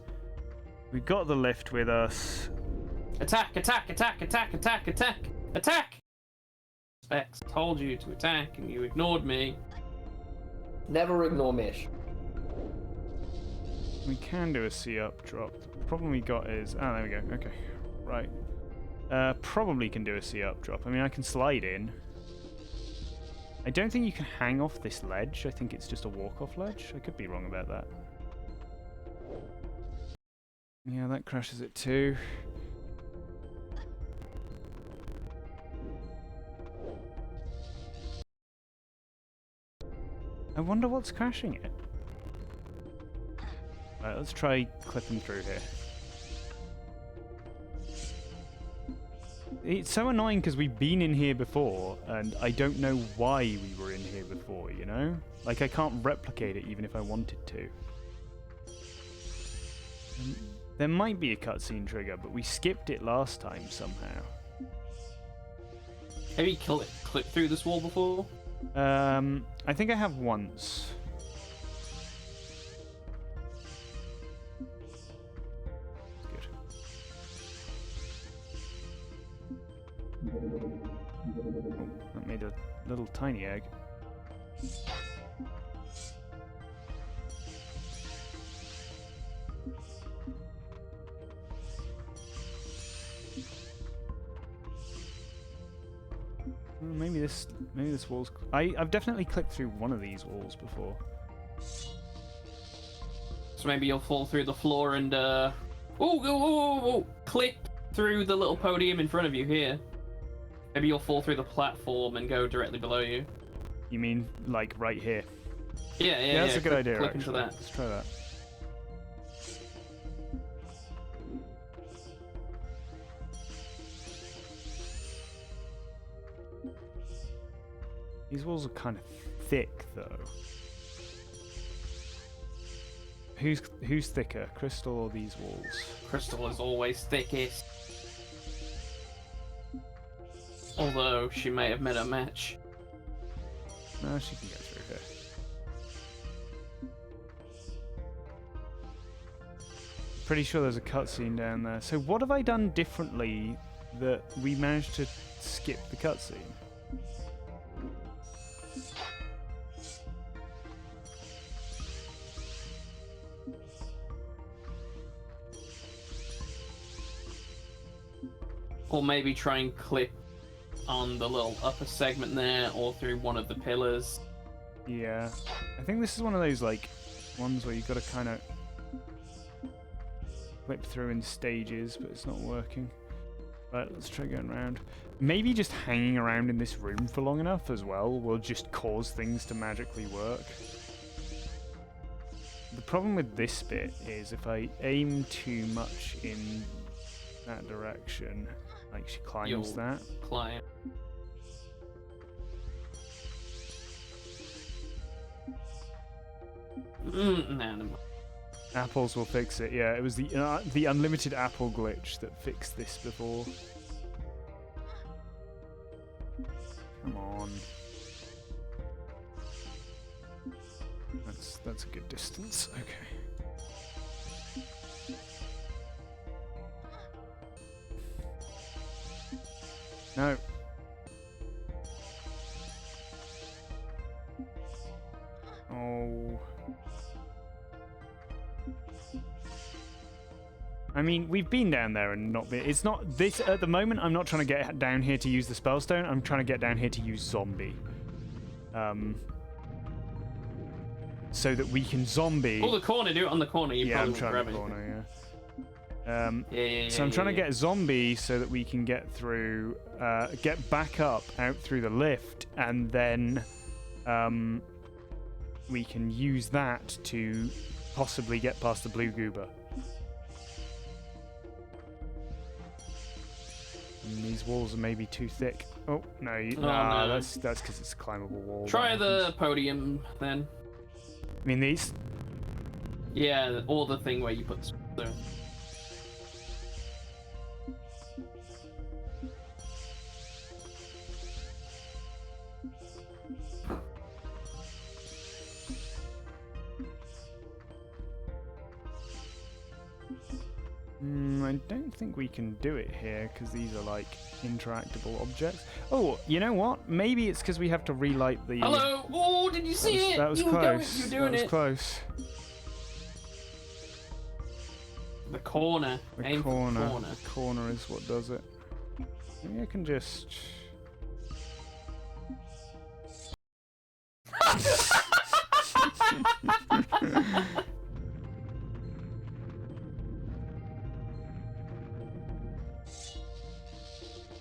We've got the lift with us. Attack! Attack! Attack! Attack! Attack! Attack! Attack! Specs told you to attack and you ignored me. Never ignore Mish. We can do a C up drop. The problem we got is... Ah, there we go. Okay. Right. Probably can do a C up drop. I mean, I can slide in. I don't think you can hang off this ledge. I think it's just a walk-off ledge. I could be wrong about that. Yeah, that crashes it too. I wonder what's crashing it. Right, let's try clipping through here. It's so annoying because we've been in here before, and I don't know why we were in here before, you know? Like, I can't replicate it even if I wanted to. There might be a cutscene trigger, but we skipped it last time somehow. Have you clipped through this wall before? I think I have once. Good. Oh, that made a little tiny egg. Maybe this wall's. I've definitely clicked through one of these walls before. So maybe you'll fall through the floor and click through the little podium in front of you here. Maybe you'll fall through the platform and go directly below you. You mean like right here? Yeah, that's a good idea. Click Actually, into that. let's try that. These walls are kind of thick, though. Who's thicker, Crystal or these walls? Crystal is always thickest. Although she may have met a match. No, she can get through here. Pretty sure there's a cutscene down there. So what have I done differently that we managed to skip the cutscene? Or maybe try and click on the little upper segment there, or through one of the pillars. Yeah, I think this is one of those like ones where you've got to kind of whip through in stages, but it's not working. Right, let's try going around. Maybe just hanging around in this room for long enough as well will just cause things to magically work. The problem with this bit is if I aim too much in that direction, like she climbs You'll that. Climb. No, never mind. Apples will fix it. Yeah, it was the unlimited apple glitch that fixed this before. Come on. That's a good distance. Okay. No. Oh. I mean, we've been down there and not been. It's not this at the moment. I'm not trying to get down here to use the spellstone. I'm trying to get down here to use zombie. So that we can zombie. Pull the corner, do it on the corner. You Yeah, I'm probably trying won't the grab corner. it. Yeah. So I'm trying to get zombie so that we can get through, get back up out through the lift, and then we can use that to possibly get past the blue goober. And these walls are maybe too thick. Oh no, no. That's because it's a climbable wall. Try the podium then. I mean these. Yeah, or the thing where you put the stone. I don't think we can do it here because these are like interactable objects. Oh, you know what? Maybe it's because we have to relight the. Hello! Oh, did you see it? That was you close. You're doing that was it. Close. The corner. The corner. The corner is what does it. Maybe I can just.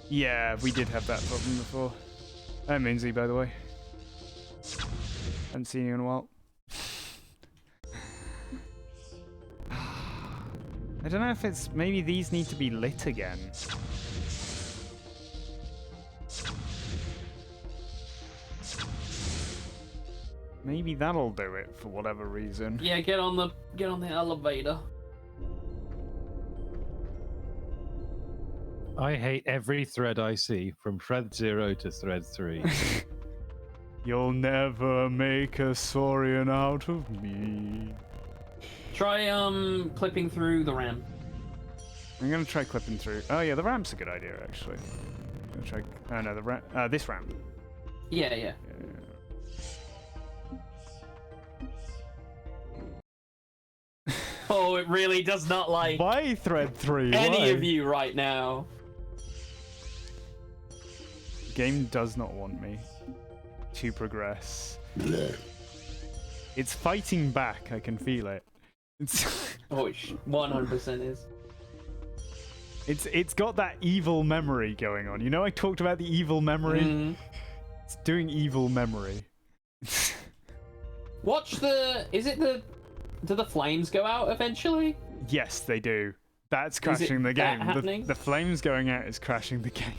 Yeah, we did have that problem before. I'm Minzy, by the way. Haven't seen you in a while. I don't know if it's... Maybe these need to be lit again. Maybe that'll do it for whatever reason. Yeah, get on the elevator. I hate every thread I see, from thread 0 to thread 3. You'll never make a saurian out of me. Try clipping through the ramp. I'm gonna try clipping through. Oh yeah, the ramp's a good idea actually. I'm gonna try. Oh no, the ramp. This ramp. Yeah. Oh, it really does not like Why thread 3? any Why? of you right now. Game does not want me to progress. It's fighting back. I can feel it. Oh, it 100% is. It's got that evil memory going on. You know, I talked about the evil memory. It's doing evil memory. Watch the. Is it the? Do the flames go out eventually? Yes, they do. That's crashing the that game. happening? The flames going out is crashing the game.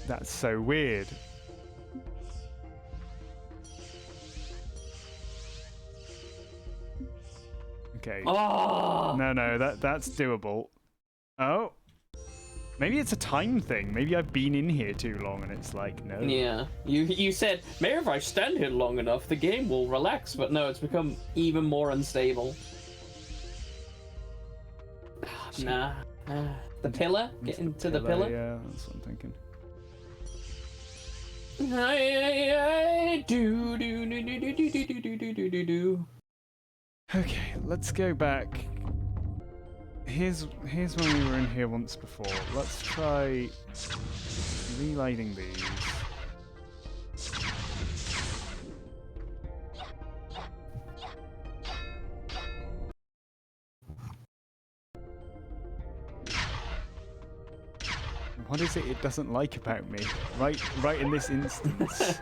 That's so weird. Okay. Oh! No, that's doable. Oh. Maybe it's a time thing. Maybe I've been in here too long and it's like, no. Yeah. You said, maybe if I stand here long enough, the game will relax, but no, it's become even more unstable. Nah. The pillar? Get into the pillar? Yeah, that's what I'm thinking. Do. Okay, let's go back. Here's when we were in here once before. Let's try relighting these. What is it doesn't like about me? Right in this instance.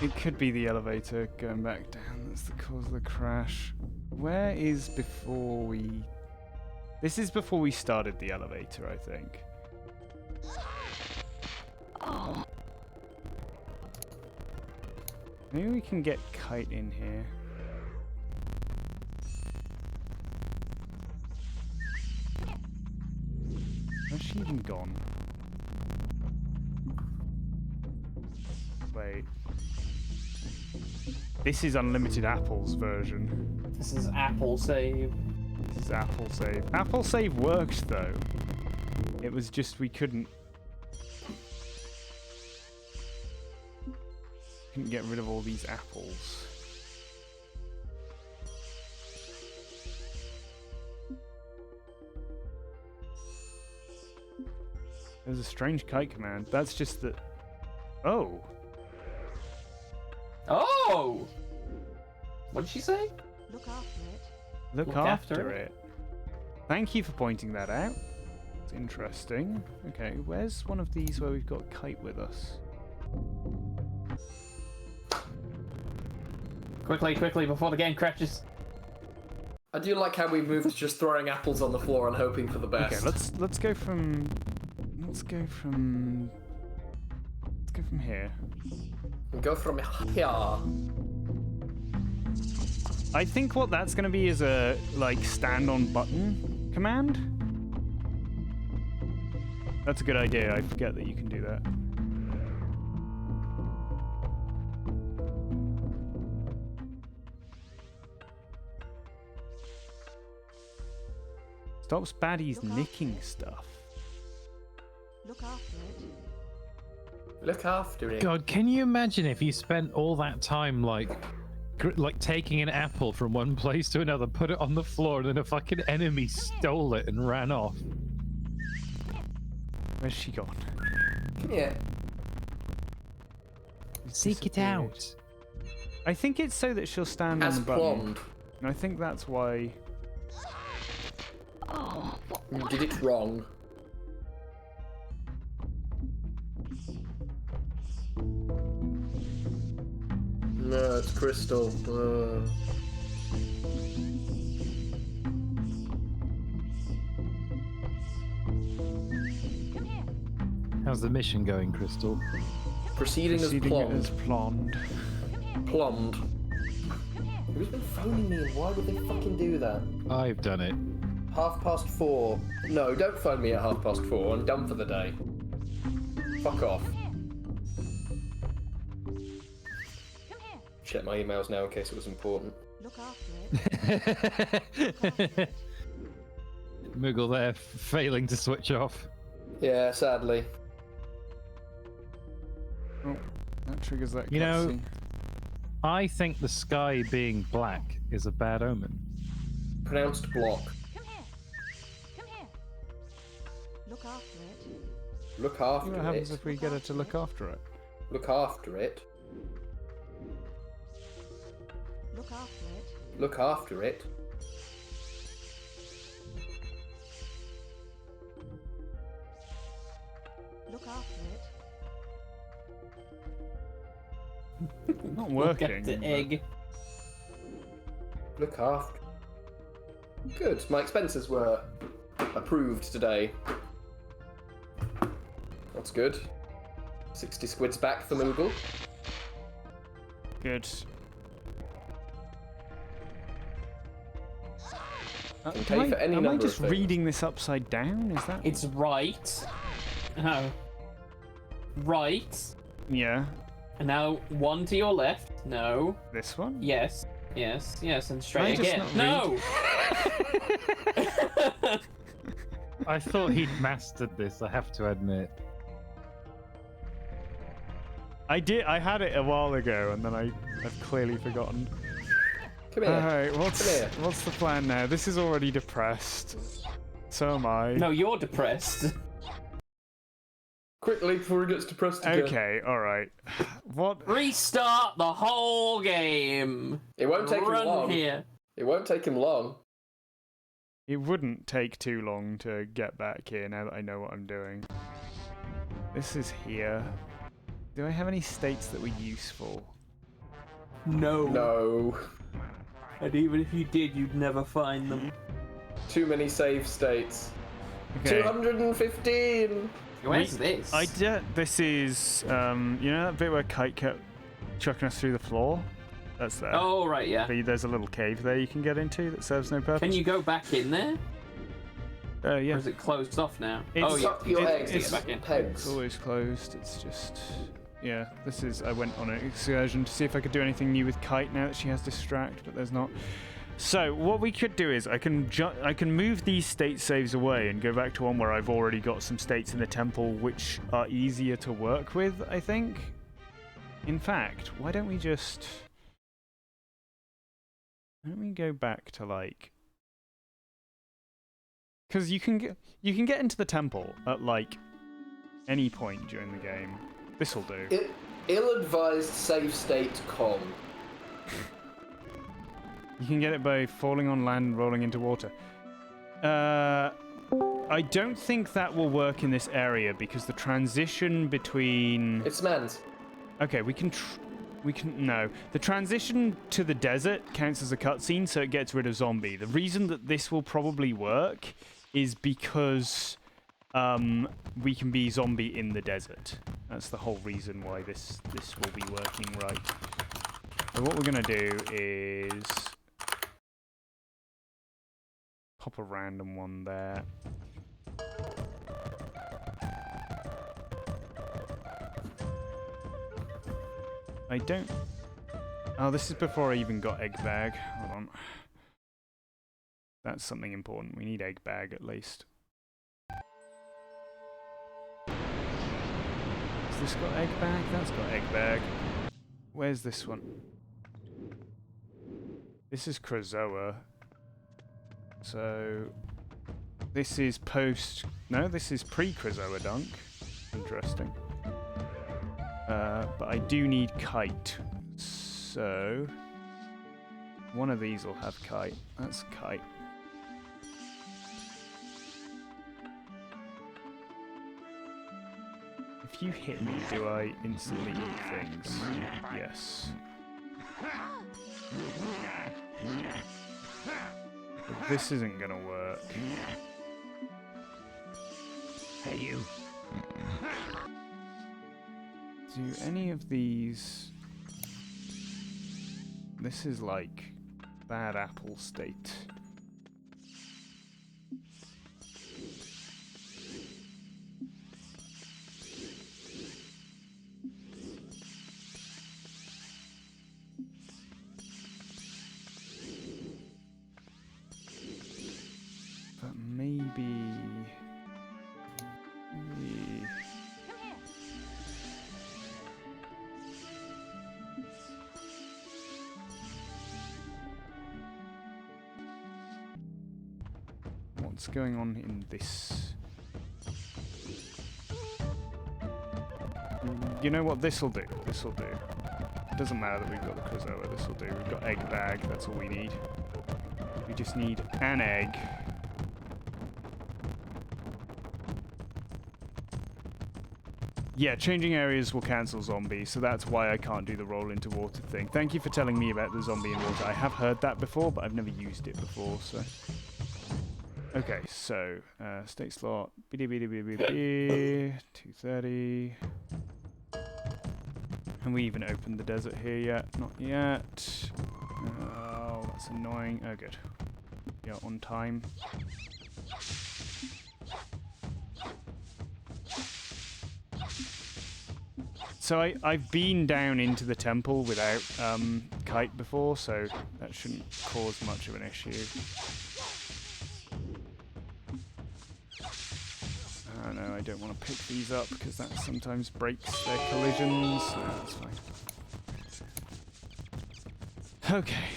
It could be the elevator going back down. That's the cause of the crash. Where is before we... This is before we started the elevator, I think. Oh. Maybe we can get Kite in here. Where's she even gone? Wait. This is Unlimited Apple's version. This is Apple save. This is Apple Save. Apple Save worked though. It was just we couldn't get rid of all these apples. There's a strange kite command. That's just that. Oh. Oh! What did she say? Look after it. Look after it. Thank you for pointing that out. It's interesting. Okay, where's one of these where we've got Kite with us? Quickly, before the game crashes. I do like how we moved to just throwing apples on the floor and hoping for the best. Okay, let's go from here. Go from here. I think what that's going to be is a like stand on button command. That's a good idea. I forget that you can do that. Stops baddies nicking stuff. Look after it. Look after it. God, can you imagine if you spent all that time like taking an apple from one place to another, put it on the floor, and then a fucking enemy stole it and ran off? Where's she gone? Yeah. Seek it out. I think it's so that she'll stand As on the button. planned. And I think that's why. Oh. You did it wrong. No, it's Crystal. How's the mission going, Crystal? Proceeding as planned. as planned. Planned. Who's been phoning me and why would they fucking do that? I've done it. 4:30. No, don't phone me at 4:30. I'm done for the day. Fuck off. Check my emails now in case it was important. Look after it. Moogle there, failing to switch off. Yeah, sadly. Oh, that triggers that You know, cutscene. I think the sky being black is a bad omen. Pronounced block. Come here. Come here. Look after it. Look after What it. happens if we get her to look after it? Look after it. Look after it. Look after it. Look after it. Not working. Get the but- egg. Look after. Good. My expenses were approved today. That's good. 60 squids back for Moogle. Good. Can pay for any am I number of just things. reading this upside down? Is that? It's right. Oh. Right. Yeah. And now one to your left. No. This one? Yes. Yes. Yes. And straight just again. not No. I thought he'd mastered this, I have to admit. I did. I had it a while ago, and then I've clearly forgotten. Come here. Alright, Come here. what's the plan now? This is already depressed. So am I. No, you're depressed. Quickly before he gets depressed again. Okay, alright. What? Restart the whole game. It won't take him Run long. here. It won't take him long. It wouldn't take too long to get back here now that I know what I'm doing. This is here. Do I have any states that were useful? No. No. And even if you did, you'd never find them. Too many save states. Okay. 215! Where's this? This is, you know that bit where Kite kept chucking us through the floor? That's there. Oh, right, yeah. There's a little cave there you can get into that serves no purpose. Can you go back in there? Yeah. Or is it closed off now? It's- Oh, yeah. Suck your eggs to it's- get back in. It's Pegs. always closed. It's just, yeah. This is. I went on an excursion to see if I could do anything new with Kite now that she has distract, but there's not. So what we could do is I can move these state saves away and go back to one where I've already got some states in the temple which are easier to work with. I think. In fact, why don't we just? Why don't we go back to like? Because you can get into the temple at like any point during the game. This'll do. Ill-advised save state con. You can get it by falling on land and rolling into water. I don't think that will work in this area because the transition between. It's man's. Okay, we can. No. The transition to the desert counts as a cutscene, so it gets rid of zombie. The reason that this will probably work is because we can be zombie in the desert. That's the whole reason why this will be working right. So what we're gonna do is pop a random one there. I don't. Oh, this is before I even got egg bag. Hold on. That's something important. We need egg bag at least. Has this got egg bag? That's got egg bag. Where's this one? This is Krazoa. So this is post. No, this is pre-Krazoa dunk. Interesting. But I do need Kite. So one of these will have Kite. That's Kite. If you hit me, do I instantly eat things? Yes. But this isn't gonna work. Hey, you. Do any of these... This is like bad apple state. But maybe... What's going on in this? You know what this'll do? This'll do. It doesn't matter that we've got the Krazoa, this'll do. We've got egg bag, that's all we need. We just need an egg. Yeah, changing areas will cancel zombie, so that's why I can't do the roll into water thing. Thank you for telling me about the zombie in water. I have heard that before, but I've never used it before, so... Okay, so, state slot, 230. And we even opened the desert here yet? Not yet. Oh, that's annoying. Oh, good. Yeah, on time. So I've been down into the temple without kite before, so that shouldn't cause much of an issue. Oh no, I don't want to pick these up because that sometimes breaks their collisions. No, that's fine. Okay.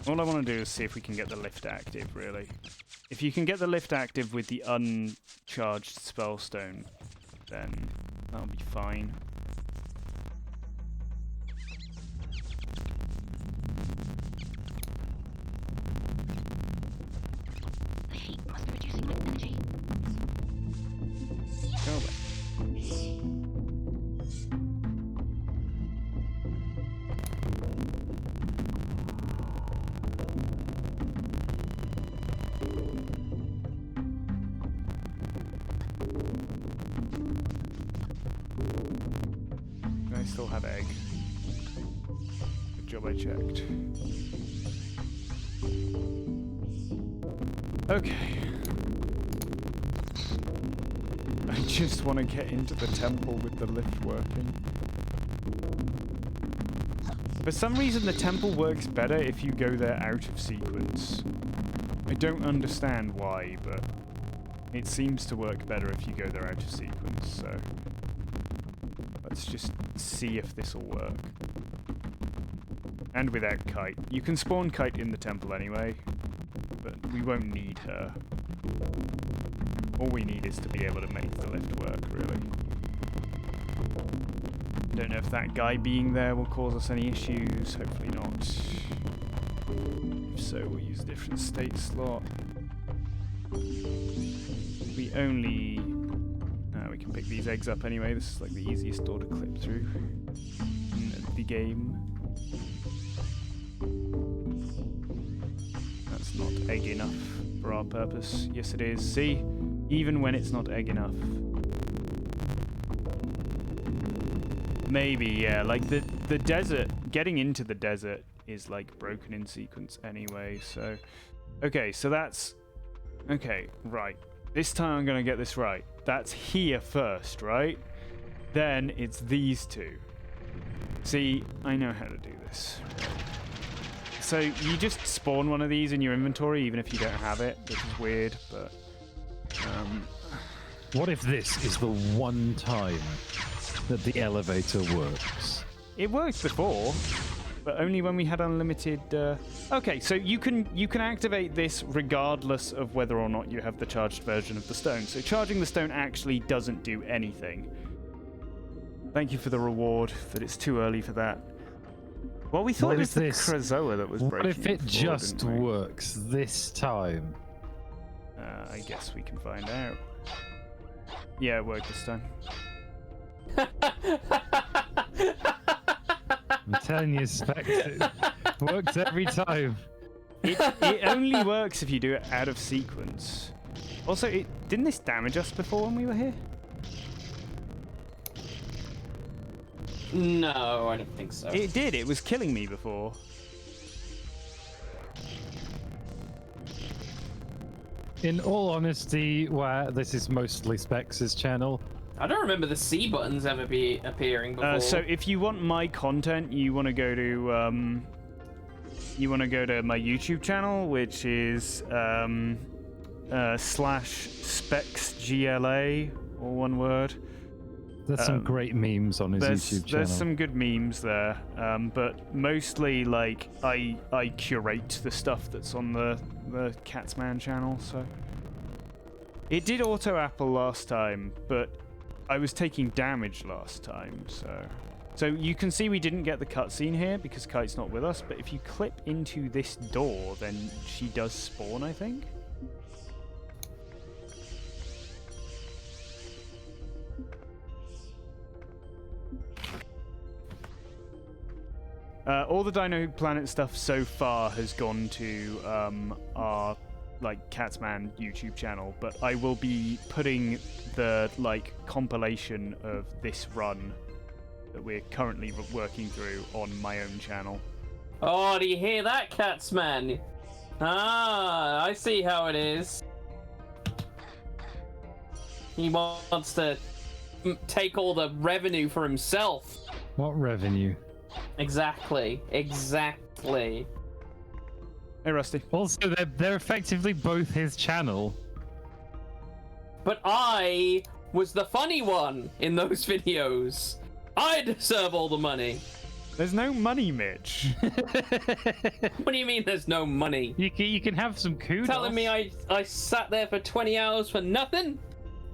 All I want to do is see if we can get the lift active, really. If you can get the lift active with the uncharged spellstone, then that'll be fine. The heat must be reducing my energy. Go away. I still have egg. Good job I checked. Okay. I just want to get into the temple with the lift working. For some reason the temple works better if you go there out of sequence. I don't understand why, but it seems to work better if you go there out of sequence, so... Let's just see if this will work. And without Kite. You can spawn Kite in the temple anyway, but we won't need her. All we need is to be able to make the lift work, really. Don't know if that guy being there will cause us any issues. Hopefully not. If so, we'll use a different state slot. We only... we can pick these eggs up anyway. This is like the easiest door to clip through in the game. That's not egg enough for our purpose. Yes, it is. See? Even when it's not egg enough. Maybe, yeah. Like, the desert, getting into the desert is, like, broken in sequence anyway, so... Okay, so that's... Okay, right. This time I'm gonna get this right. That's here first, right? Then it's these two. See, I know how to do this. So you just spawn one of these in your inventory even if you don't have it, which is weird, but... What if this is the one time that the elevator works? It worked before, but only when we had unlimited... Okay, so you can activate this regardless of whether or not you have the charged version of the stone. So charging the stone actually doesn't do anything. Thank you for the reward, but it's too early for that. Well, we thought it was the Krazoa that was breaking. What if it just works this time? I guess we can find out. Yeah, it worked this time. I'm telling you, Specs, it works every time. It only works if you do it out of sequence. Also, didn't this damage us before when we were here? No, I don't think so. It did. It was killing me before. In all honesty, where this is mostly Specs' channel. I don't remember the C buttons ever be appearing before. So if you want my content, you want to go to my YouTube channel, which is /SpexGLA, all one word. There's some great memes on his YouTube channel. There's some good memes there, but mostly like I curate the stuff that's on the Catsman channel. So it did auto apple last time, but I was taking damage last time. So you can see we didn't get the cutscene here because Kite's not with us. But if you clip into this door, then she does spawn, I think. All the Dino Planet stuff so far has gone to our Catsman YouTube channel, but I will be putting the compilation of this run that we're currently working through on my own channel. Oh, do you hear that, Catsman? Ah, I see how it is. He wants to take all the revenue for himself. What revenue? Exactly. Hey, Rusty. Also, they're effectively both his channel. But I was the funny one in those videos. I deserve all the money. There's no money, Mitch. What do you mean there's no money? You can have some kudos. Telling me I sat there for 20 hours for nothing?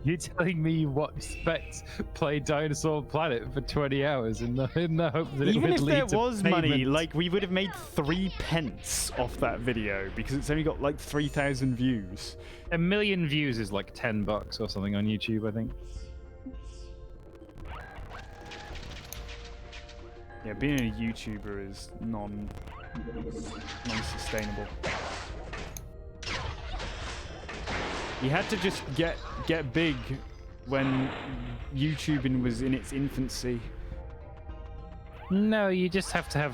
You're telling me you watched Specs play Dinosaur Planet for 20 hours in the hope that it Even would if lead there to was payment. money, we would have made 3 pence off that video because it's only got 3,000 views. 1 million views is like $10 or something on YouTube, I think. Yeah, being a YouTuber is non-sustainable. You had to just get big when YouTubing was in its infancy. No, you just have to have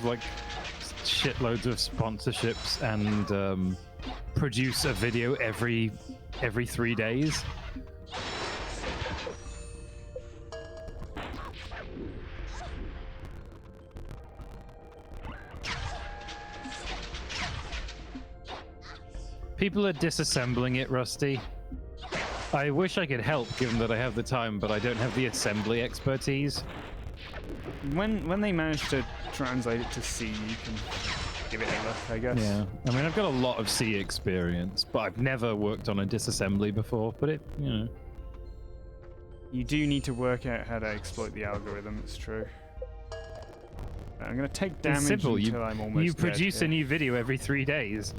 shitloads of sponsorships and produce a video every 3 days. People are disassembling it, Rusty. I wish I could help, given that I have the time, but I don't have the assembly expertise. When they manage to translate it to C, you can give it a look, I guess. Yeah, I mean, I've got a lot of C experience, but I've never worked on a disassembly before. But you do need to work out how to exploit the algorithm. It's true. I'm gonna take damage it's simple. until I'm almost You dead produce here. a new video every 3 days.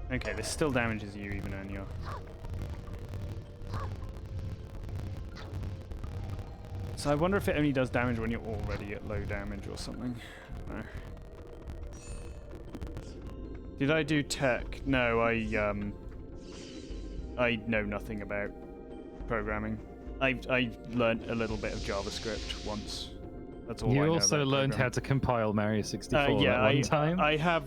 Okay, this still damages you even when you're... So I wonder if it only does damage when you're already at low damage or something. I don't know. Did I do tech? No, I know nothing about programming. I learned a little bit of JavaScript once. That's all I know. You also about learned how programming. to compile Mario 64 Yeah, at one time. I have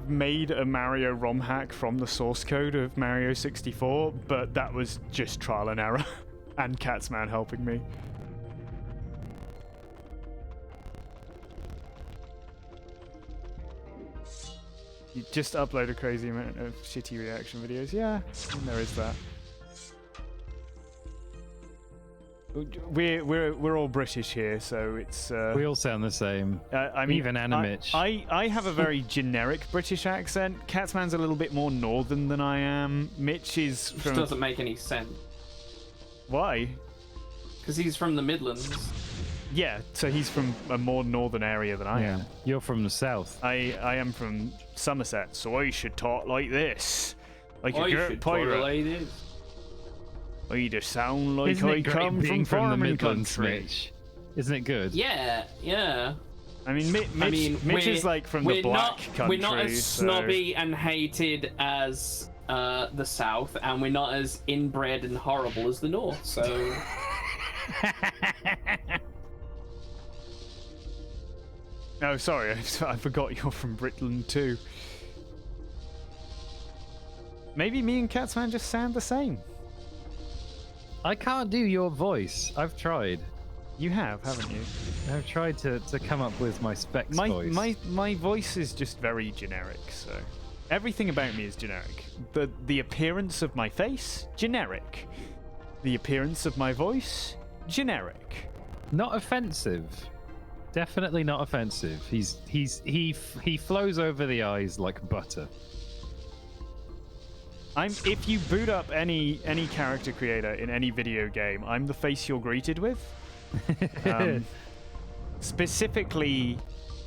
made a Mario ROM hack from the source code of Mario 64, but that was just trial and error, and Catsman helping me. You just upload a crazy amount of shitty reaction videos. Yeah, and there is that. We're all British here, so it's. We all sound the same. I mean, even Animitch. I have a very generic British accent. Catsman's a little bit more northern than I am. Mitch is Which from. doesn't make any sense. Why? Because he's from the Midlands. Yeah, so he's from a more northern area than I am. You're from the south. I am from Somerset, so I should talk like this, like a I great should pirate. correlate it. I just sound like Isn't I it great come being from the farming Midlands, country. Mitch? Isn't it good? Yeah. I mean, Mitch is like from the black country. We're not as snobby and hated as the South, and we're not as inbred and horrible as the North. So. No, sorry, I forgot you're from Britland too. Maybe me and Catsman just sound the same. I can't do your voice. I've tried. You have, haven't you? I've tried to come up with my Specs voice. My voice is just very generic, so everything about me is generic. The appearance of my face, generic. The appearance of my voice, generic. Not offensive. Definitely not offensive. He flows over the eyes like butter. If you boot up any character creator in any video game, I'm the face you're greeted with. Specifically,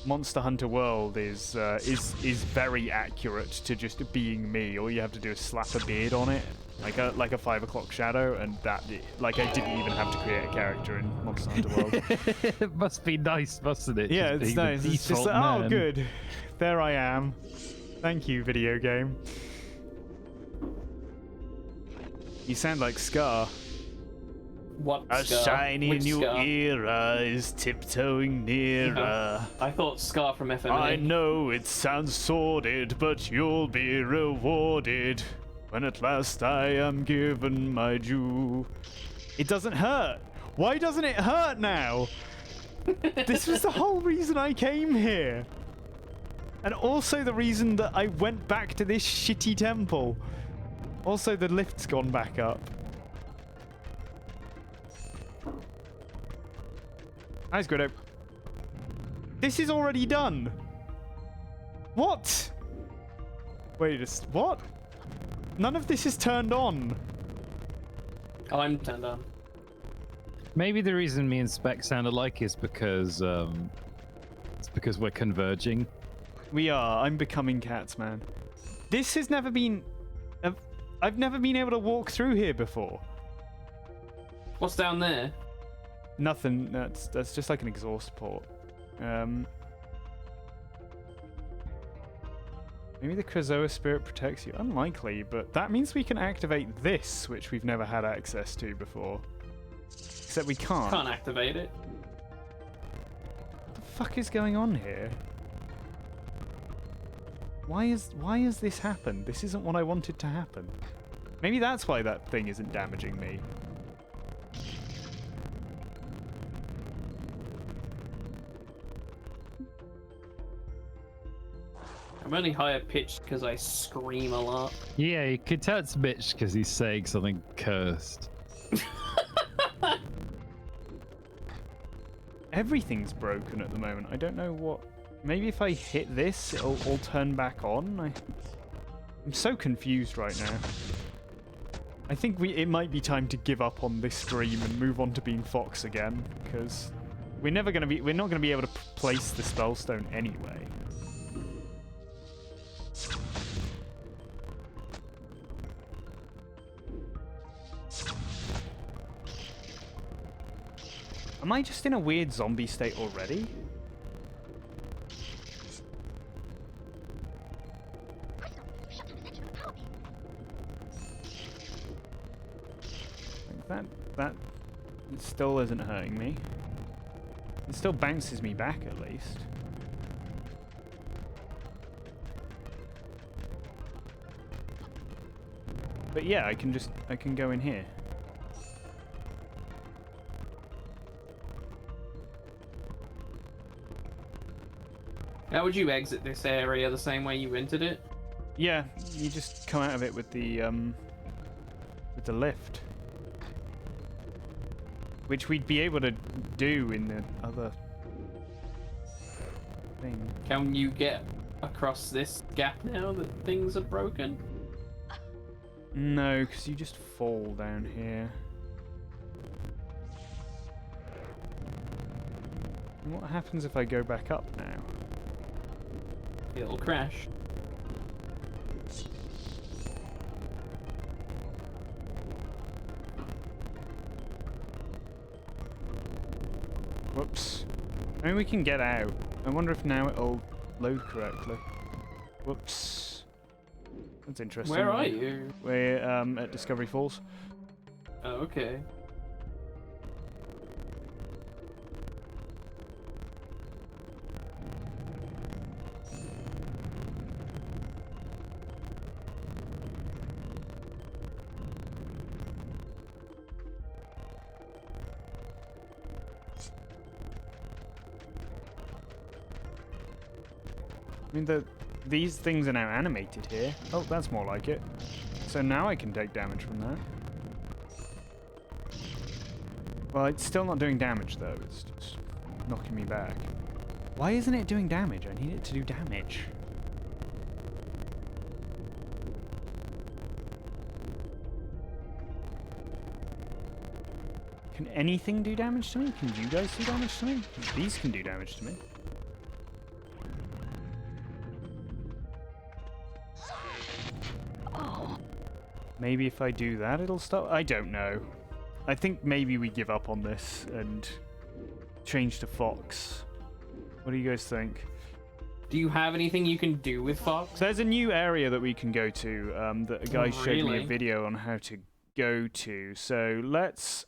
Monster Hunter World is very accurate to just being me. All you have to do is slap a beard on it, like a 5 o'clock shadow, and that I didn't even have to create a character in Monster Hunter World. It must be nice, mustn't it? Yeah, it's nice. It's just oh, good. There I am. Thank you, video game. You sound like Scar. What A Scar? shiny Which new Scar? era is tiptoeing nearer. I thought Scar from FMA. I know it sounds sordid, but you'll be rewarded when at last I am given my due. It doesn't hurt. Why doesn't it hurt now? This was the whole reason I came here. And also the reason that I went back to this shitty temple. Also, the lift's gone back up. Nice, Grotto. This is already done. What? Wait, what? None of this is turned on. Oh, I'm turned on. Maybe the reason me and Spec sound alike is because we're converging. We are. I'm becoming Catsman. This has never been. I've never been able to walk through here before. What's down there? Nothing. That's just like an exhaust port. Maybe the Krazoa spirit protects you. Unlikely, but that means we can activate this, which we've never had access to before. Except we can't. Can't activate it. What the fuck is going on here? Why has this happened? This isn't what I wanted to happen. Maybe that's why that thing isn't damaging me. I'm only higher pitched because I scream a lot. Yeah, you could tell it's Mitch because he's saying something cursed. Everything's broken at the moment. I don't know what... Maybe if I hit this, it'll all turn back on? I'm so confused right now. I think it might be time to give up on this stream and move on to being Fox again, because we're not going to be able to place the Spellstone anyway. Am I just in a weird zombie state already? That still isn't hurting me. It still bounces me back at least. But yeah, I can go in here. How would you exit this area the same way you entered it? Yeah, you just come out of it with the lift. Which we'd be able to do in the other thing. Can you get across this gap now that things are broken? No, because you just fall down here. And what happens if I go back up now? It'll crash. Whoops. I mean, we can get out. I wonder if now it'll load correctly. Whoops. That's interesting. Where are you? We're at Discovery Falls. Oh, okay. I mean, these things are now animated here. Oh, that's more like it. So now I can take damage from that. Well, it's still not doing damage, though. It's just knocking me back. Why isn't it doing damage? I need it to do damage. Can anything do damage to me? Can you guys do damage to me? These can do damage to me. Maybe if I do that, it'll stop? I don't know. I think maybe we give up on this and change to Fox. What do you guys think? Do you have anything you can do with Fox? So there's a new area that we can go to that a guy showed me a Really? video on how to go to. So let's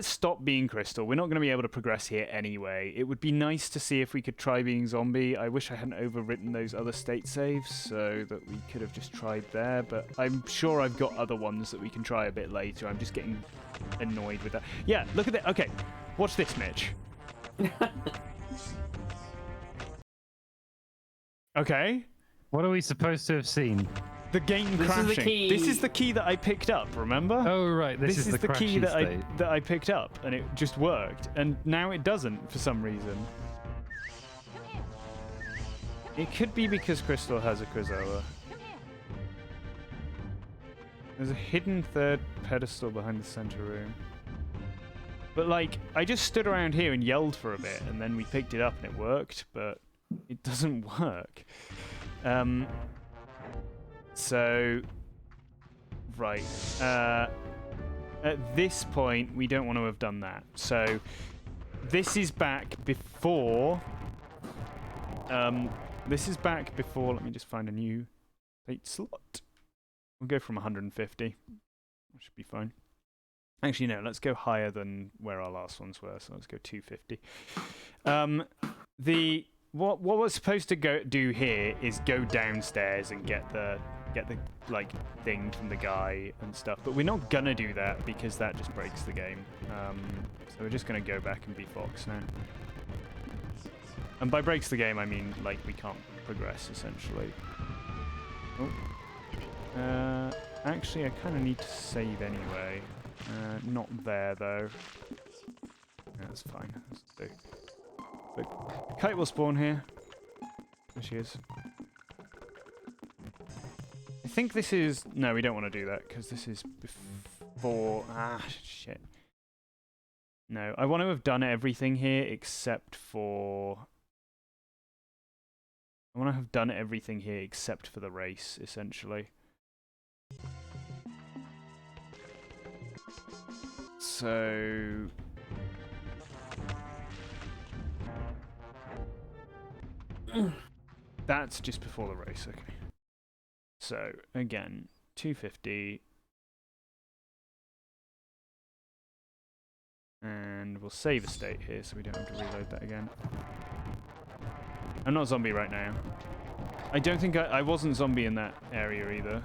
stop being Crystal. We're not going to be able to progress here anyway. It would be nice to see if we could try being Zombie. I wish I hadn't overwritten those other state saves so that we could have just tried there, but I'm sure I've got other ones that we can try a bit later. I'm just getting annoyed with that. Yeah, look at that. Okay, watch this, Mitch. Okay. What are we supposed to have seen? The game This is crashing. the key. This is the key that I picked up, remember? Oh, right. This is the key crashy that state. I picked up, and it just worked. And now it doesn't for some reason. It could be because Crystal has a Krazoa. There's a hidden third pedestal behind the center room. But, like, I just stood around here and yelled for a bit, and then we picked it up and it worked, but it doesn't work. So, right. At this point, we don't want to have done that. So, this is back before... this is back before... Let me just find a new fate slot. We'll go from 150. That should be fine. Actually, no. Let's go higher than where our last ones were. So let's go 250. What we're supposed to do here is go downstairs and get the like thing from the guy and stuff, but we're not gonna do that because that just breaks the game. So we're just gonna go back and be Fox now. And by breaks the game, I mean like we can't progress essentially. Oh. Actually, I kind of need to save anyway. Not there though. Yeah, that's fine. Look, the kite will spawn here. There she is. I think this is... No, we don't want to do that, because this is before... Ah, shit. No, I want to have done everything here except for... I want to have done everything here except for the race, essentially. So... That's just before the race, okay. So, again, 250. And we'll save a state here so we don't have to reload that again. I'm not zombie right now. I don't think I wasn't zombie in that area either.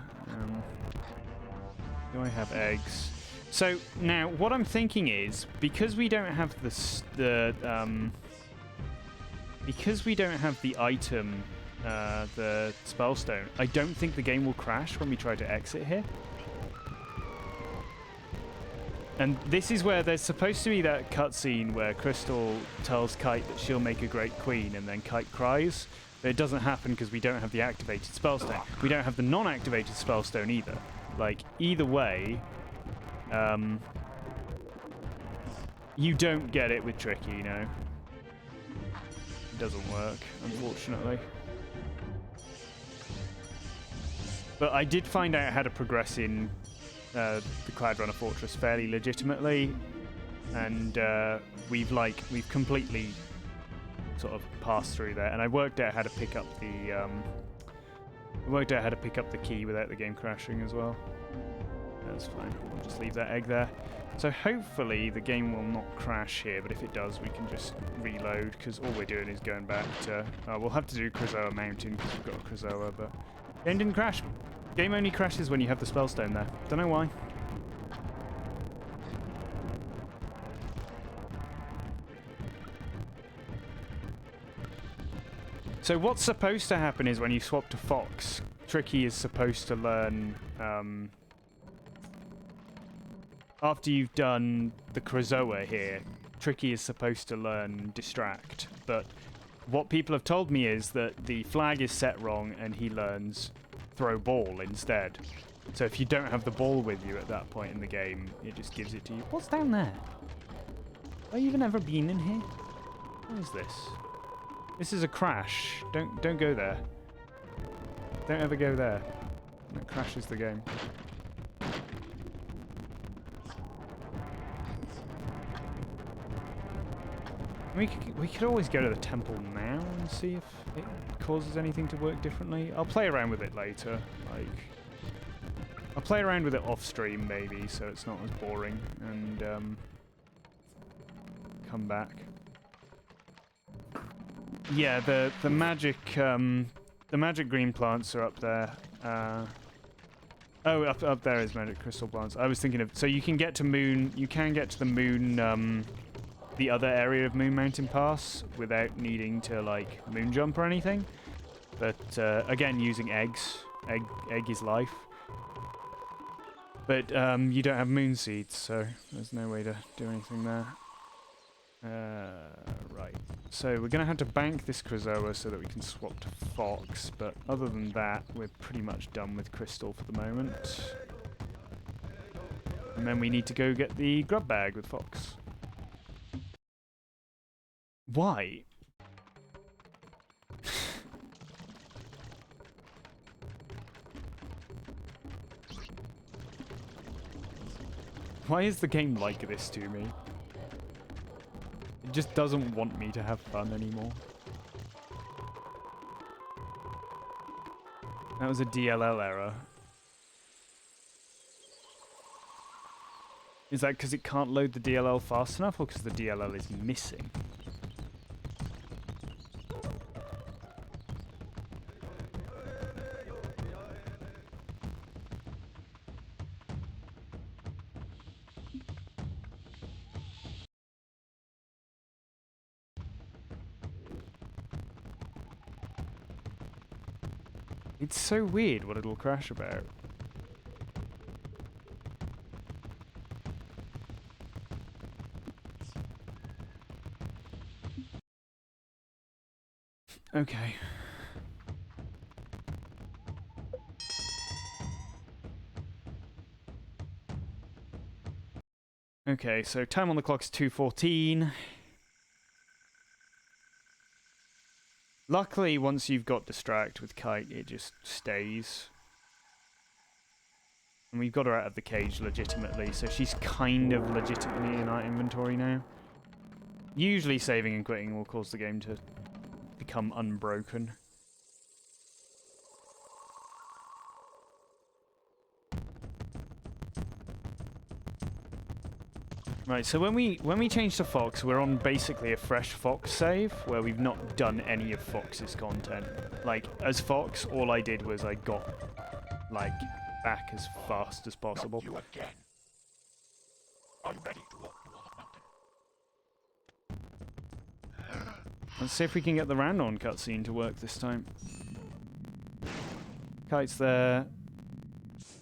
Do I have eggs? So, now, what I'm thinking is, because we don't have because we don't have the item, the spellstone, I don't think the game will crash when we try to exit here. And this is where there's supposed to be that cutscene where Crystal tells Kite that she'll make a great queen, and then Kite cries. But it doesn't happen because we don't have the activated spellstone. We don't have the non-activated spellstone either. Like, either way, you don't get it with Tricky, you know. It doesn't work, unfortunately. But I did find out how to progress in the Cloudrunner Fortress fairly legitimately, and we've completely sort of pass through there, and I worked out how to pick up the key without the game crashing as well. That's fine. We'll just leave that egg there. So hopefully the game will not crash here, but if it does, we can just reload, because all we're doing is going back to... we'll have to do Krazoa Mountain, because we've got a Krazoa, but... Game didn't crash. Game only crashes when you have the Spellstone there. Don't know why. So what's supposed to happen is when you swap to Fox, Tricky is supposed to learn... after you've done the Krazoa here, Tricky is supposed to learn Distract, but what people have told me is that the flag is set wrong and he learns Throw Ball instead. So if you don't have the ball with you at that point in the game, it just gives it to you. What's down there? Have I even ever been in here? What is this? This is a crash. Don't go there. Don't ever go there. That crashes the game. We could always go to the temple now and see if it causes anything to work differently. I'll play around with it later. I'll play around with it off stream maybe, so it's not as boring, and come back. Yeah, the magic green plants are up there. Oh, up there is magic crystal plants. I was thinking of, so you can get to moon. You can get to the moon. The other area of Moon Mountain Pass without needing to like moon jump or anything, but again using eggs. Egg is life. But you don't have moon seeds, so there's no way to do anything there. Right. So we're gonna have to bank this Krazoa so that we can swap to Fox. But other than that, we're pretty much done with Crystal for the moment. And then we need to go get the grub bag with Fox. Why? Why is the game like this to me? It just doesn't want me to have fun anymore. That was a DLL error. Is that because it can't load the DLL fast enough, or because the DLL is missing? It's so weird what it'll crash about. Okay. Okay, so time on the clock's 2:14. Luckily, once you've got Distract with Kite, it just stays. And we've got her out of the cage legitimately, so she's kind of legitimately in our inventory now. Usually saving and quitting will cause the game to become unbroken. Right, so when we change to Fox, we're on basically a fresh Fox save, where we've not done any of Fox's content. Like, as Fox, all I did was I got, like, back as fast as possible. Not you again. Are you ready to walk the wall of mountain? Let's see if we can get the Randorn cutscene to work this time. Kite's there.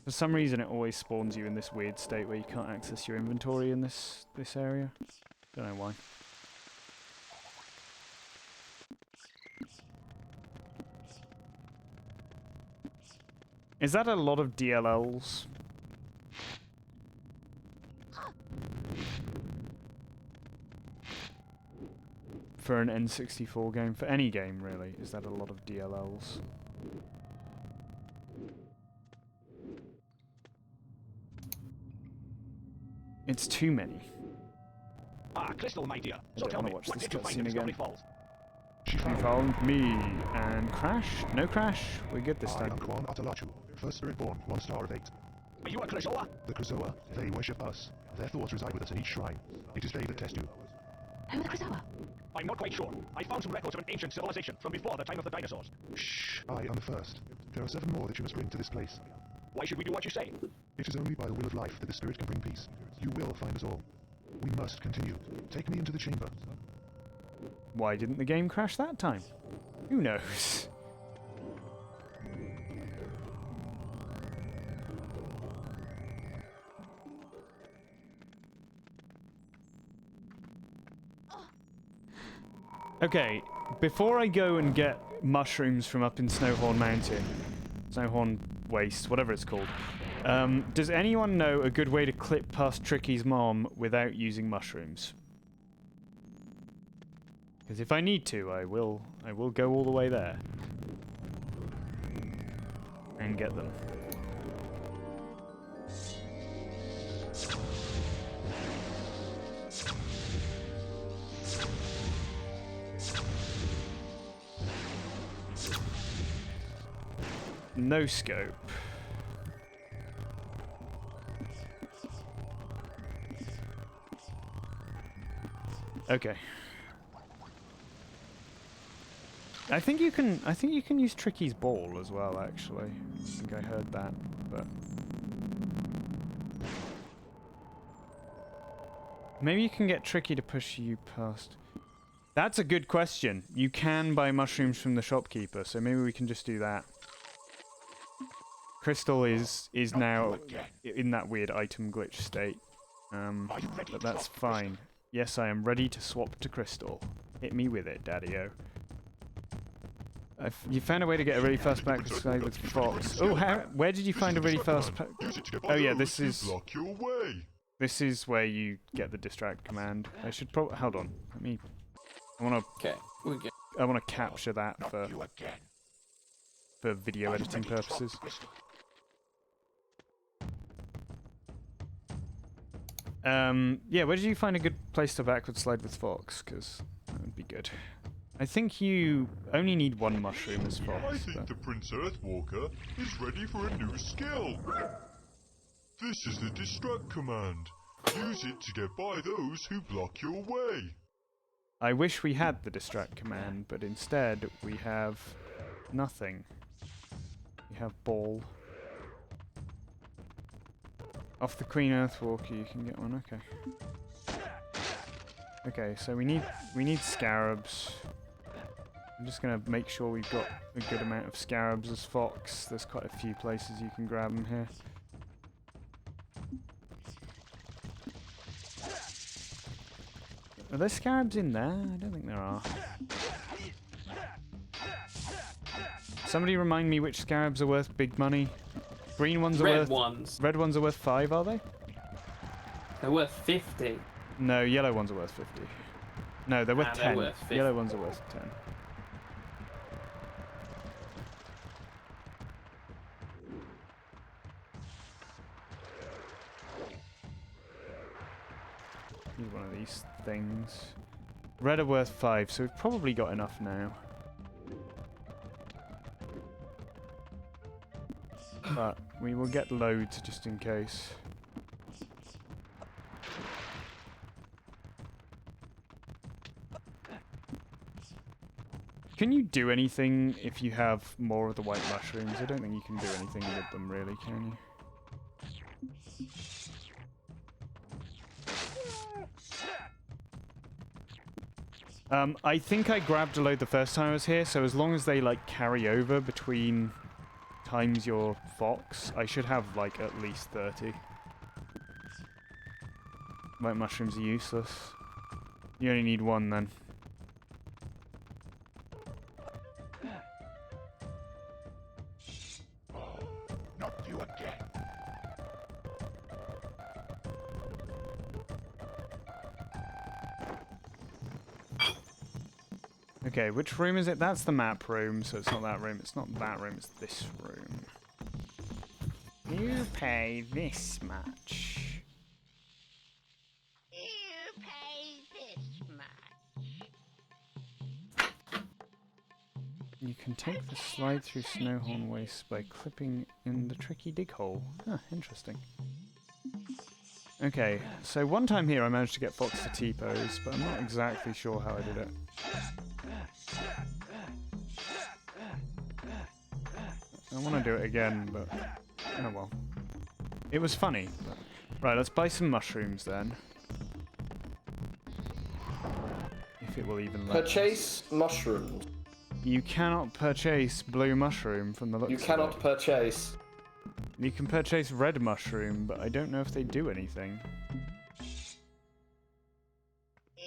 For some reason, it always spawns you in this weird state where you can't access your inventory in this area. Don't know why. Is that a lot of DLLs? For an N64 game? For any game, really? Is that a lot of DLLs? It's too many. Ah, Crystal, my dear. So tell me, what did you find in the Stormy Falls? She found me. And crash? No crash. We're good this I time. am Kwan Atalachu, first spirit born, 1 star of 8. Are you a Krazoa? The Krazoa, they worship us. Their thoughts reside with us in each shrine. It is they that test you. Who are the Krazoa? I'm not quite sure. I found some records of an ancient civilization from before the time of the dinosaurs. Shh, I am the first. There are 7 more that you must bring to this place. Why should we do what you say? It is only by the will of life that the spirit can bring peace. You will find us all. We must continue. Take me into the chamber. Why didn't the game crash that time? Who knows? Okay, before I go and get mushrooms from up in Snowhorn Mountain, Snowhorn Waste, whatever it's called, does anyone know a good way to clip past Tricky's mom without using mushrooms? Because if I need to, I will go all the way there and get them. No scope. Okay. I think you can use Tricky's ball as well, actually. I think I heard that, but maybe you can get Tricky to push you past. That's a good question. You can buy mushrooms from the shopkeeper, so maybe we can just do that. Crystal is now in that weird item glitch state, but that's fine. Yes, I am ready to swap to Crystal. Hit me with it, Daddy-o. You found a way to get a really fast back slide with Fox. Oh, where did you find a really fast? Oh yeah, this is where you get the distract command. I should probably hold on. I want to. Okay. I want to capture that for video editing purposes. Yeah, where did you find a good place to backward slide with Fox? Because that would be good. I think you only need 1 mushroom as Fox. I think the Prince Earthwalker is ready for a new skill. This is the distract command. Use it to get by those who block your way. I wish we had the distract command, but instead we have nothing. We have ball. Off the Queen Earthwalker you can get one, okay. Okay, so we need scarabs. I'm just gonna make sure we've got a good amount of scarabs as Fox. There's quite a few places you can grab them here. Are there scarabs in there? I don't think there are. Somebody remind me which scarabs are worth big money. Green ones are Red ones. Red ones are worth 5, are they? They're worth 50. No, yellow ones are worth 50. No, they're worth 10. They're worth 50. Yellow ones are worth 10. Need one of these things. Red are worth 5, so we've probably got enough now. But we will get loads just in case. Can you do anything if you have more of the white mushrooms? I don't think you can do anything with them really, can you? I think I grabbed a load the first time I was here, so as long as they like carry over between times your Fox, I should have like at least 30. White mushrooms are useless. You only need 1 then. Not you again. Okay, which room is it? That's the map room, so it's not that room. It's not that room, it's this room. You pay this much. You pay this much. can take the slide through Snowhorn Waste by clipping in the tricky dig hole. Huh, interesting. Okay, so one time here I managed to get Fox to T-pose, but I'm not exactly sure how I did it. I want to do it again, but oh well. It was funny. But... Right, let's buy some mushrooms then. If it will even let Purchase mushrooms. You cannot purchase blue mushroom from the looks You of cannot it. purchase. You can purchase red mushroom, but I don't know if they do anything. You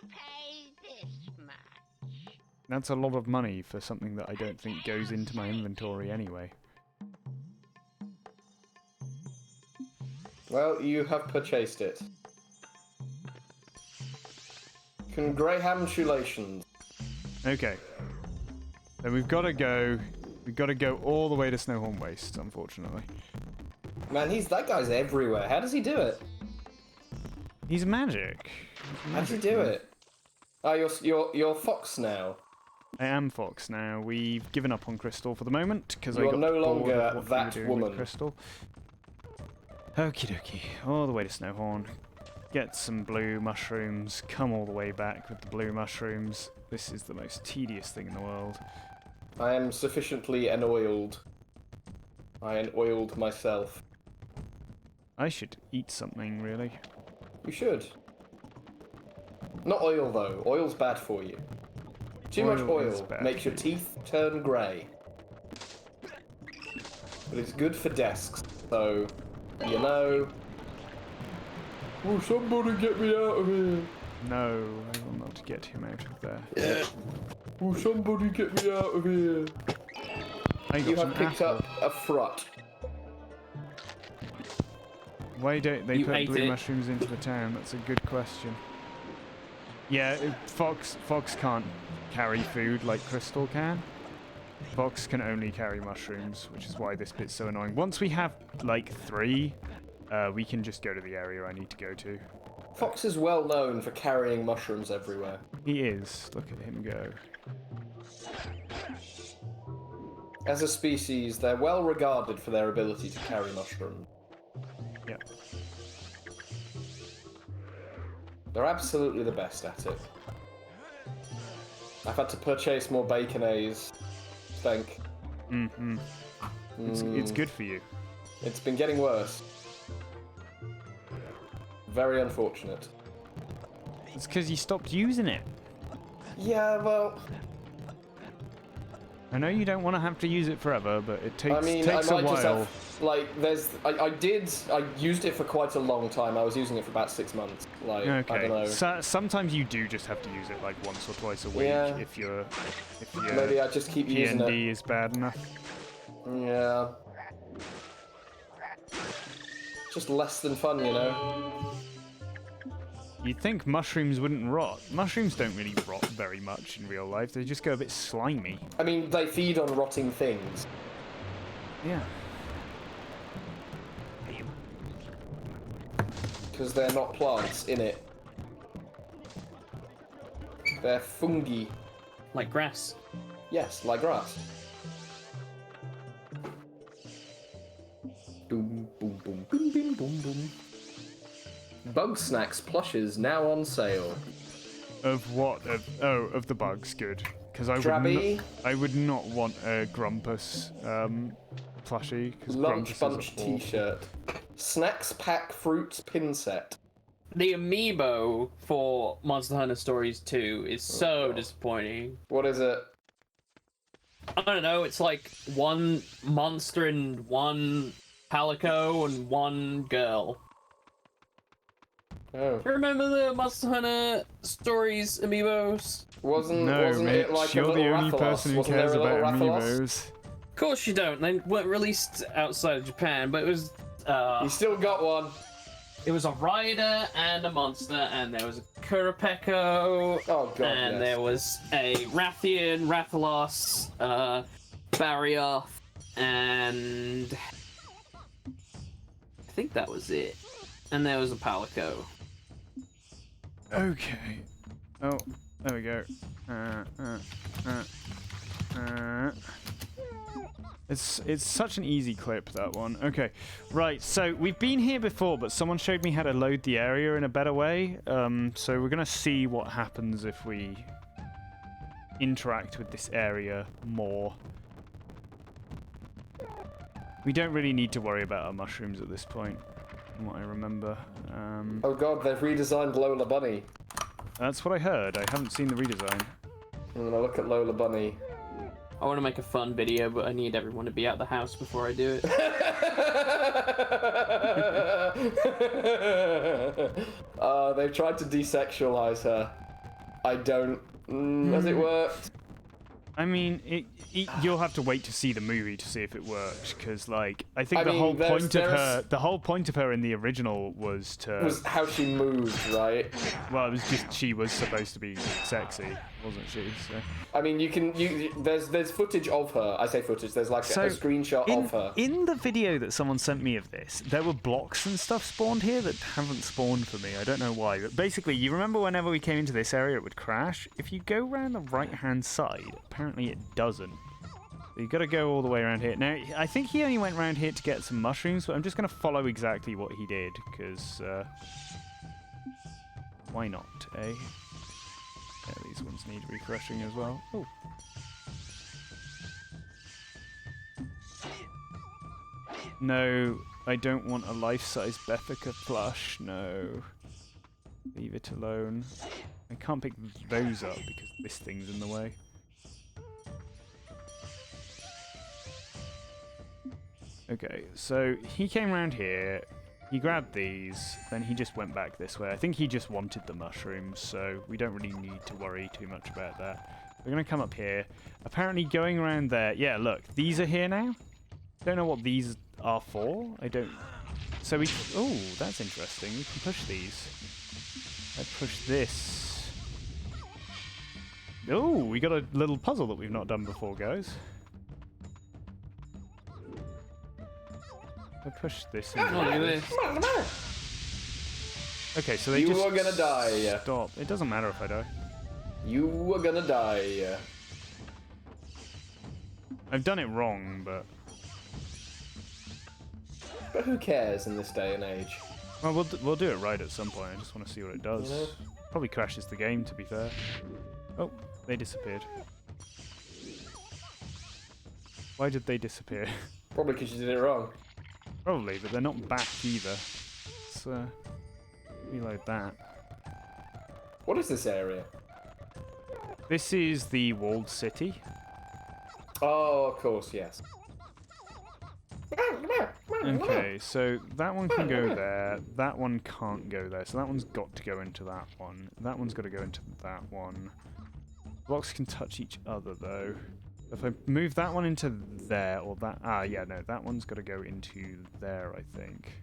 pay this much. That's a lot of money for something that I don't think goes into my inventory anyway. Well, you have purchased it. Congratulations. Okay. Then we've got to go. We've got to go all the way to Snowhorn Waste, unfortunately. Man, that guy's everywhere. How does he do it? He's magic. How does he do it? Oh, you're Fox now. I am Fox now. We've given up on Crystal for the moment because I You are got no bored longer of what we were that doing woman. with Crystal. Okie dokie, all the way to Snowhorn. Get some blue mushrooms. Come all the way back with the blue mushrooms. This is the most tedious thing in the world. I am sufficiently anoiled. I anoiled myself. I should eat something, really. You should. Not oil, though. Oil's bad for you. Too much Oil is oil bad makes for your you. teeth turn grey. But it's good for desks, so, you know... Will somebody get me out of here? No, I will not get him out of there. Yeah. Will somebody get me out of here? You have picked up a frut. Why don't they You put ate blue it. mushrooms into the town? That's a good question. Yeah, Fox can't carry food like Crystal can. Fox can only carry mushrooms, which is why this bit's so annoying. Once we have, like, 3, we can just go to the area I need to go to. Fox is well known for carrying mushrooms everywhere. He is. Look at him go. As a species, they're well regarded for their ability to carry mushrooms. Yeah. They're absolutely the best at it. I've had to purchase more baconaise. Thank. Mm-hmm. It's good for you. It's been getting worse. Very unfortunate. It's because you stopped using it. Yeah, well... I know you don't want to have to use it forever, but it takes, I mean, takes I a might just while. have... Like, I used it for quite a long time. I was using it for about 6 months. Like, I don't know. So, sometimes you do just have to use it like once or twice a week Yeah. if your Maybe I just keep using it. PND is bad enough. Yeah. Just less than fun, you know? You'd think mushrooms wouldn't rot. Mushrooms don't really rot very much in real life. They just go a bit slimy. I mean, they feed on rotting things. Yeah. Because they're not plants, innit? They're fungi. Like grass. Yes, like grass. Boom, boom, boom, boom, boom, boom, boom. Bug Snacks plushes now on sale. Of what? Of the bugs. Good. Because Drabby. I would not want a Grumpus plushie. Lunch Bunch t-shirt. t-shirt. Snacks Pack Fruits pin set. The amiibo for Monster Hunter Stories 2 is so God. disappointing. What is it? I don't know, it's like one monster and one palico and one girl. Oh. Do you remember the Monster Hunter Stories amiibos? Wasn't No, Mitch, it like a you're little the only Rathalos? person who Wasn't cares there a about little Rathalos? amiibos. Of course you don't. They weren't released outside of Japan, but it was You still got one. it was a rider and a monster, and there was a Kurapeko, Oh god, and yes. there was a Rathian, Rathalos, Barrier, and I think that was it. And there was a Palico. Okay. Oh, there we go. It's such an easy clip, that one. Okay, right, so we've been here before, but someone showed me how to load the area in a better way. So we're going to see what happens if we interact with this area more. We don't really need to worry about our mushrooms at this point, from what I remember. Oh god, they've redesigned Lola Bunny. That's what I heard. I haven't seen the redesign. I'm gonna look at Lola Bunny. I want to make a fun video, but I need everyone to be at the house before I do it. They've tried to desexualize her. I don't... Has it worked? I mean, you'll have to wait to see the movie to see if it worked, because, like, I think the whole point of her in the original was how she moved, right? Well, it was just she was supposed to be sexy, wasn't she? So. I mean, there's footage of her. I say footage. There's like a screenshot of her. In the video that someone sent me of this, there were blocks and stuff spawned here that haven't spawned for me. I don't know why. But basically, you remember whenever we came into this area, it would crash. If you go around the right-hand side, apparently it doesn't. You've got to go all the way around here. Now, I think he only went around here to get some mushrooms, but I'm just going to follow exactly what he did, because why not, eh? Yeah, these ones need refreshing as well. Oh. No, I don't want a life-size Bethica plush, no. Leave it alone. I can't pick those up because this thing's in the way. Okay, so he came around here, he grabbed these, then he just went back this way. I think he just wanted the mushrooms, so we don't really need to worry too much about that. We're going to come up here. Apparently going around there... Yeah, look, these are here now. Don't know what these are for. I don't... So we... Oh, that's interesting. We can push these. I push this. Oh, we got a little puzzle that we've not done before, guys. I push this in. Look at this. Okay, so they You are gonna die. Stop. It doesn't matter if I die. You are gonna die. I've done it wrong, but... But who cares in this day and age? Well, we'll do it right at some point. I just want to see what it does. Yeah. Probably crashes the game, to be fair. Oh, they disappeared. Why did they disappear? Probably because you did it wrong. Probably, but they're not back either. Let's reload that. What is this area? This is the walled city. Oh, of course, yes. Okay, so that one can go there. That one can't go there. So that one's got to go into that one. That one's got to go into that one. Blocks can touch each other, though. If I move that one into there, or that... Ah, yeah, no, that one's got to go into there, I think.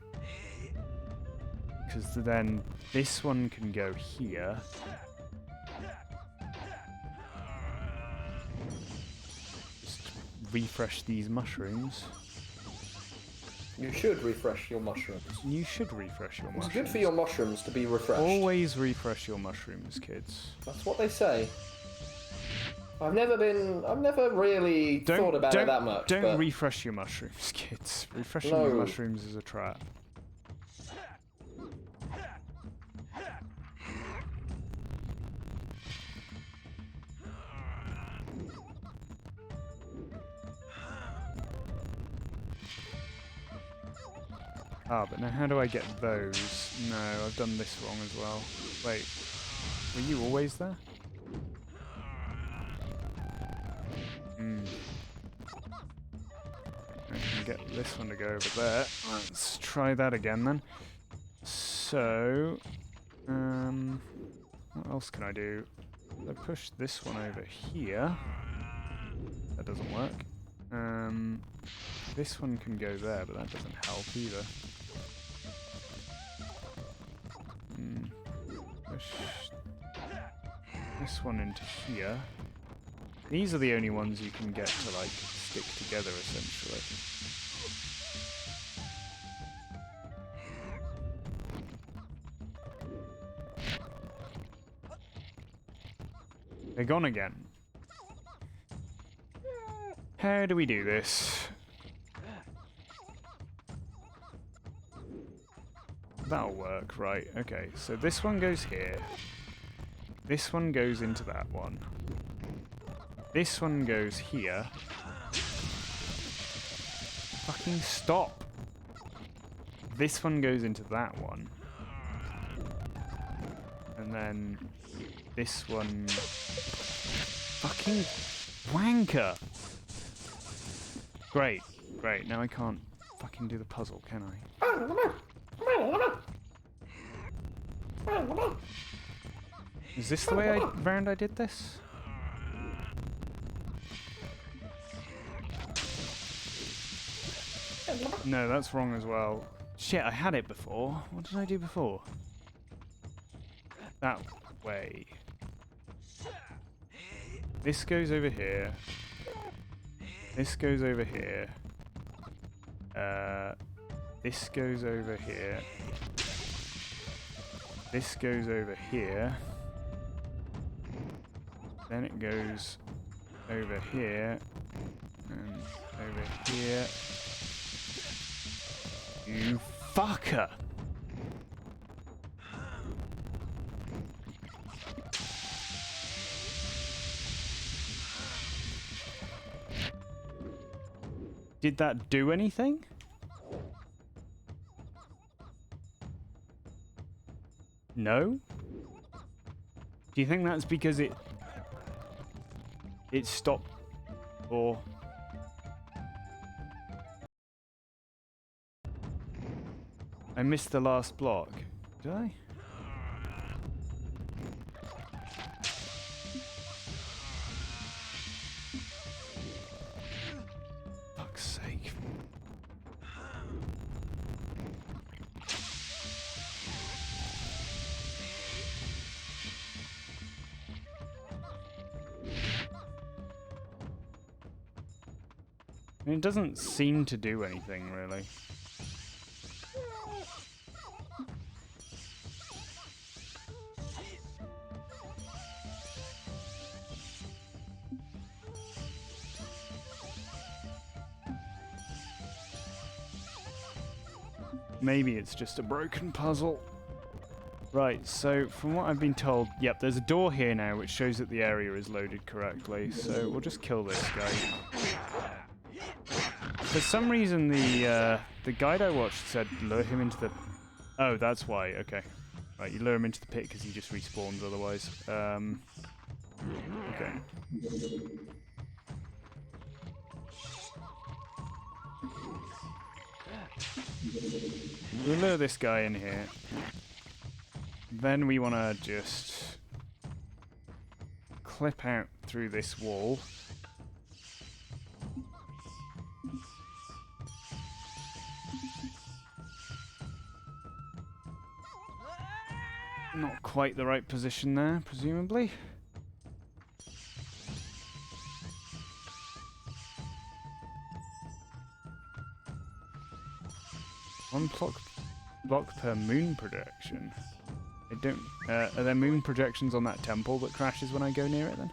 Because then this one can go here. Just refresh these mushrooms. You should refresh your mushrooms. You should refresh your mushrooms. It's good for your mushrooms to be refreshed. Always refresh your mushrooms, kids. That's what they say. I've never really thought about it that much. Don't refresh your mushrooms, kids. Refreshing your mushrooms is a trap. Ah, but now how do I get those? No, I've done this wrong as well. Wait, were you always there? I can get this one to go over there. Let's try that again then. So, what else can I do? I push this one over here. That doesn't work. This one can go there, but that doesn't help either. Push this one into here. These are the only ones you can get to, like, stick together, essentially. They're gone again. How do we do this? That'll work, right. Okay, so this one goes here. This one goes into that one. This one goes here. Fucking stop! This one goes into that one. And then this one... Fucking wanker! Great, great. Now I can't fucking do the puzzle, can I? Is this the way I did this? No, that's wrong as well. Shit, I had it before. What did I do before? That way. This goes over here. This goes over here. This goes over here. This goes over here. Then it goes over here. And over here. You fucker! Did that do anything? No? Do you think that's because it stopped, or... I missed the last block. Did I? Fuck's sake. I mean, it doesn't seem to do anything, really. Maybe it's just a broken puzzle. Right, so from what I've been told, yep, there's a door here now which shows that the area is loaded correctly, so we'll just kill this guy. For some reason the guide I watched said lure him into the... Oh, that's why, okay. Right, you lure him into the pit because he just respawns otherwise. Okay. We'll lure this guy in here. Then we want to just clip out through this wall. Not quite the right position there, presumably. One block per moon projection. I don't. Are there moon projections on that temple that crashes when I go near it then?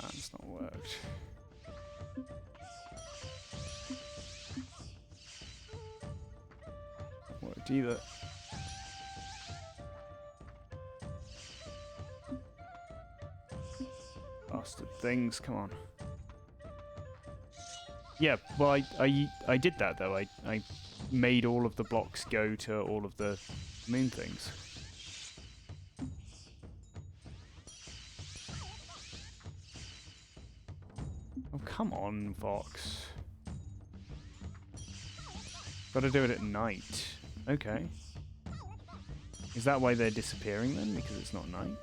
That's not worked. Not worked either. Bastard things, come on. Yeah, well, I did that though. I made all of the blocks go to all of the moon things. Oh, come on, Fox. Gotta do it at night. Okay. Is that why they're disappearing then? Because it's not night?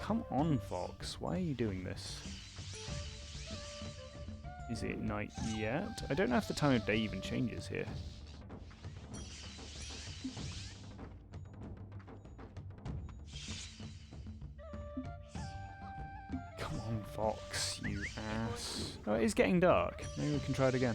Come on, Fox. Why are you doing this? Is it night yet? I don't know if the time of day even changes here. Come on, Fox, you ass. Oh, it is getting dark. Maybe we can try it again.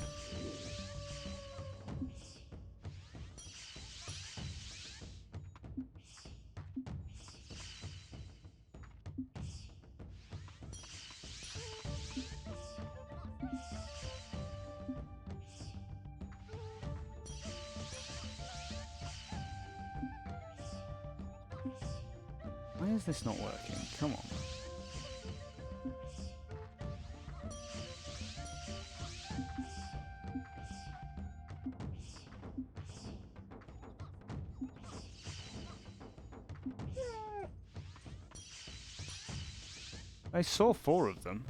Why is this not working? Come on. I saw 4 of them.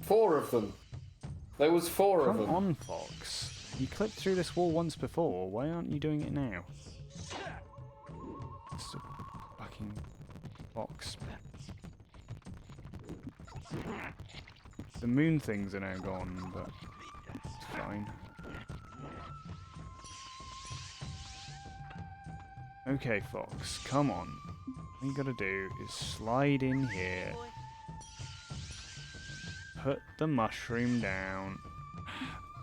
4 of them. There was 4 of them. Come on, Fox. You clipped through this wall once before. Why aren't you doing it now? It's a fucking Fox. The moon things are now gone, but it's fine. Okay, Fox, come on. All you gotta do is slide in here. Put the mushroom down.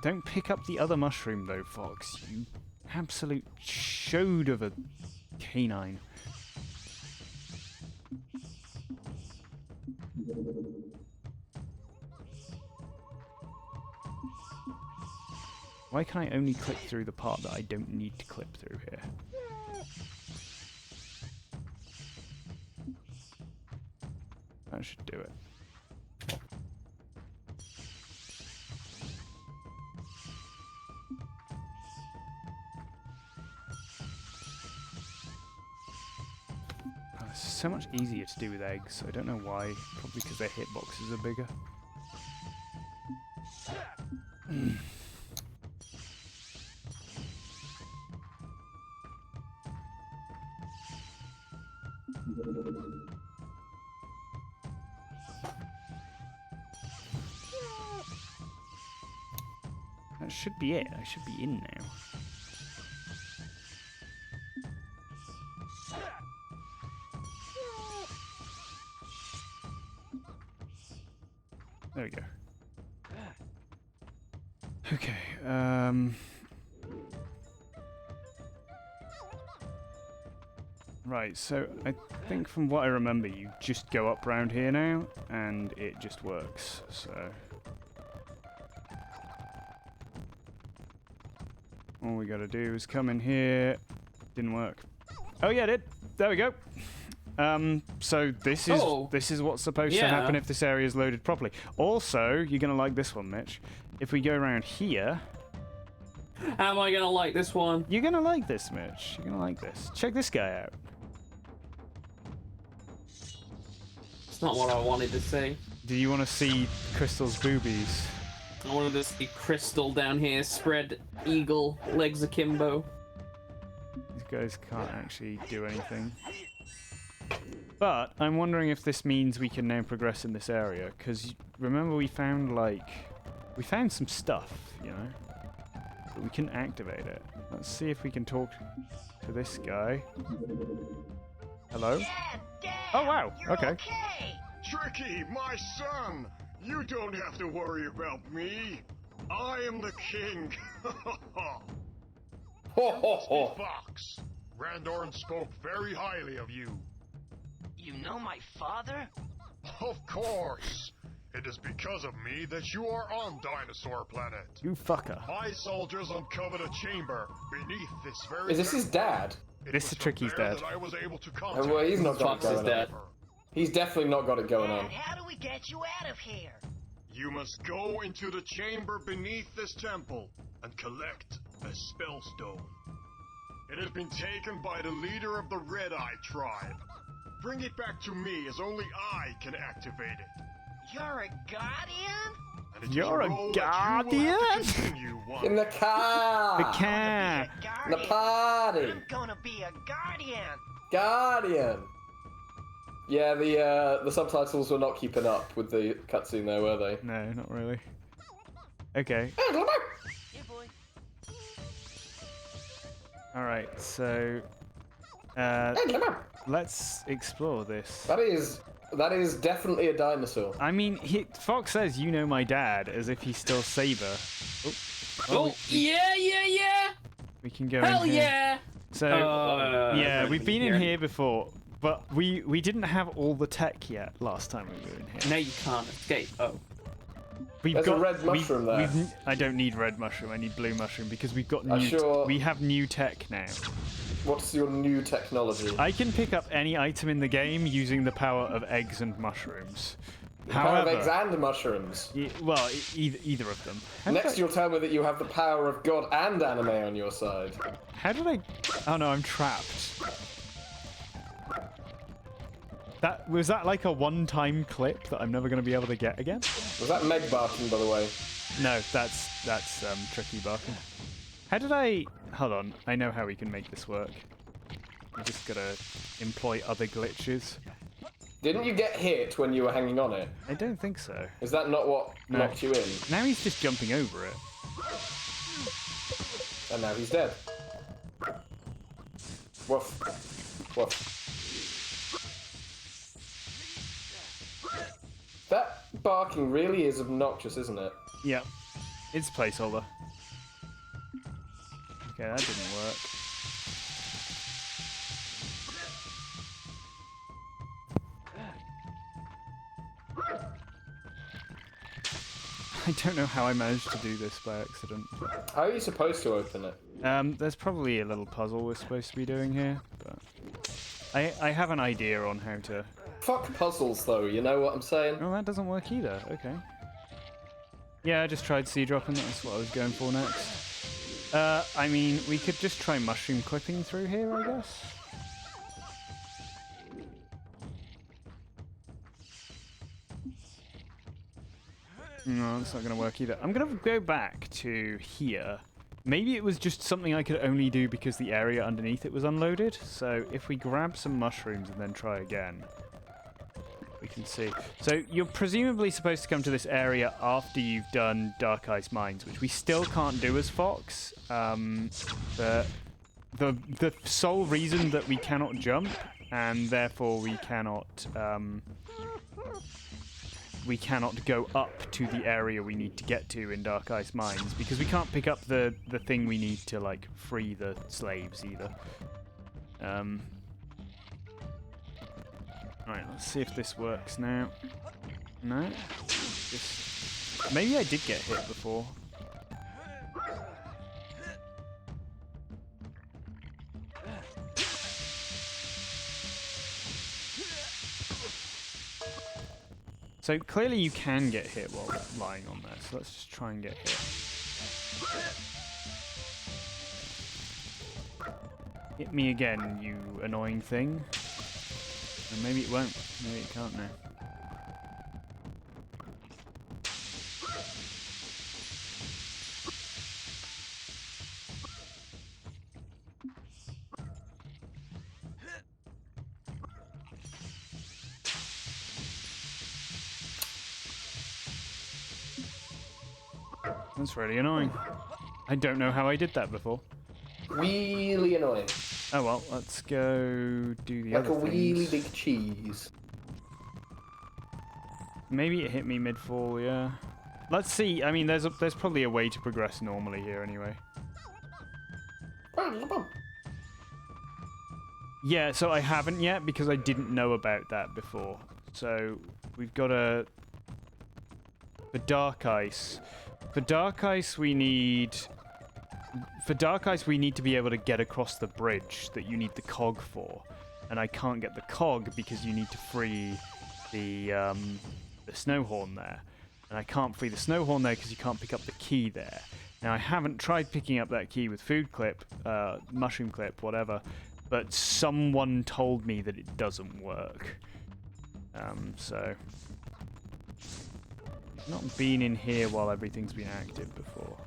Don't pick up the other mushroom though, Fox. You absolute chode of a canine. Why can I only clip through the part that I don't need to clip through here? That should do it. Oh, it's so much easier to do with eggs. I don't know why. Probably because their hitboxes are bigger. That should be it. I should be in now. There we go. Okay, right, so I think from what I remember, you just go up round here now, and it just works, so... all we gotta do is come in here. Didn't work. Oh yeah, it did. There we go. So this is what's supposed to happen if this area is loaded properly. Also, you're gonna like this one, Mitch. If we go around here... How am I gonna like this one? You're gonna like this, Mitch. You're gonna like this. Check this guy out. It's not what I wanted to see. Do you want to see Crystal's boobies? I wanted to see Crystal down here, spread eagle, legs akimbo. These guys can't actually do anything. But I'm wondering if this means we can now progress in this area, because remember we found some stuff, you know, but we couldn't activate it. Let's see if we can talk to this guy. Hello? Dad, Oh wow, okay. Tricky, my son! You don't have to worry about me. I am the king. Fox. Randorn spoke very highly of you. You know my father? Of course. It is because of me that you are on Dinosaur Planet. You fucker. My soldiers uncovered a chamber beneath this very... Is this his dad? This is Tricky's dad. I was able to Oh, well, he's not got it going on. He's definitely not got it going on. How do we get you out of here? You must go into the chamber beneath this temple and collect a spellstone. It has been taken by the leader of the Red Eye tribe. Bring it back to me, as only I can activate it. You're a guardian? And it is You're a role that guardian? you will have to continue, In the car! The cat! The party! I'm gonna be a guardian! Guardian! Yeah, the subtitles were not keeping up with the cutscene though, were they? No, not really. Okay. Yeah, boy. Alright, so... let's explore this. That is That is definitely a dinosaur. I mean, Fox says you know my dad, as if he's still Saber. Oh, well, yeah! we can go Hell in here. yeah! So, yeah, we've been in here before, but we didn't have all the tech yet last time we were in here. Now you can't escape. Oh. There's a red mushroom there. I don't need red mushroom. I need blue mushroom because we've got we have new tech now. What's your new technology? I can pick up any item in the game using the power of eggs and mushrooms. Power of eggs and mushrooms. Well, either of them. Next, you'll tell me that you have the power of God and anime on your side. How did I? Oh no, I'm trapped. Was that like a one-time clip that I'm never going to be able to get again? Was that Meg barking, by the way? No, that's tricky barking. How did I? Hold on, I know how we can make this work. We just gotta employ other glitches. Didn't you get hit when you were hanging on it? I don't think so. Is that not what knocked you in? Now he's just jumping over it. And now he's dead. Woof. Woof. That barking really is obnoxious, isn't it? Yeah. It's placeholder. Okay, that didn't work. I don't know how I managed to do this by accident. How are you supposed to open it? There's probably a little puzzle we're supposed to be doing here, but I have an idea on how to... Fuck puzzles, though, you know what I'm saying? Oh, that doesn't work either. Okay. Yeah, I just tried sea dropping. That's what I was going for next. I mean, we could just try mushroom clipping through here, I guess. No, that's not going to work either. I'm going to go back to here. Maybe it was just something I could only do because the area underneath it was unloaded. So if we grab some mushrooms and then try again, we can see. So you're presumably supposed to come to this area after you've done Dark Ice Mines, which we still can't do as Fox. The sole reason that we cannot jump, and therefore we cannot go up to the area we need to get to in Dark Ice Mines, because we can't pick up the thing we need to, like, free the slaves either. Alright, let's see if this works now. No? Maybe I did get hit before. So clearly you can get hit while lying on there, so let's just try and get hit. Hit me again, you annoying thing. And maybe it won't. Maybe it can't now. That's really annoying. I don't know how I did that before. Really annoying. Oh well, let's go do the other things. Like a really big cheese. Maybe it hit me mid-fall, yeah. Let's see. I mean, there's probably a way to progress normally here anyway. Yeah, so I haven't yet because I didn't know about that before. So we've got for Dark Ice. For Dark Ice we need to be able to get across the bridge that you need the cog for. And I can't get the cog because you need to free the snowhorn there. And I can't free the snowhorn there because you can't pick up the key there. Now I haven't tried picking up that key with food clip, mushroom clip, whatever, but someone told me that it doesn't work. So I've not been in here while everything's been active before.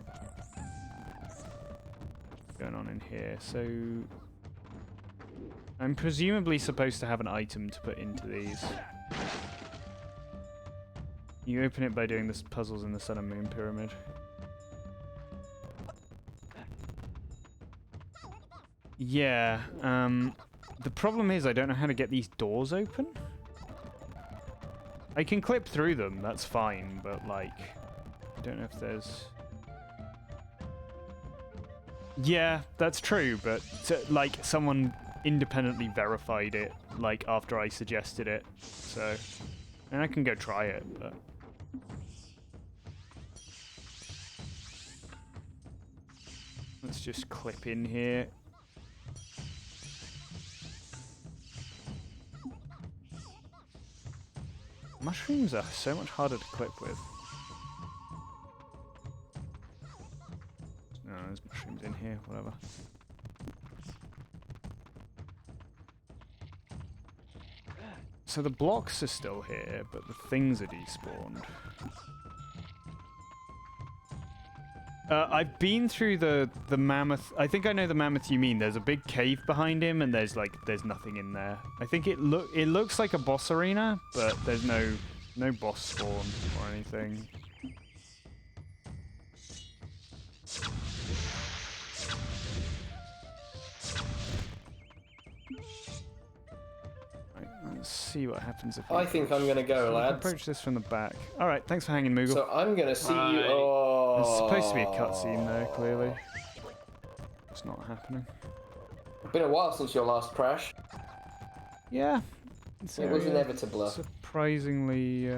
What's going on in here? So I'm presumably supposed to have an item to put into these. You open it by doing the puzzles in the Sun and Moon Pyramid. Yeah, the problem is I don't know how to get these doors open. I can clip through them, that's fine, but like, I don't know if there's... Yeah, that's true, but like someone independently verified it, like after I suggested it, so, and I can go try it, but... Let's just clip in here. Mushrooms are so much harder to clip with. No, there's mushrooms in here, whatever. So the blocks are still here, but the things are despawned. I've been through the mammoth. I think I know the mammoth you mean. There's a big cave behind him, and there's nothing in there. I think it looks like a boss arena, but there's no boss spawn or anything. Right, let's see what happens if I think I'm gonna go, lads. Approach this from the back. All right, thanks for hanging, Moogle. So I'm gonna see you. Oh. There's supposed to be a cutscene there, clearly. It's not happening. It's been a while since your last crash. Yeah. It was inevitable. Surprisingly.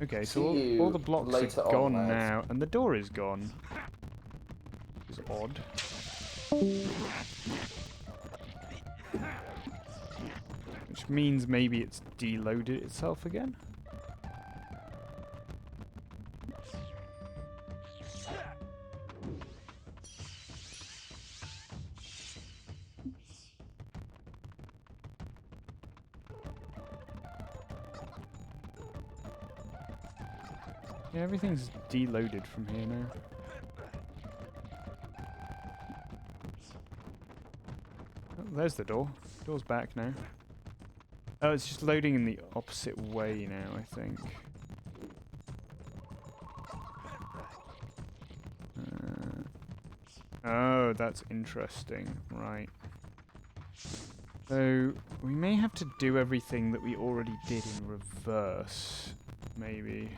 Okay, so all the blocks are gone now, and the door is gone. Which is odd. Which means maybe it's deloaded itself again. Yeah, everything's deloaded from here now. Oh, there's the door. Door's back now. Oh, it's just loading in the opposite way now, I think. Oh, that's interesting. Right. So, we may have to do everything that we already did in reverse. Maybe.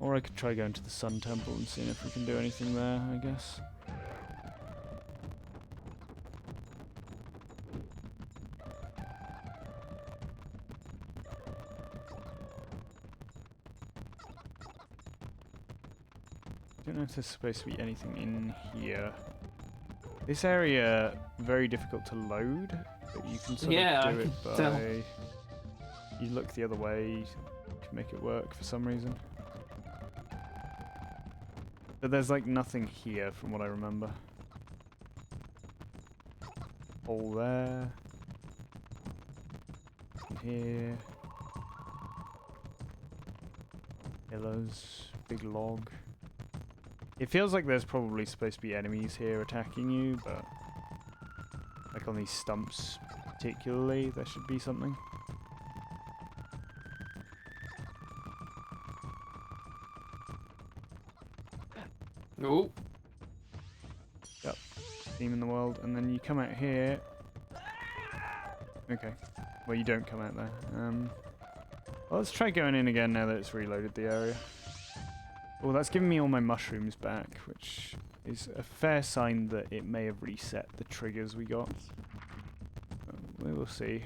Or I could try going to the Sun Temple and seeing if we can do anything there, I guess. Don't know if there's supposed to be anything in here. This area, very difficult to load, but you can sort of do it by... You look the other way, you can make it work for some reason. But there's like nothing here from what I remember. Hole there. Here. Pillars. Big log. It feels like there's probably supposed to be enemies here attacking you, but like on these stumps particularly, there should be something. Oh. Yep. Theme in the world, and then you come out here. Okay. Well, you don't come out there. Well, let's try going in again now that it's reloaded the area. Oh, that's giving me all my mushrooms back, which is a fair sign that it may have reset the triggers we got. We will see.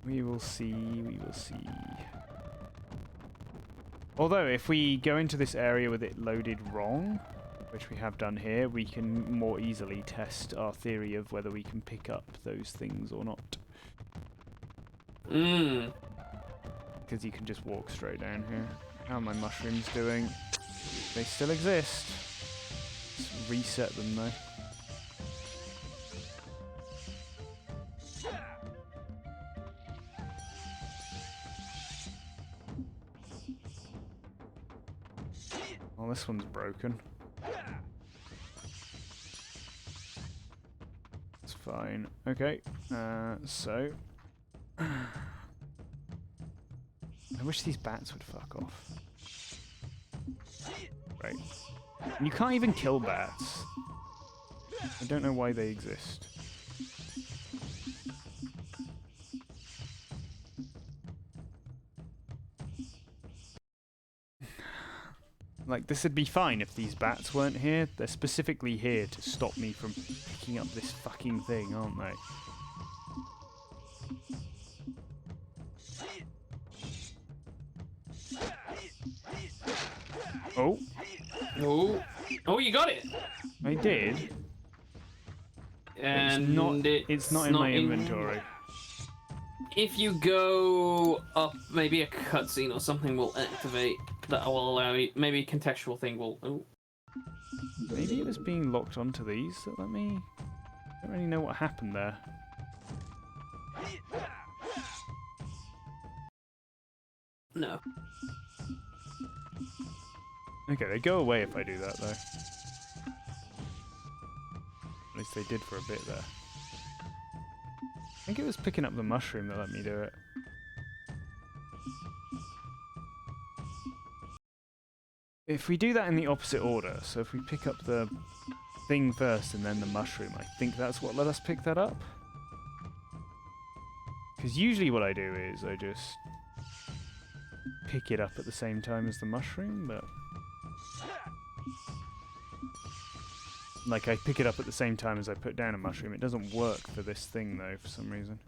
We will see. We will see. Although, if we go into this area with it loaded wrong, which we have done here, we can more easily test our theory of whether we can pick up those things or not. Because you can just walk straight down here. How are my mushrooms doing? They still exist. Let's reset them though. Well, this one's broken. It's fine. Okay, so... I wish these bats would fuck off. Right. You can't even kill bats. I don't know why they exist. Like, this would be fine if these bats weren't here. They're specifically here to stop me from picking up this fucking thing, aren't they? Oh. Oh. Oh, you got it! I did. And it's not in my inventory. If you go up, maybe a cutscene or something will activate that will allow you. Maybe a contextual thing will. Oh. Maybe it was being locked onto these that let me. I don't really know what happened there. No. Okay, they go away if I do that, though. At least they did for a bit there. I think it was picking up the mushroom that let me do it. If we do that in the opposite order, so if we pick up the thing first and then the mushroom, I think that's what let us pick that up. Because usually what I do is I just pick it up at the same time as the mushroom, but... Like, I pick it up at the same time as I put down a mushroom. It doesn't work for this thing, though, for some reason.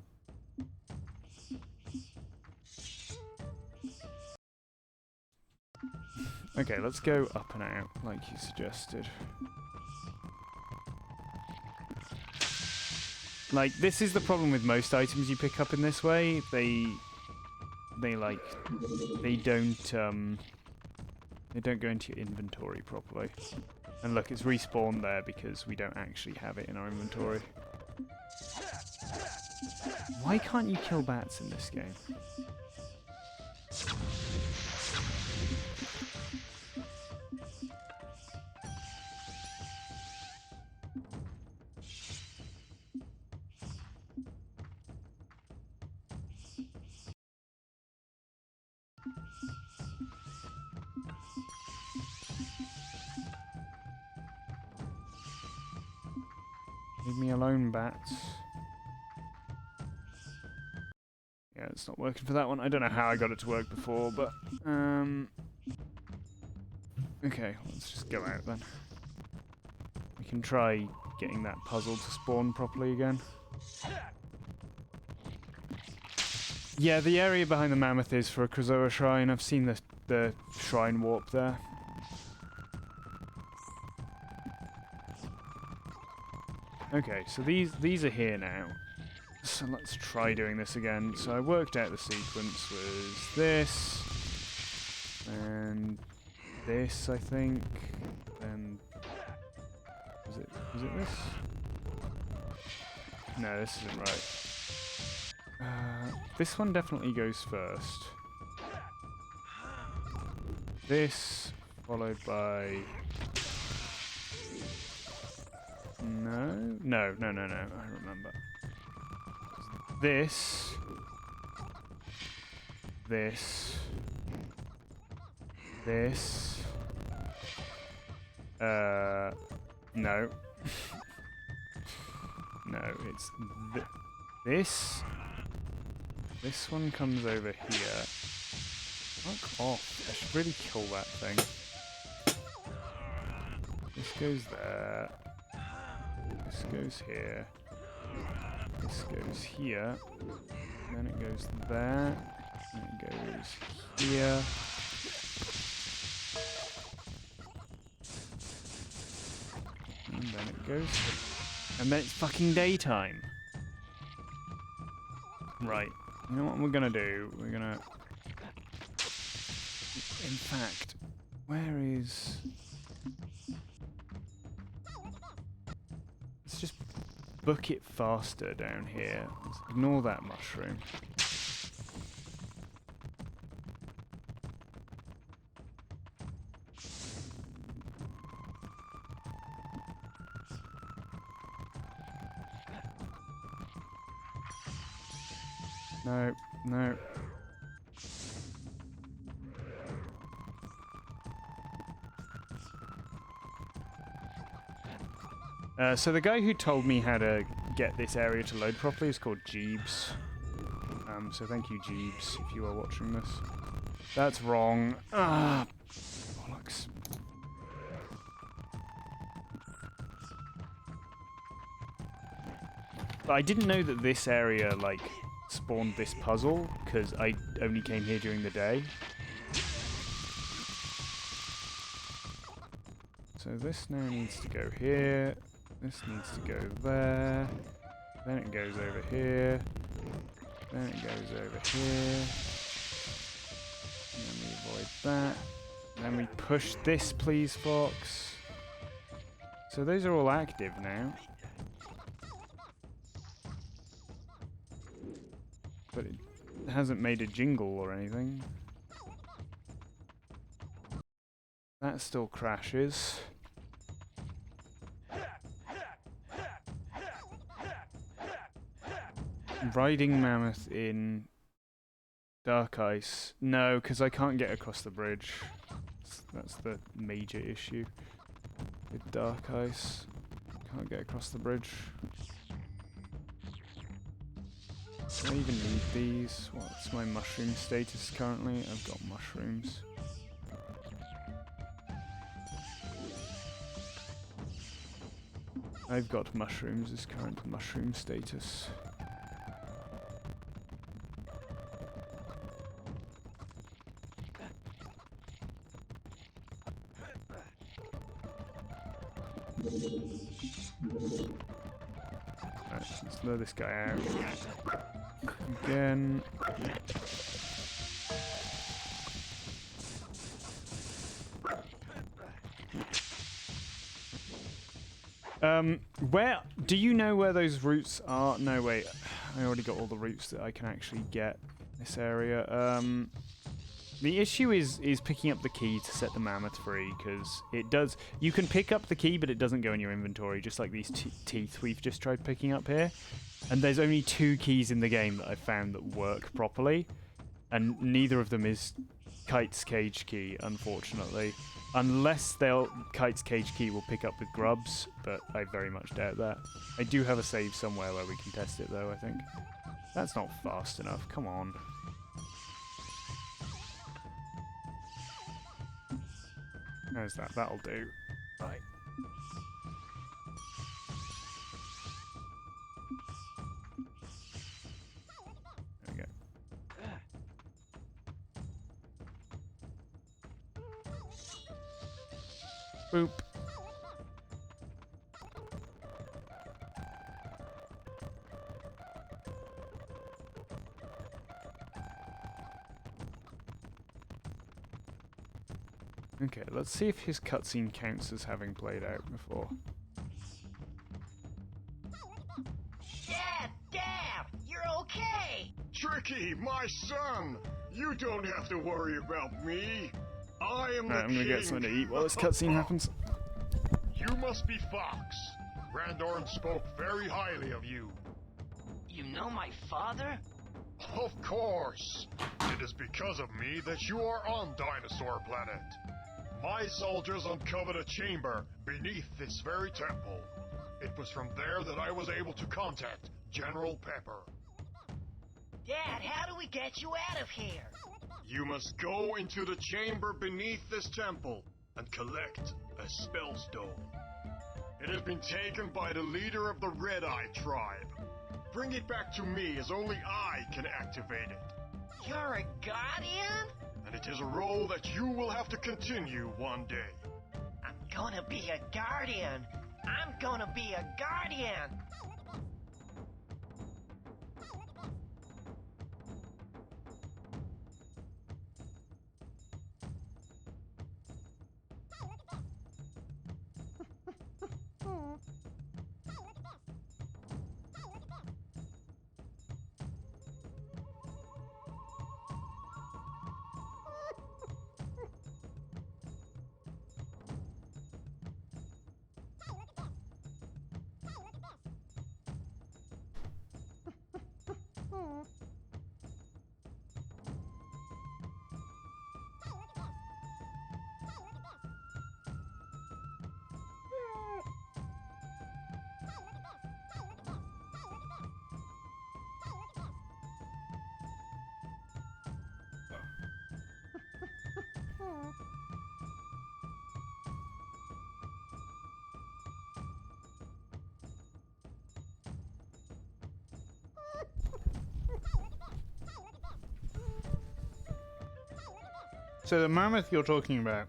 Okay, let's go up and out, like you suggested. Like, this is the problem with most items you pick up in this way. They don't go into your inventory properly. And look, it's respawned there because we don't actually have it in our inventory. Why can't you kill bats in this game? Leave me alone, bats. Yeah, it's not working for that one. I don't know how I got it to work before, but... Okay, let's just go out then. We can try getting that puzzle to spawn properly again. Yeah, the area behind the mammoth is for a Krazoa shrine. I've seen the shrine warp there. Okay, so these are here now. So let's try doing this again. So I worked out the sequence was this, and this, I think, and was it this? No, this isn't right. This one definitely goes first. This, followed by... No, I remember. This. No. No, it's this. This one comes over here. Fuck off. I should really kill that thing. This goes there. This goes here. This goes here. And then it goes there. And it goes here. And then it goes here. And then it's fucking daytime. Right. You know what we're gonna do? We're gonna... In fact, where is... Let's just book it faster down here. Let's ignore that mushroom. No, no. So the guy who told me how to get this area to load properly is called Jeeves. So thank you, Jeeves, if you are watching this. That's wrong. Ah, bollocks. But I didn't know that this area, like, spawned this puzzle, because I only came here during the day. So this now needs to go here. This needs to go there. Then it goes over here. Then it goes over here. And then we avoid that. And then we push this, please, Fox. So those are all active now. But it hasn't made a jingle or anything. That still crashes. Riding mammoth in dark ice. No, because I can't get across the bridge. That's the major issue with dark ice. Can't get across the bridge. Do I even need these? What's my mushroom status currently? I've got mushrooms. I've got mushrooms as current mushroom status. Right, let's lure this guy out. Again. Where do you know where those routes are? No, wait. I already got all the routes that I can actually get in this area. The issue is picking up the key to set the mammoth free, because it does. You can pick up the key, but it doesn't go in your inventory, just like these teeth we've just tried picking up here. And there's only 2 keys in the game that I've found that work properly, and neither of them is Kite's cage key, unfortunately. Unless Kite's cage key will pick up with grubs, but I very much doubt that. I do have a save somewhere where we can test it, though, I think. That's not fast enough, come on. How's that? That'll do. Right. There we go. Boop. Okay, let's see if his cutscene counts as having played out before. Dad, you're okay. Tricky, my son! You don't have to worry about me. I am the Right, I'm gonna get king. something to eat while this cutscene happens. You must be Fox. Randorn spoke very highly of you. You know my father? Of course. It is because of me that you are on Dinosaur Planet. My soldiers uncovered a chamber beneath this very temple. It was from there that I was able to contact General Pepper. Dad, how do we get you out of here? You must go into the chamber beneath this temple and collect a spell stone. It has been taken by the leader of the Red Eye tribe. Bring it back to me, as only I can activate it. You're a guardian? And it is a role that you will have to continue one day. I'm gonna be a guardian. I'm gonna be a guardian. So the mammoth you're talking about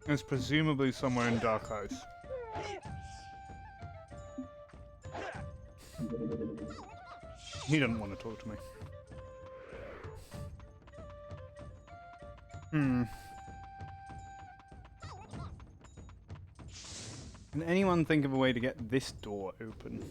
is presumably somewhere in Dark House. He doesn't want to talk to me. Can anyone think of a way to get this door open?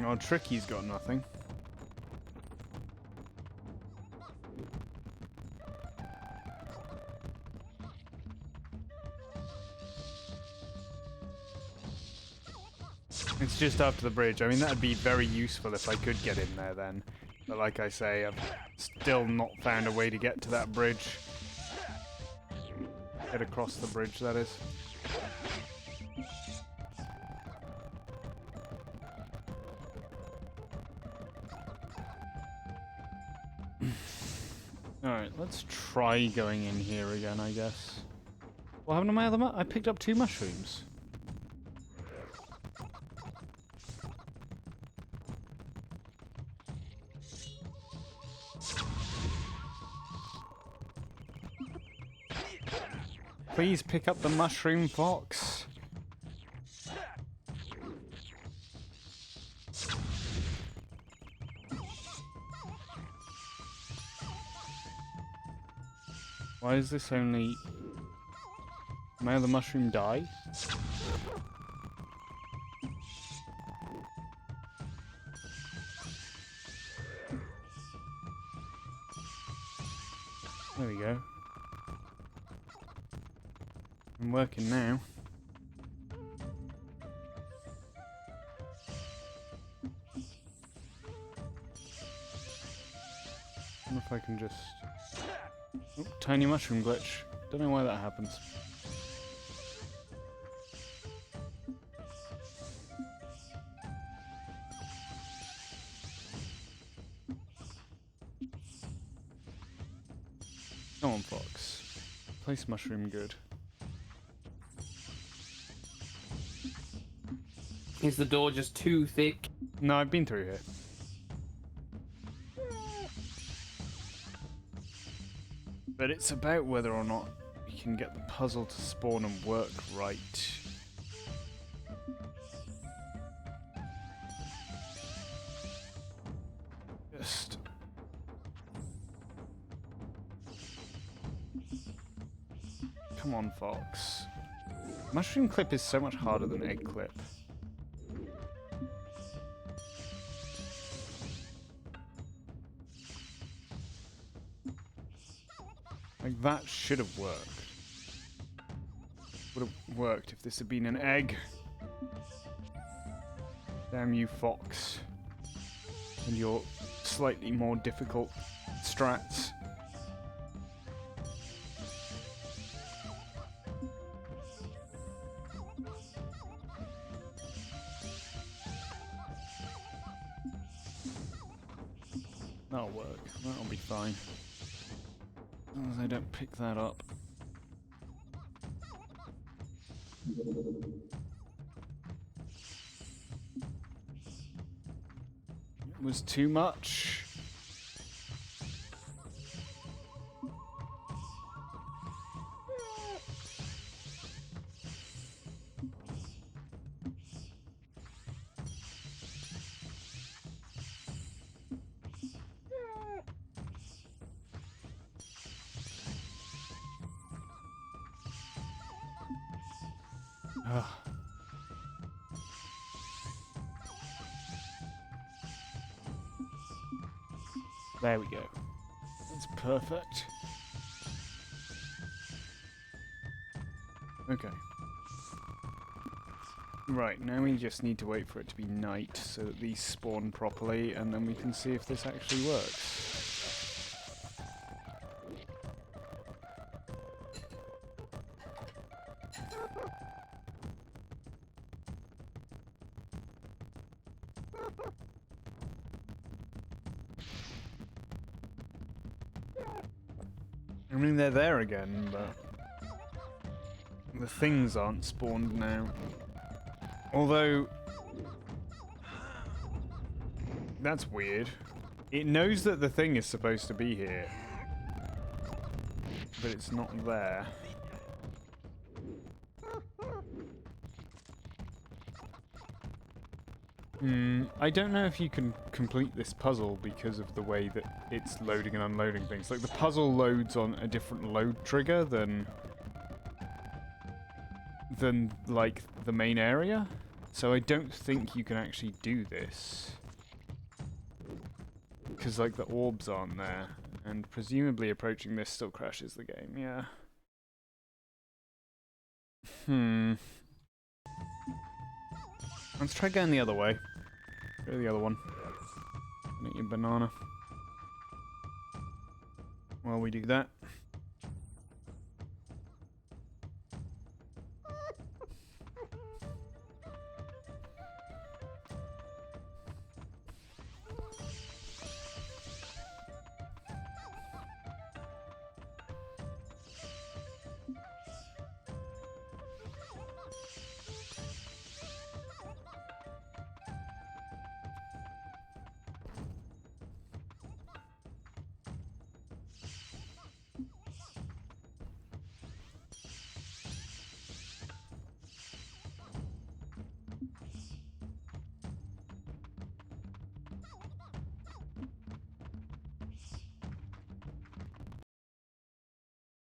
Oh, Tricky's got nothing. It's just after the bridge. I mean, that'd be very useful if I could get in there then. But like I say, I've still not found a way to get to that bridge. Get across the bridge, that is. Alright, let's try going in here again, I guess. What happened to my other I picked up 2 mushrooms. Please pick up the mushroom, fox. Why is this only... May the mushroom die? There we go. I'm working now. I wonder if I can just... Oh, tiny mushroom glitch. Don't know why that happens. Come on, fox. Place mushroom good. Is the door just too thick? No, I've been through here. But it's about whether or not we can get the puzzle to spawn and work right. Just... Come on, fox. Mushroom clip is so much harder than egg clip. Like, that should have worked. Would have worked if this had been an egg. Damn you, fox. And your slightly more difficult strats. That'll work. That'll be fine. As long as I don't pick that up. It was too much. Ugh. There we go. That's perfect. Okay. Right, now we just need to wait for it to be night so that these spawn properly, and then we can see if this actually works. I mean, they're there again, but the things aren't spawned now. Although, that's weird. It knows that the thing is supposed to be here, but it's not there. I don't know if you can complete this puzzle because of the way that it's loading and unloading things. Like, the puzzle loads on a different load trigger than like, the main area. So I don't think you can actually do this. Because, like, the orbs aren't there. And presumably approaching this still crashes the game, yeah. Let's try going the other way. Go to the other one. Eat your banana. While we do that.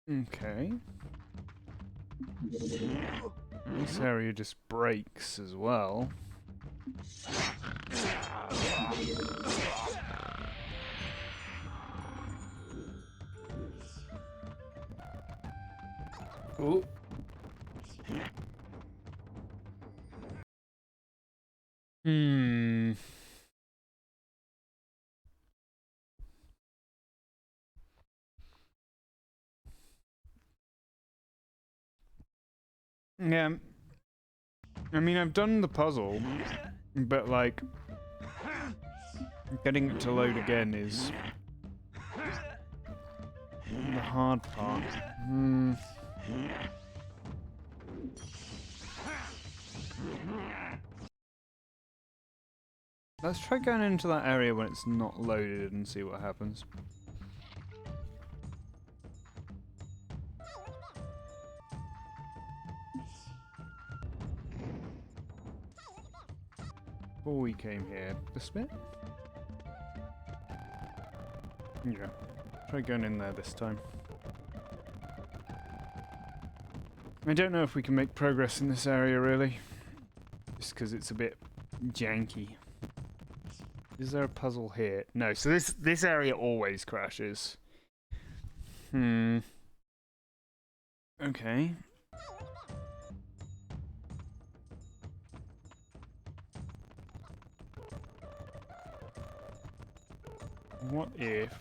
Okay. This area just breaks as well. Ooh. Yeah. I mean, I've done the puzzle, but, like, getting it to load again is the hard part. Let's try going into that area when it's not loaded and see what happens. Before we came here, this bit? Yeah. Try going in there this time. I don't know if we can make progress in this area, really. Just because it's a bit janky. Is there a puzzle here? No, so this area always crashes. Okay. What if...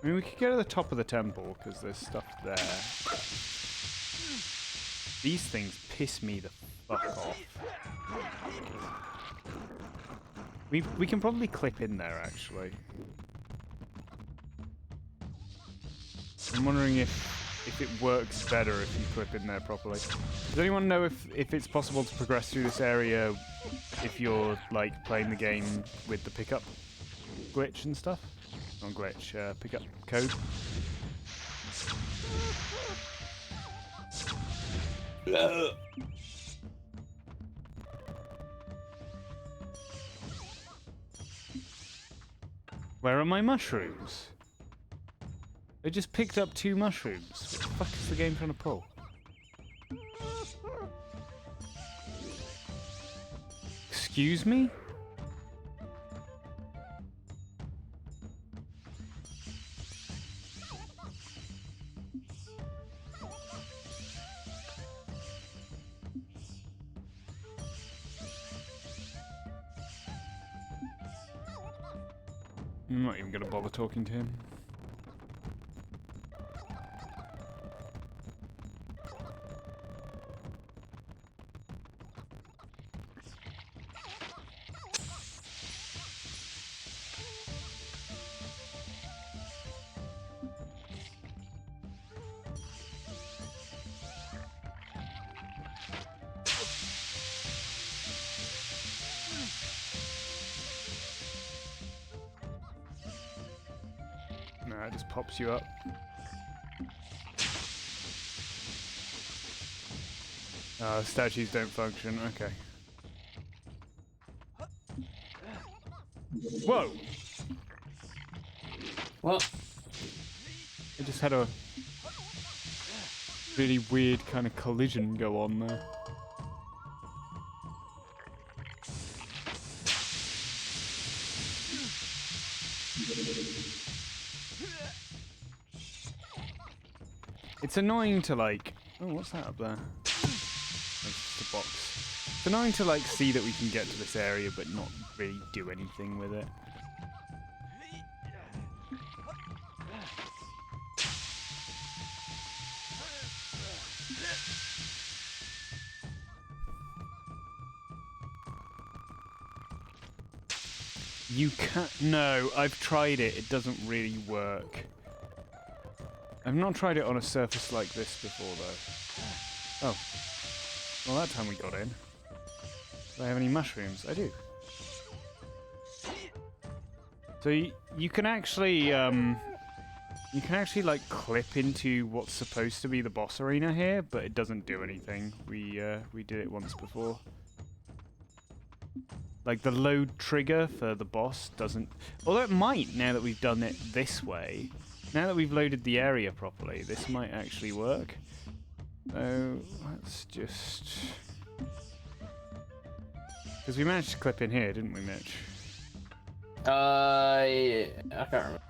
I mean, we could go to the top of the temple, because there's stuff there. These things piss me the fuck off. We can probably clip in there, actually. I'm wondering if it works better if you clip in there properly. Does anyone know if it's possible to progress through this area if you're, like, playing the game with the pickup glitch and stuff? Not glitch, pickup code. Where are my mushrooms? I just picked up 2 mushrooms. What the fuck is the game trying to pull? Excuse me? I'm not even going to bother talking to him. That just pops you up. Statues don't function. Okay. Whoa! What? I just had a really weird kind of collision go on there. It's annoying to like... Oh, what's that up there? That's just a box. It's annoying to like see that we can get to this area but not really do anything with it. You can't... No, I've tried it. It doesn't really work. I've not tried it on a surface like this before, though. Oh. Well, that time we got in. Do I have any mushrooms? I do. So you can actually, like, clip into what's supposed to be the boss arena here, but it doesn't do anything. We did it once before. Like, the load trigger for the boss doesn't... Although it might, now that we've done it this way. Now that we've loaded the area properly, this might actually work. So, let's just... Because we managed to clip in here, didn't we, Mitch? Yeah, I can't remember.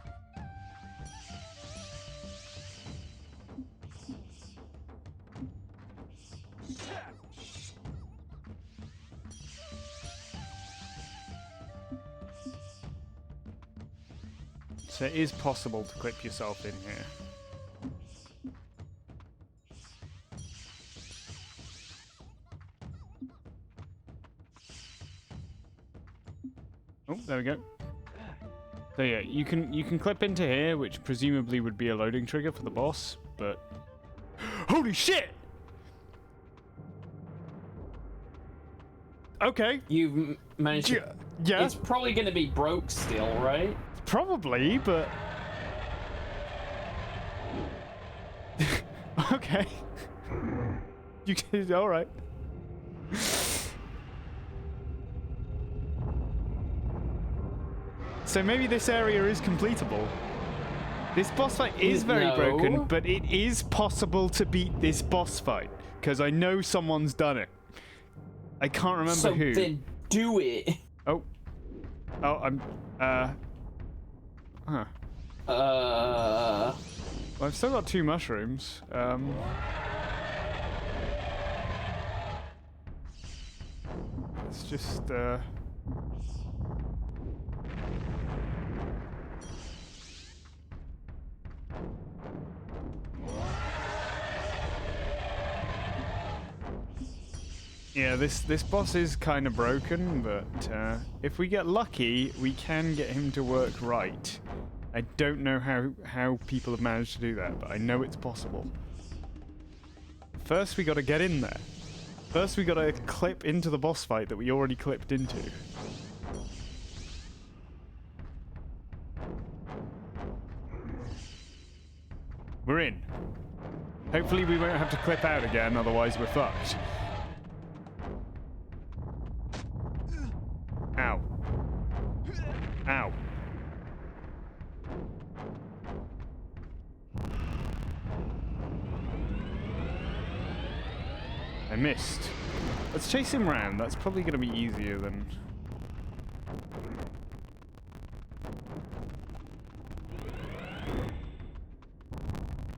So it is possible to clip yourself in here. Oh, there we go. So yeah, you can clip into here, which presumably would be a loading trigger for the boss, but... Holy shit! Okay. You've managed to... Yeah. It's probably going to be broke still, right? Probably, but... Okay. You can... Alright. So maybe this area is completable. This boss fight is very broken, but it is possible to beat this boss fight. Because I know someone's done it. I can't remember who. So then do it. Oh. Oh, I'm... Huh. Well, I've still got 2 mushrooms. Let's just, Yeah, this boss is kind of broken, but if we get lucky, we can get him to work right. I don't know how people have managed to do that, but I know it's possible. First, we got to get in there. First, we got to clip into the boss fight that we already clipped into. We're in. Hopefully, we won't have to clip out again, otherwise we're fucked. Ow. Ow. I missed. Let's chase him round. That's probably going to be easier than...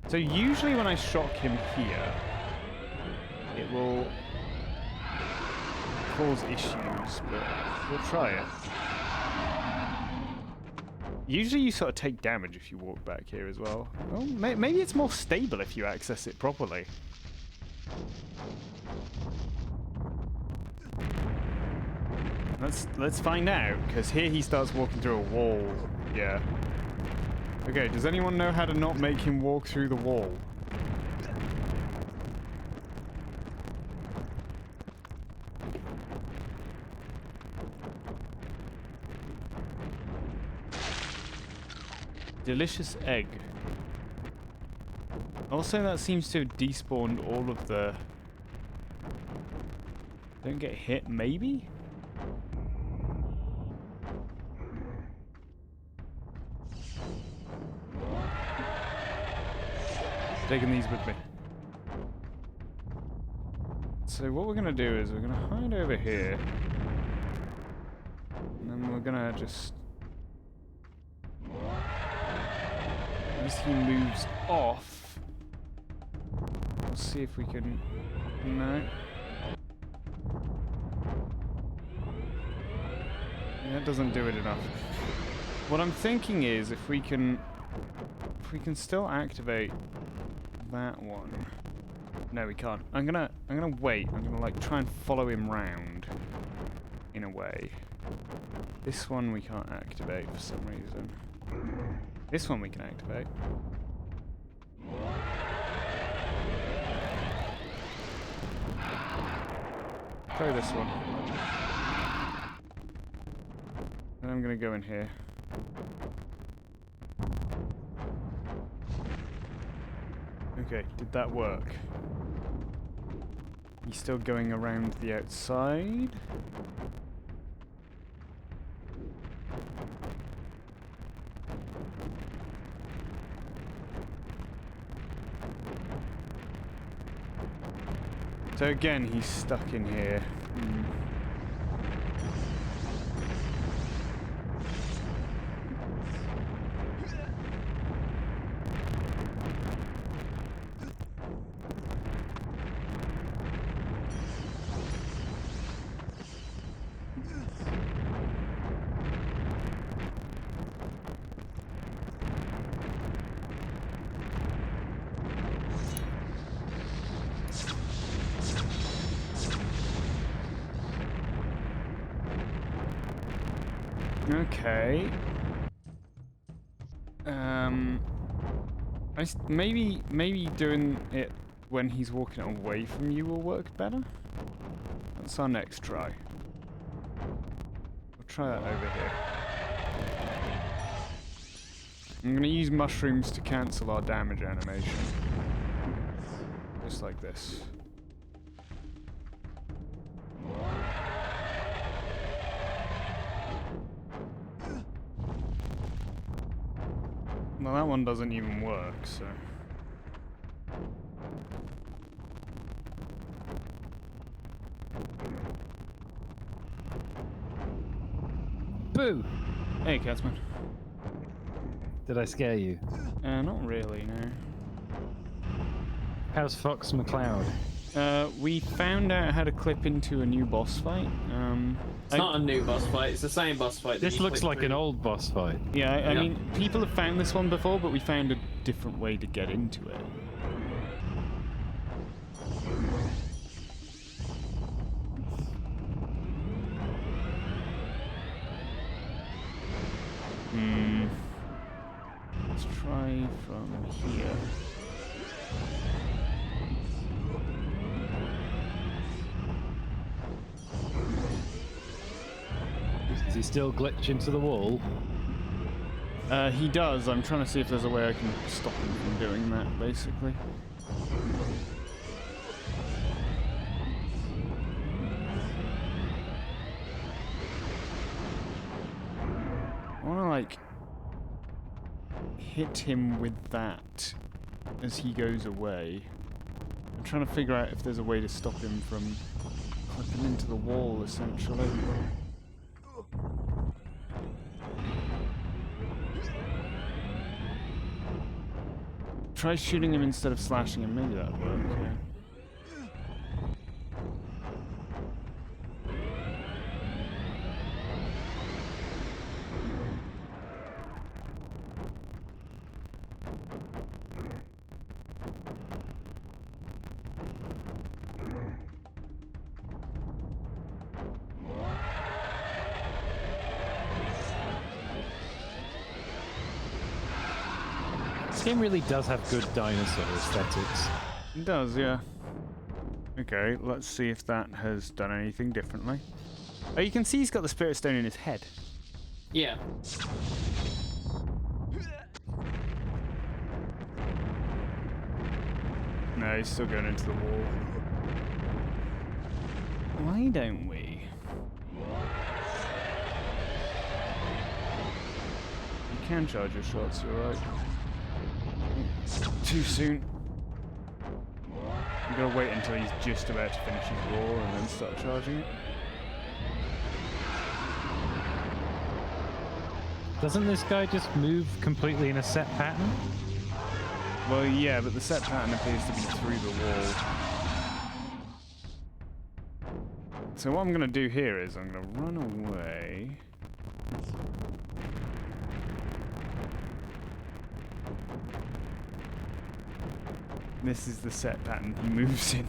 So usually when I shock him here, it will cause issues, but we'll try it. Usually you sort of take damage if you walk back here as well. Well, maybe it's more stable if you access it properly. Let's find out, because here he starts walking through a wall. Yeah. Okay, does anyone know how to not make him walk through the wall? Delicious egg. Also, that seems to have despawned all of the... Don't get hit, maybe? Taking these with me. So what we're going to do is we're going to hide over here. And then we're going to just... As he moves off... We'll see if we can... No. Yeah, that doesn't do it enough. What I'm thinking is if we can still activate that one. No, we can't. I'm gonna wait. I'm gonna like try and follow him round in a way. This one we can't activate for some reason. This one we can activate. Try this one. Then I'm gonna go in here. Okay, did that work? He's still going around the outside. So again, he's stuck in here. Okay. Maybe doing it when he's walking away from you will work better. That's our next try. We'll try that over here. I'm gonna use mushrooms to cancel our damage animation. Just like this. Well, that one doesn't even work, so... Boo! Hey, Catsman. Did I scare you? Not really, no. How's Fox McCloud? We found out how to clip into a new boss fight. It's not a new boss fight, it's the same boss fight. This looks like an old boss fight. Yeah, I mean, people have found this one before, but we found a different way to get into it. Let's try from here. Does he still glitch into the wall? He does. I'm trying to see if there's a way I can stop him from doing that, basically. I want to, like, hit him with that as he goes away. I'm trying to figure out if there's a way to stop him from clipping into the wall, essentially. Try shooting him instead of slashing him. Maybe that'll work, yeah. This game really does have good dinosaur aesthetics. It does, yeah. Okay, let's see if that has done anything differently. Oh, you can see he's got the spirit stone in his head. Yeah. No, he's still going into the wall. Why don't we? You can charge your shots, you're right. Too soon. I'm gonna wait until he's just about to finish his roar and then start charging it. Doesn't this guy just move completely in a set pattern? Well, yeah, but the set pattern appears to be through the wall. So what I'm gonna do here is I'm gonna run away. This is the set pattern he moves in.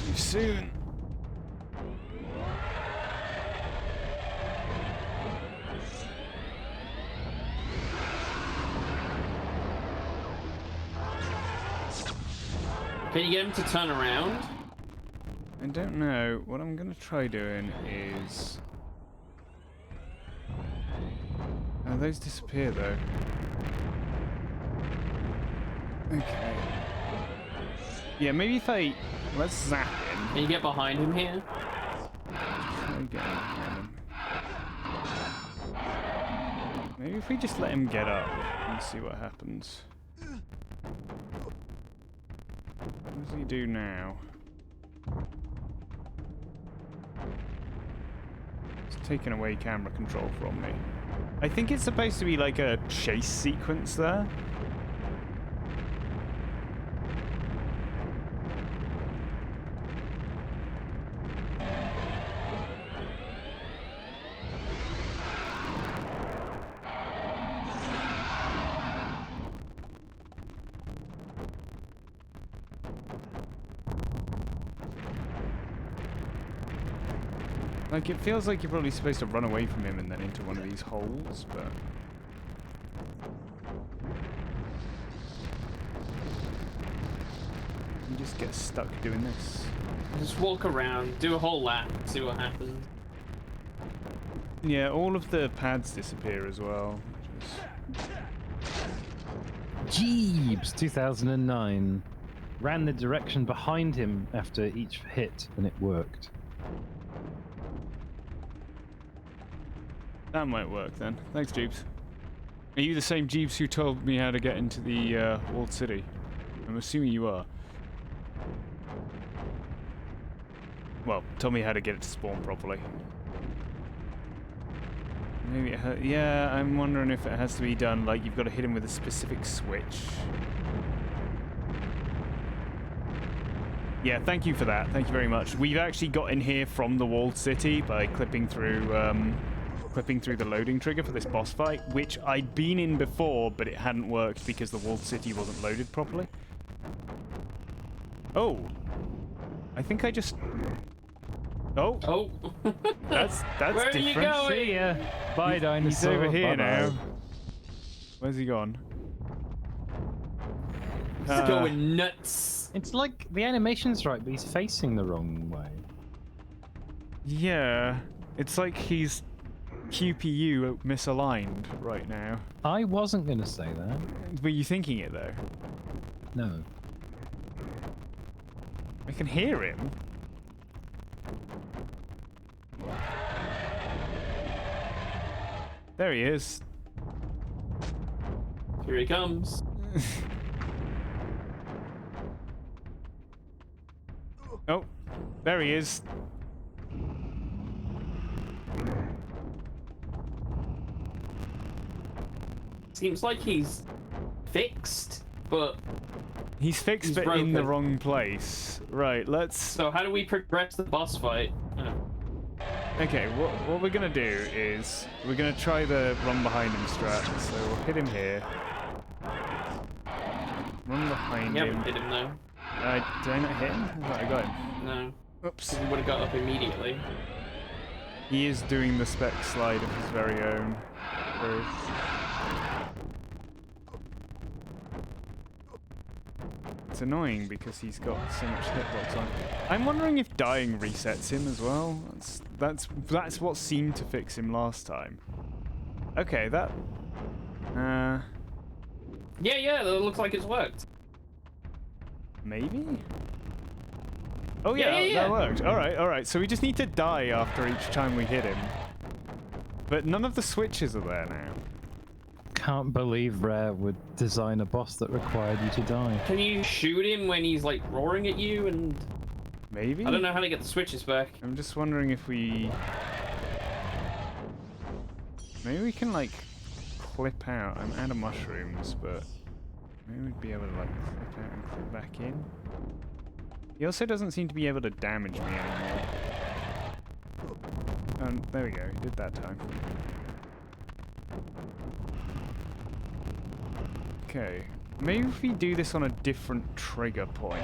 Too soon. Can you get him to turn around? I don't know. What I'm gonna try doing is... Oh, those disappear though. Okay. Yeah, maybe if I... Let's zap him. Can you get behind him here? Try getting behind him. Maybe if we just let him get up and see what happens. What does he do now? It's taken away camera control from me. I think it's supposed to be like a chase sequence there. Like, it feels like you're probably supposed to run away from him and then into one of these holes, but... You just get stuck doing this. Just walk around, do a whole lap, see what happens. Yeah, all of the pads disappear as well. Jeeves, 2009. Ran the direction behind him after each hit, and it worked. That might work then. Thanks, Jeeves. Are you the same Jeeves who told me how to get into the walled city? I'm assuming you are. Well, tell me how to get it to spawn properly. Maybe it yeah, I'm wondering if it has to be done like you've got to hit him with a specific switch. Yeah, thank you for that. Thank you very much. We've actually got in here from the walled city by clipping through the loading trigger for this boss fight, which I'd been in before, but it hadn't worked because the walled city wasn't loaded properly. Oh, I think I just... Oh. Oh. That's Where different. are you going? See ya. Bye, Dinosaur. He's over here Bye-bye. now. Where's he gone? He's going nuts. It's like the animation's right, but he's facing the wrong way. Yeah, it's like he's QPU misaligned right now. I wasn't going to say that. Were you thinking it though? No. I can hear him. There he is. Here he comes. Oh, there he is. Seems like he's fixed, but he's fixed, he's but broken. in the wrong place. Right, let's... So how do we progress the boss fight? Okay, what we're gonna do is we're gonna try the run behind him strat. So we'll hit him here. Run behind You him. haven't hit him though. Did I not hit him? I thought I got him. No. Oops. He would have got up immediately. He is doing the spec slide of his very own. It's annoying because he's got so much hitbox on. I'm wondering if dying resets him as well. That's what seemed to fix him last time. Okay, that. Yeah, that looks like it's worked. Maybe? Oh yeah, that worked. Alright. So we just need to die after each time we hit him. But none of the switches are there now. Can't believe Rare would design a boss that required you to die. Can you shoot him when he's like roaring at you? And maybe? I don't know how to get the switches back. I'm just wondering if we... Maybe we can like clip out. I'm out of mushrooms, but maybe we'd be able to like clip out and clip back in. He also doesn't seem to be able to damage me anymore. There we go, he did that time. Okay, maybe if we do this on a different trigger point.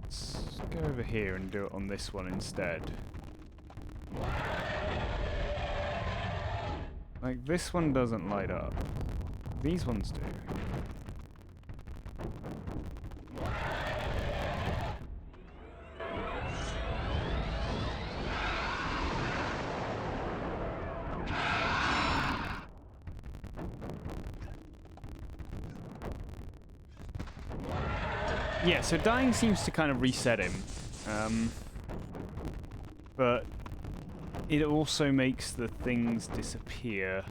Let's go over here and do it on this one instead. Like, this one doesn't light up. These ones do. Yeah, so dying seems to kind of reset him. But it also makes the things disappear.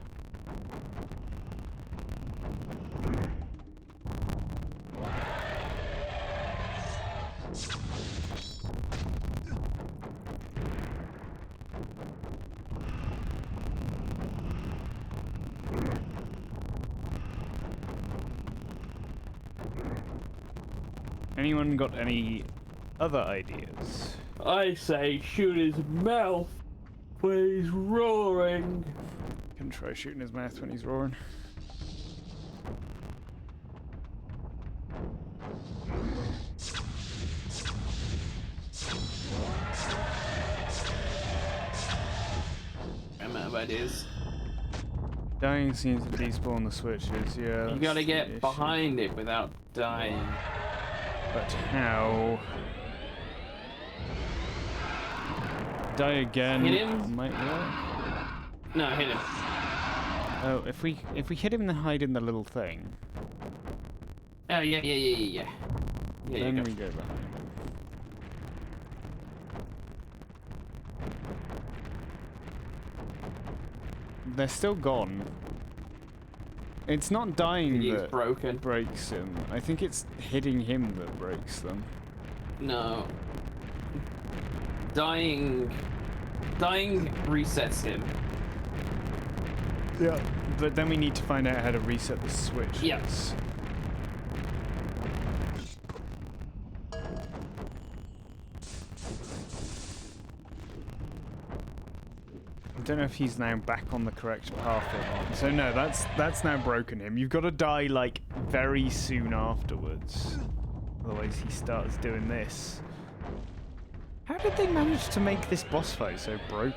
Anyone got any other ideas? I say shoot his mouth when he's roaring. Can try shooting his mouth when he's roaring. I'm out of ideas. Dying seems to despawn the switches, yeah. You gotta get behind it without dying. But how? Die again. Hit him? Might work. No, hit him. Oh, if we hit him and then hide in the little thing. Oh yeah. Then we go behind. They're still gone. It's not dying that broken. breaks him. I think it's hitting him that breaks them. No. Dying resets him. Yeah. But then we need to find out how to reset the switch. Yes. I don't know if he's now back on the correct path or not. So no, that's now broken him. You've got to die like very soon afterwards. Otherwise he starts doing this. How did they manage to make this boss fight so broken?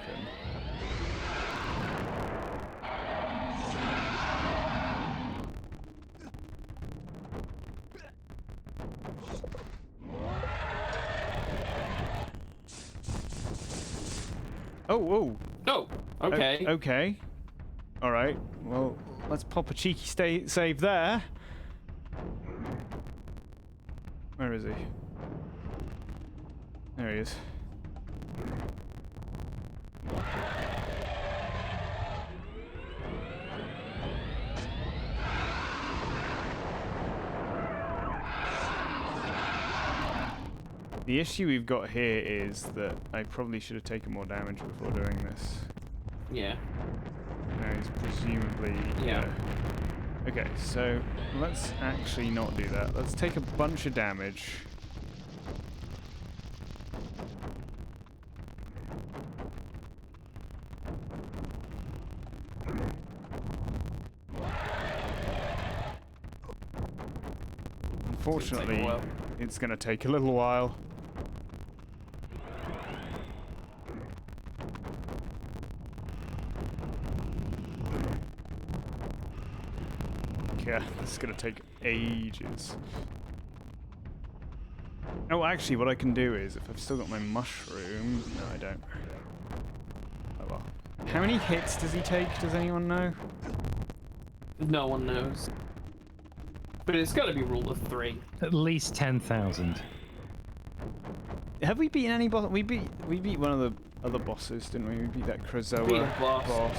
Oh. Oh, okay. Okay. Alright, well, let's pop a cheeky save there. Where is he? There he is. The issue we've got here is that I probably should have taken more damage before doing this. Yeah. Now he's presumably... Yeah. Okay, so let's actually not do that. Let's take a bunch of damage. Unfortunately, it's going to take a little while. this is gonna take ages. Oh, actually, what I can do is, if I've still got my mushroom... No, I don't. Oh well. How many hits does he take? Does anyone know? No one knows. But it's got to be rule of 3. At least 10,000. Have we beaten any boss? We beat one of the other bosses, didn't we? We beat that Krazoa Beat a boss.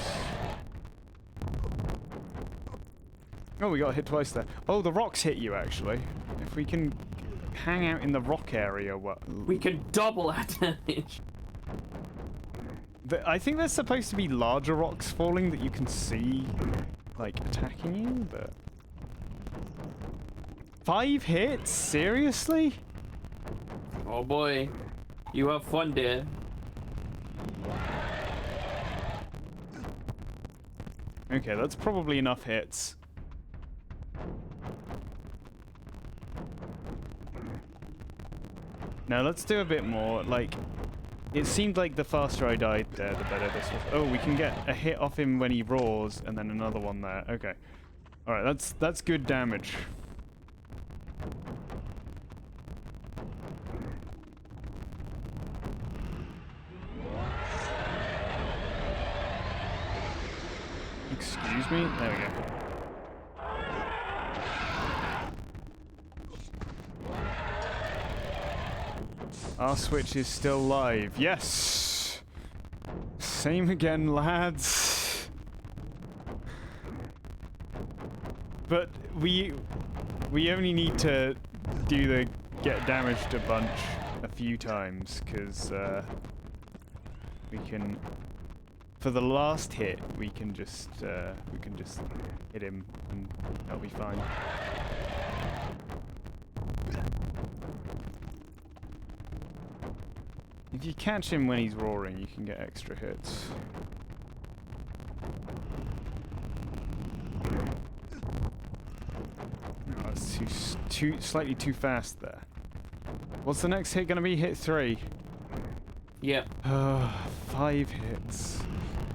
Oh, we got hit twice there. Oh, the rocks hit you, actually. If we can hang out in the rock area... We can double our damage. I think there's supposed to be larger rocks falling that you can see, like, attacking you, but... 5 hits? Seriously? Oh boy. You have fun, dear. Okay, that's probably enough hits. Now let's do a bit more. Like, it seemed like the faster I died there, the better this was. Oh, we can get a hit off him when he roars, and then another one there. Okay. Alright, that's good damage. Excuse me? There we go. Our switch is still live. Yes! Same again, lads. But we only need to do the get damaged a bunch a few times, because we can... For the last hit, we can just hit him, and that'll be fine. If you catch him when he's roaring, you can get extra hits. Oh, that's slightly too fast there. What's the next hit gonna be? Hit 3. Yep. 5 hits.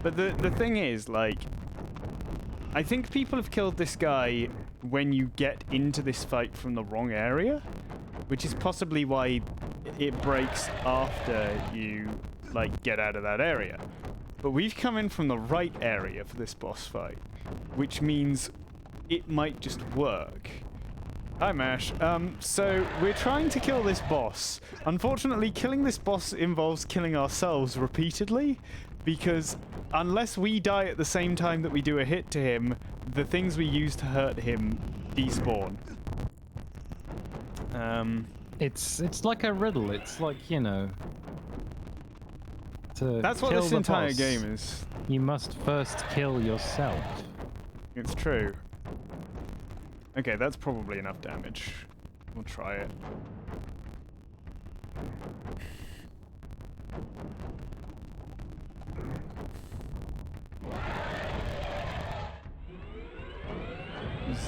But the thing is, like, I think people have killed this guy when you get into this fight from the wrong area, which is possibly why it breaks after you, like, get out of that area. But we've come in from the right area for this boss fight, which means it might just work. Hi, Mash. So we're trying to kill this boss. Unfortunately, killing this boss involves killing ourselves repeatedly, because unless we die at the same time that we do a hit to him, the things we use to hurt him despawn. It's like a riddle. It's like, you know, to that's what kill this the entire boss, game is. You must first kill yourself. It's true. Okay, that's probably enough damage. We'll try it.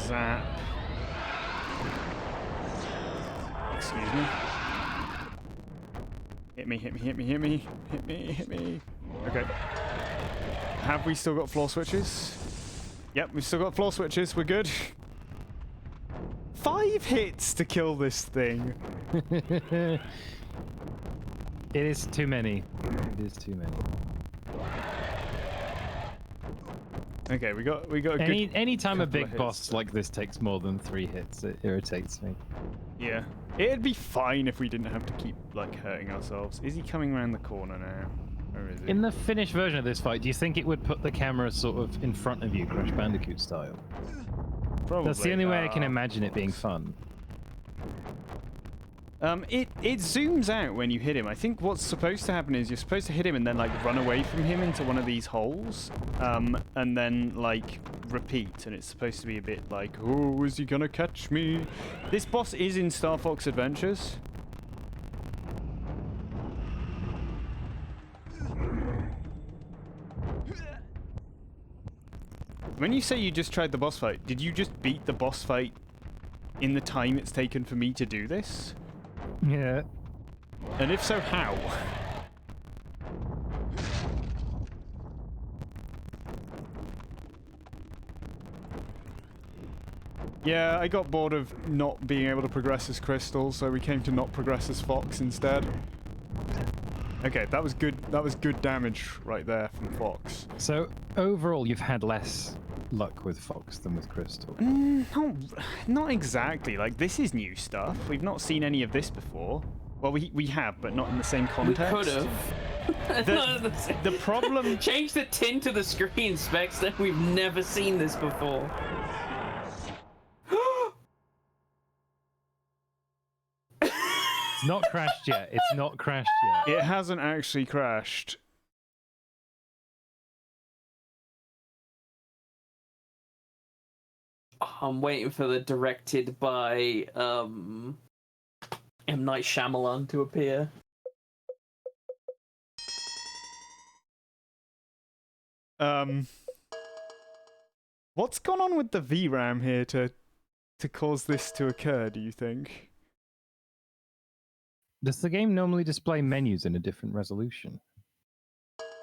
Zap. Excuse me. Hit me, hit me, hit me, hit me, hit me, hit me. Okay. Have we still got floor switches? Yep, we've still got floor switches. We're good. 5 hits to kill this thing. It is too many. It is too many. Okay, we got a good any time a couple of big hits boss there. like this takes more than 3 hits, it irritates me. Yeah. It'd be fine if we didn't have to keep, like, hurting ourselves. Is he coming around the corner now? Or is he? In the finished version of this fight, do you think it would put the camera sort of in front of you, Crash Bandicoot style? Probably. That's the only way I can imagine it being fun. It zooms out when you hit him. I think what's supposed to happen is you're supposed to hit him and then, like, run away from him into one of these holes, and then, like, repeat. And it's supposed to be a bit like, oh, is he gonna catch me? This boss is in Star Fox Adventures. When you say you just tried the boss fight, did you just beat the boss fight in the time it's taken for me to do this? Yeah. And if so, how? Yeah, I got bored of not being able to progress as Crystal, so we came to not progress as Fox instead. Okay, that was good. That was good damage right there from Fox. So overall, you've had less luck with Fox than with Crystal. Not exactly. Like, this is new stuff. We've not seen any of this before. Well, we have, but not in the same context. We could have. The problem... Change the tint of the screen, Specs, that we've never seen this before. It's not crashed yet. It's not crashed yet. It hasn't actually crashed. I'm waiting for the directed by M. Night Shyamalan to appear. What's gone on with the VRAM here to cause this to occur, do you think? Does the game normally display menus in a different resolution?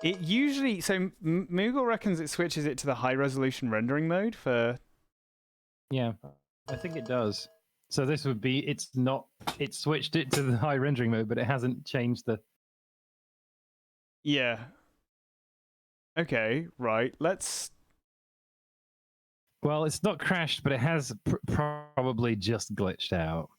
It usually... So, Moogle reckons it switches it to the high-resolution rendering mode for... Yeah, I think it does. So this would be... It's not... It switched it to the high rendering mode, but it hasn't changed the... Yeah. Okay, right. Let's... Well, it's not crashed, but it has probably just glitched out.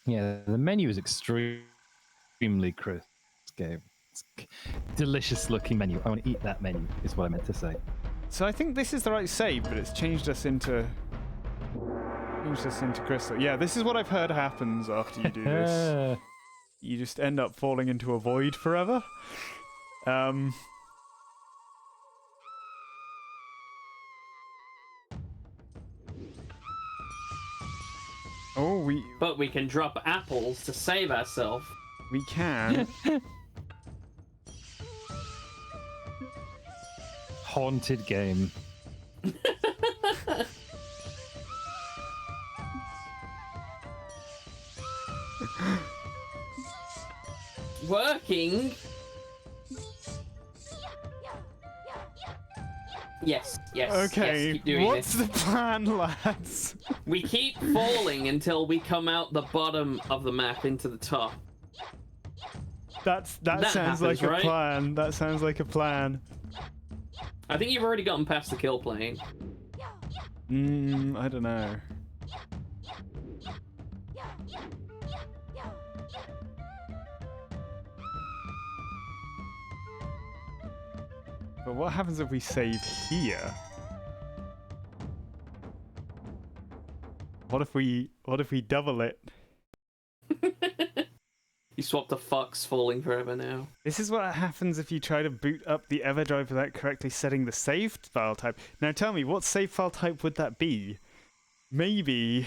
Yeah, the menu is extremely crisp. Game. It's delicious looking menu. I want to eat that menu, is what I meant to say. So I think this is the right save, but it's changed us into Crystal. Yeah, this is what I've heard happens after you do this. You just end up falling into a void forever. But we can drop apples to save ourselves. We can. Haunted game. Working. Yes. Okay, yes, keep doing what's this. the plan, lads? We keep falling until we come out the bottom of the map into the top. That sounds happens, like a right? plan. That sounds like a plan. I think you've already gotten past the kill plane. I don't know. But what happens if we save here? What if we double it? You swapped a Fox falling forever now. This is what happens if you try to boot up the EverDrive without correctly setting the save file type. Now tell me, what save file type would that be? Maybe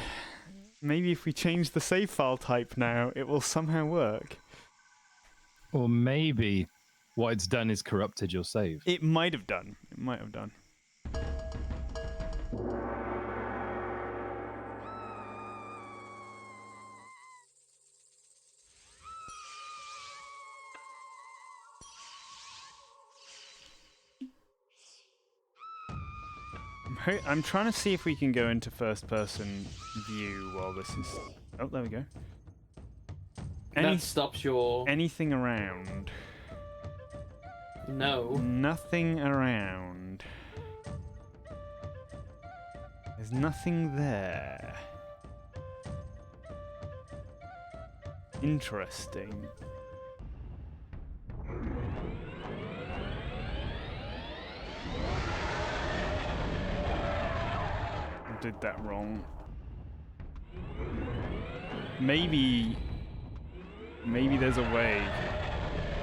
if we change the save file type now, it will somehow work. Or maybe what it's done is corrupted your save. It might have done. It might have done. I'm trying to see if we can go into first-person view while this is... Oh, there we go. That stops your... Anything around? No. Nothing around. There's nothing there. Interesting. Did that wrong. Maybe there's a way.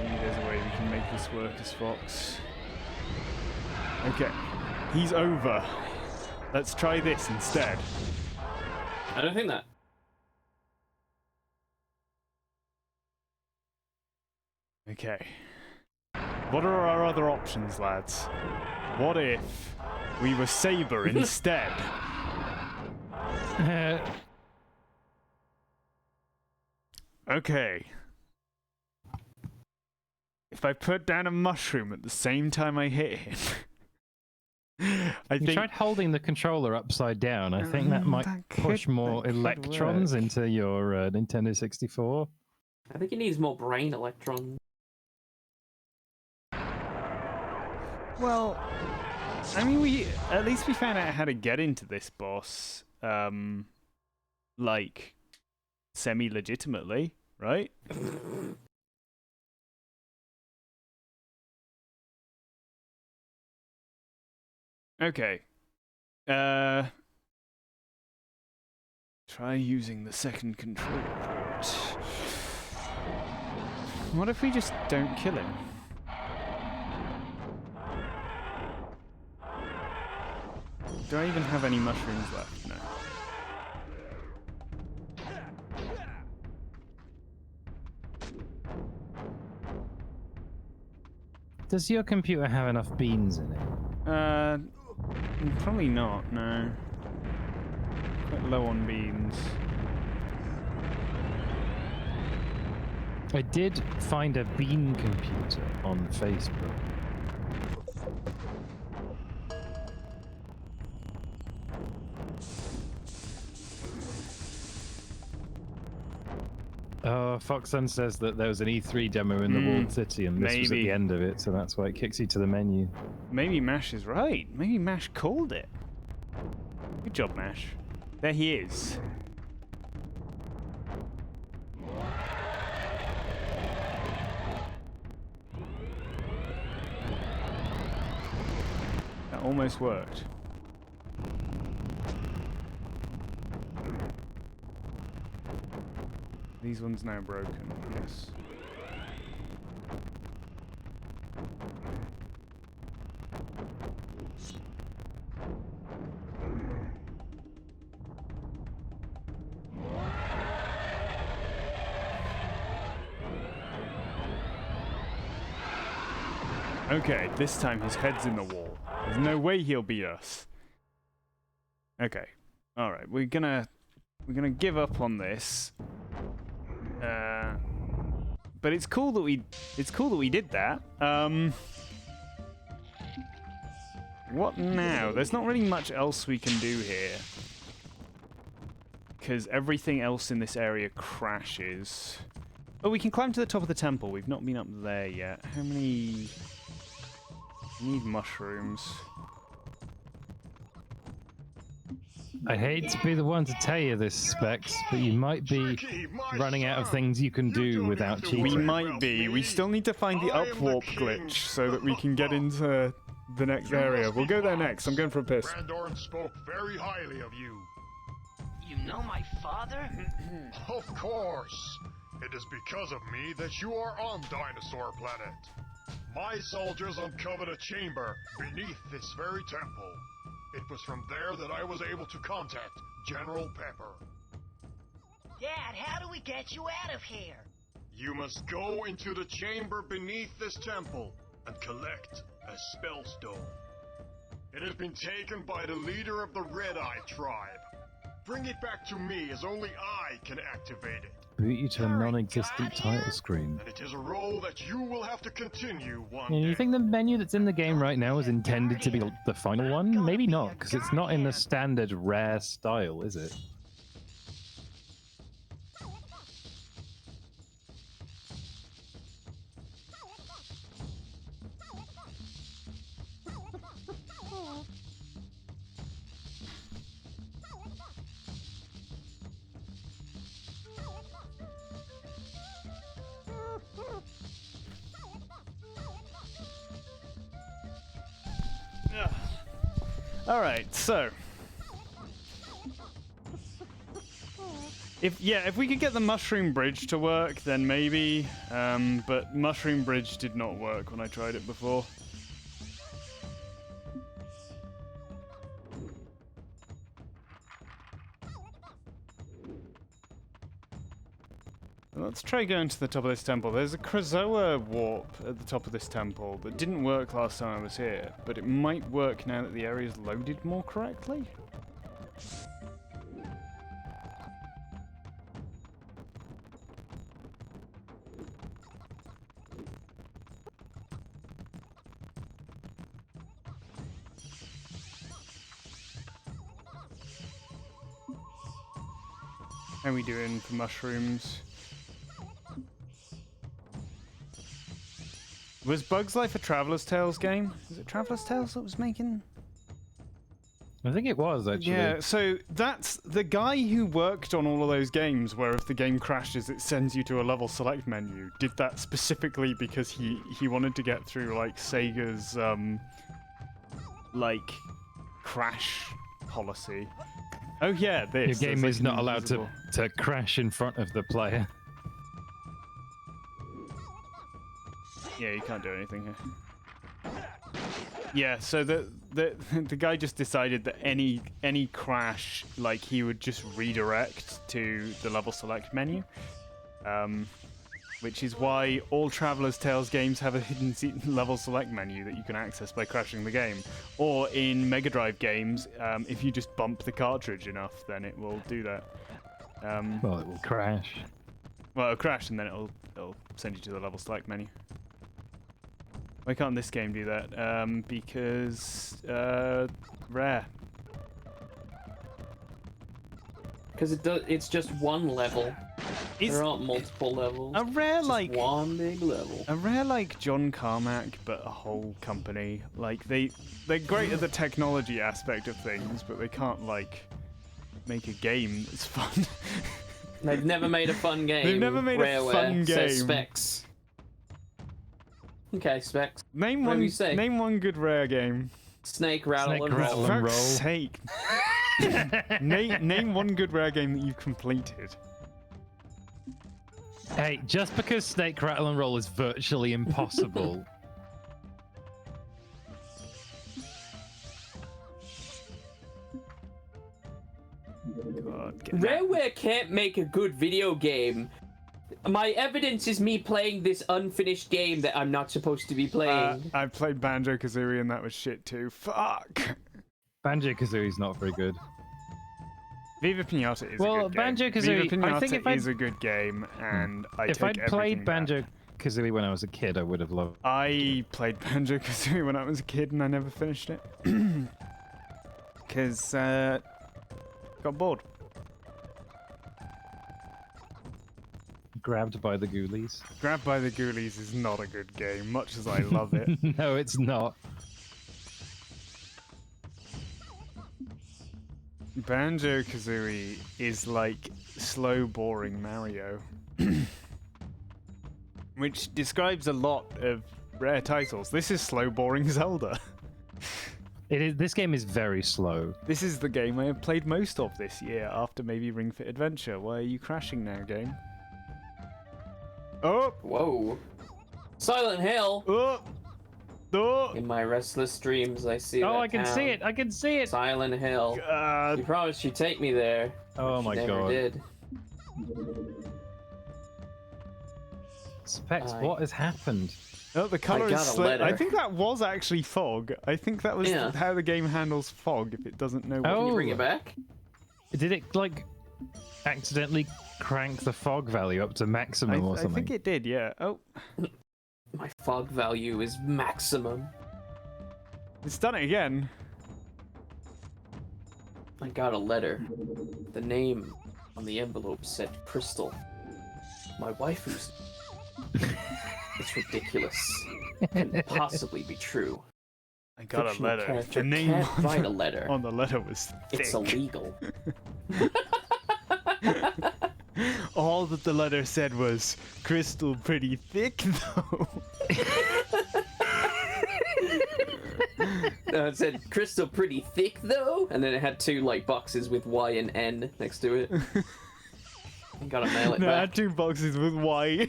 Maybe there's a way we can make this work as Fox. Okay, he's over. Let's try this instead. I don't think that. Okay. What are our other options, lads? What if we were Saber instead? Okay. if I put down a mushroom at the same time I hit him, I You think tried holding the controller upside down. I think that might push more electrons into your Nintendo 64. I think he needs more brain electrons. Well, I mean, we at least we found out how to get into this boss, like semi-legitimately, right? Okay. Try using the second controller port. What if we just don't kill him? Do I even have any mushrooms left? No. Does your computer have enough beans in it? Probably not, no. Quite low on beans. I did find a bean computer on Facebook. Foxsun says that there was an E3 demo in the walled city and this was at the end of it, so that's why it kicks you to the menu. Maybe Mash is right. Maybe Mash called it. Good job, Mash. There he is. That almost worked. These ones now broken, yes. Okay, this time his head's in the wall. There's no way he'll beat us. Okay. Alright, we're gonna give up on this. But it's cool that we did that. What now? There's not really much else we can do here. Because everything else in this area crashes. Oh, we can climb to the top of the temple. We've not been up there yet. How many... I need mushrooms. I hate to be the one to tell you this, Specs, but you might be running out of things you can do without cheating. We might be. We still need to find the up-warp glitch so that we can get into the next area. We'll go there next. I'm going for a piss. Grandorn spoke very highly of you. You know my father? Of course. It is because of me that you are on Dinosaur Planet. My soldiers uncovered a chamber beneath this very temple. It was from there that I was able to contact General Pepper. Dad, how do we get you out of here? You must go into the chamber beneath this temple and collect a spellstone. It has been taken by the leader of the Red Eye tribe. Bring it back to me as only I can activate it. Boot you to a non-existent title screen. And it is a role that you will have to continue one Yeah, day. you think the menu that's in the game right now is intended to be the final one? Maybe not, because it's not in the standard rare style, is it? Alright, so... If we could get the mushroom bridge to work, then maybe. But mushroom bridge did not work when I tried it before. Let's try going to the top of this temple. There's a Krazoa warp at the top of this temple that didn't work last time I was here, but it might work now that the area's loaded more correctly. How we doing for mushrooms? Was Bugs Life a Traveler's Tales game? Was it Traveler's Tales that was making? I think it was, actually. Yeah, so that's the guy who worked on all of those games where if the game crashes it sends you to a level select menu. Did that specifically because he wanted to get through like Sega's like crash policy. Oh yeah, this. Your game There's, is like, not allowed to invisible- crash in front of the player. Yeah, you can't do anything here. Yeah, so the guy just decided that any crash, like, he would just redirect to the level select menu, which is why all Traveler's Tales games have a hidden level select menu that you can access by crashing the game. Or in Mega Drive games, if you just bump the cartridge enough, then it will do that. Well, it will crash. Well, it'll crash and then it'll send you to the level select menu. Why can't this game do that? Because rare. Because it's just one level. There aren't multiple levels. A rare Just like one big level. A rare like John Carmack, but a whole company. Like they're great at the technology aspect of things, but they can't like make a game that's fun. They've never made a fun game. They've never made a Rareware fun says game. Specs. Okay, Specs. Name Whatever one. you say. Name one good rare game. Snake rattle Snake and rattle roll. and For fuck's roll. sake. name one good rare game that you've completed. Hey, just because Snake Rattle and Roll is virtually impossible. God, Rareware can't make a good video game. My evidence is me playing this unfinished game that I'm not supposed to be playing. I played Banjo-Kazooie and that was shit too. Fuck. Banjo-Kazooie's not very good. Viva Pinata is Well, a good game. Banjo-Kazooie, Viva Pinata I think if is a good game, and I If take I'd played everything back. Banjo-Kazooie when I was a kid, I would have loved it. I played Banjo-Kazooie when I was a kid and I never finished it. Because, got bored. Grabbed by the ghoulies. Grabbed by the Ghoulies is not a good game, much as I love it. No, it's not. Banjo-Kazooie is like slow, boring Mario. Which describes a lot of rare titles. This is slow, boring Zelda. It is. This game is very slow. This is the game I have played most of this year, after maybe Ring Fit Adventure. Why are you crashing now, game? Oh! Whoa. Silent Hill! Oh! Oh! In my restless dreams, I see Oh, that I can town. see it! I can see it! Silent Hill. God. You promised you'd take me there. Oh my You never god. did. Specs, I- what has happened? Oh, the color got is a slit. I letter. think that was actually fog. I think that was Yeah. how the game handles fog if it doesn't know what Can you Oh. bring it back? Did it, like, accidentally crank the fog value up to maximum or I something? think it did, yeah. Oh, My fog value is maximum. it's done it again. I got a letter. The name on the envelope said Crystal. My waifu's. It's ridiculous. It couldn't possibly be true. I got a Fictional letter. character The name can't on write the, a letter. on the letter was thick. It's illegal. All that the letter said was, Crystal pretty thick though. It said Crystal pretty thick though, and then it had two like boxes with Y and N next to it. You gotta mail it No, I back. had two boxes with Y.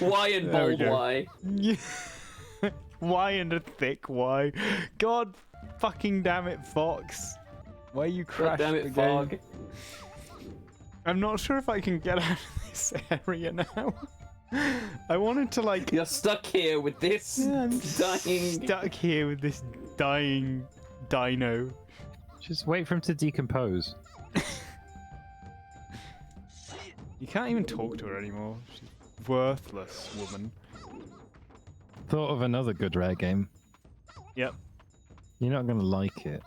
Y and There we bold go. Y. Yeah. Y and a thick Y. God fucking damn it, Fox. Why you God crashed damn the it, game? Fog. I'm not sure if I can get out of this area now. I wanted to like... You're stuck here with this Yeah, I'm dying. stuck here with this dying dino. Just wait for him to decompose. You can't even talk to her anymore. She's worthless, woman. Thought of another good rare game. Yep. You're not gonna like it.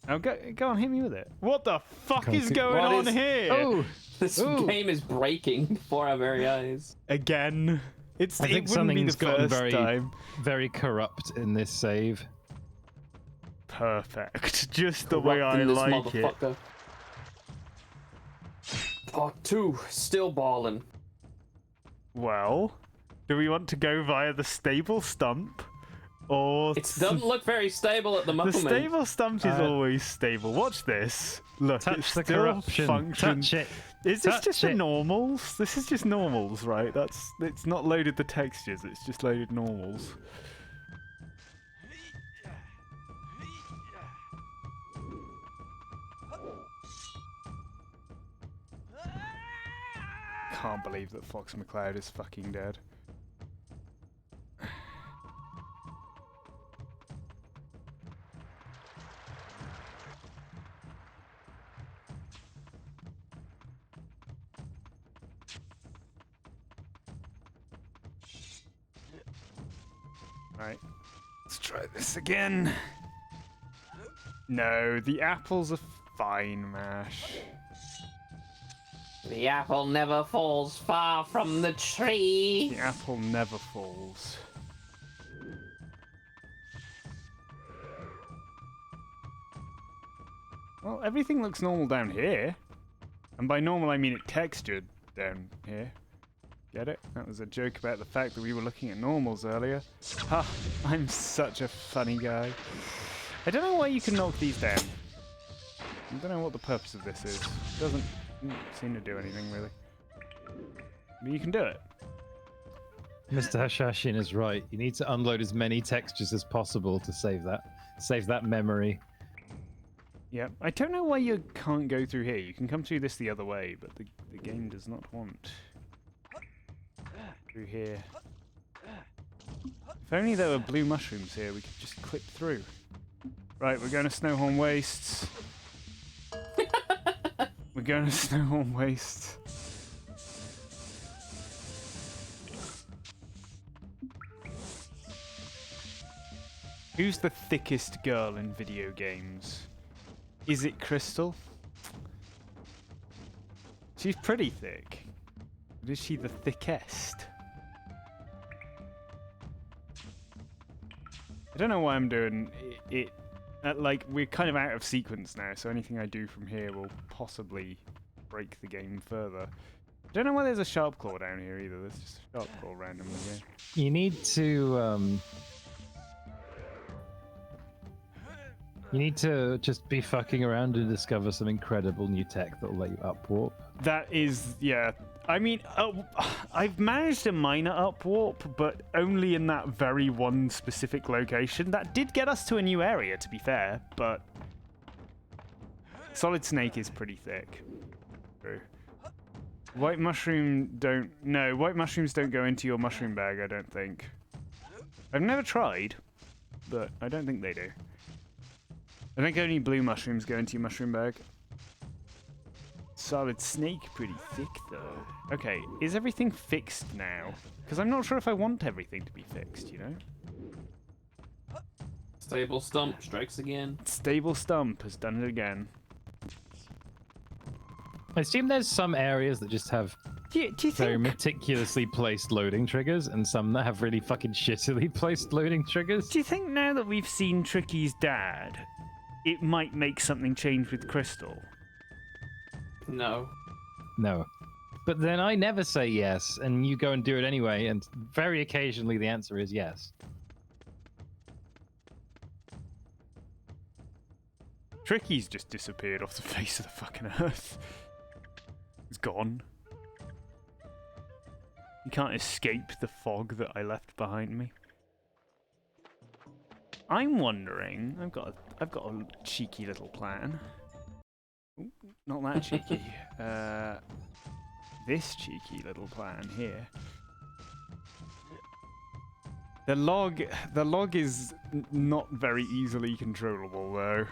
Oh, go on, hit me with it. What the fuck Can't is see- going What on is- here? Oh, This Ooh. game is breaking before our very eyes. Again. I It think wouldn't be the something's gotten first very, time. very corrupt in this save. Perfect. Just the way I Corrupting this like it. motherfucker. Part 2, still balling. Well, do we want to go via the stable stump? Or It doesn't look very stable at the the moment. stable stump is always stable. Watch this. Look, Touch it's the still corruption. function. Touch it. Is this Touch just the it. normals? This is just normals, right? It's not loaded the textures. It's just loaded normals. Can't believe that Fox McCloud is fucking dead. Right, let's try this again. No, the apples are fine, Mash. The apple never falls far from the tree. The apple never falls. Well, everything looks normal down here. And by normal, I mean it textured down here. Get it? That was a joke about the fact that we were looking at normals earlier. Ha! I'm such a funny guy. I don't know why you can knock these down. I don't know what the purpose of this is. It doesn't seem to do anything, really. But you can do it. Mr. Hashashin is right. You need to unload as many textures as possible to save that memory. Yeah, I don't know why you can't go through here. You can come through this the other way, but the game does not want through here. If only there were blue mushrooms here, we could just clip through. Right, we're going to Snowhorn Wastes. We're going to Snowhorn Wastes. Who's the thickest girl in video games? Is it Crystal? She's pretty thick. But is she the thickest? I don't know why I'm doing it. Like, we're kind of out of sequence now, so anything I do from here will possibly break the game further. I don't know why there's a sharp claw down here either. There's just a sharp claw randomly here. You need to you need to just be fucking around and discover some incredible new tech that'll let you upwarp. That is, yeah. I mean, I've managed a minor upwarp, but only in that very one specific location. That did get us to a new area, to be fair, but Solid Snake is pretty thick. True. White mushrooms don't go into your mushroom bag, I don't think. I've never tried, but I don't think they do. I think only blue mushrooms go into your mushroom bag. Solid Snake pretty thick though. Okay, is everything fixed now? Because I'm not sure if I want everything to be fixed, you know? Stable stump strikes again. Stable Stump has done it again. I assume there's some areas that just have Do you very think... meticulously placed loading triggers, and some that have really fucking shittily placed loading triggers. Do you think now that we've seen Tricky's dad, it might make something change with Crystal? No. No. But then I never say yes, and you go and do it anyway, and very occasionally the answer is yes. Tricky's just disappeared off the face of the fucking earth. He's gone. You can't escape the fog that I left behind me. I'm wondering. I've got a cheeky little plan. Ooh, not that cheeky. This cheeky little plan here. The log is not very easily controllable though.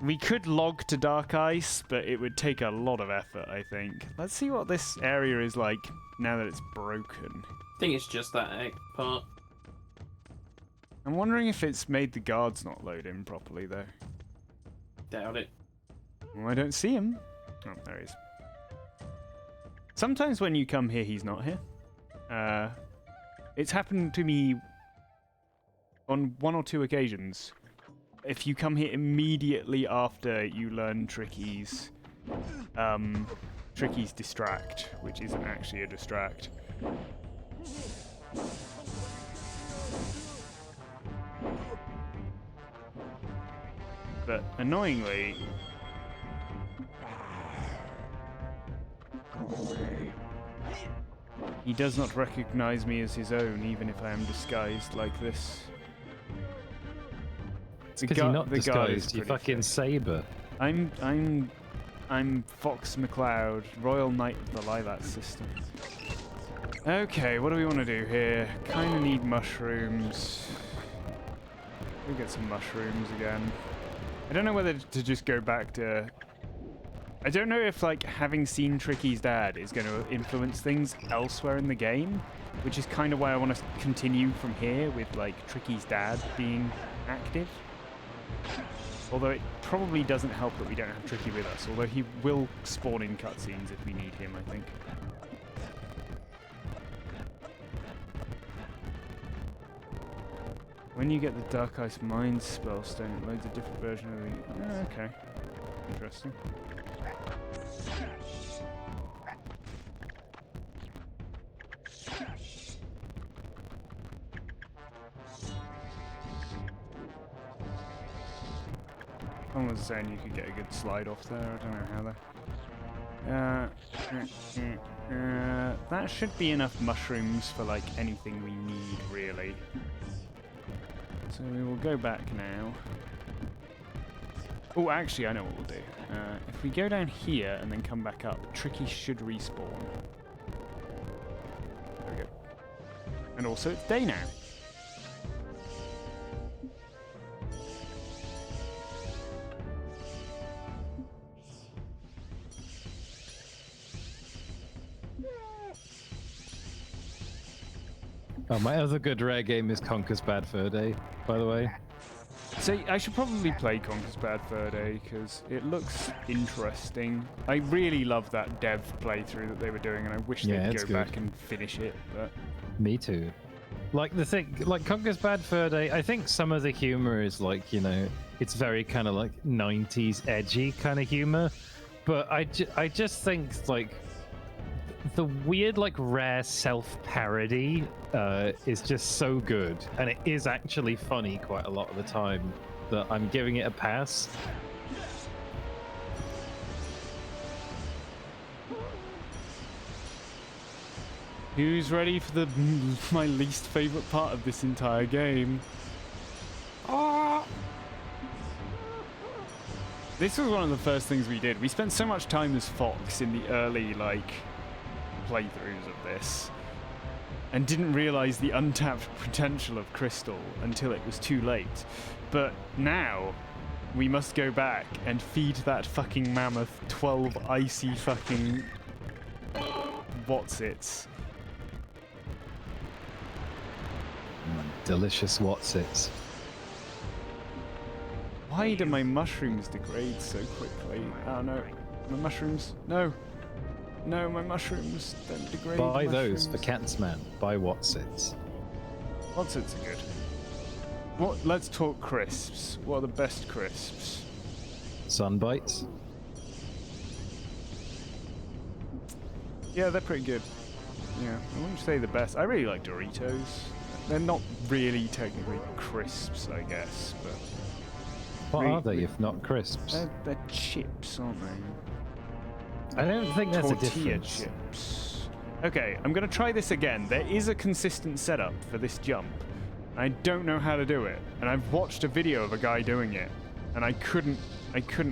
We could log to Dark Ice, but it would take a lot of effort, I think. Let's see what this area is like now that it's broken. I think it's just that part. I'm wondering if it's made the guards not load in properly, though. Doubt it. Well, I don't see him. Oh, there he is. Sometimes when you come here, he's not here. It's happened to me on 1 or 2 occasions. If you come here immediately after you learn Tricky's, Tricky's distract, which isn't actually a distract. But annoyingly, he does not recognize me as his own, even if I am disguised like this. It's because you're not disguised. You fucking thick. saber. I'm Fox McCloud, Royal Knight of the Lilac System. Okay, what do we want to do here? Kind of need mushrooms. We'll get some mushrooms again. I don't know whether to just go back to... I don't know if, like, having seen Tricky's dad is going to influence things elsewhere in the game, which is kind of why I want to continue from here with, like, Tricky's dad being active. Although it probably doesn't help that we don't have Tricky with us, although he will spawn in cutscenes if we need him, I think. When you get the Dark Ice Mind spellstone, it loads a different version of the... okay. Interesting. Someone was saying you could get a good slide off there, I don't know how though. That should be enough mushrooms for like anything we need, really. So we will go back now. Oh, actually, I know what we'll do. If we go down here and then come back up, Tricky should respawn. There we go. And also, it's day now. Oh, my other good rare game is Conker's Bad Fur Day, by the way. So I should probably play Conker's Bad Fur Day because it looks interesting. I really love that dev playthrough that they were doing, and I wish they'd go back and finish it. But me too. Like the thing, like Conker's Bad Fur Day, I think some of the humor is like, you know, it's very kind of like 90s edgy kind of humor, but I just think like the weird like rare self-parody is just so good, and it is actually funny quite a lot of the time, that I'm giving it a pass. Who's ready for my least favorite part of this entire game? This was one of the first things we did. We spent so much time as Fox in the early like playthroughs of this, and didn't realize the untapped potential of Crystal until it was too late. But now we must go back and feed that fucking mammoth 12 icy fucking whatsits. Delicious whatsits. Why do my mushrooms degrade so quickly? Oh no, my mushrooms, no. No, my mushrooms don't degrade. Buy those for Cats Man. Buy whatsits. Whatsits are good. What? Let's talk crisps. What are the best crisps? Sunbites. Yeah, they're pretty good. Yeah, I wouldn't say the best. I really like Doritos. They're not really technically crisps, I guess, but... What are they if not crisps? They're chips, aren't they? I don't think that's a Tortilla difference. chips. Okay, I'm gonna try this again. There is a consistent setup for this jump. I don't know how to do it, and I've watched a video of a guy doing it, and I couldn't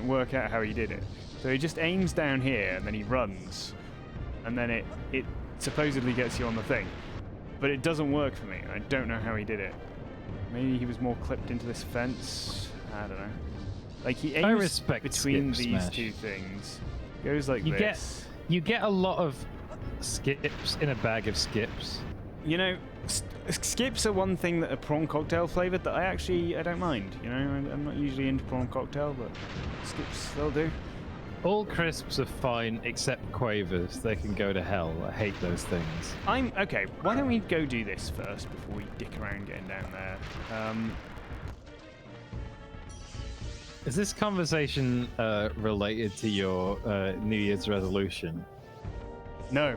work out how he did it. So he just aims down here, and then he runs, and then it supposedly gets you on the thing, but it doesn't work for me. I don't know how he did it. Maybe he was more clipped into this fence. I don't know. Like he aims between these two things. Goes like this. You get a lot of skips in a bag of skips, You know, skips are one thing that are prawn cocktail flavored that I don't mind. You know, I'm not usually into prawn cocktail, but skips they'll do. All crisps are fine except quavers. They can go to hell. I hate those things. Okay. Why don't we go do this first before we dick around getting down there? Is this conversation related to your New Year's resolution? No,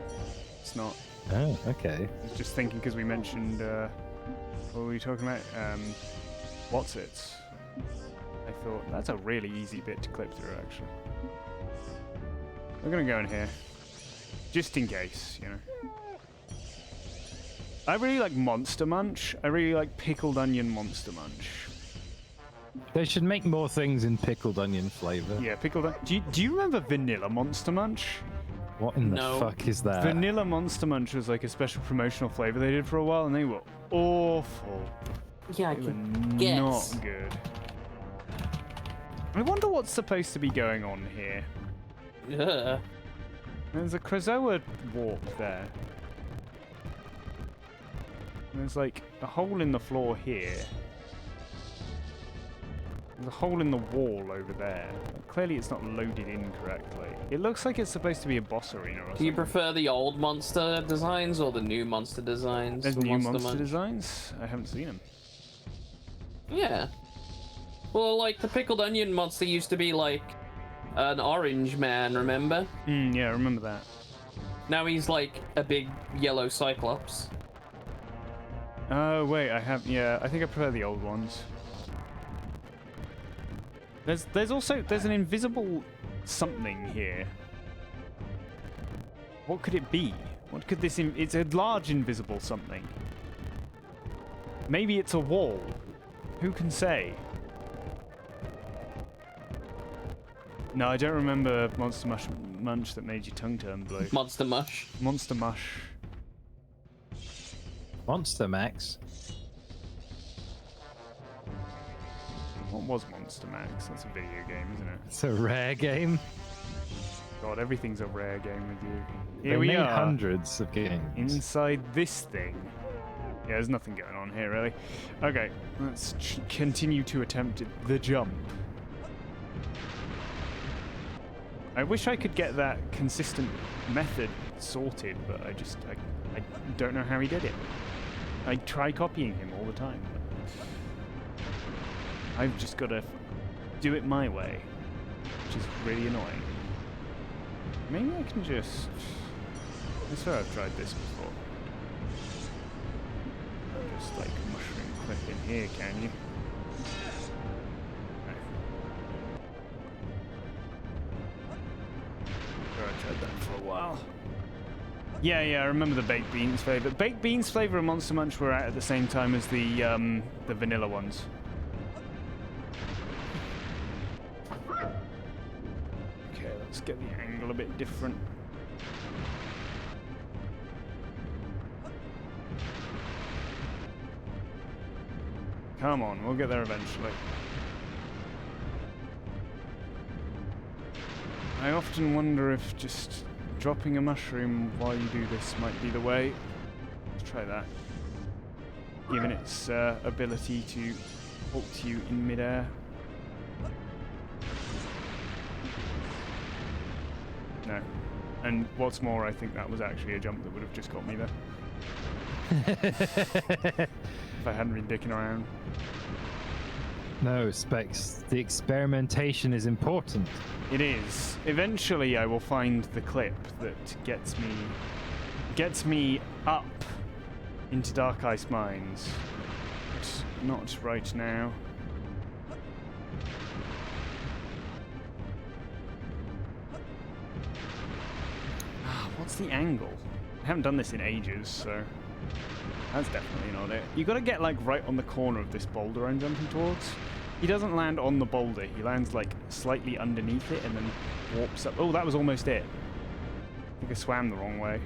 it's not. Oh, okay. I was just thinking because we mentioned what were we talking about? What's it? I thought that's a really easy bit to clip through, actually. We're gonna go in here, just in case, you know. I really like Monster Munch. I really like pickled onion Monster Munch. They should make more things in pickled onion flavor. Yeah, pickled onion. Do you remember Vanilla Monster Munch? What in the fuck is that? Vanilla Monster Munch was like a special promotional flavor they did for a while, and they were awful. Yeah, I They were can guess. not good. I wonder what's supposed to be going on here. Yeah. There's a Krazoa warp there. There's like a hole in the floor here. There's a hole in the wall over there. Clearly it's not loaded in correctly. It looks like it's supposed to be a boss arena or something. Do you prefer the old monster designs or the new monster designs? There's for new monster Munch? designs? I haven't seen them. Yeah. Well, like the pickled onion monster used to be like an orange man, remember? Yeah, I remember that. Now he's like a big yellow cyclops. Oh, wait, yeah, I think I prefer the old ones. There's an invisible something here. What could it be? What could this, it's a large invisible something. Maybe it's a wall. Who can say? No, I don't remember Monster Munch that made your tongue turn blue. Monster Mush. Monster Mush. Monster Max. What was Monster Max? That's a video game, isn't it? It's a rare game. God, everything's a rare game with you. They Here we made are. hundreds of games. Inside this thing. Yeah, there's nothing going on here, really. Okay, let's continue to attempt the jump. I wish I could get that consistent method sorted, but I don't know how he did it. I try copying him all the time. I've just got to do it my way, which is really annoying. Maybe I can just... I swear I've tried this before. Just like mushroom clip in here, can you? No. Sure, I tried that for a while. Yeah, I remember the baked beans flavor. Baked beans flavor and Monster Munch were out at the same time as the vanilla ones. Okay, let's get the angle a bit different. Come on, we'll get there eventually. I often wonder if just dropping a mushroom while you do this might be the way. Let's try that. Given its ability to talk to you in midair. No. And what's more, I think that was actually a jump that would have just got me there. If I hadn't been dicking around. No, Specs. The experimentation is important. It is. Eventually I will find the clip that gets me up into Dark Ice Mines. But not right now. What's the angle? I haven't done this in ages, so that's definitely not it. You got to get like right on the corner of this boulder I'm jumping towards. He doesn't land on the boulder. He lands like slightly underneath it and then warps up. Oh, that was almost it. I think I swam the wrong way.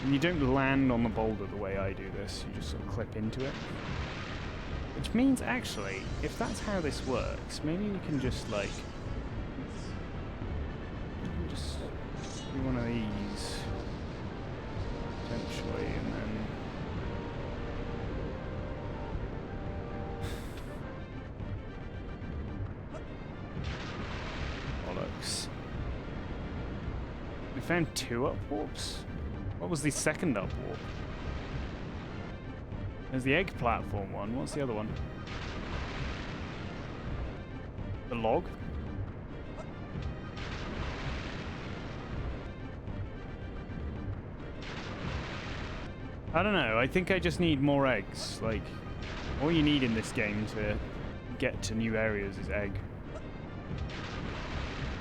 And you don't land on the boulder the way I do this. You just sort of clip into it. Which means, actually, if that's how this works, maybe we can just like... Just do one of these. We found 2 up warps? What was the second up warp? There's the egg platform one. What's the other one? The log? I don't know. I think I just need more eggs. Like, all you need in this game to get to new areas is egg.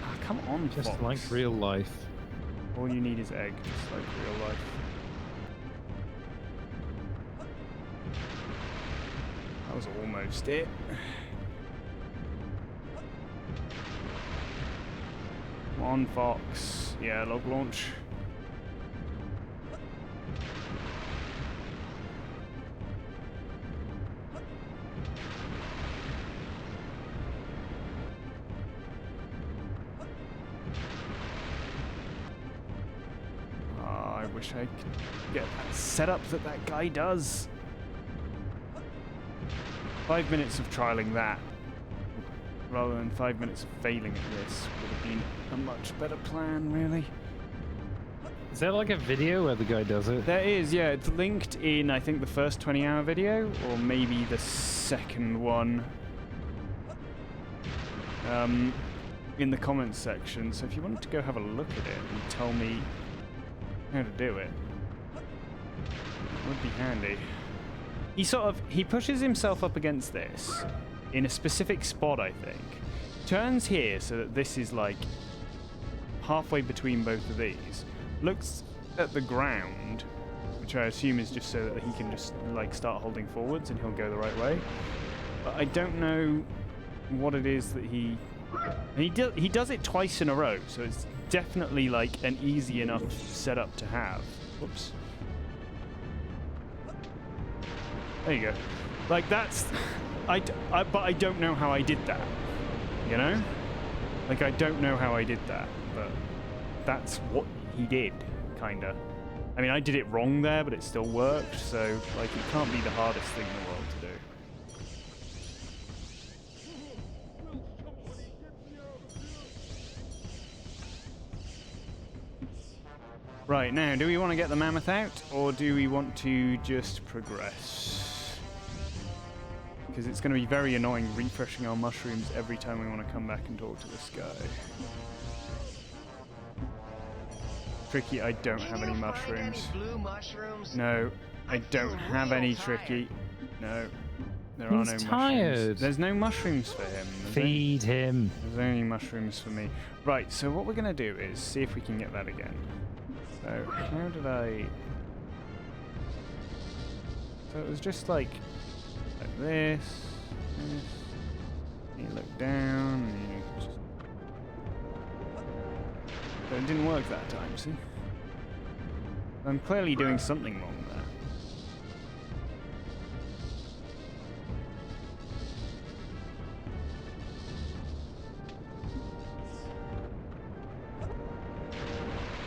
Ah, come on, Just Fox. like real life. All you need is egg, just like real life. That was almost it. Come on, Fox. Yeah, log launch. I wish I could get that setup that guy does. 5 minutes of trialing that, rather than 5 minutes of failing at this, would have been a much better plan, really. Is there like a video where the guy does it? There is, yeah. It's linked in, I think, the first 20-hour video, or maybe the second one. In the comments section. So if you wanted to go have a look at it and tell me how to do it, it would be handy. He pushes himself up against this in a specific spot, I think. Turns here so that this is like halfway between both of these. Looks at the ground, which I assume is just so that he can just like start holding forwards and he'll go the right way. But I don't know what it is that he does it twice in a row, so it's definitely like an easy enough setup to have. Whoops. There you go. Like that's, but I don't know how I did that. You know? Like I don't know how I did that, but that's what he did, kinda. I mean, I did it wrong there, but it still worked. So like, it can't be the hardest thing in the world to do. Right, now, do we want to get the mammoth out, or do we want to just progress? Because it's going to be very annoying refreshing our mushrooms every time we want to come back and talk to this guy. Tricky, I don't have any mushrooms. Blue mushrooms? No, I don't have any, Tricky. No, there are no He's tired. mushrooms. There's no mushrooms for him. Feed him. There's only mushrooms for me. Right, so what we're going to do is see if we can get that again. So, how did I... So it was just like this. You look down, and you just... But it didn't work that time, see? I'm clearly doing something wrong there.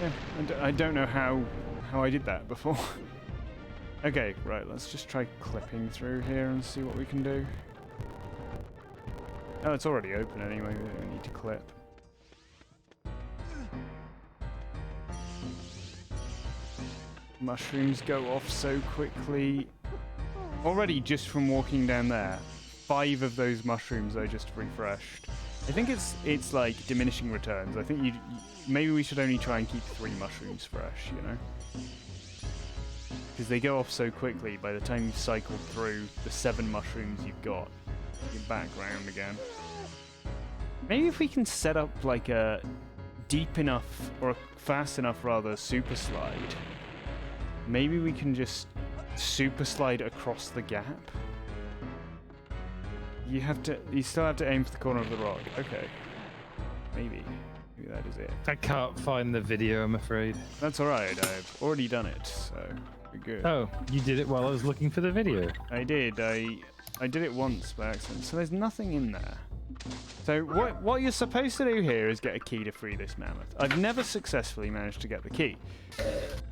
Yeah, I don't know how I did that before. Okay, right, let's just try clipping through here and see what we can do. Oh, it's already open anyway, we don't need to clip. Mushrooms go off so quickly. Already, just from walking down there, 5 of those mushrooms I just refreshed. I think it's like diminishing returns. I think maybe we should only try and keep 3 mushrooms fresh, you know? Because they go off so quickly, by the time you've cycled through the 7 mushrooms you've got, you're back round again. Maybe if we can set up like a deep enough, or a fast enough rather, super slide, maybe we can just super slide across the gap. You still have to aim for the corner of the rock. Okay. Maybe that is it. I can't find the video, I'm afraid. That's alright, I've already done it, so we're good. Oh, you did it while I was looking for the video. I did. I did it once by accident, so there's nothing in there. So what you're supposed to do here is get a key to free this mammoth. I've never successfully managed to get the key.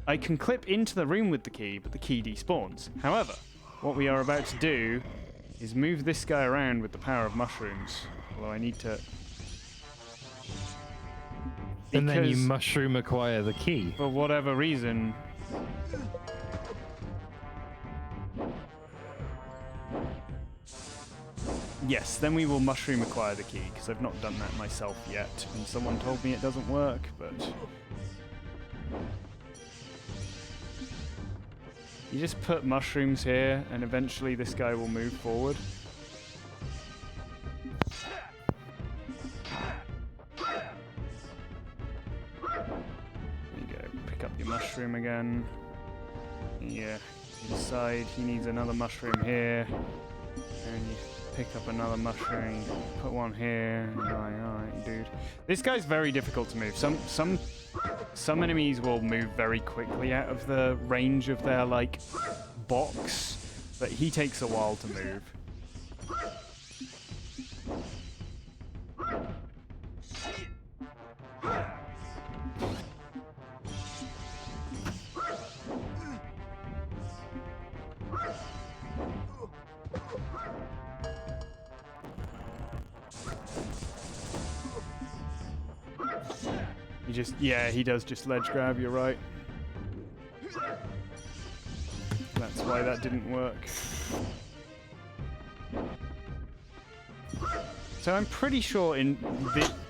I can clip into the room with the key, but the key despawns. However, what we are about to do is move this guy around with the power of mushrooms. Although I need to... And then you Because- mushroom acquire the key. For whatever reason. Yes, then we will mushroom acquire the key, because I've not done that myself yet, and someone told me it doesn't work, but... You just put mushrooms here, and eventually this guy will move forward. There you go, pick up your mushroom again. Yeah, decide he needs another mushroom here. And you pick up another mushroom, put one here, and you're like, alright, dude. This guy's very difficult to move. Some enemies will move very quickly out of the range of their, like, box, but he takes a while to move. Yeah, he does just ledge grab, you're right. That's why that didn't work. So I'm pretty sure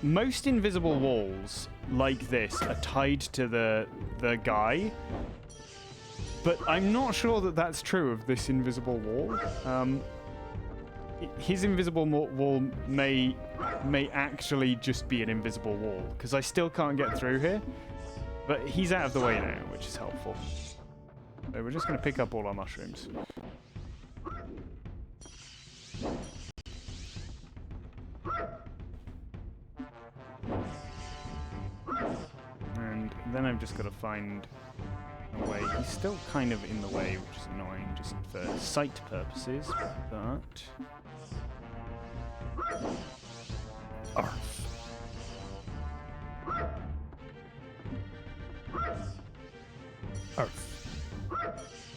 most invisible walls like this are tied to the guy, but I'm not sure that that's true of this invisible wall. His invisible wall may actually just be an invisible wall, because I still can't get through here. But he's out of the way now, which is helpful. So we're just going to pick up all our mushrooms. And then I've just got to find a way. He's still kind of in the way, which is annoying, just for sight purposes, but... Arf. Arf.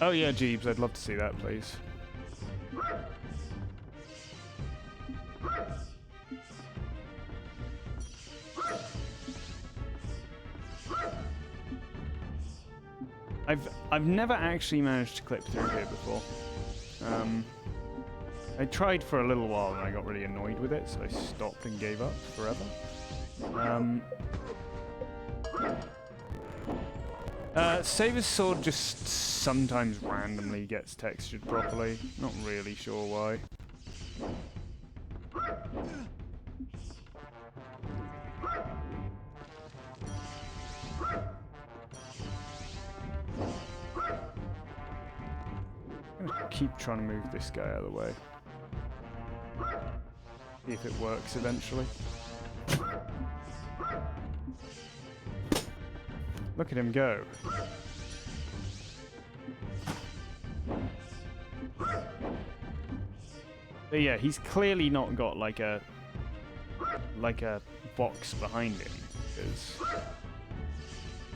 Oh yeah, Jeeves, I'd love to see that, please. I've never actually managed to clip through here before. I tried for a little while and I got really annoyed with it, so I stopped and gave up forever. Saber's sword just sometimes randomly gets textured properly. Not really sure why. I'm gonna keep trying to move this guy out of the way. See if it works eventually. Look at him go. But yeah, he's clearly not got like a box behind him, because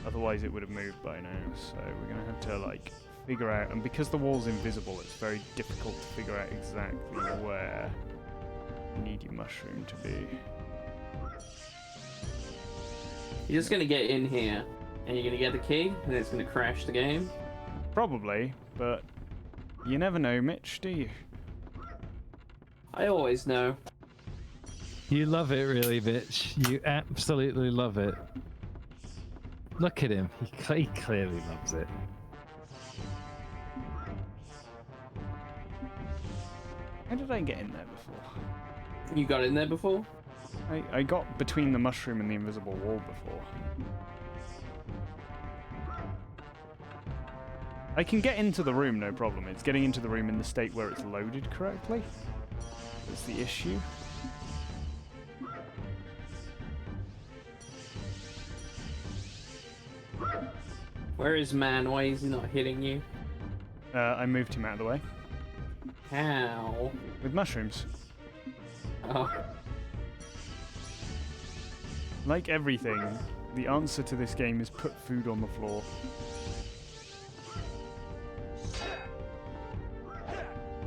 otherwise it would have moved by now. So we're gonna have to like figure out, and because the wall's invisible, it's very difficult to figure out exactly where you need your mushroom to be. You're just gonna get in here, and you're gonna get the key, and it's gonna crash the game? Probably, but you never know, Mitch, do you? I always know. You love it, really, bitch. You absolutely love it. Look at him. He clearly loves it. How did I get in there before? You got in there before? I got between the mushroom and the invisible wall before. I can get into the room, no problem. It's getting into the room in the state where it's loaded correctly. That's the issue. Where is man? Why is he not hitting you? I moved him out of the way. How? With mushrooms. Oh. Like everything, the answer to this game is put food on the floor.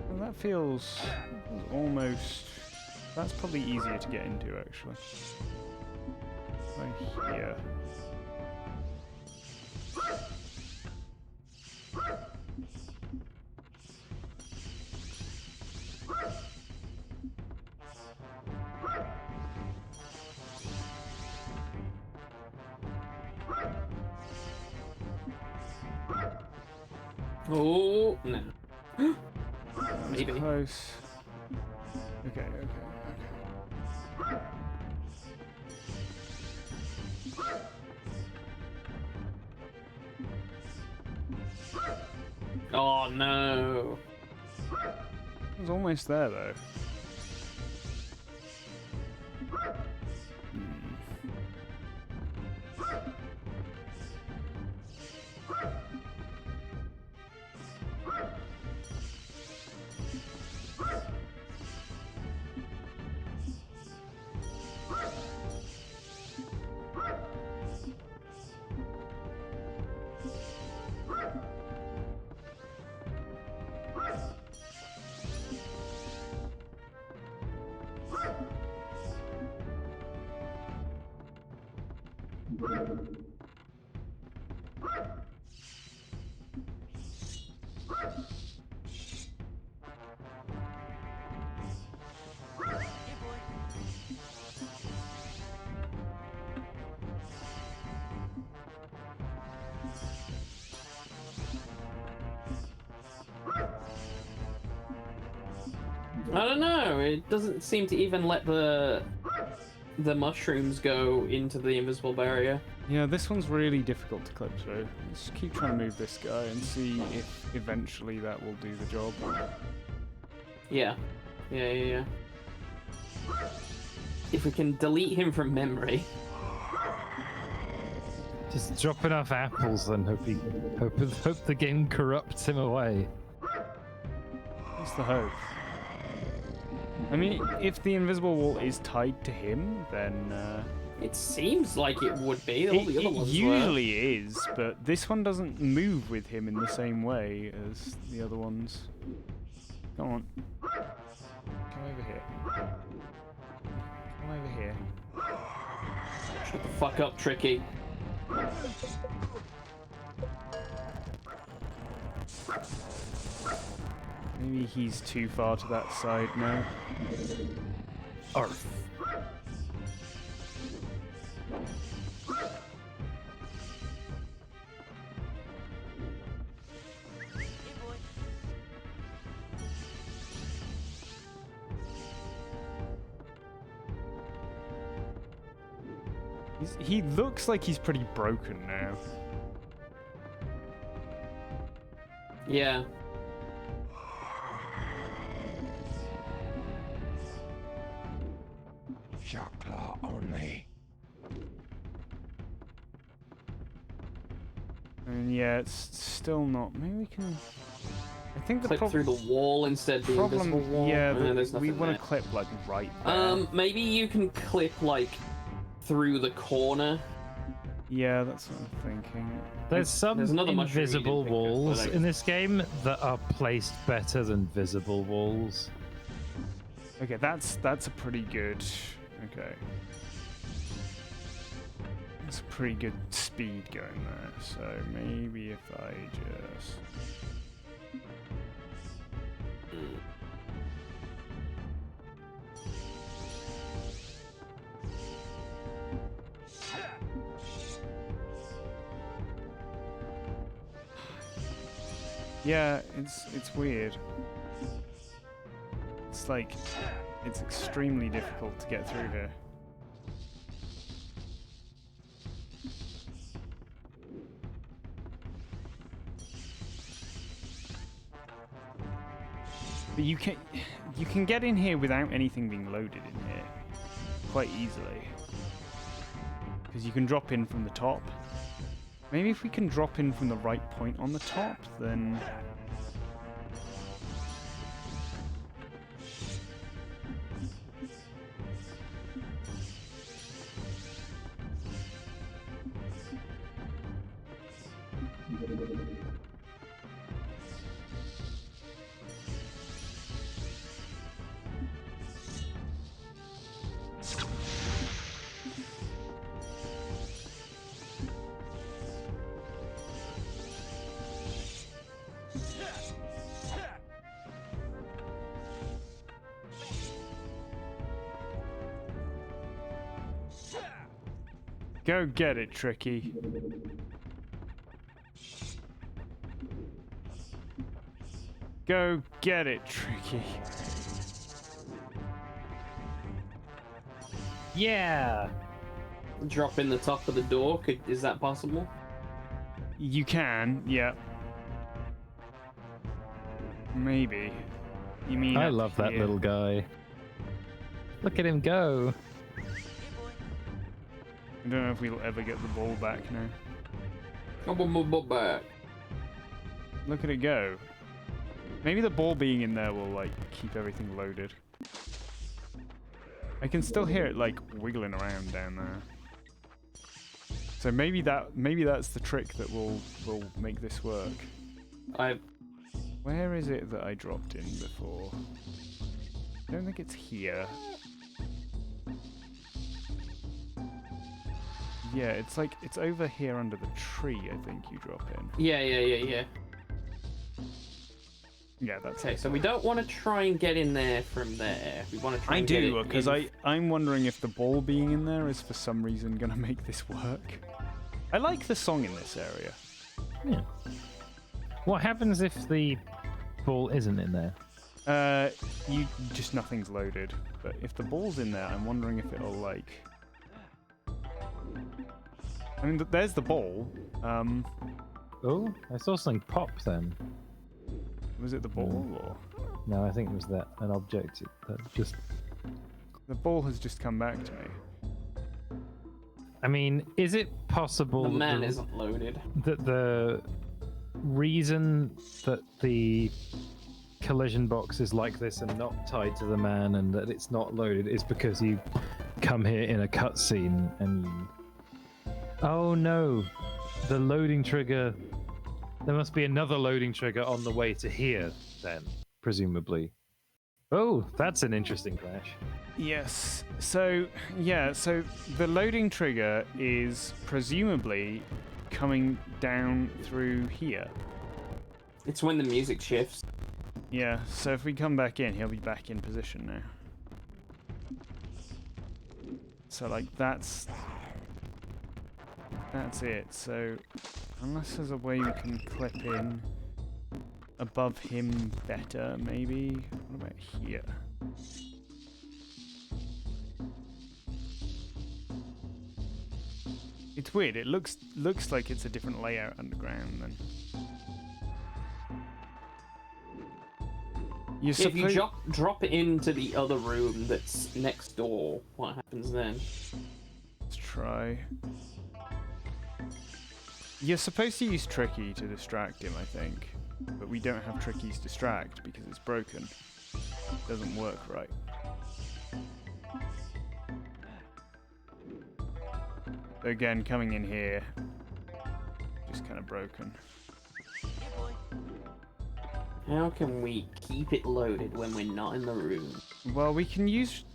Well, that feels almost... That's probably easier to get into, actually. Try here. Oh no. Maybe. Close. Okay. Oh no. It was almost there though. I don't know. It doesn't seem to even let the mushrooms go into the invisible barrier. Yeah, this one's really difficult to clip through. Let's keep trying to move this guy and see if eventually that will do the job. Yeah. If we can delete him from memory. Just drop enough apples and hope the game corrupts him away. What's the hope? I mean, if the invisible wall is tied to him, then It seems like it would be. All the other ones usually is, but this one doesn't move with him in the same way as the other ones. Come on. Come over here. Come over here. Shut the fuck up, Tricky. Maybe he's too far to that side now. Arf. He looks like he's pretty broken now. Yeah. Shotclaw only. And yeah, it's still not. Maybe we can. I think the Clip through the wall instead of the invisible wall. Yeah, There's we nothing want there. to clip like right there. Maybe you can clip like through the corner. Yeah, that's what I'm thinking. There's some There's another mushroom you invisible didn't pick up, walls but in this game that are placed better than visible walls. Okay, that's a pretty good. Okay. That's a pretty good speed going there. So maybe if I just. Yeah, it's weird. It's like it's extremely difficult to get through here. But you can get in here without anything being loaded in here quite easily. Because you can drop in from the top. Maybe if we can drop in from the right point on the top, then... Go get it, Tricky. Go get it, Tricky. Yeah. Drop in the top of the door. Is that possible? You can, yeah. Maybe. You mean I up love that here? little guy. Look at him go. I don't know if we'll ever get the ball back now. Back. Look at it go. Maybe the ball being in there will, like, keep everything loaded. I can still hear it, like, wiggling around down there. So maybe that's the trick that will make this work. Where is it that I dropped in before? I don't think it's here. Yeah, it's like, it's over here under the tree, I think you drop in. Yeah. Yeah, that's Okay, it. so we don't want to try and get in there from there. We want to try I and get do, it because in. I'm wondering if the ball being in there is for some reason going to make this work. I like the song in this area. Yeah. What happens if the ball isn't in there? Just nothing's loaded. But if the ball's in there, I'm wondering if it'll, like... I mean, there's the ball. Oh, I saw something pop then. Was it the ball, or...? No, I think it was an object that just... The ball has just come back to me. I mean, is it possible The man isn't loaded. that the reason that the collision box is like this and not tied to the man and that it's not loaded is because you come here in a cutscene and you... Oh no, the loading trigger... There must be another loading trigger on the way to here, then, presumably. Oh, that's an interesting flash. Yes. So, yeah, so the loading trigger is presumably coming down through here. It's when the music shifts. Yeah, so if we come back in, he'll be back in position now. So, like, that's it. So, unless there's a way we can clip in above him better, maybe? What about here? It's weird. It looks like it's a different layout underground then. If you drop it into the other room that's next door, what happens then? Let's try. You're supposed to use Tricky to distract him, I think. But we don't have Tricky's distract because it's broken. It doesn't work right. So again, coming in here, just kind of broken. How can we keep it loaded when we're not in the room? Well, we can use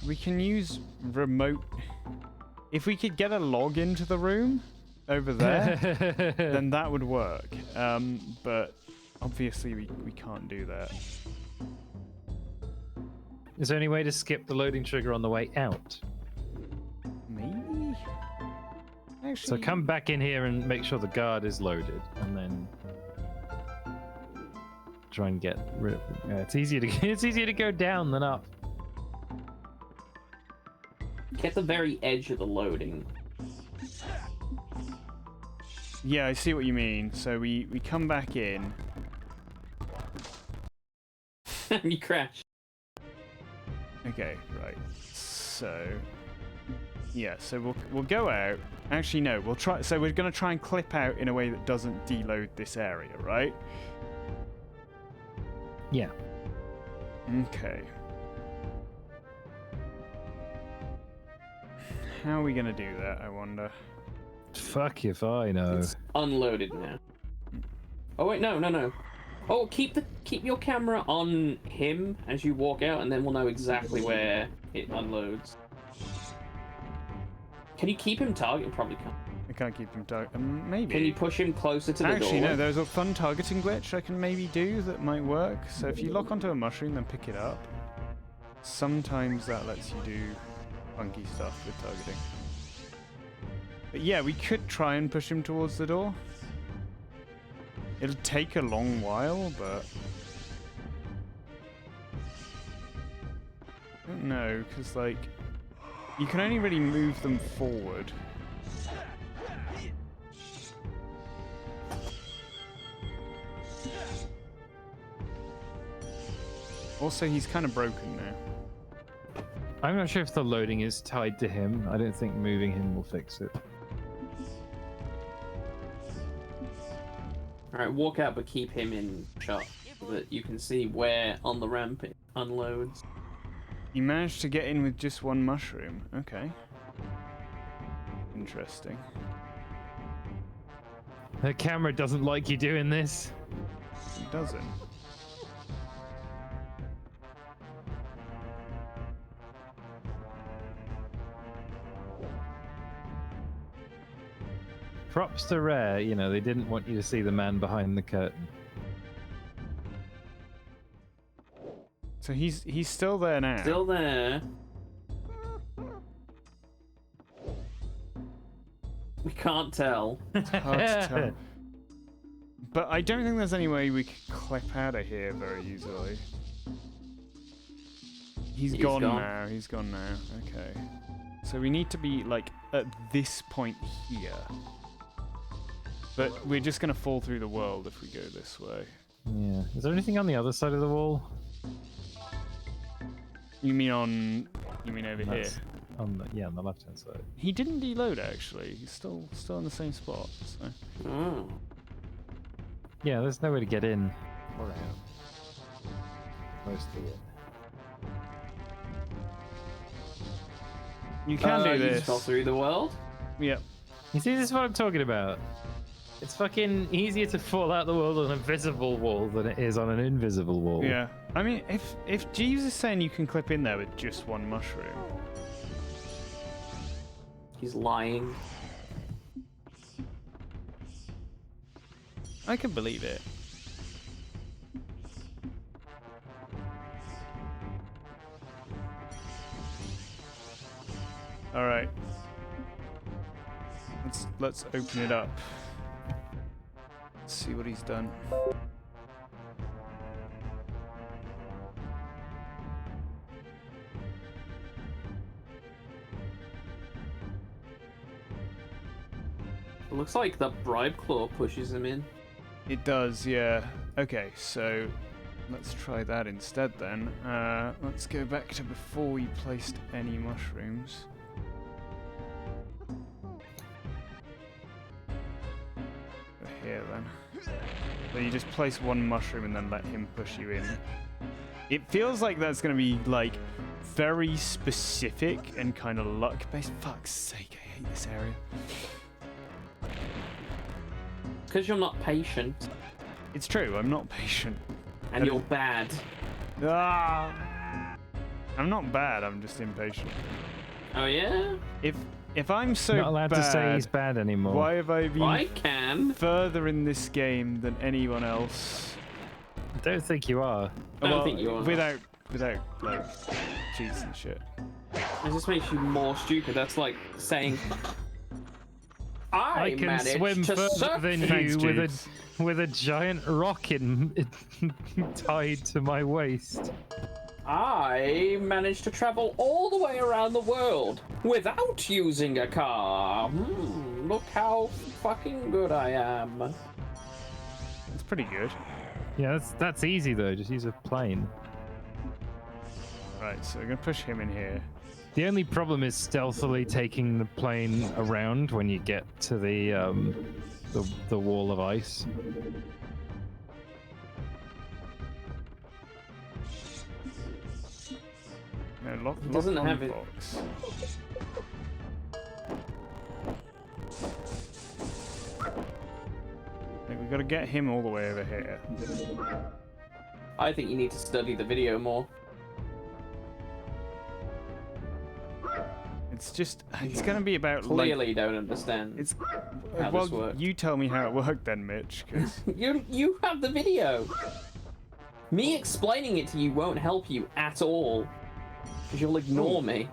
remote. If we could get a log into the room over there, then that would work. But obviously we can't do that. Is there any way to skip the loading trigger on the way out? Maybe. So Actually, come back in here and make sure the guard is loaded, and then try and get rid of it. It's easier to go down than up. Get the very edge of the loading. Yeah, I see what you mean. So we come back in. You crash. Okay, right. So yeah, so we'll go out. Actually, no, we'll try. So we're gonna try and clip out in a way that doesn't deload this area, right? Yeah. Okay. How are we gonna do that, I wonder? Fuck if I know. It's unloaded now. Oh wait, no. Oh, keep your camera on him as you walk out, and then we'll know exactly where it unloads. Can you keep him targeted? Probably can't. I can't keep him targeted. Maybe. Can you push him closer to the door? Actually, no. There's a fun targeting glitch I can maybe do that might work. So if you lock onto a mushroom, then pick it up. Sometimes that lets you do funky stuff with targeting. But yeah, we could try and push him towards the door. It'll take a long while, but... I don't know, because, like, you can only really move them forward. Also, he's kind of broken now. I'm not sure if the loading is tied to him. I don't think moving him will fix it. Alright, walk out but keep him in shot so that you can see where on the ramp it unloads. You managed to get in with just one mushroom. Okay. Interesting. The camera doesn't like you doing this. It doesn't. Props to Rare, you know, they didn't want you to see the man behind the curtain. So he's still there now. Still there. We can't tell. It's hard to tell. But I don't think there's any way we could clip out of here very easily. He's gone now. He's gone now. Okay. So we need to be, like, at this point here. But we're just going to fall through the world if we go this way. Yeah. Is there anything on the other side of the wall? You mean over here? On the left-hand side. He didn't deload, actually. He's still in the same spot. So. Oh. Yeah, there's no way to get in or out. Mostly it. You can do You this. just fell through the world? Yep. You see, this is what I'm talking about. It's fucking easier to fall out the world on a visible wall than it is on an invisible wall. Yeah. I mean, if Jeeves is saying you can clip in there with just one mushroom. He's lying. I can believe it. All right. Let's open it up. Let's see what he's done. It looks like the bribe claw pushes him in. It does, yeah. Okay, so let's try that instead then. Let's go back to before we placed any mushrooms. Go here then. So you just place one mushroom and then let him push you in. It feels like that's going to be like very specific and kind of luck-based. Fuck's sake, I hate this area. Because you're not patient. It's true, I'm not patient. And you're bad. Ah! I'm not bad, I'm just impatient. Oh yeah? If I'm so Not allowed bad, to say he's bad anymore. why have I been I can. further in this game than anyone else? I don't think you are. I don't think you are. Without like cheats and shit. It just makes you more stupid. That's like saying I can managed swim to further surf. than Thanks, you Jeeves. with a giant rock tied to my waist. I managed to travel all the way around the world without using a car. Look how fucking good I am. It's pretty good. Yeah, that's easy though. Just use a plane. Right, so we're gonna push him in here. The only problem is stealthily taking the plane around when you get to the wall of ice. No, lock doesn't on have it. box. I think we've got to get him all the way over here. I think you need to study the video more. It's gonna be about Clearly, you don't understand. It's how well, this works. you tell me how it worked then, Mitch. Cause You have the video. Me explaining it to you won't help you at all, because you'll ignore me.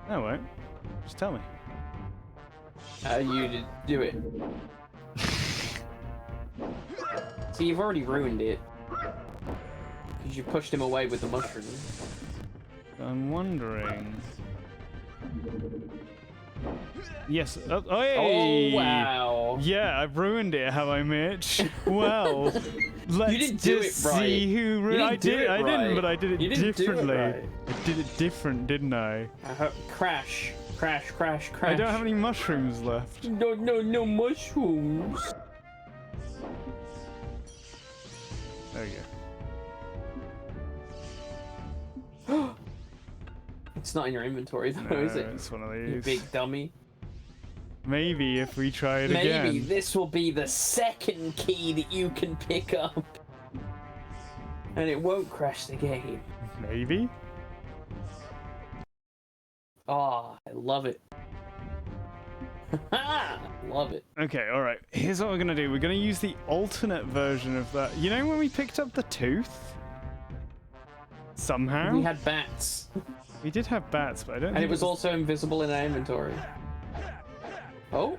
no, won't. Just tell me. You to do it. See, you've already ruined it. Because you pushed him away with the mushroom. I'm wondering. Yes. Oh, hey! Oh, wow. Yeah, I've ruined it, have I, Mitch? Well, let's You didn't do just it right. see who. I didn't, right. but I did it You didn't differently. Do it right. I did it different, didn't I? Crash, crash, crash, crash. I don't have any mushrooms left. No mushrooms. There you go. It's not in your inventory though, is it? It's one of You these. big dummy. Maybe if we try it again. Maybe this will be the second key that you can pick up. And it won't crash the game. Maybe? Oh, I love it. Love it. Okay, alright. Here's what we're gonna do. We're gonna use the alternate version of that. You know when we picked up the tooth? Somehow? We had bats. We did have bats, but I don't think And it was also invisible in our inventory. Oh.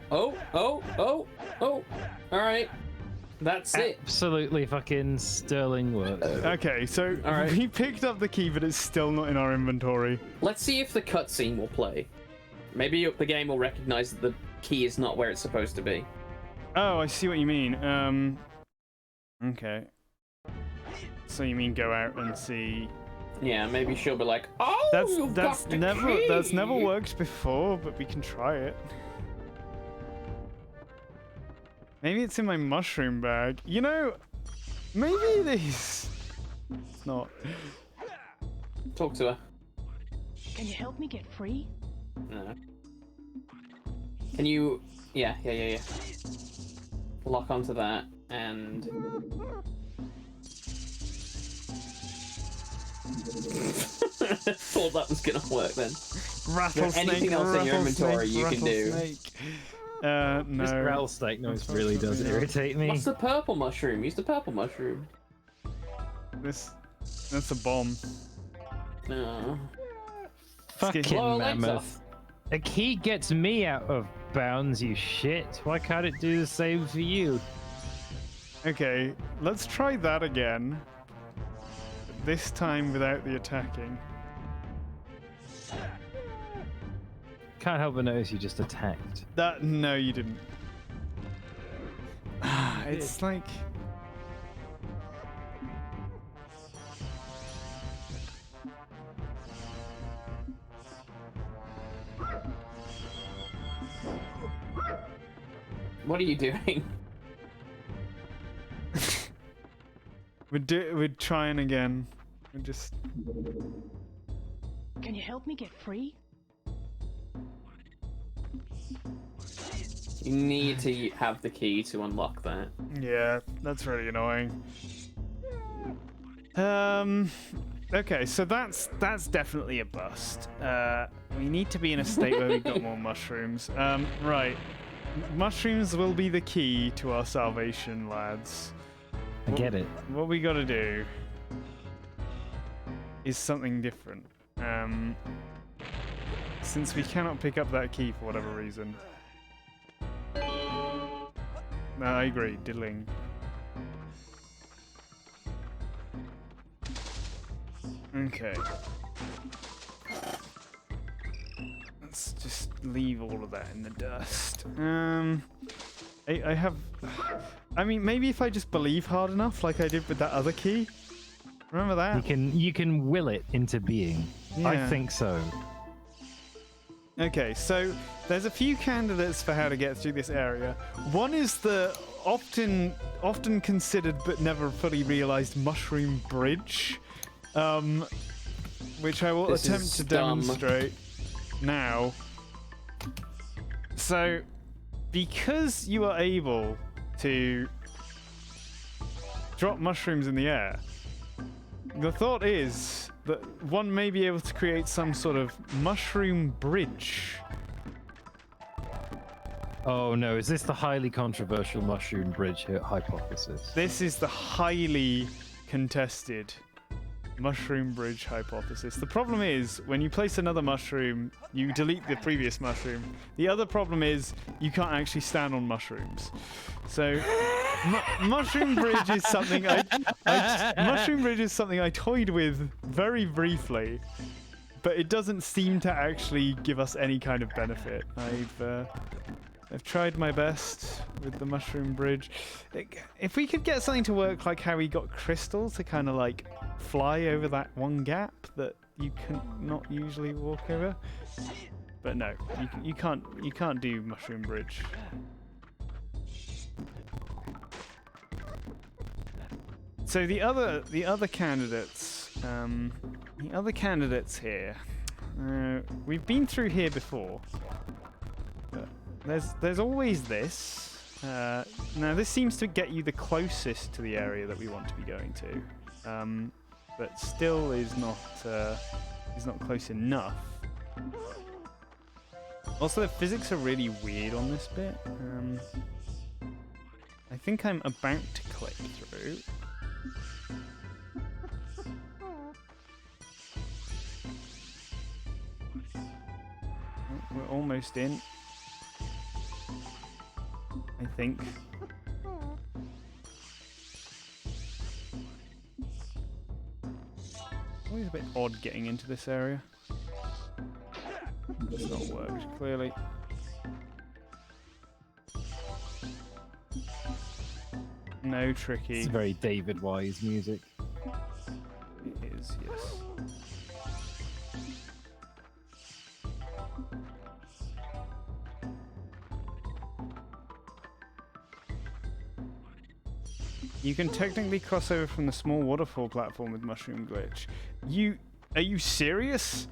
Alright. That's it. Absolutely fucking sterling work. Okay, so we picked up the key, but it's still not in our inventory. Let's see if the cutscene will play. Maybe the game will recognize that the key is not where it's supposed to be. Oh, I see what you mean. Okay. So you mean go out and see? Yeah, maybe she'll be like, "Oh, that's never worked before, but we can try it." Maybe it's in my mushroom bag. You know, maybe it is. It's not. Talk to her. Can you help me get free? No. Can you? Yeah. Lock onto that and. Thought that was gonna work then. Rattlesnake. Anything else in your inventory you can do? No. This rattlesnake noise really does irritate me. What's the purple mushroom? Use the purple mushroom. That's a bomb. No. Fucking mammoth. A key gets me out of bounds, you shit. Why can't it do the same for you? Okay, let's try that again. This time without the attacking. Can't help but notice you just attacked. No, you didn't. It's like. What are you doing? We're trying again. We're just. Can you help me get free? You need to have the key to unlock that. Yeah, that's really annoying. Okay, so that's definitely a bust. We need to be in a state where we've got more mushrooms. Right. Mushrooms will be the key to our salvation, lads. I get it. What we gotta do is something different. Since we cannot pick up that key for whatever reason. No, I agree, diddling. Okay. Let's just leave all of that in the dust. I mean, maybe if I just believe hard enough, like I did with that other key. Remember that? You can will it into being. Yeah. I think so. Okay, so there's a few candidates for how to get through this area. One is the often considered but never fully realized mushroom bridge, which I will attempt to demonstrate now. So, because you are able to drop mushrooms in the air, the thought is that one may be able to create some sort of mushroom bridge. Oh no, is this the highly controversial mushroom bridge hypothesis? This is the highly contested mushroom bridge hypothesis. The problem is, when you place another mushroom, you delete the previous mushroom. The other problem is, you can't actually stand on mushrooms. So, mushroom bridge is something mushroom bridge is something I toyed with very briefly, but it doesn't seem to actually give us any kind of benefit. I've tried my best with the mushroom bridge. If we could get something to work like how we got Crystal to kind of like fly over that one gap that you can not usually walk over. But no, you can't do mushroom bridge. So the other candidates here. We've been through here before. But there's always this. Now this seems to get you the closest to the area that we want to be going to, but still is not close enough. Also, the physics are really weird on this bit. I think I'm about to click through. We're almost in. I think. Always a bit odd getting into this area. It's not worked, clearly. No tricky. It's very David Wise music. It is, yes. You can technically cross over from the small waterfall platform with Mushroom Glitch. Are you serious?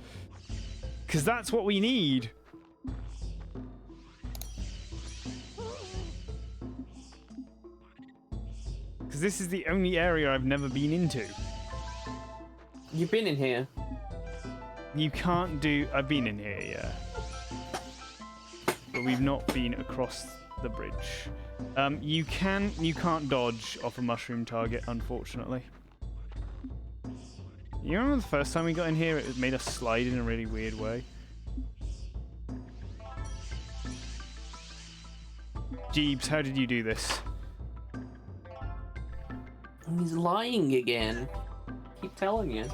Because that's what we need. Because this is the only area I've never been into. You've been in here. You can't do... I've been in here, yeah. But we've not been across the bridge. You can't dodge off a mushroom target, unfortunately. You remember the first time we got in here, it made us slide in a really weird way? Jeebs, how did you do this? He's lying again. Keep telling you.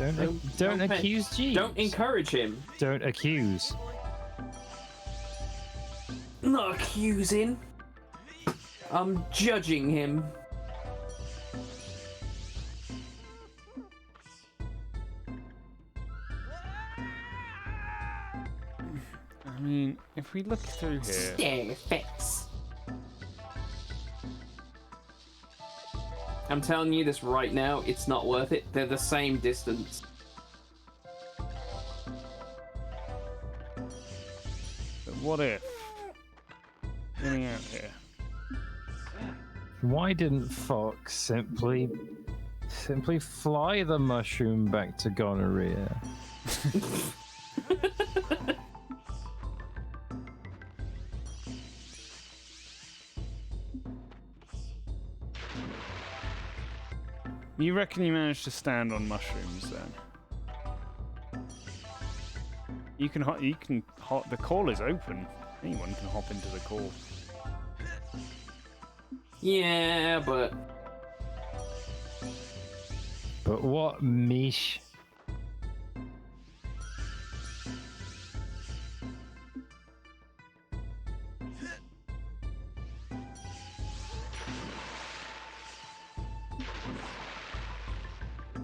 Don't accuse Jeebs. Don't encourage him. Don't accuse. Not accusing. I'm judging him. I mean, if we look through here... Stare effects. I'm telling you this right now, it's not worth it. They're the same distance. But what if... Getting out here. Why didn't Fox simply fly the mushroom back to gonorrhea? You reckon you managed to stand on mushrooms then? You can hop. The call is open. Anyone can hop into the call. Yeah, but what, Mish?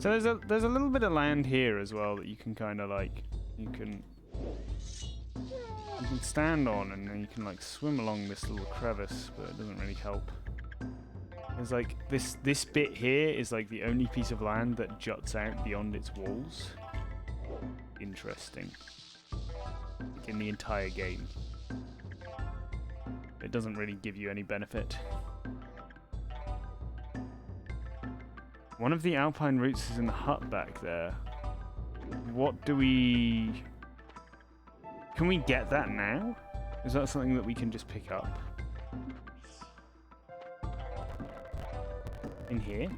So there's a little bit of land here as well that you can kind of like you can stand on, and then you can like swim along this little crevice, but it doesn't really help. There's like this bit here is like the only piece of land that juts out beyond its walls. Interesting. Like in the entire game. It doesn't really give you any benefit. One of the alpine routes is in the hut back there. What do we... Can we get that now? Is that something that we can just pick up? In here?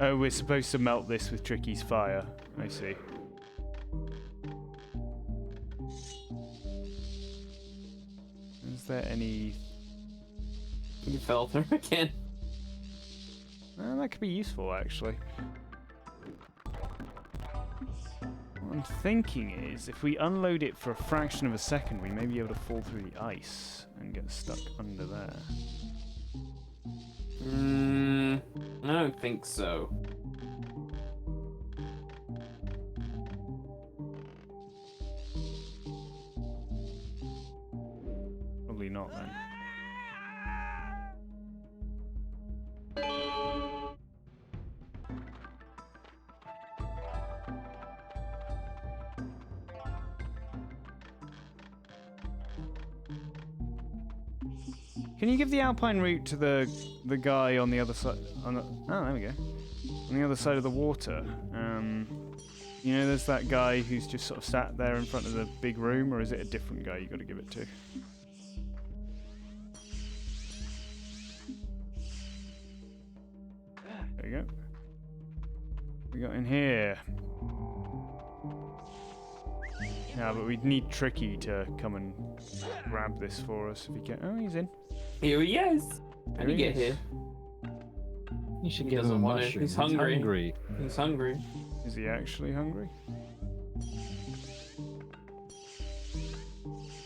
Oh, we're supposed to melt this with Tricky's fire. I see. Is there any... You fell through again. Well, that could be useful, actually. What I'm thinking is, if we unload it for a fraction of a second, we may be able to fall through the ice and get stuck under there. I don't think so. Probably not, then. Can you give the Alpine route to the guy on the other side? Oh, there we go. On the other side of the water. You know, there's that guy who's just sort of sat there in front of the big room, or is it a different guy you got to give it to? There we go. What we got in here? Yeah, but we'd need Tricky to come and grab this for us if he can. Oh, he's in. Here he is. How did he get here? You should He give him a doesn't want it. mushroom. He's hungry. Hungry. He's hungry. Is he actually hungry?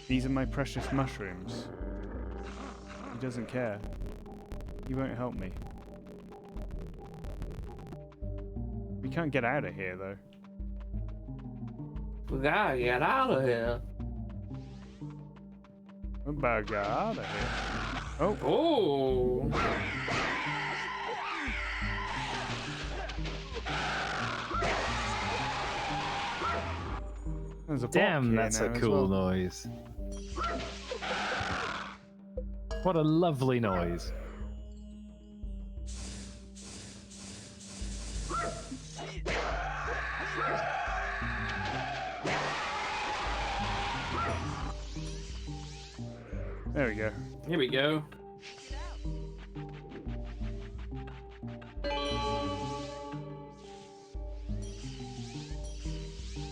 These are my precious mushrooms. He doesn't care. He won't help me. We can't get out of here, though. We gotta get out of here. We better get out of here. Oh. Oh. There's a Damn, block that's here a now as cool well. noise. What a lovely noise. There we go. Here we go.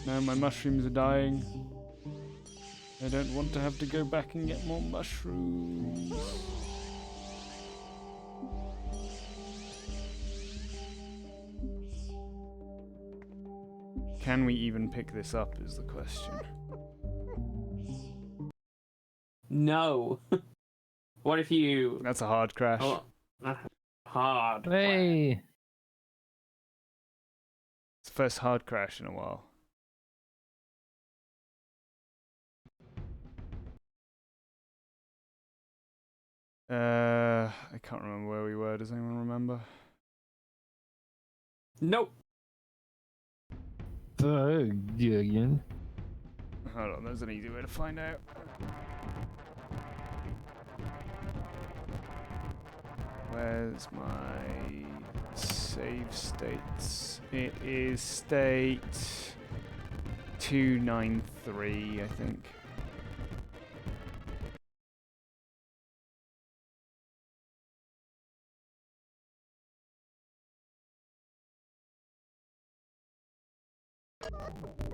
No, my mushrooms are dying. I don't want to have to go back and get more mushrooms. Can we even pick this up is the question. No. What if you... That's a hard crash. Oh, hard. Hey! It's the first hard crash in a while. I can't remember where we were. Does anyone remember? Nope. Again. Hold on, there's an easy way to find out. Where's my save states? It is state 293, I think.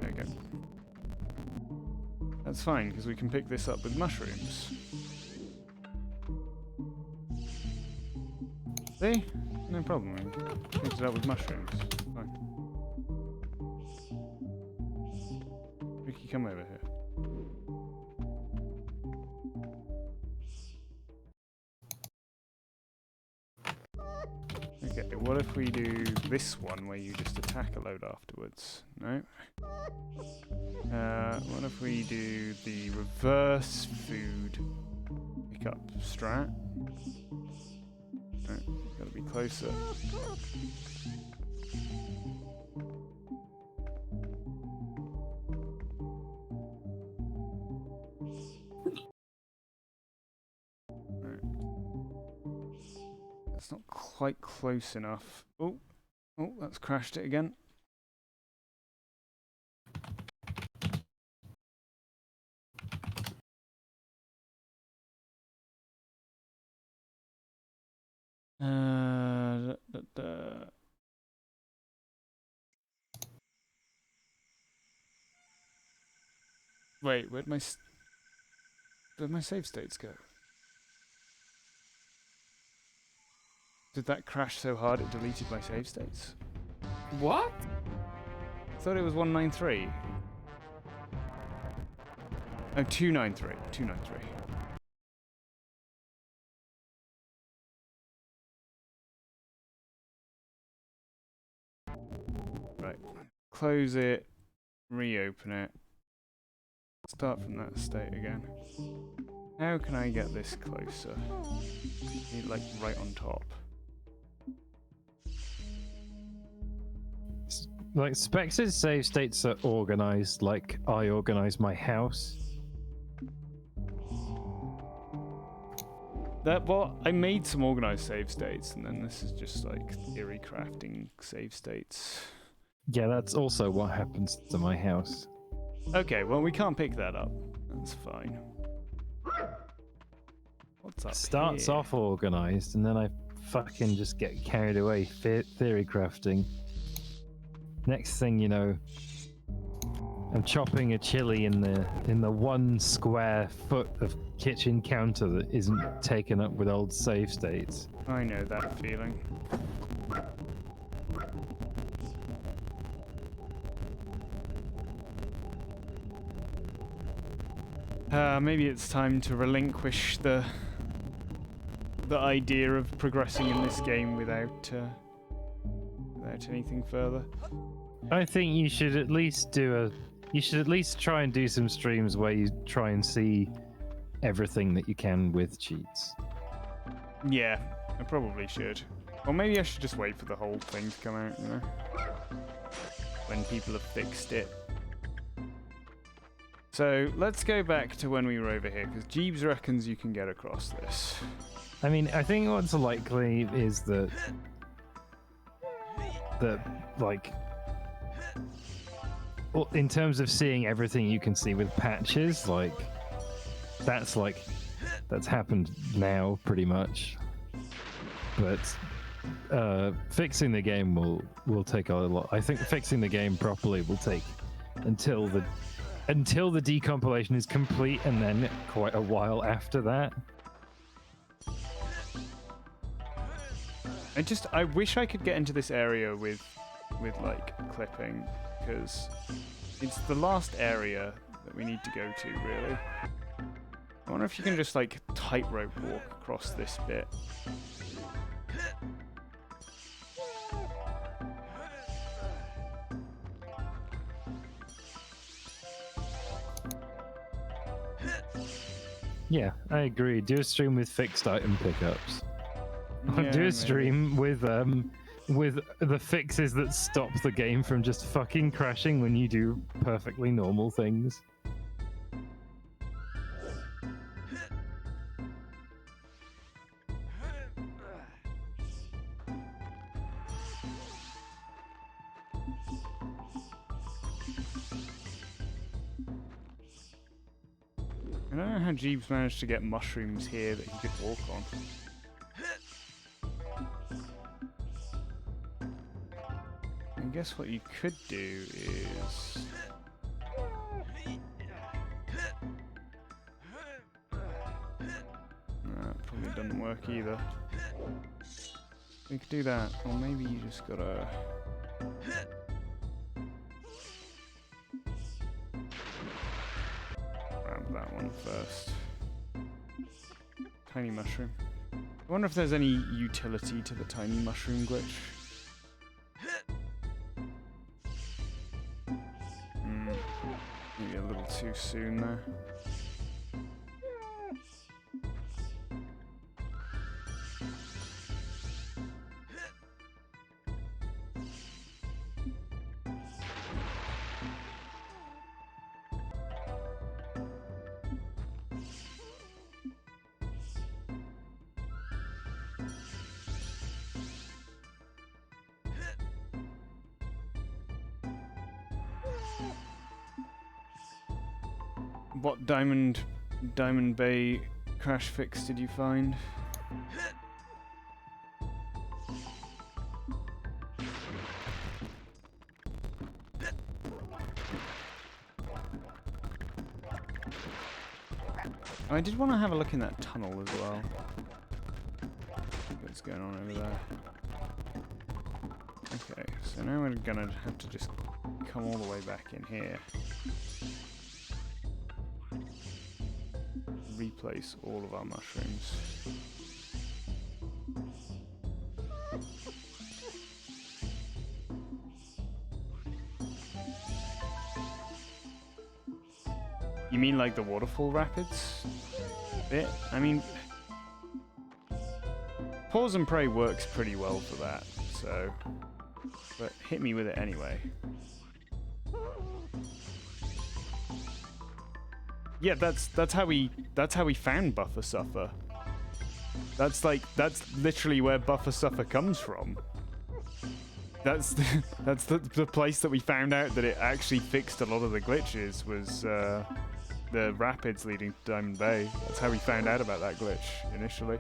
There we go. That's fine, because we can pick this up with mushrooms. See? No problem. We picked it up with mushrooms. Fine. Ricky, come over here. Okay, what if we do this one where you just attack a load afterwards? No? What if we do the reverse food pickup strat? Right, gotta be closer. That's not quite close enough. Oh, that's crashed it again. Wait, where'd my save states go? Did that crash so hard it deleted my save states? What? I thought it was 193. Oh, 293. 293. Right. Close it. Reopen it. Start from that state again. How can I get this closer? Like right on top. Like, Spex's save states are organized like I organize my house. I made some organized save states, and then this is just like theory crafting save states. Yeah, that's also what happens to my house. Okay, well, we can't pick that up. That's fine. What's up Starts here? off organized, and then I fucking just get carried away theory crafting. Next thing you know, I'm chopping a chili in the 1 square foot of kitchen counter that isn't taken up with old save states. I know that feeling. Maybe it's time to relinquish the idea of progressing in this game without anything further. I think you should at least try and do some streams where you try and see everything that you can with cheats. Yeah, I probably should. Or maybe I should just wait for the whole thing to come out, you know? When people have fixed it. So, let's go back to when we were over here, because Jeeves reckons you can get across this. I mean, I think what's likely is that like, in terms of seeing everything you can see with patches, that's happened now pretty much. But fixing the game will take a lot. I think fixing the game properly will take until the decompilation is complete, and then quite a while after that. I wish I could get into this area with like clipping, because it's the last area that we need to go to, really. I wonder if you can just like tightrope walk across this bit. Yeah, I agree. Do a stream with fixed item pickups. Yeah, Do a maybe. stream with the fixes that stop the game from just fucking crashing when you do perfectly normal things. I don't know how Jeeves managed to get mushrooms here that he could walk on. I guess what you could do is... That probably doesn't work either. We could do that, or maybe you just gotta... Grab that one first. Tiny mushroom. I wonder if there's any utility to the tiny mushroom glitch. Maybe a little too soon there. What Diamond Bay crash fix did you find? I did want to have a look in that tunnel as well. What's going on over there? Okay, so now we're gonna have to just come all the way back in here. Replace all of our mushrooms. You mean like the waterfall rapids bit? I mean, Pause and Pray works pretty well for that, so... But hit me with it anyway. Yeah, that's how we found Buffer Suffer. That's literally where Buffer Suffer comes from. That's the place that we found out that it actually fixed a lot of the glitches was the rapids leading to Diamond Bay. That's how we found out about that glitch initially.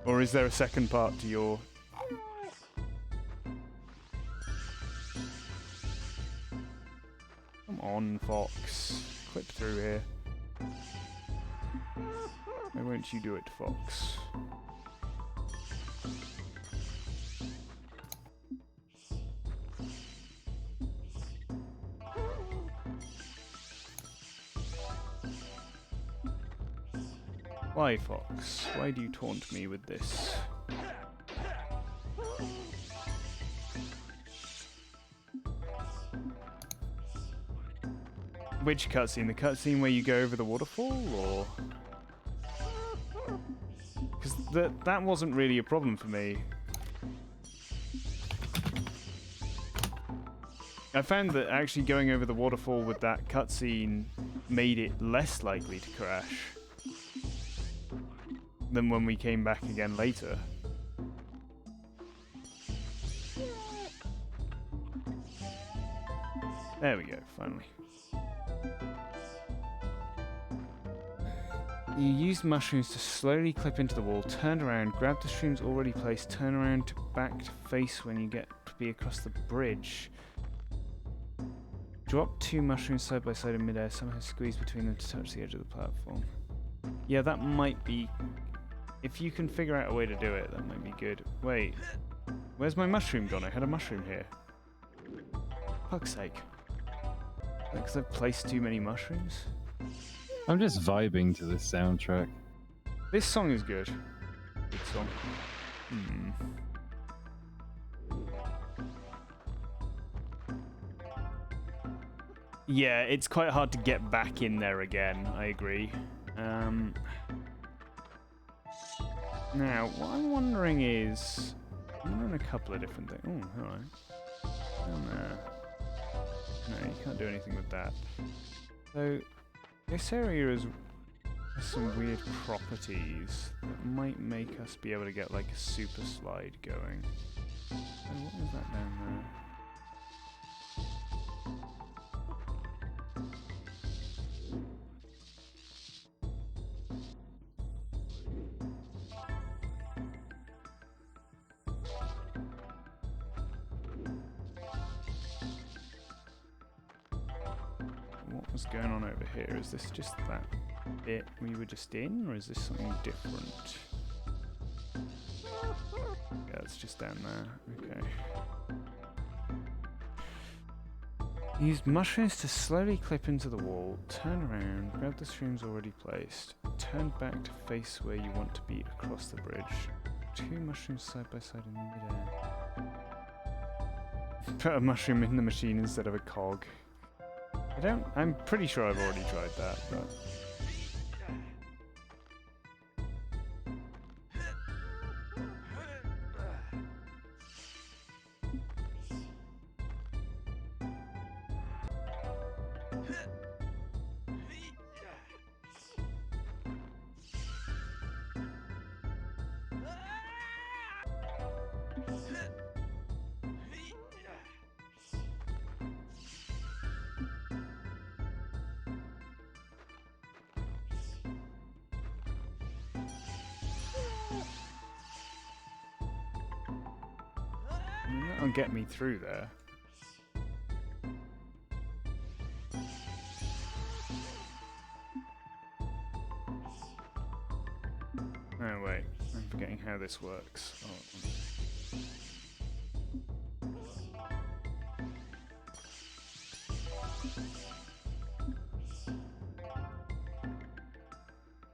Or is there a second part to your... Come on, Fox. Clip through here. Why won't you do it, Fox? Why, Fox? Why do you taunt me with this? Which cutscene? The cutscene where you go over the waterfall, or...? Because that wasn't really a problem for me. I found that actually going over the waterfall with that cutscene made it less likely to crash than when we came back again later. There we go, finally. You use mushrooms to slowly clip into the wall, turn around, grab the shrooms already placed, turn around to back to face when you get to be across the bridge. Drop 2 mushrooms side by side in midair, somehow squeeze between them to touch the edge of the platform. Yeah, that might be... If you can figure out a way to do it, that might be good. Wait, where's my mushroom gone? I had a mushroom here. Fuck's sake. Because I've placed too many mushrooms? I'm just vibing to this soundtrack. This song is good. Good song. Yeah, it's quite hard to get back in there again, I agree. Now, what I'm wondering is... I'm wondering a couple of different things. Oh, alright. Down there. No, you can't do anything with that. So, this area has some weird properties that might make us be able to get like a super slide going. Oh, what was that down there? What was going on over here? Is this just that bit we were just in, or is this something different? Yeah, it's just down there. Okay. Use mushrooms to slowly clip into the wall, turn around, grab the shrooms already placed, turn back to face where you want to be across the bridge. 2 mushrooms side by side in midair. Put a mushroom in the machine instead of a cog. I'm pretty sure I've already tried that, but... That'll get me through there. forgetting how this works. Oh.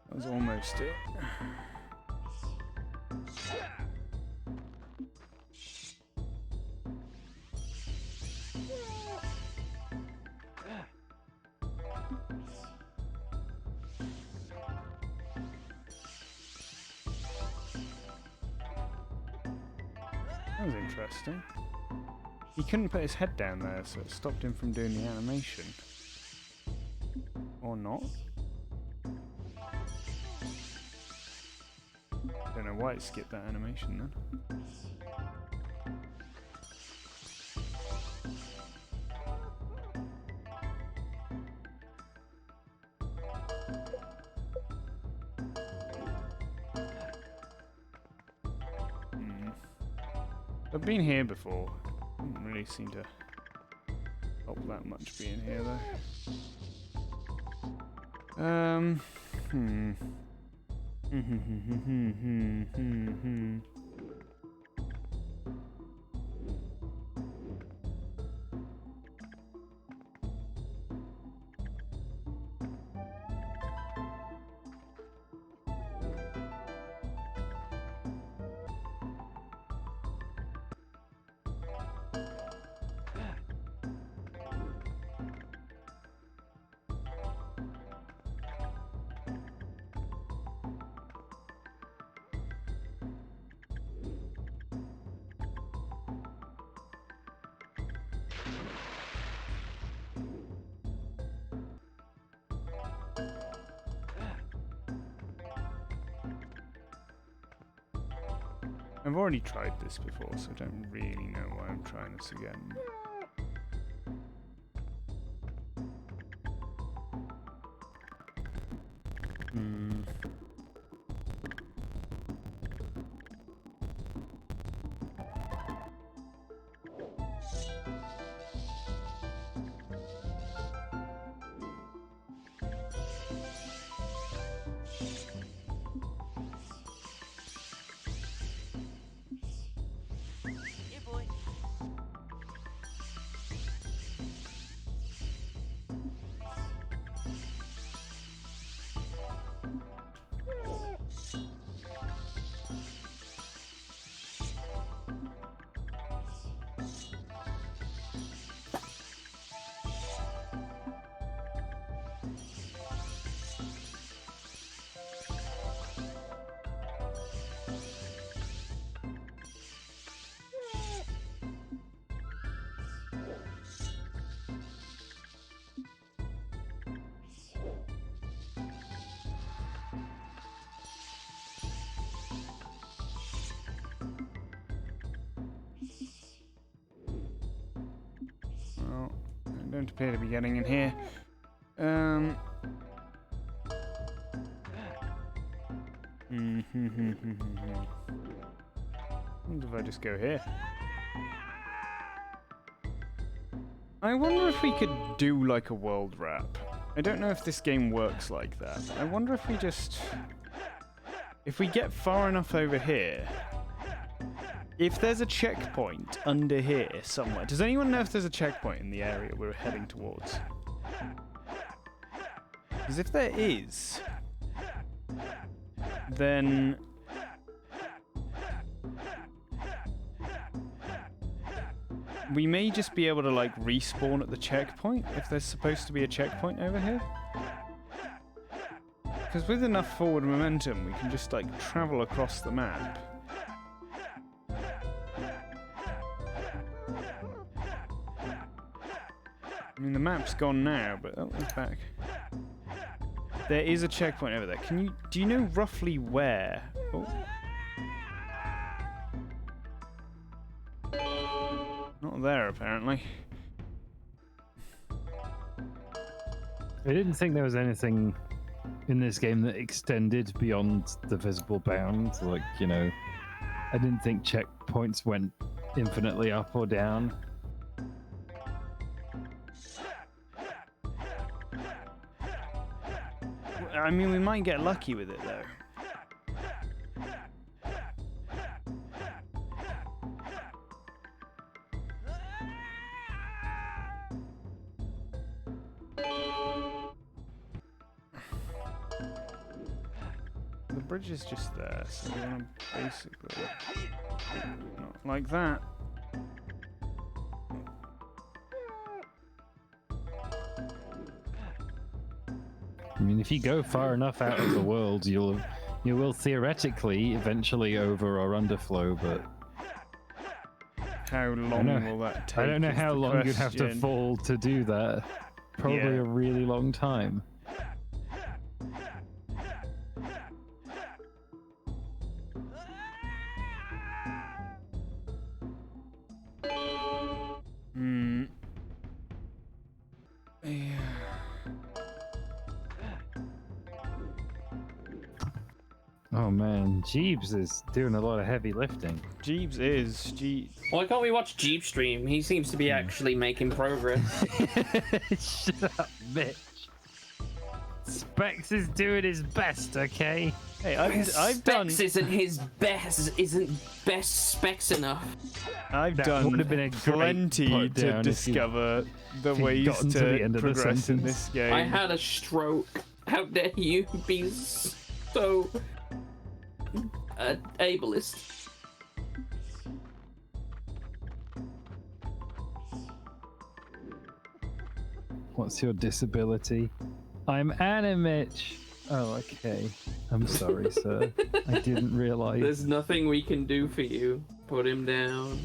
That was almost it. That was interesting. He couldn't put his head down there, so it stopped him from doing the animation. Or not. Don't know why it skipped that animation then. I've been here before. Didn't really seem to help that much being here though. I've already tried this before, so I don't really know why I'm trying this again. Well, I don't appear to be getting in here. What if I just go here? I wonder if we could do like a world wrap. I don't know if this game works like that. I wonder if we just... If we get far enough over here... If there's a checkpoint under here somewhere... Does anyone know if there's a checkpoint in the area we're heading towards? Because if there is... Then... We may just be able to, like, respawn at the checkpoint, if there's supposed to be a checkpoint over here. Because with enough forward momentum, we can just, like, travel across the map. I mean, the map's gone now, but... Oh, it's back. There is a checkpoint over there. Do you know roughly where? Oh. Not there, apparently. I didn't think there was anything in this game that extended beyond the visible bound. Like, you know, I didn't think checkpoints went infinitely up or down. I mean, we might get lucky with it, though. the bridge is just there, so we want to basically not like that. I mean, if you go far enough out of the world, you will theoretically eventually over or underflow, but how long will that take? I don't know how long you'd have to fall to do that. Probably a really long time. Yeah. Oh man, Jeeves is doing a lot of heavy lifting. Jeeves is. Why can't we watch Jeep stream? He seems to be actually making progress. Shut up, bitch. Specs is doing his best, okay? Hey, I've done. Specs isn't his best. Isn't best Specs enough? I've That done would have been a great plenty put to down if you- discover the if you'd ways gotten to the to end of the progress in sentence. this game. I had a stroke. How dare you be so ableist? What's your disability? I'm Animitch. Oh, okay. I'm sorry, sir. I didn't realize. There's nothing we can do for you. Put him down.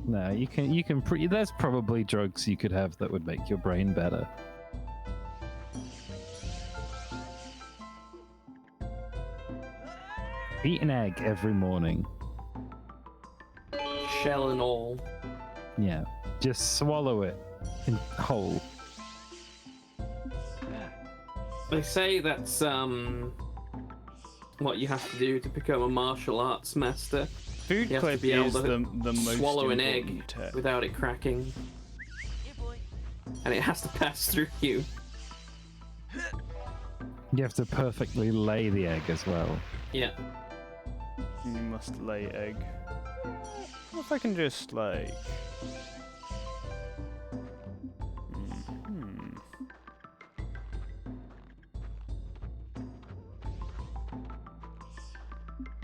No, you can. There's probably drugs you could have that would make your brain better. Eat an egg every morning. Shell and all. Yeah, just swallow it in whole. They say that's what you have to do to become a martial arts master. Food You have to clip be able is to the most swallow an egg important tip. without it cracking. And it has to pass through you. You have to perfectly lay the egg as well. Yeah. You must lay egg. What if I can just like?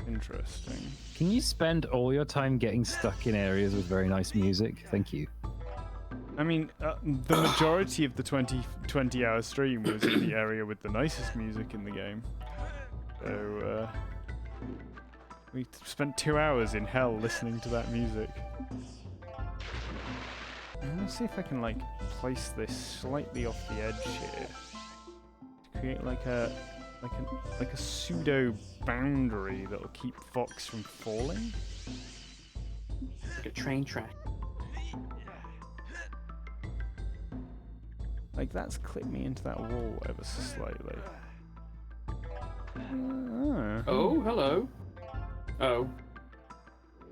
Interesting. Can you spend all your time getting stuck in areas with very nice music? Thank you. I mean, the majority of the 20-hour stream was in the area with the nicest music in the game. So, we spent 2 hours in hell listening to that music. Let's see if I can, like, place this slightly off the edge here. To create, like a pseudo boundary that'll keep Fox from falling. Like a train track. Like, that's clipped me into that wall ever so slightly. Oh, hello. Oh.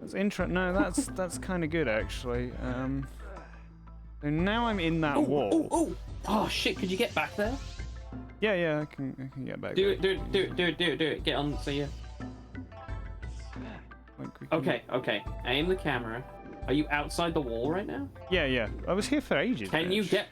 That's No, that's kind of good actually. So now I'm in that wall. Oh shit! Could you get back there? Yeah, I can get back. Do it. Get on. So yeah. Okay. Aim the camera. Are you outside the wall right now? Yeah. I was here for ages. Can you get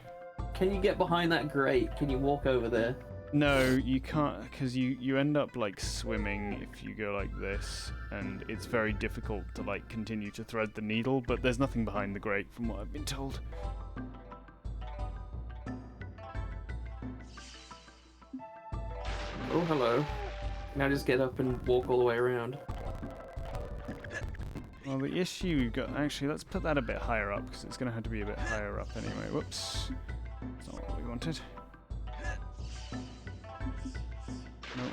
behind that grate? Can you walk over there? No, you can't, because you end up like swimming if you go like this, and it's very difficult to like continue to thread the needle. But there's nothing behind the grate, from what I've been told. Oh, hello. Now just get up and walk all the way around. Well, the issue we've got... Actually, let's put that a bit higher up, because it's going to have to be a bit higher up anyway. Whoops. That's not what we wanted. No.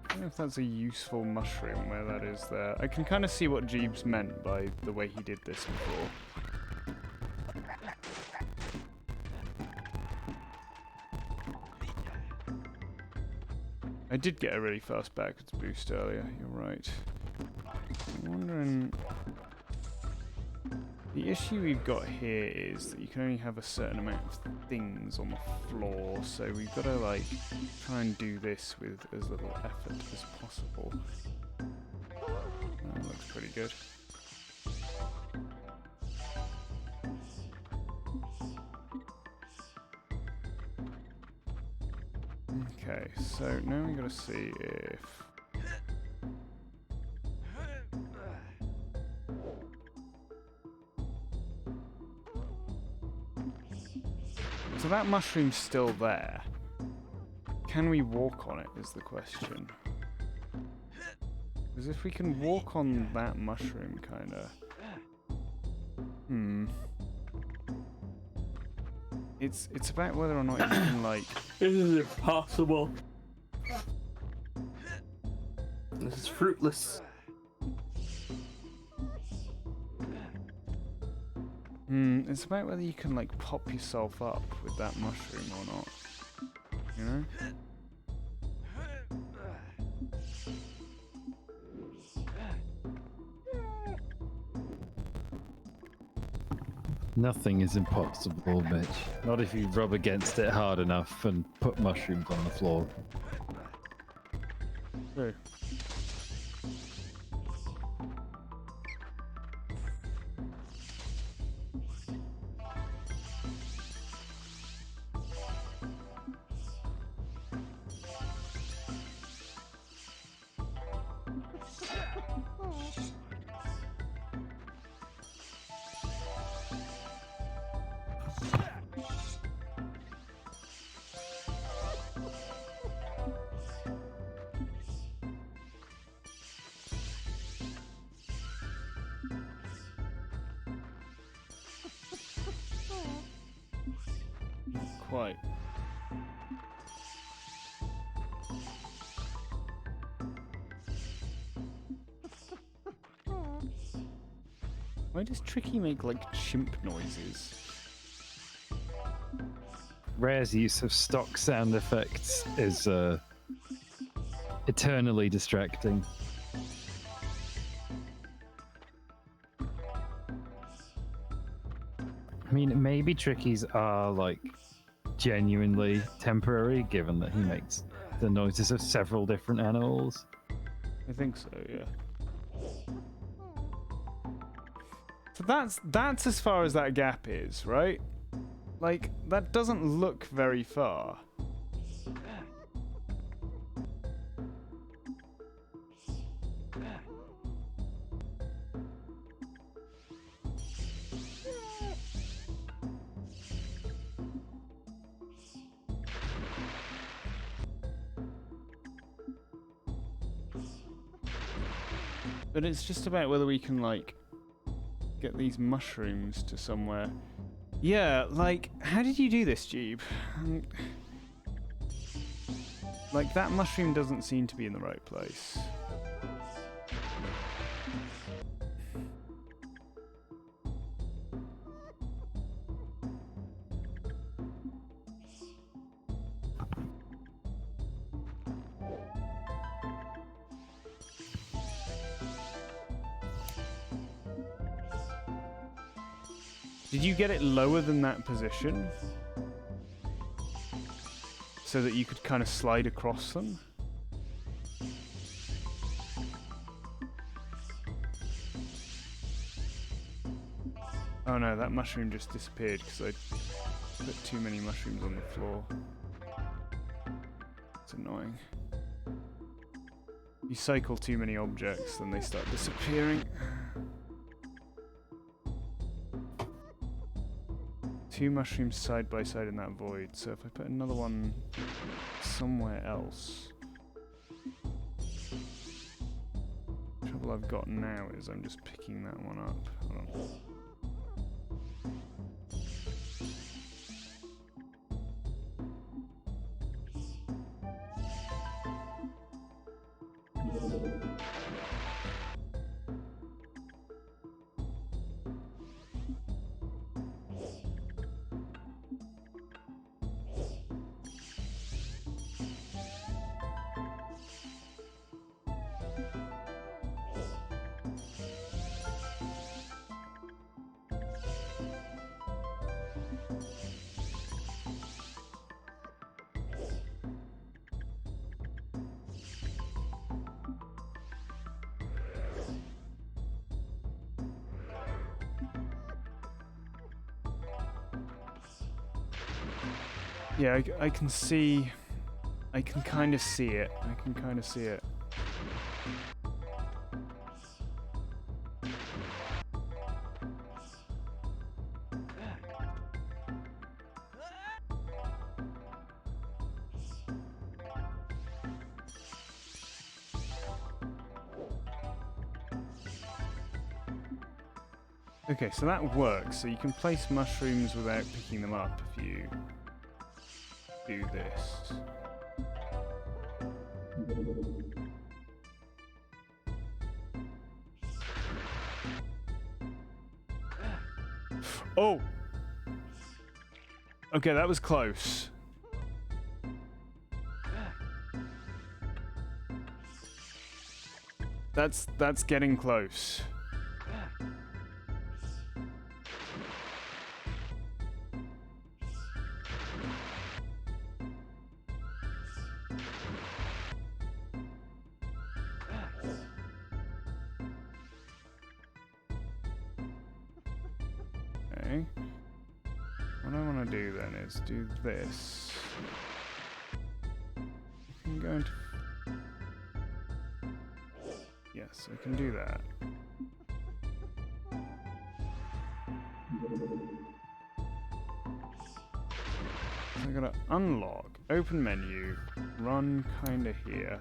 I don't know if that's a useful mushroom where that is there. I can kind of see what Jeeves meant by the way he did this before. I did get a really fast backwards boost earlier, you're right. I'm wondering... The issue we've got here is that you can only have a certain amount of things on the floor, so we've got to like try and do this with as little effort as possible. That looks pretty good. Okay, so now we got to see if so that mushroom's still there. Can we walk on it is the question. Because if we can walk on that mushroom, kinda... It's about whether or not you can, like... This is impossible. This is fruitless. It's about whether you can, like, pop yourself up with that mushroom or not. You know? Nothing is impossible, Mitch. Not if you rub against it hard enough and put mushrooms on the floor. True. Quite. Why does Tricky make like chimp noises? Rare's use of stock sound effects is eternally distracting. I mean, maybe Trickies are like genuinely temporary, given that he makes the noises of several different animals. I think so, yeah. So that's as far as that gap is, right? Like, that doesn't look very far. But it's just about whether we can, like, get these mushrooms to somewhere. Yeah, like, how did you do this, Jeeb? Like, that mushroom doesn't seem to be in the right place. Did you get it lower than that position? So that you could kind of slide across them? Oh no, that mushroom just disappeared because I put too many mushrooms on the floor. It's annoying. You cycle too many objects, then they start disappearing. Two mushrooms side by side in that void, so if I put another one somewhere else... The trouble I've got now is I'm just picking that one up. Hold on. Yeah, I can see. I can kind of see it. I can kind of see it. Okay, so that works. So you can place mushrooms without picking them up if you do this. Oh! Okay, that was close. That's getting close. Okay. What I want to do then is do this. You can go into... Yes, I can do that. So I gotta unlock, open menu, run kinda here.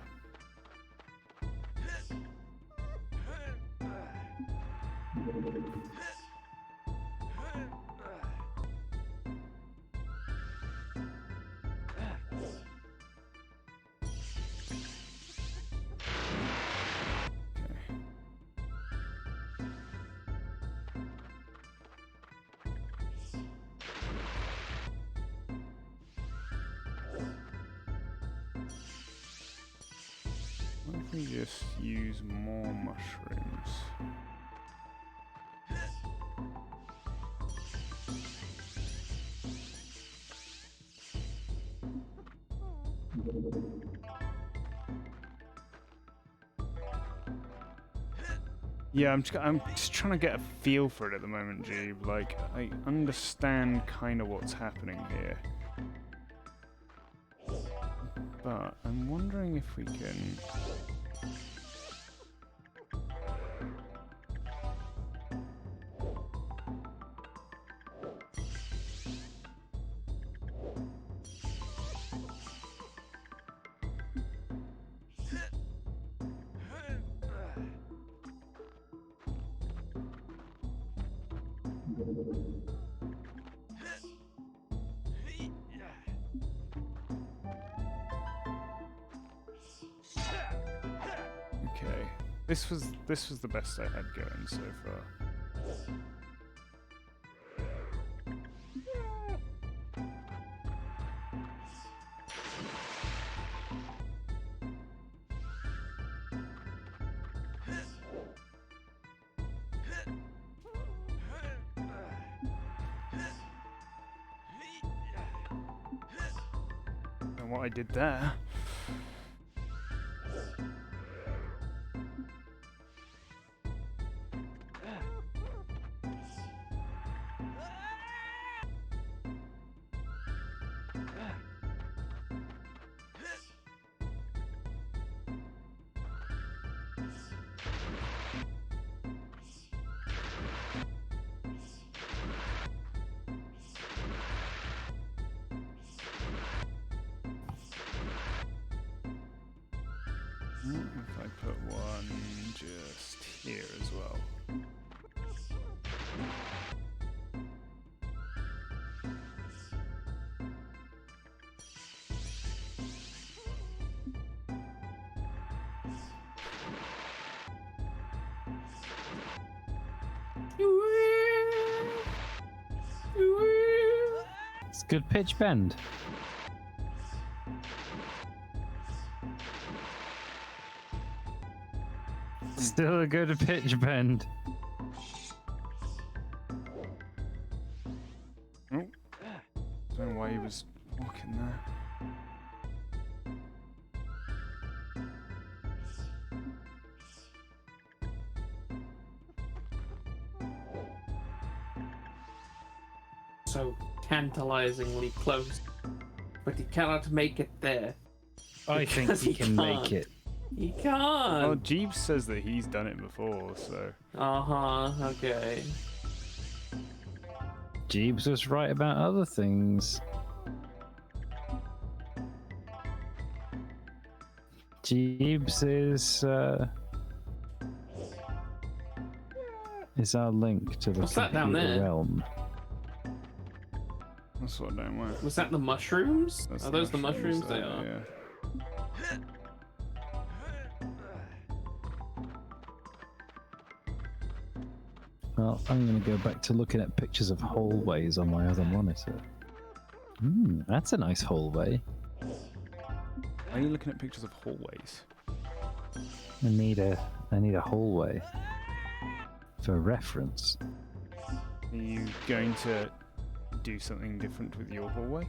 What if we just use more mushrooms? Yeah, I'm just trying to get a feel for it at the moment, G. Like, I understand kind of what's happening here. But I'm wondering if we can... Okay, this was the best I had going so far. And what I did there. If I put one just here as well. It's good pitch bend. Still a good pitch bend. Oh. Don't know why he was walking there. So tantalizingly close. but he cannot make it there. I think Because he can make can't. it. He can't. Well, Jeeves says that he's done it before, so. Okay. Jeeves was right about other things. Jeeves is our link to the What's that down computer there? realm. That's what don't work. Was that the mushrooms? That's Are those the mushrooms? They there, are. Yeah. Well, I'm going to go back to looking at pictures of hallways on my other monitor. That's a nice hallway. Why are you looking at pictures of hallways? I need a hallway for reference. Are you going to do something different with your hallway?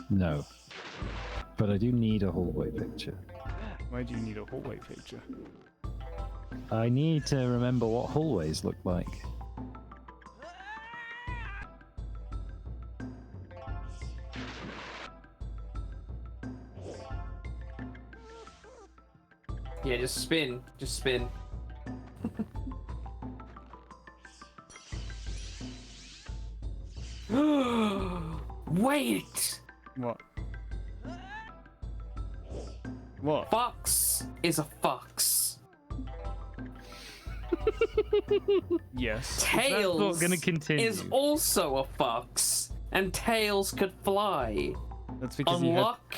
No, but I do need a hallway picture. Why do you need a hallway picture? I need to remember what hallways look like. Yeah, just spin. Just spin. Wait! What? What? Fox is a fox. Yes. Tails gonna continue? is also a fox, and Tails could fly. That's because Unlock,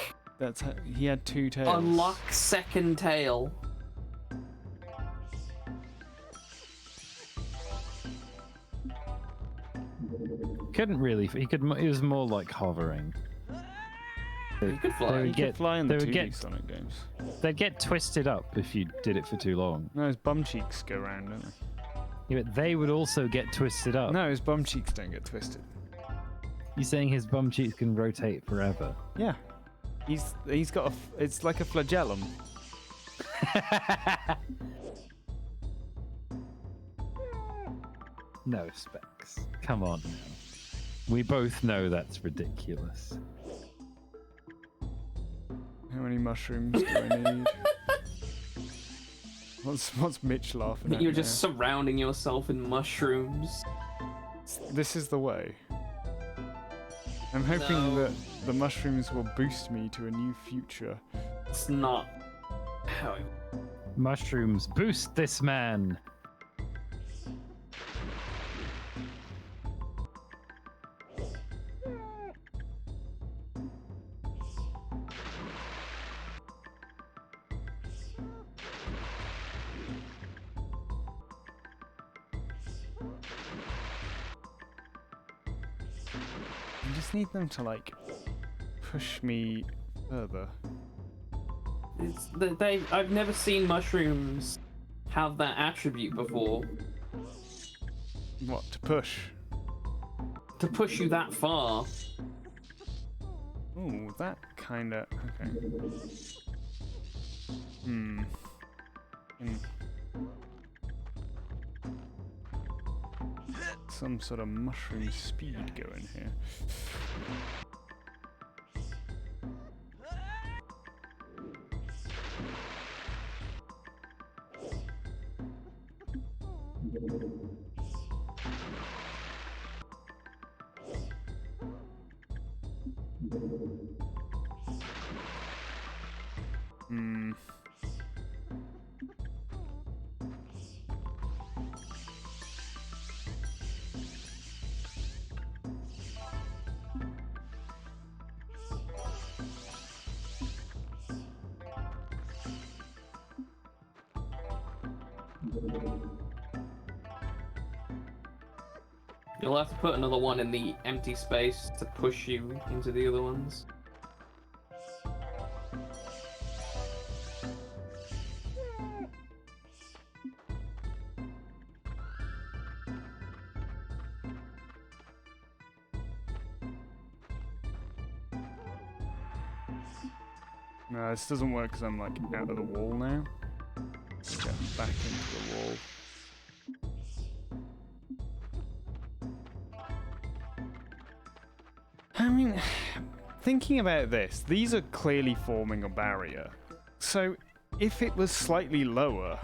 he had two tails. unlock second tail. Couldn't really. He could. It was more like hovering. You could fly. They He would could fly in the they would 2D get. Sonic games. They'd get twisted up if you did it for too long. No, his bum cheeks go round, don't they? Yeah, but they would also get twisted up. No, his bum cheeks don't get twisted. You're saying his bum cheeks can rotate forever? Yeah. He's got it's like a flagellum. No, Specs. Come on now. We both know that's ridiculous. How many mushrooms do I need? What's Mitch laughing at? You're just surrounding yourself in mushrooms. This is the way. I'm hoping No. that the mushrooms will boost me to a new future. It's not how it... Mushrooms, boost this man! I just need them to like push me further. I've never seen mushrooms have that attribute before. What, to push? To push you that far. Ooh, that kinda... okay. Hmm. Some sort of mushroom speed going here. Hmm. You'll have to put another one in the empty space to push you into the other ones. No, this doesn't work because I'm like out of the wall now. Get back into the wall. I mean, Thinking about this, these are clearly forming a barrier. So, if it was slightly lower,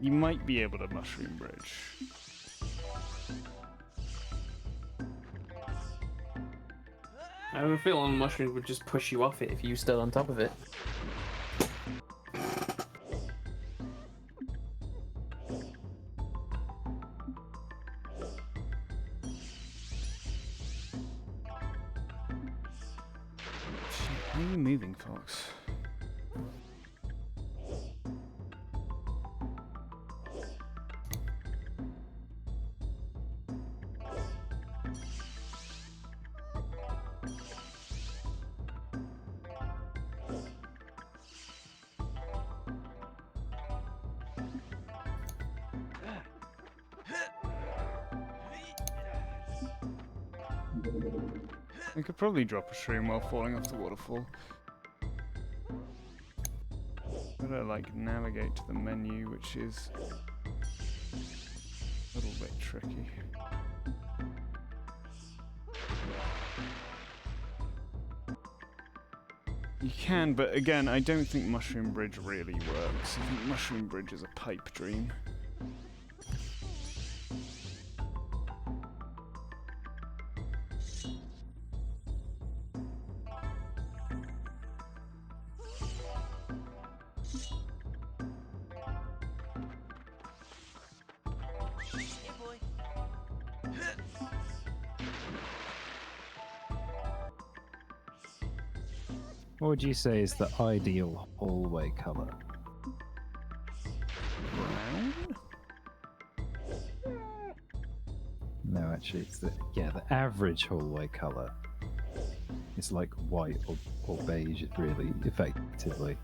you might be able to mushroom bridge. I have a feeling mushroom would just push you off it if you stood on top of it. Why are you moving, Fox? I could probably drop a shroom while falling off the waterfall. Gotta like navigate to the menu, which is a little bit tricky. You can, but again, I don't think Mushroom Bridge really works. I think Mushroom Bridge is a pipe dream. What would you say is the ideal hallway color? Brown? No, actually, it's the average hallway color. It's like white or beige, really, effectively.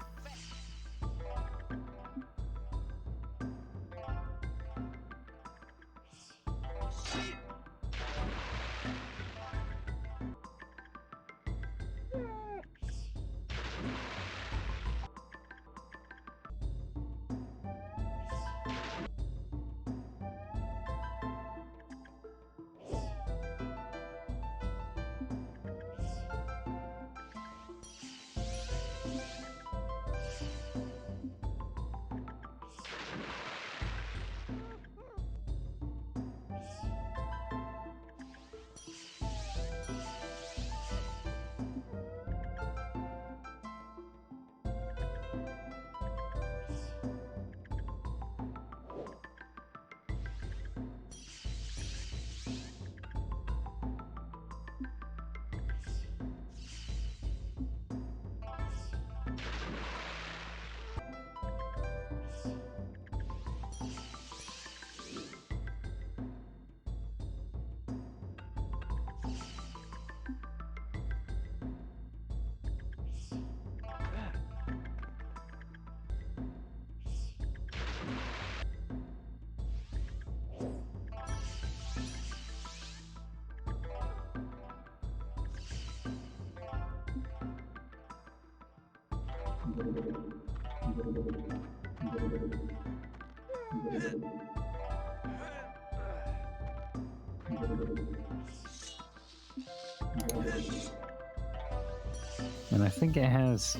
And I think it has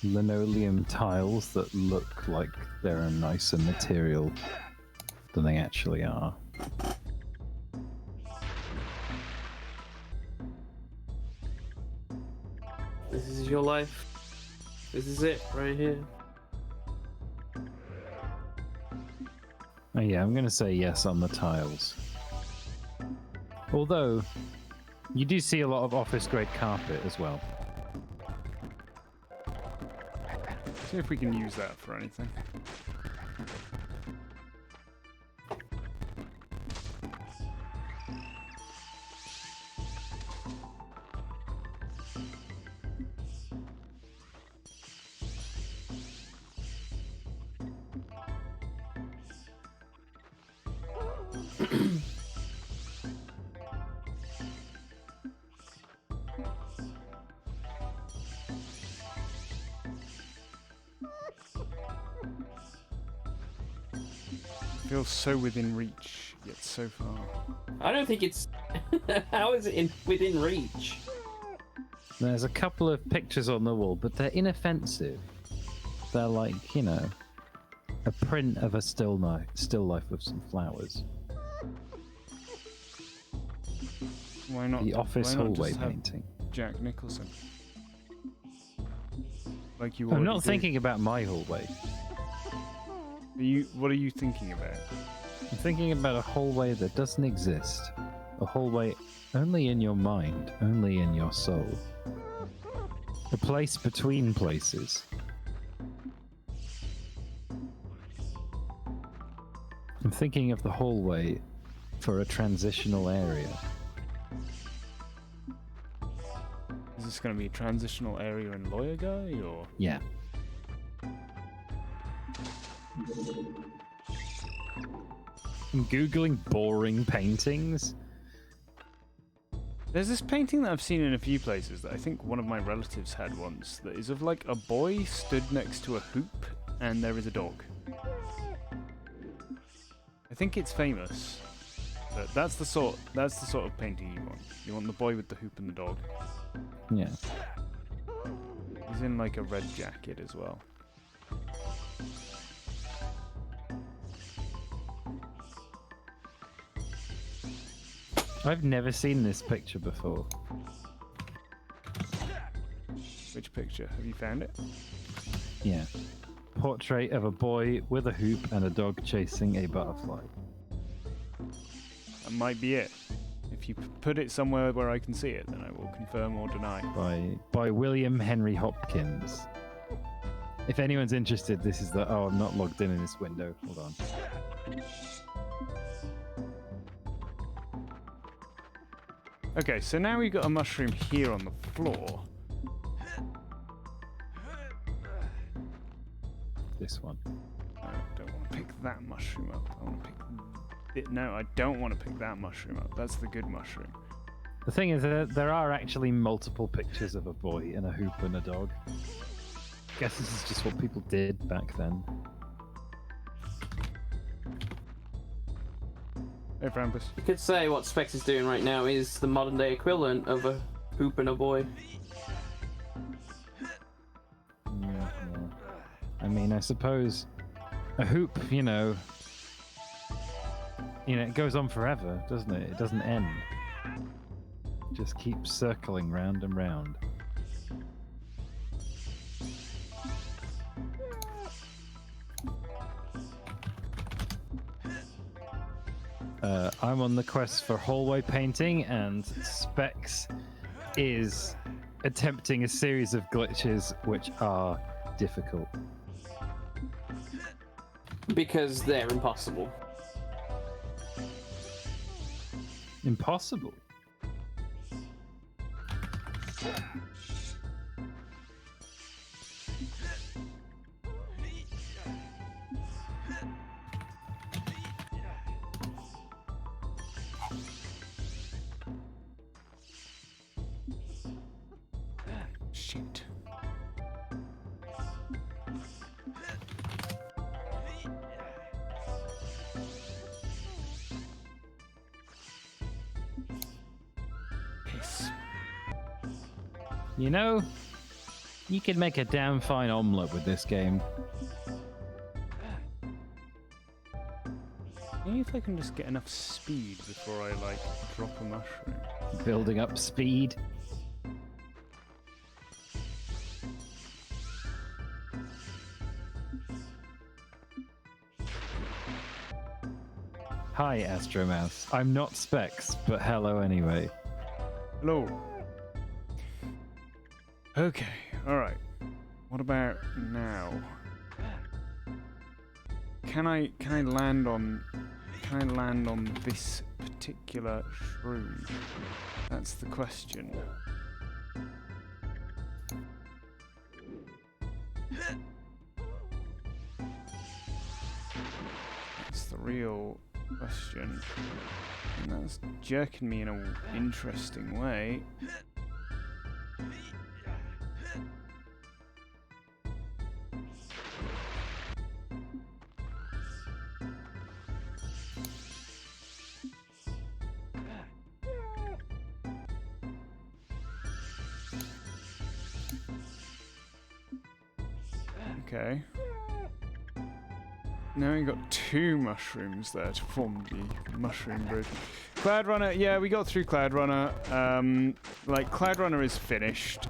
linoleum tiles that look like they're a nicer material than they actually are. This is your life. This is it, right here. Oh yeah, I'm going to say yes on the tiles. Although, you do see a lot of office-grade carpet as well. See if we can use that for anything. Feels so within reach, yet so far. I don't think it's... How is it within reach? There's a couple of pictures on the wall, but they're inoffensive. They're like, you know, a print of a still life with some flowers. Why not? The office why not hallway just have painting. Jack Nicholson. Like you. I'm already not do. thinking about my hallway. What are you thinking about? I'm thinking about a hallway that doesn't exist. A hallway only in your mind, only in your soul. A place between places. I'm thinking of the hallway for a transitional area. Is this going to be a transitional area in Lawyer Guy, or? Yeah. I'm googling boring paintings. There's this painting that I've seen in a few places that I think one of my relatives had once that is of like a boy stood next to a hoop and there is a dog. I think it's famous. But that's the sort of painting you want. You want the boy with the hoop and the dog. Yeah. He's in like a red jacket as well. I've never seen this picture before. Which picture? Have you found it? Yeah. Portrait of a boy with a hoop and a dog chasing a butterfly. That might be it. If you put it somewhere where I can see it, then I will confirm or deny. By William Henry Hopkins. If anyone's interested, this is the... Oh, I'm not logged in this window. Hold on. Okay, so now we've got a mushroom here on the floor. This one. I don't want to pick that mushroom up. I want to pick it. No, I don't want to pick that mushroom up. That's the good mushroom. The thing is that there are actually multiple pictures of a boy in a hoop and a dog. I guess this is just what people did back then. Hey, Frampus. You could say what Specs is doing right now is the modern day equivalent of a hoop and a boy. Yeah. I mean, I suppose a hoop, you know, it goes on forever, doesn't it? It doesn't end. It just keeps circling round and round. I'm on the quest for hallway painting, and Specs is attempting a series of glitches which are difficult. Because they're impossible. Impossible? Shit. Piss. You know, you could make a damn fine omelette with this game. Maybe if I can just get enough speed before I, like, drop a mushroom. Building up speed. Hi, Astromouse. I'm not Specs, but hello anyway. Hello. Okay, alright. What about now? Can I land on this particular shroom? That's the question. That's the real question. And that's jerking me in an interesting way. Okay. Now we got 2 mushrooms there to form the mushroom bridge. Cloudrunner, yeah, we got through Cloudrunner. Like, Cloudrunner is finished.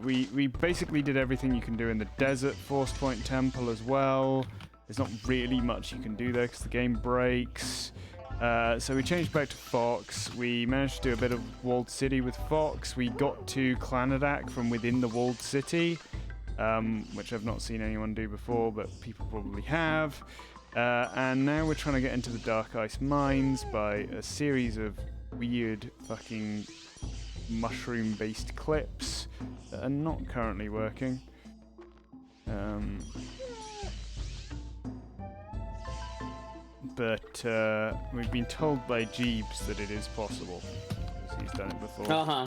We basically did everything you can do in the desert Force Point Temple as well. There's not really much you can do there because the game breaks. So we changed back to Fox. We managed to do a bit of Walled City with Fox. We got to Klanadak from within the Walled City. Which I've not seen anyone do before, but people probably have. And now we're trying to get into the Dark Ice Mines by a series of weird fucking mushroom-based clips that are not currently working. But we've been told by Jeeves that it is possible, because he's done it before. Uh-huh.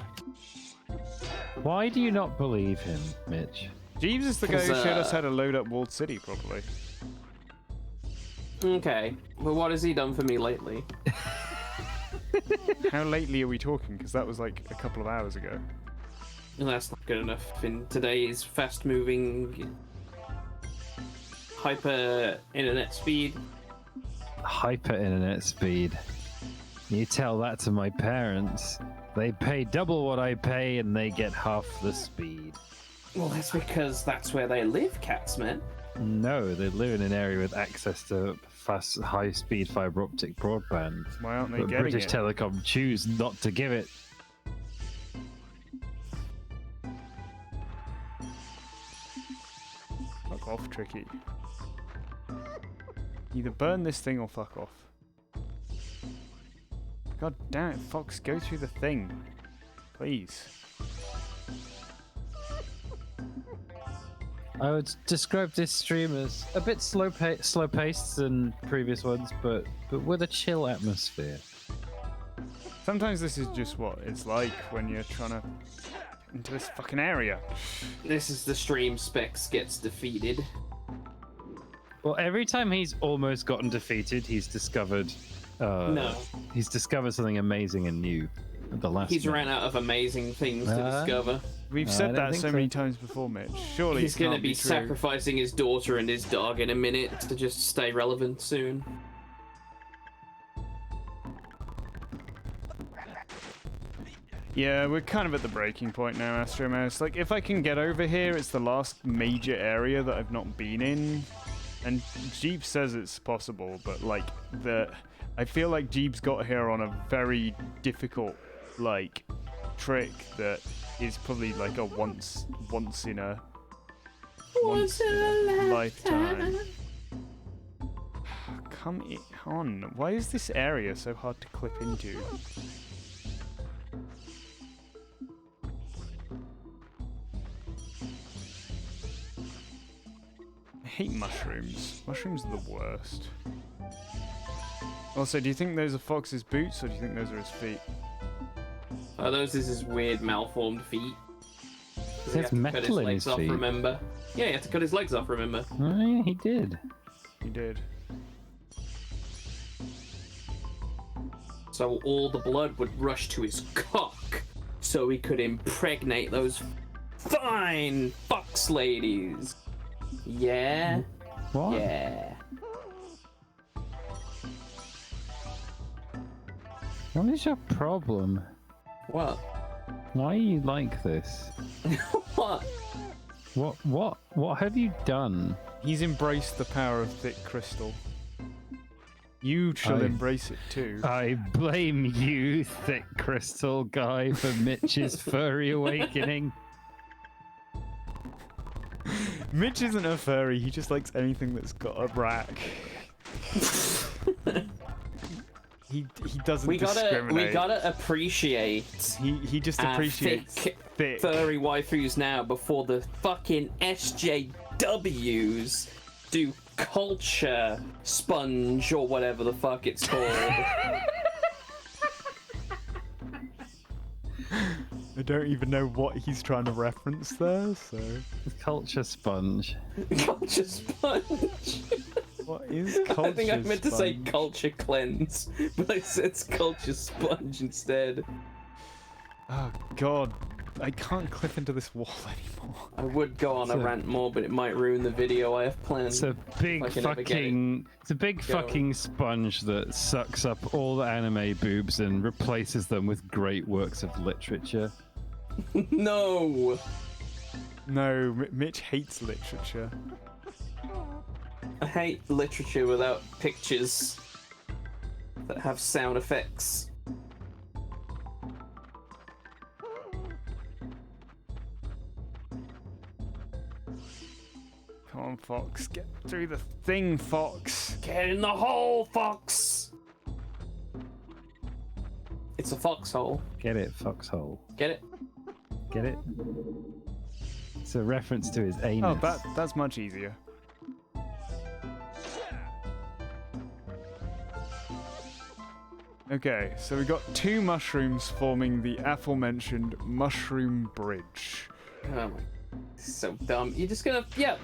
Why do you not believe him, Mitch? Jeeves is the guy who showed us how to load up Walled City properly. Okay. Well, what has he done for me lately? How lately are we talking? Because that was like a couple of hours ago. Well, that's not good enough in today's fast-moving hyper internet speed. Hyper internet speed. You tell that to my parents. They pay double what I pay and they get half the speed. Well, that's because that's where they live, Catsman. No, they live in an area with access to fast, high-speed fiber optic broadband. Why aren't they But getting British it? Telecom choose not to give it. Fuck off, Tricky. Either burn this thing or fuck off. God damn it, Fox, go through the thing. Please. I would describe this stream as a bit slow-paced than previous ones, but with a chill atmosphere. Sometimes this is just what it's like when you're trying to into this fucking area. This is the stream Specs gets defeated. Well, every time he's almost gotten defeated, he's discovered. No. He's discovered something amazing and new. At the last. He's minute. ran out of amazing things to discover. We've I said don't that think so so. many times before, Mitch. Surely He's it going to can't be true. sacrificing his daughter and his dog in a minute to just stay relevant soon. Yeah, we're kind of at the breaking point now, Astro Mouse. Like, if I can get over here, it's the last major area that I've not been in. And Jeep says it's possible, but, like, I feel like Jeep's got here on a very difficult, like, trick that is probably, like, a once in a lifetime. Come on. Why is this area so hard to clip into? I hate mushrooms. Mushrooms are the worst. Also, do you think those are Fox's boots, or do you think those are his feet? Are those his weird malformed feet? There's metal in his feet. Remember? Yeah, he had to cut his legs off, remember? Oh, yeah, he did. He did. So all the blood would rush to his cock, so he could impregnate those fine fox ladies. Yeah? What? Yeah. What is your problem? What? Why are you like this? What? What have you done? He's embraced the power of thick crystal. You shall embrace it too. I blame you, thick crystal guy, for Mitch's furry awakening. Mitch isn't a furry, he just likes anything that's got a rack. he doesn't discriminate. We gotta appreciate. He just appreciates thick furry waifus now before the fucking SJWs do culture sponge or whatever the fuck it's called. I don't even know what he's trying to reference there, so... Culture sponge. Culture sponge. What is culture I think I meant to say sponge? culture cleanse, but I said culture sponge instead. Oh god. I can't clip into this wall anymore. I would go on a rant more, but it might ruin the video I have planned. It's a big fucking. It's a big fucking sponge that sucks up all the anime boobs and replaces them with great works of literature. No. No, Mitch hates literature. I hate literature without pictures that have sound effects. Come on, Fox. Get through the thing, Fox. Get in the hole, Fox! It's a foxhole. Get it, foxhole. Get it? Get it? It's a reference to his anus. Oh, that's much easier. Okay, so we got 2 mushrooms forming the aforementioned mushroom bridge. Oh my. So dumb. You're just gonna. Yep.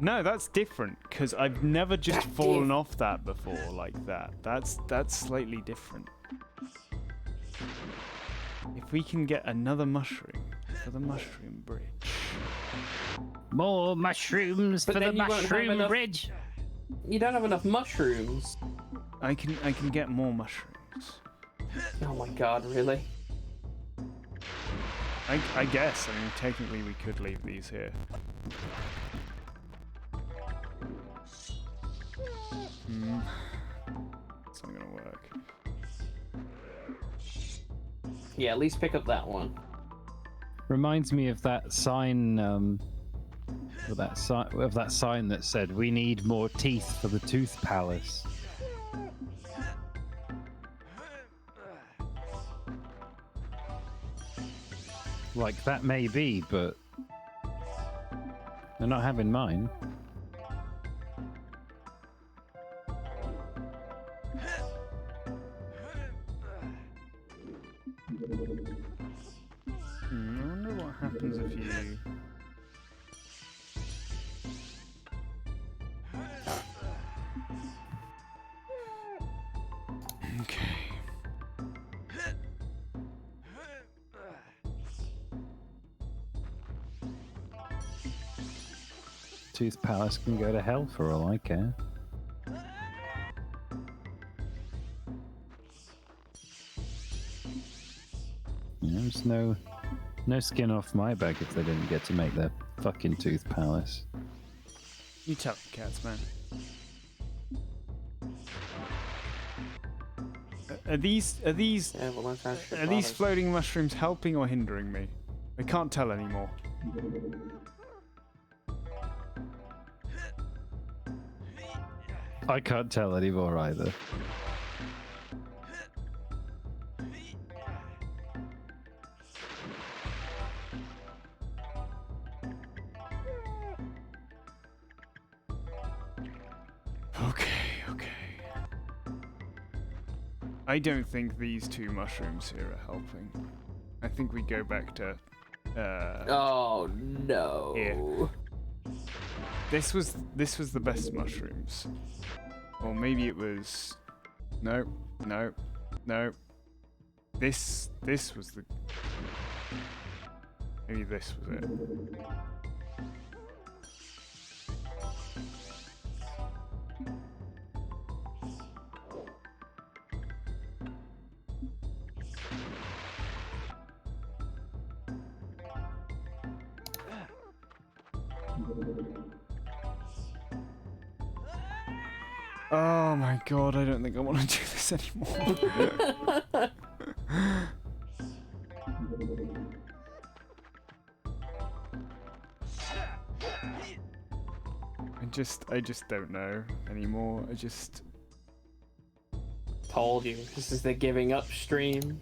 No, that's different, because I've never just fallen off that before like that. That's slightly different. If we can get another mushroom for the mushroom bridge. More mushrooms But for the then you won't have mushroom enough- bridge. You don't have enough mushrooms. I can get more mushrooms. Oh my god, really? I guess. I mean, technically we could leave these here. It's not gonna work. Yeah, at least pick up that one. Reminds me of that sign. Of that sign that said, "We need more teeth for the Tooth Palace." Like, that may be, but they're not having mine. I wonder what happens if you... Okay. Tooth Palace can go to hell for all I care. Yeah, there's no skin off my back if they didn't get to make their fucking Tooth Palace. You tell the cats, man. Are these Yeah, well, that's actually are these floating mushrooms helping or hindering me? I can't tell anymore. I can't tell anymore either. Okay. I don't think these 2 mushrooms here are helping. I think we go back to Oh no. here. This was the best mushrooms. Or maybe it was... No. This was the... Maybe this was it. Oh my god, I don't think I want to do this anymore. I just don't know anymore. I just... Told you, this is the giving up stream.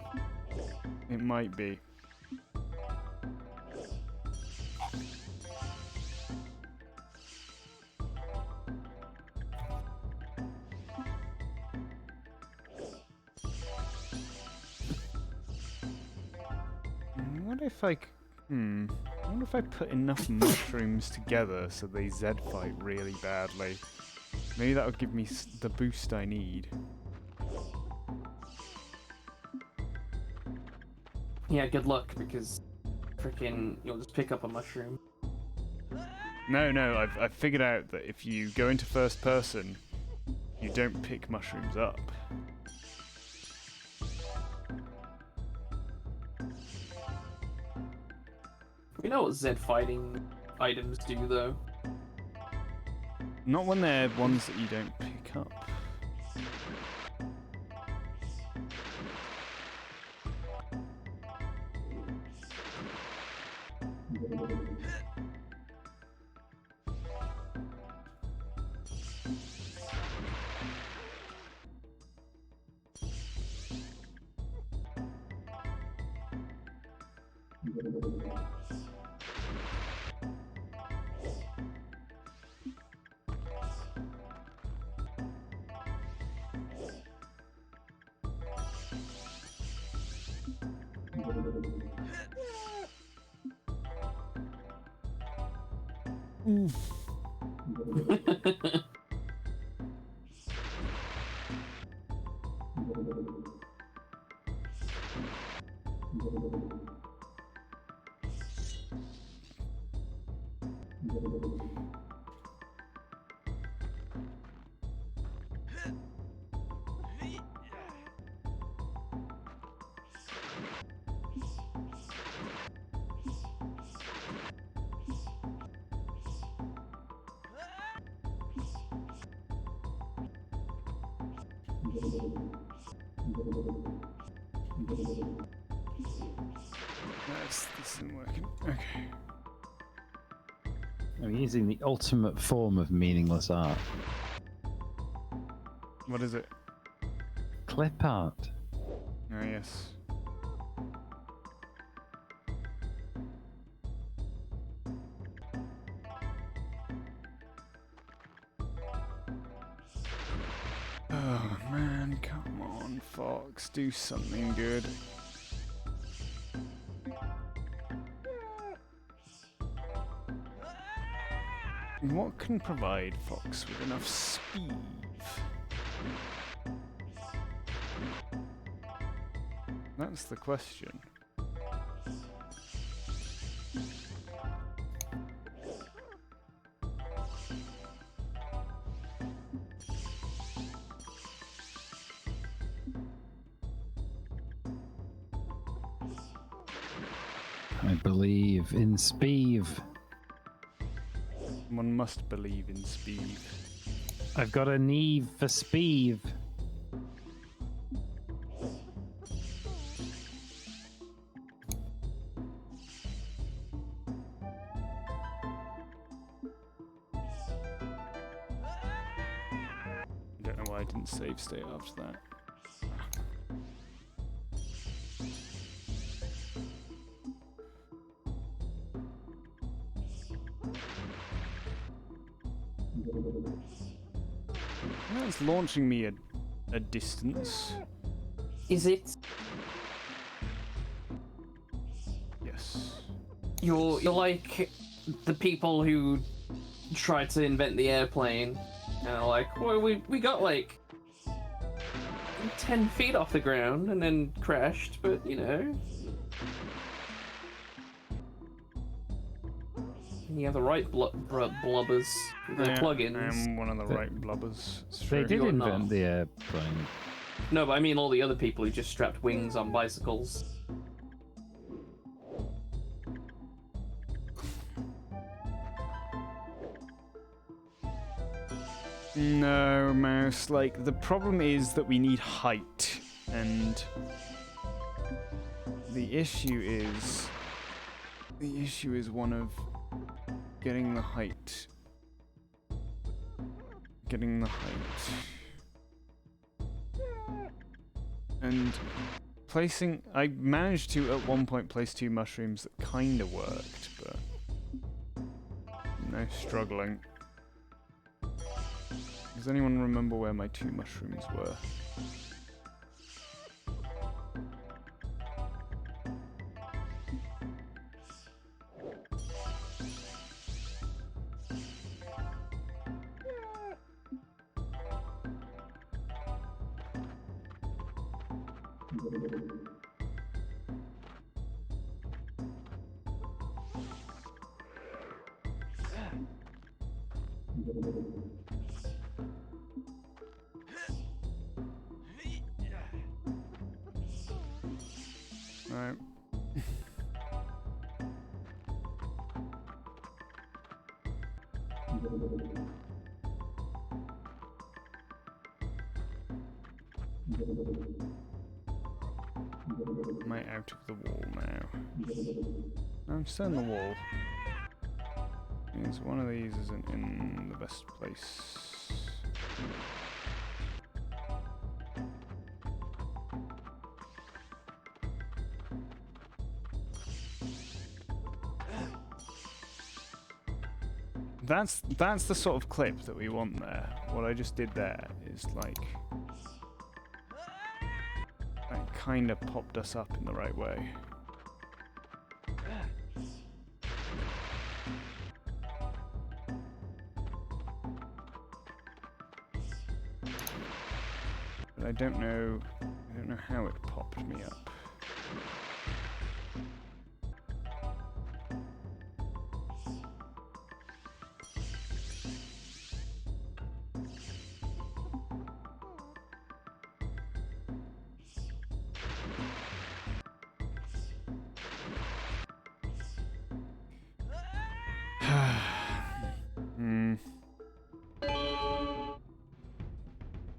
It might be. What if I wonder if I put enough mushrooms together so they Z fight really badly. Maybe that would give me the boost I need. Yeah, good luck, because you'll just pick up a mushroom. No, I've figured out that if you go into first person, you don't pick mushrooms up. We know what Z fighting items do, though. Not when they're ones that you don't pick up. This isn't working. Okay. I'm using the ultimate form of meaningless art. What is it? Clip art. Oh, yes. Oh, man, come on, Fox. Do something good. What can provide Fox with enough speed? That's the question. I believe in Speeve. One must believe in speed. I've got a need for Speeve. I don't know why I didn't save state after that. That's launching me a distance. Is it? Yes. You're like the people who tried to invent the airplane and are like, well, we got like 10 feet off the ground and then crashed, but you know. You have the right blubbers, the plugins. I am one of the right blubbers. It's They true. did You're invent not. the airplane. No, but I mean all the other people who just strapped wings on bicycles. No, Mouse. Like, the problem is that we need height, and the issue is one of getting the height. And placing... I managed to, at one point, place 2 mushrooms that kinda worked, but... No, struggling. Does anyone remember where my 2 mushrooms were? Right. Am I out of the wall now? No, I'm still in the wall. Means one of these isn't in the best place. That's the sort of clip that we want there. What I just did there is like that kind of popped us up in the right way. But I don't know how it popped me up.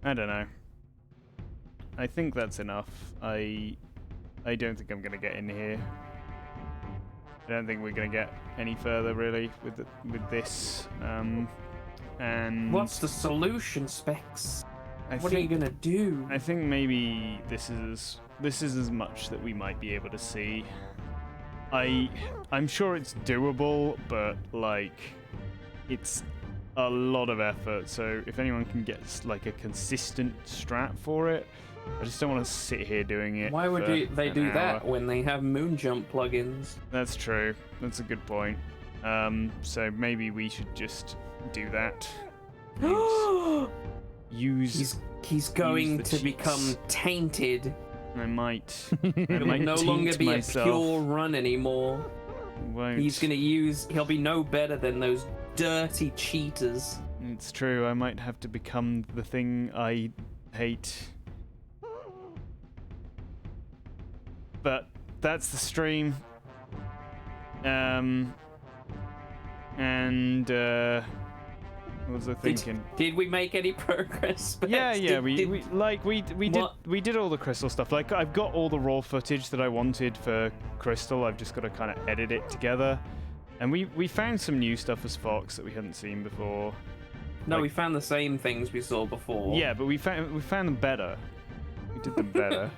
I don't know. I think that's enough. I don't think I'm gonna get in here. I don't think we're gonna get any further really with this. And what's the solution, Specs? What are you gonna do? I think maybe this is as much that we might be able to see. I'm sure it's doable, but like it's a lot of effort. So if anyone can get like a consistent strat for it, I just don't want to sit here doing it. Why would they do that when they have moon jump plugins? That's true. That's a good point. So maybe we should just do that. He's going to become tainted. I might. It'll no longer be myself. a pure run anymore. Won't. He'll be no better than those dirty cheaters. It's true. I might have to become the thing I hate. But that's the stream. What was I thinking? Did we make any progress? Specs? Yeah, we did all the Crystal stuff. Like I've got all the raw footage that I wanted for Crystal. I've just got to kind of edit it together. And we found some new stuff as Fox that we hadn't seen before. No, we found the same things we saw before. Yeah, but we found them better. We did them better.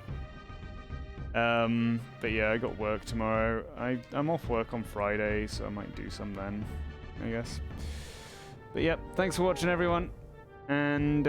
But yeah, I got work tomorrow. I'm off work on Friday, so I might do some then, I guess. But yeah, thanks for watching, everyone, and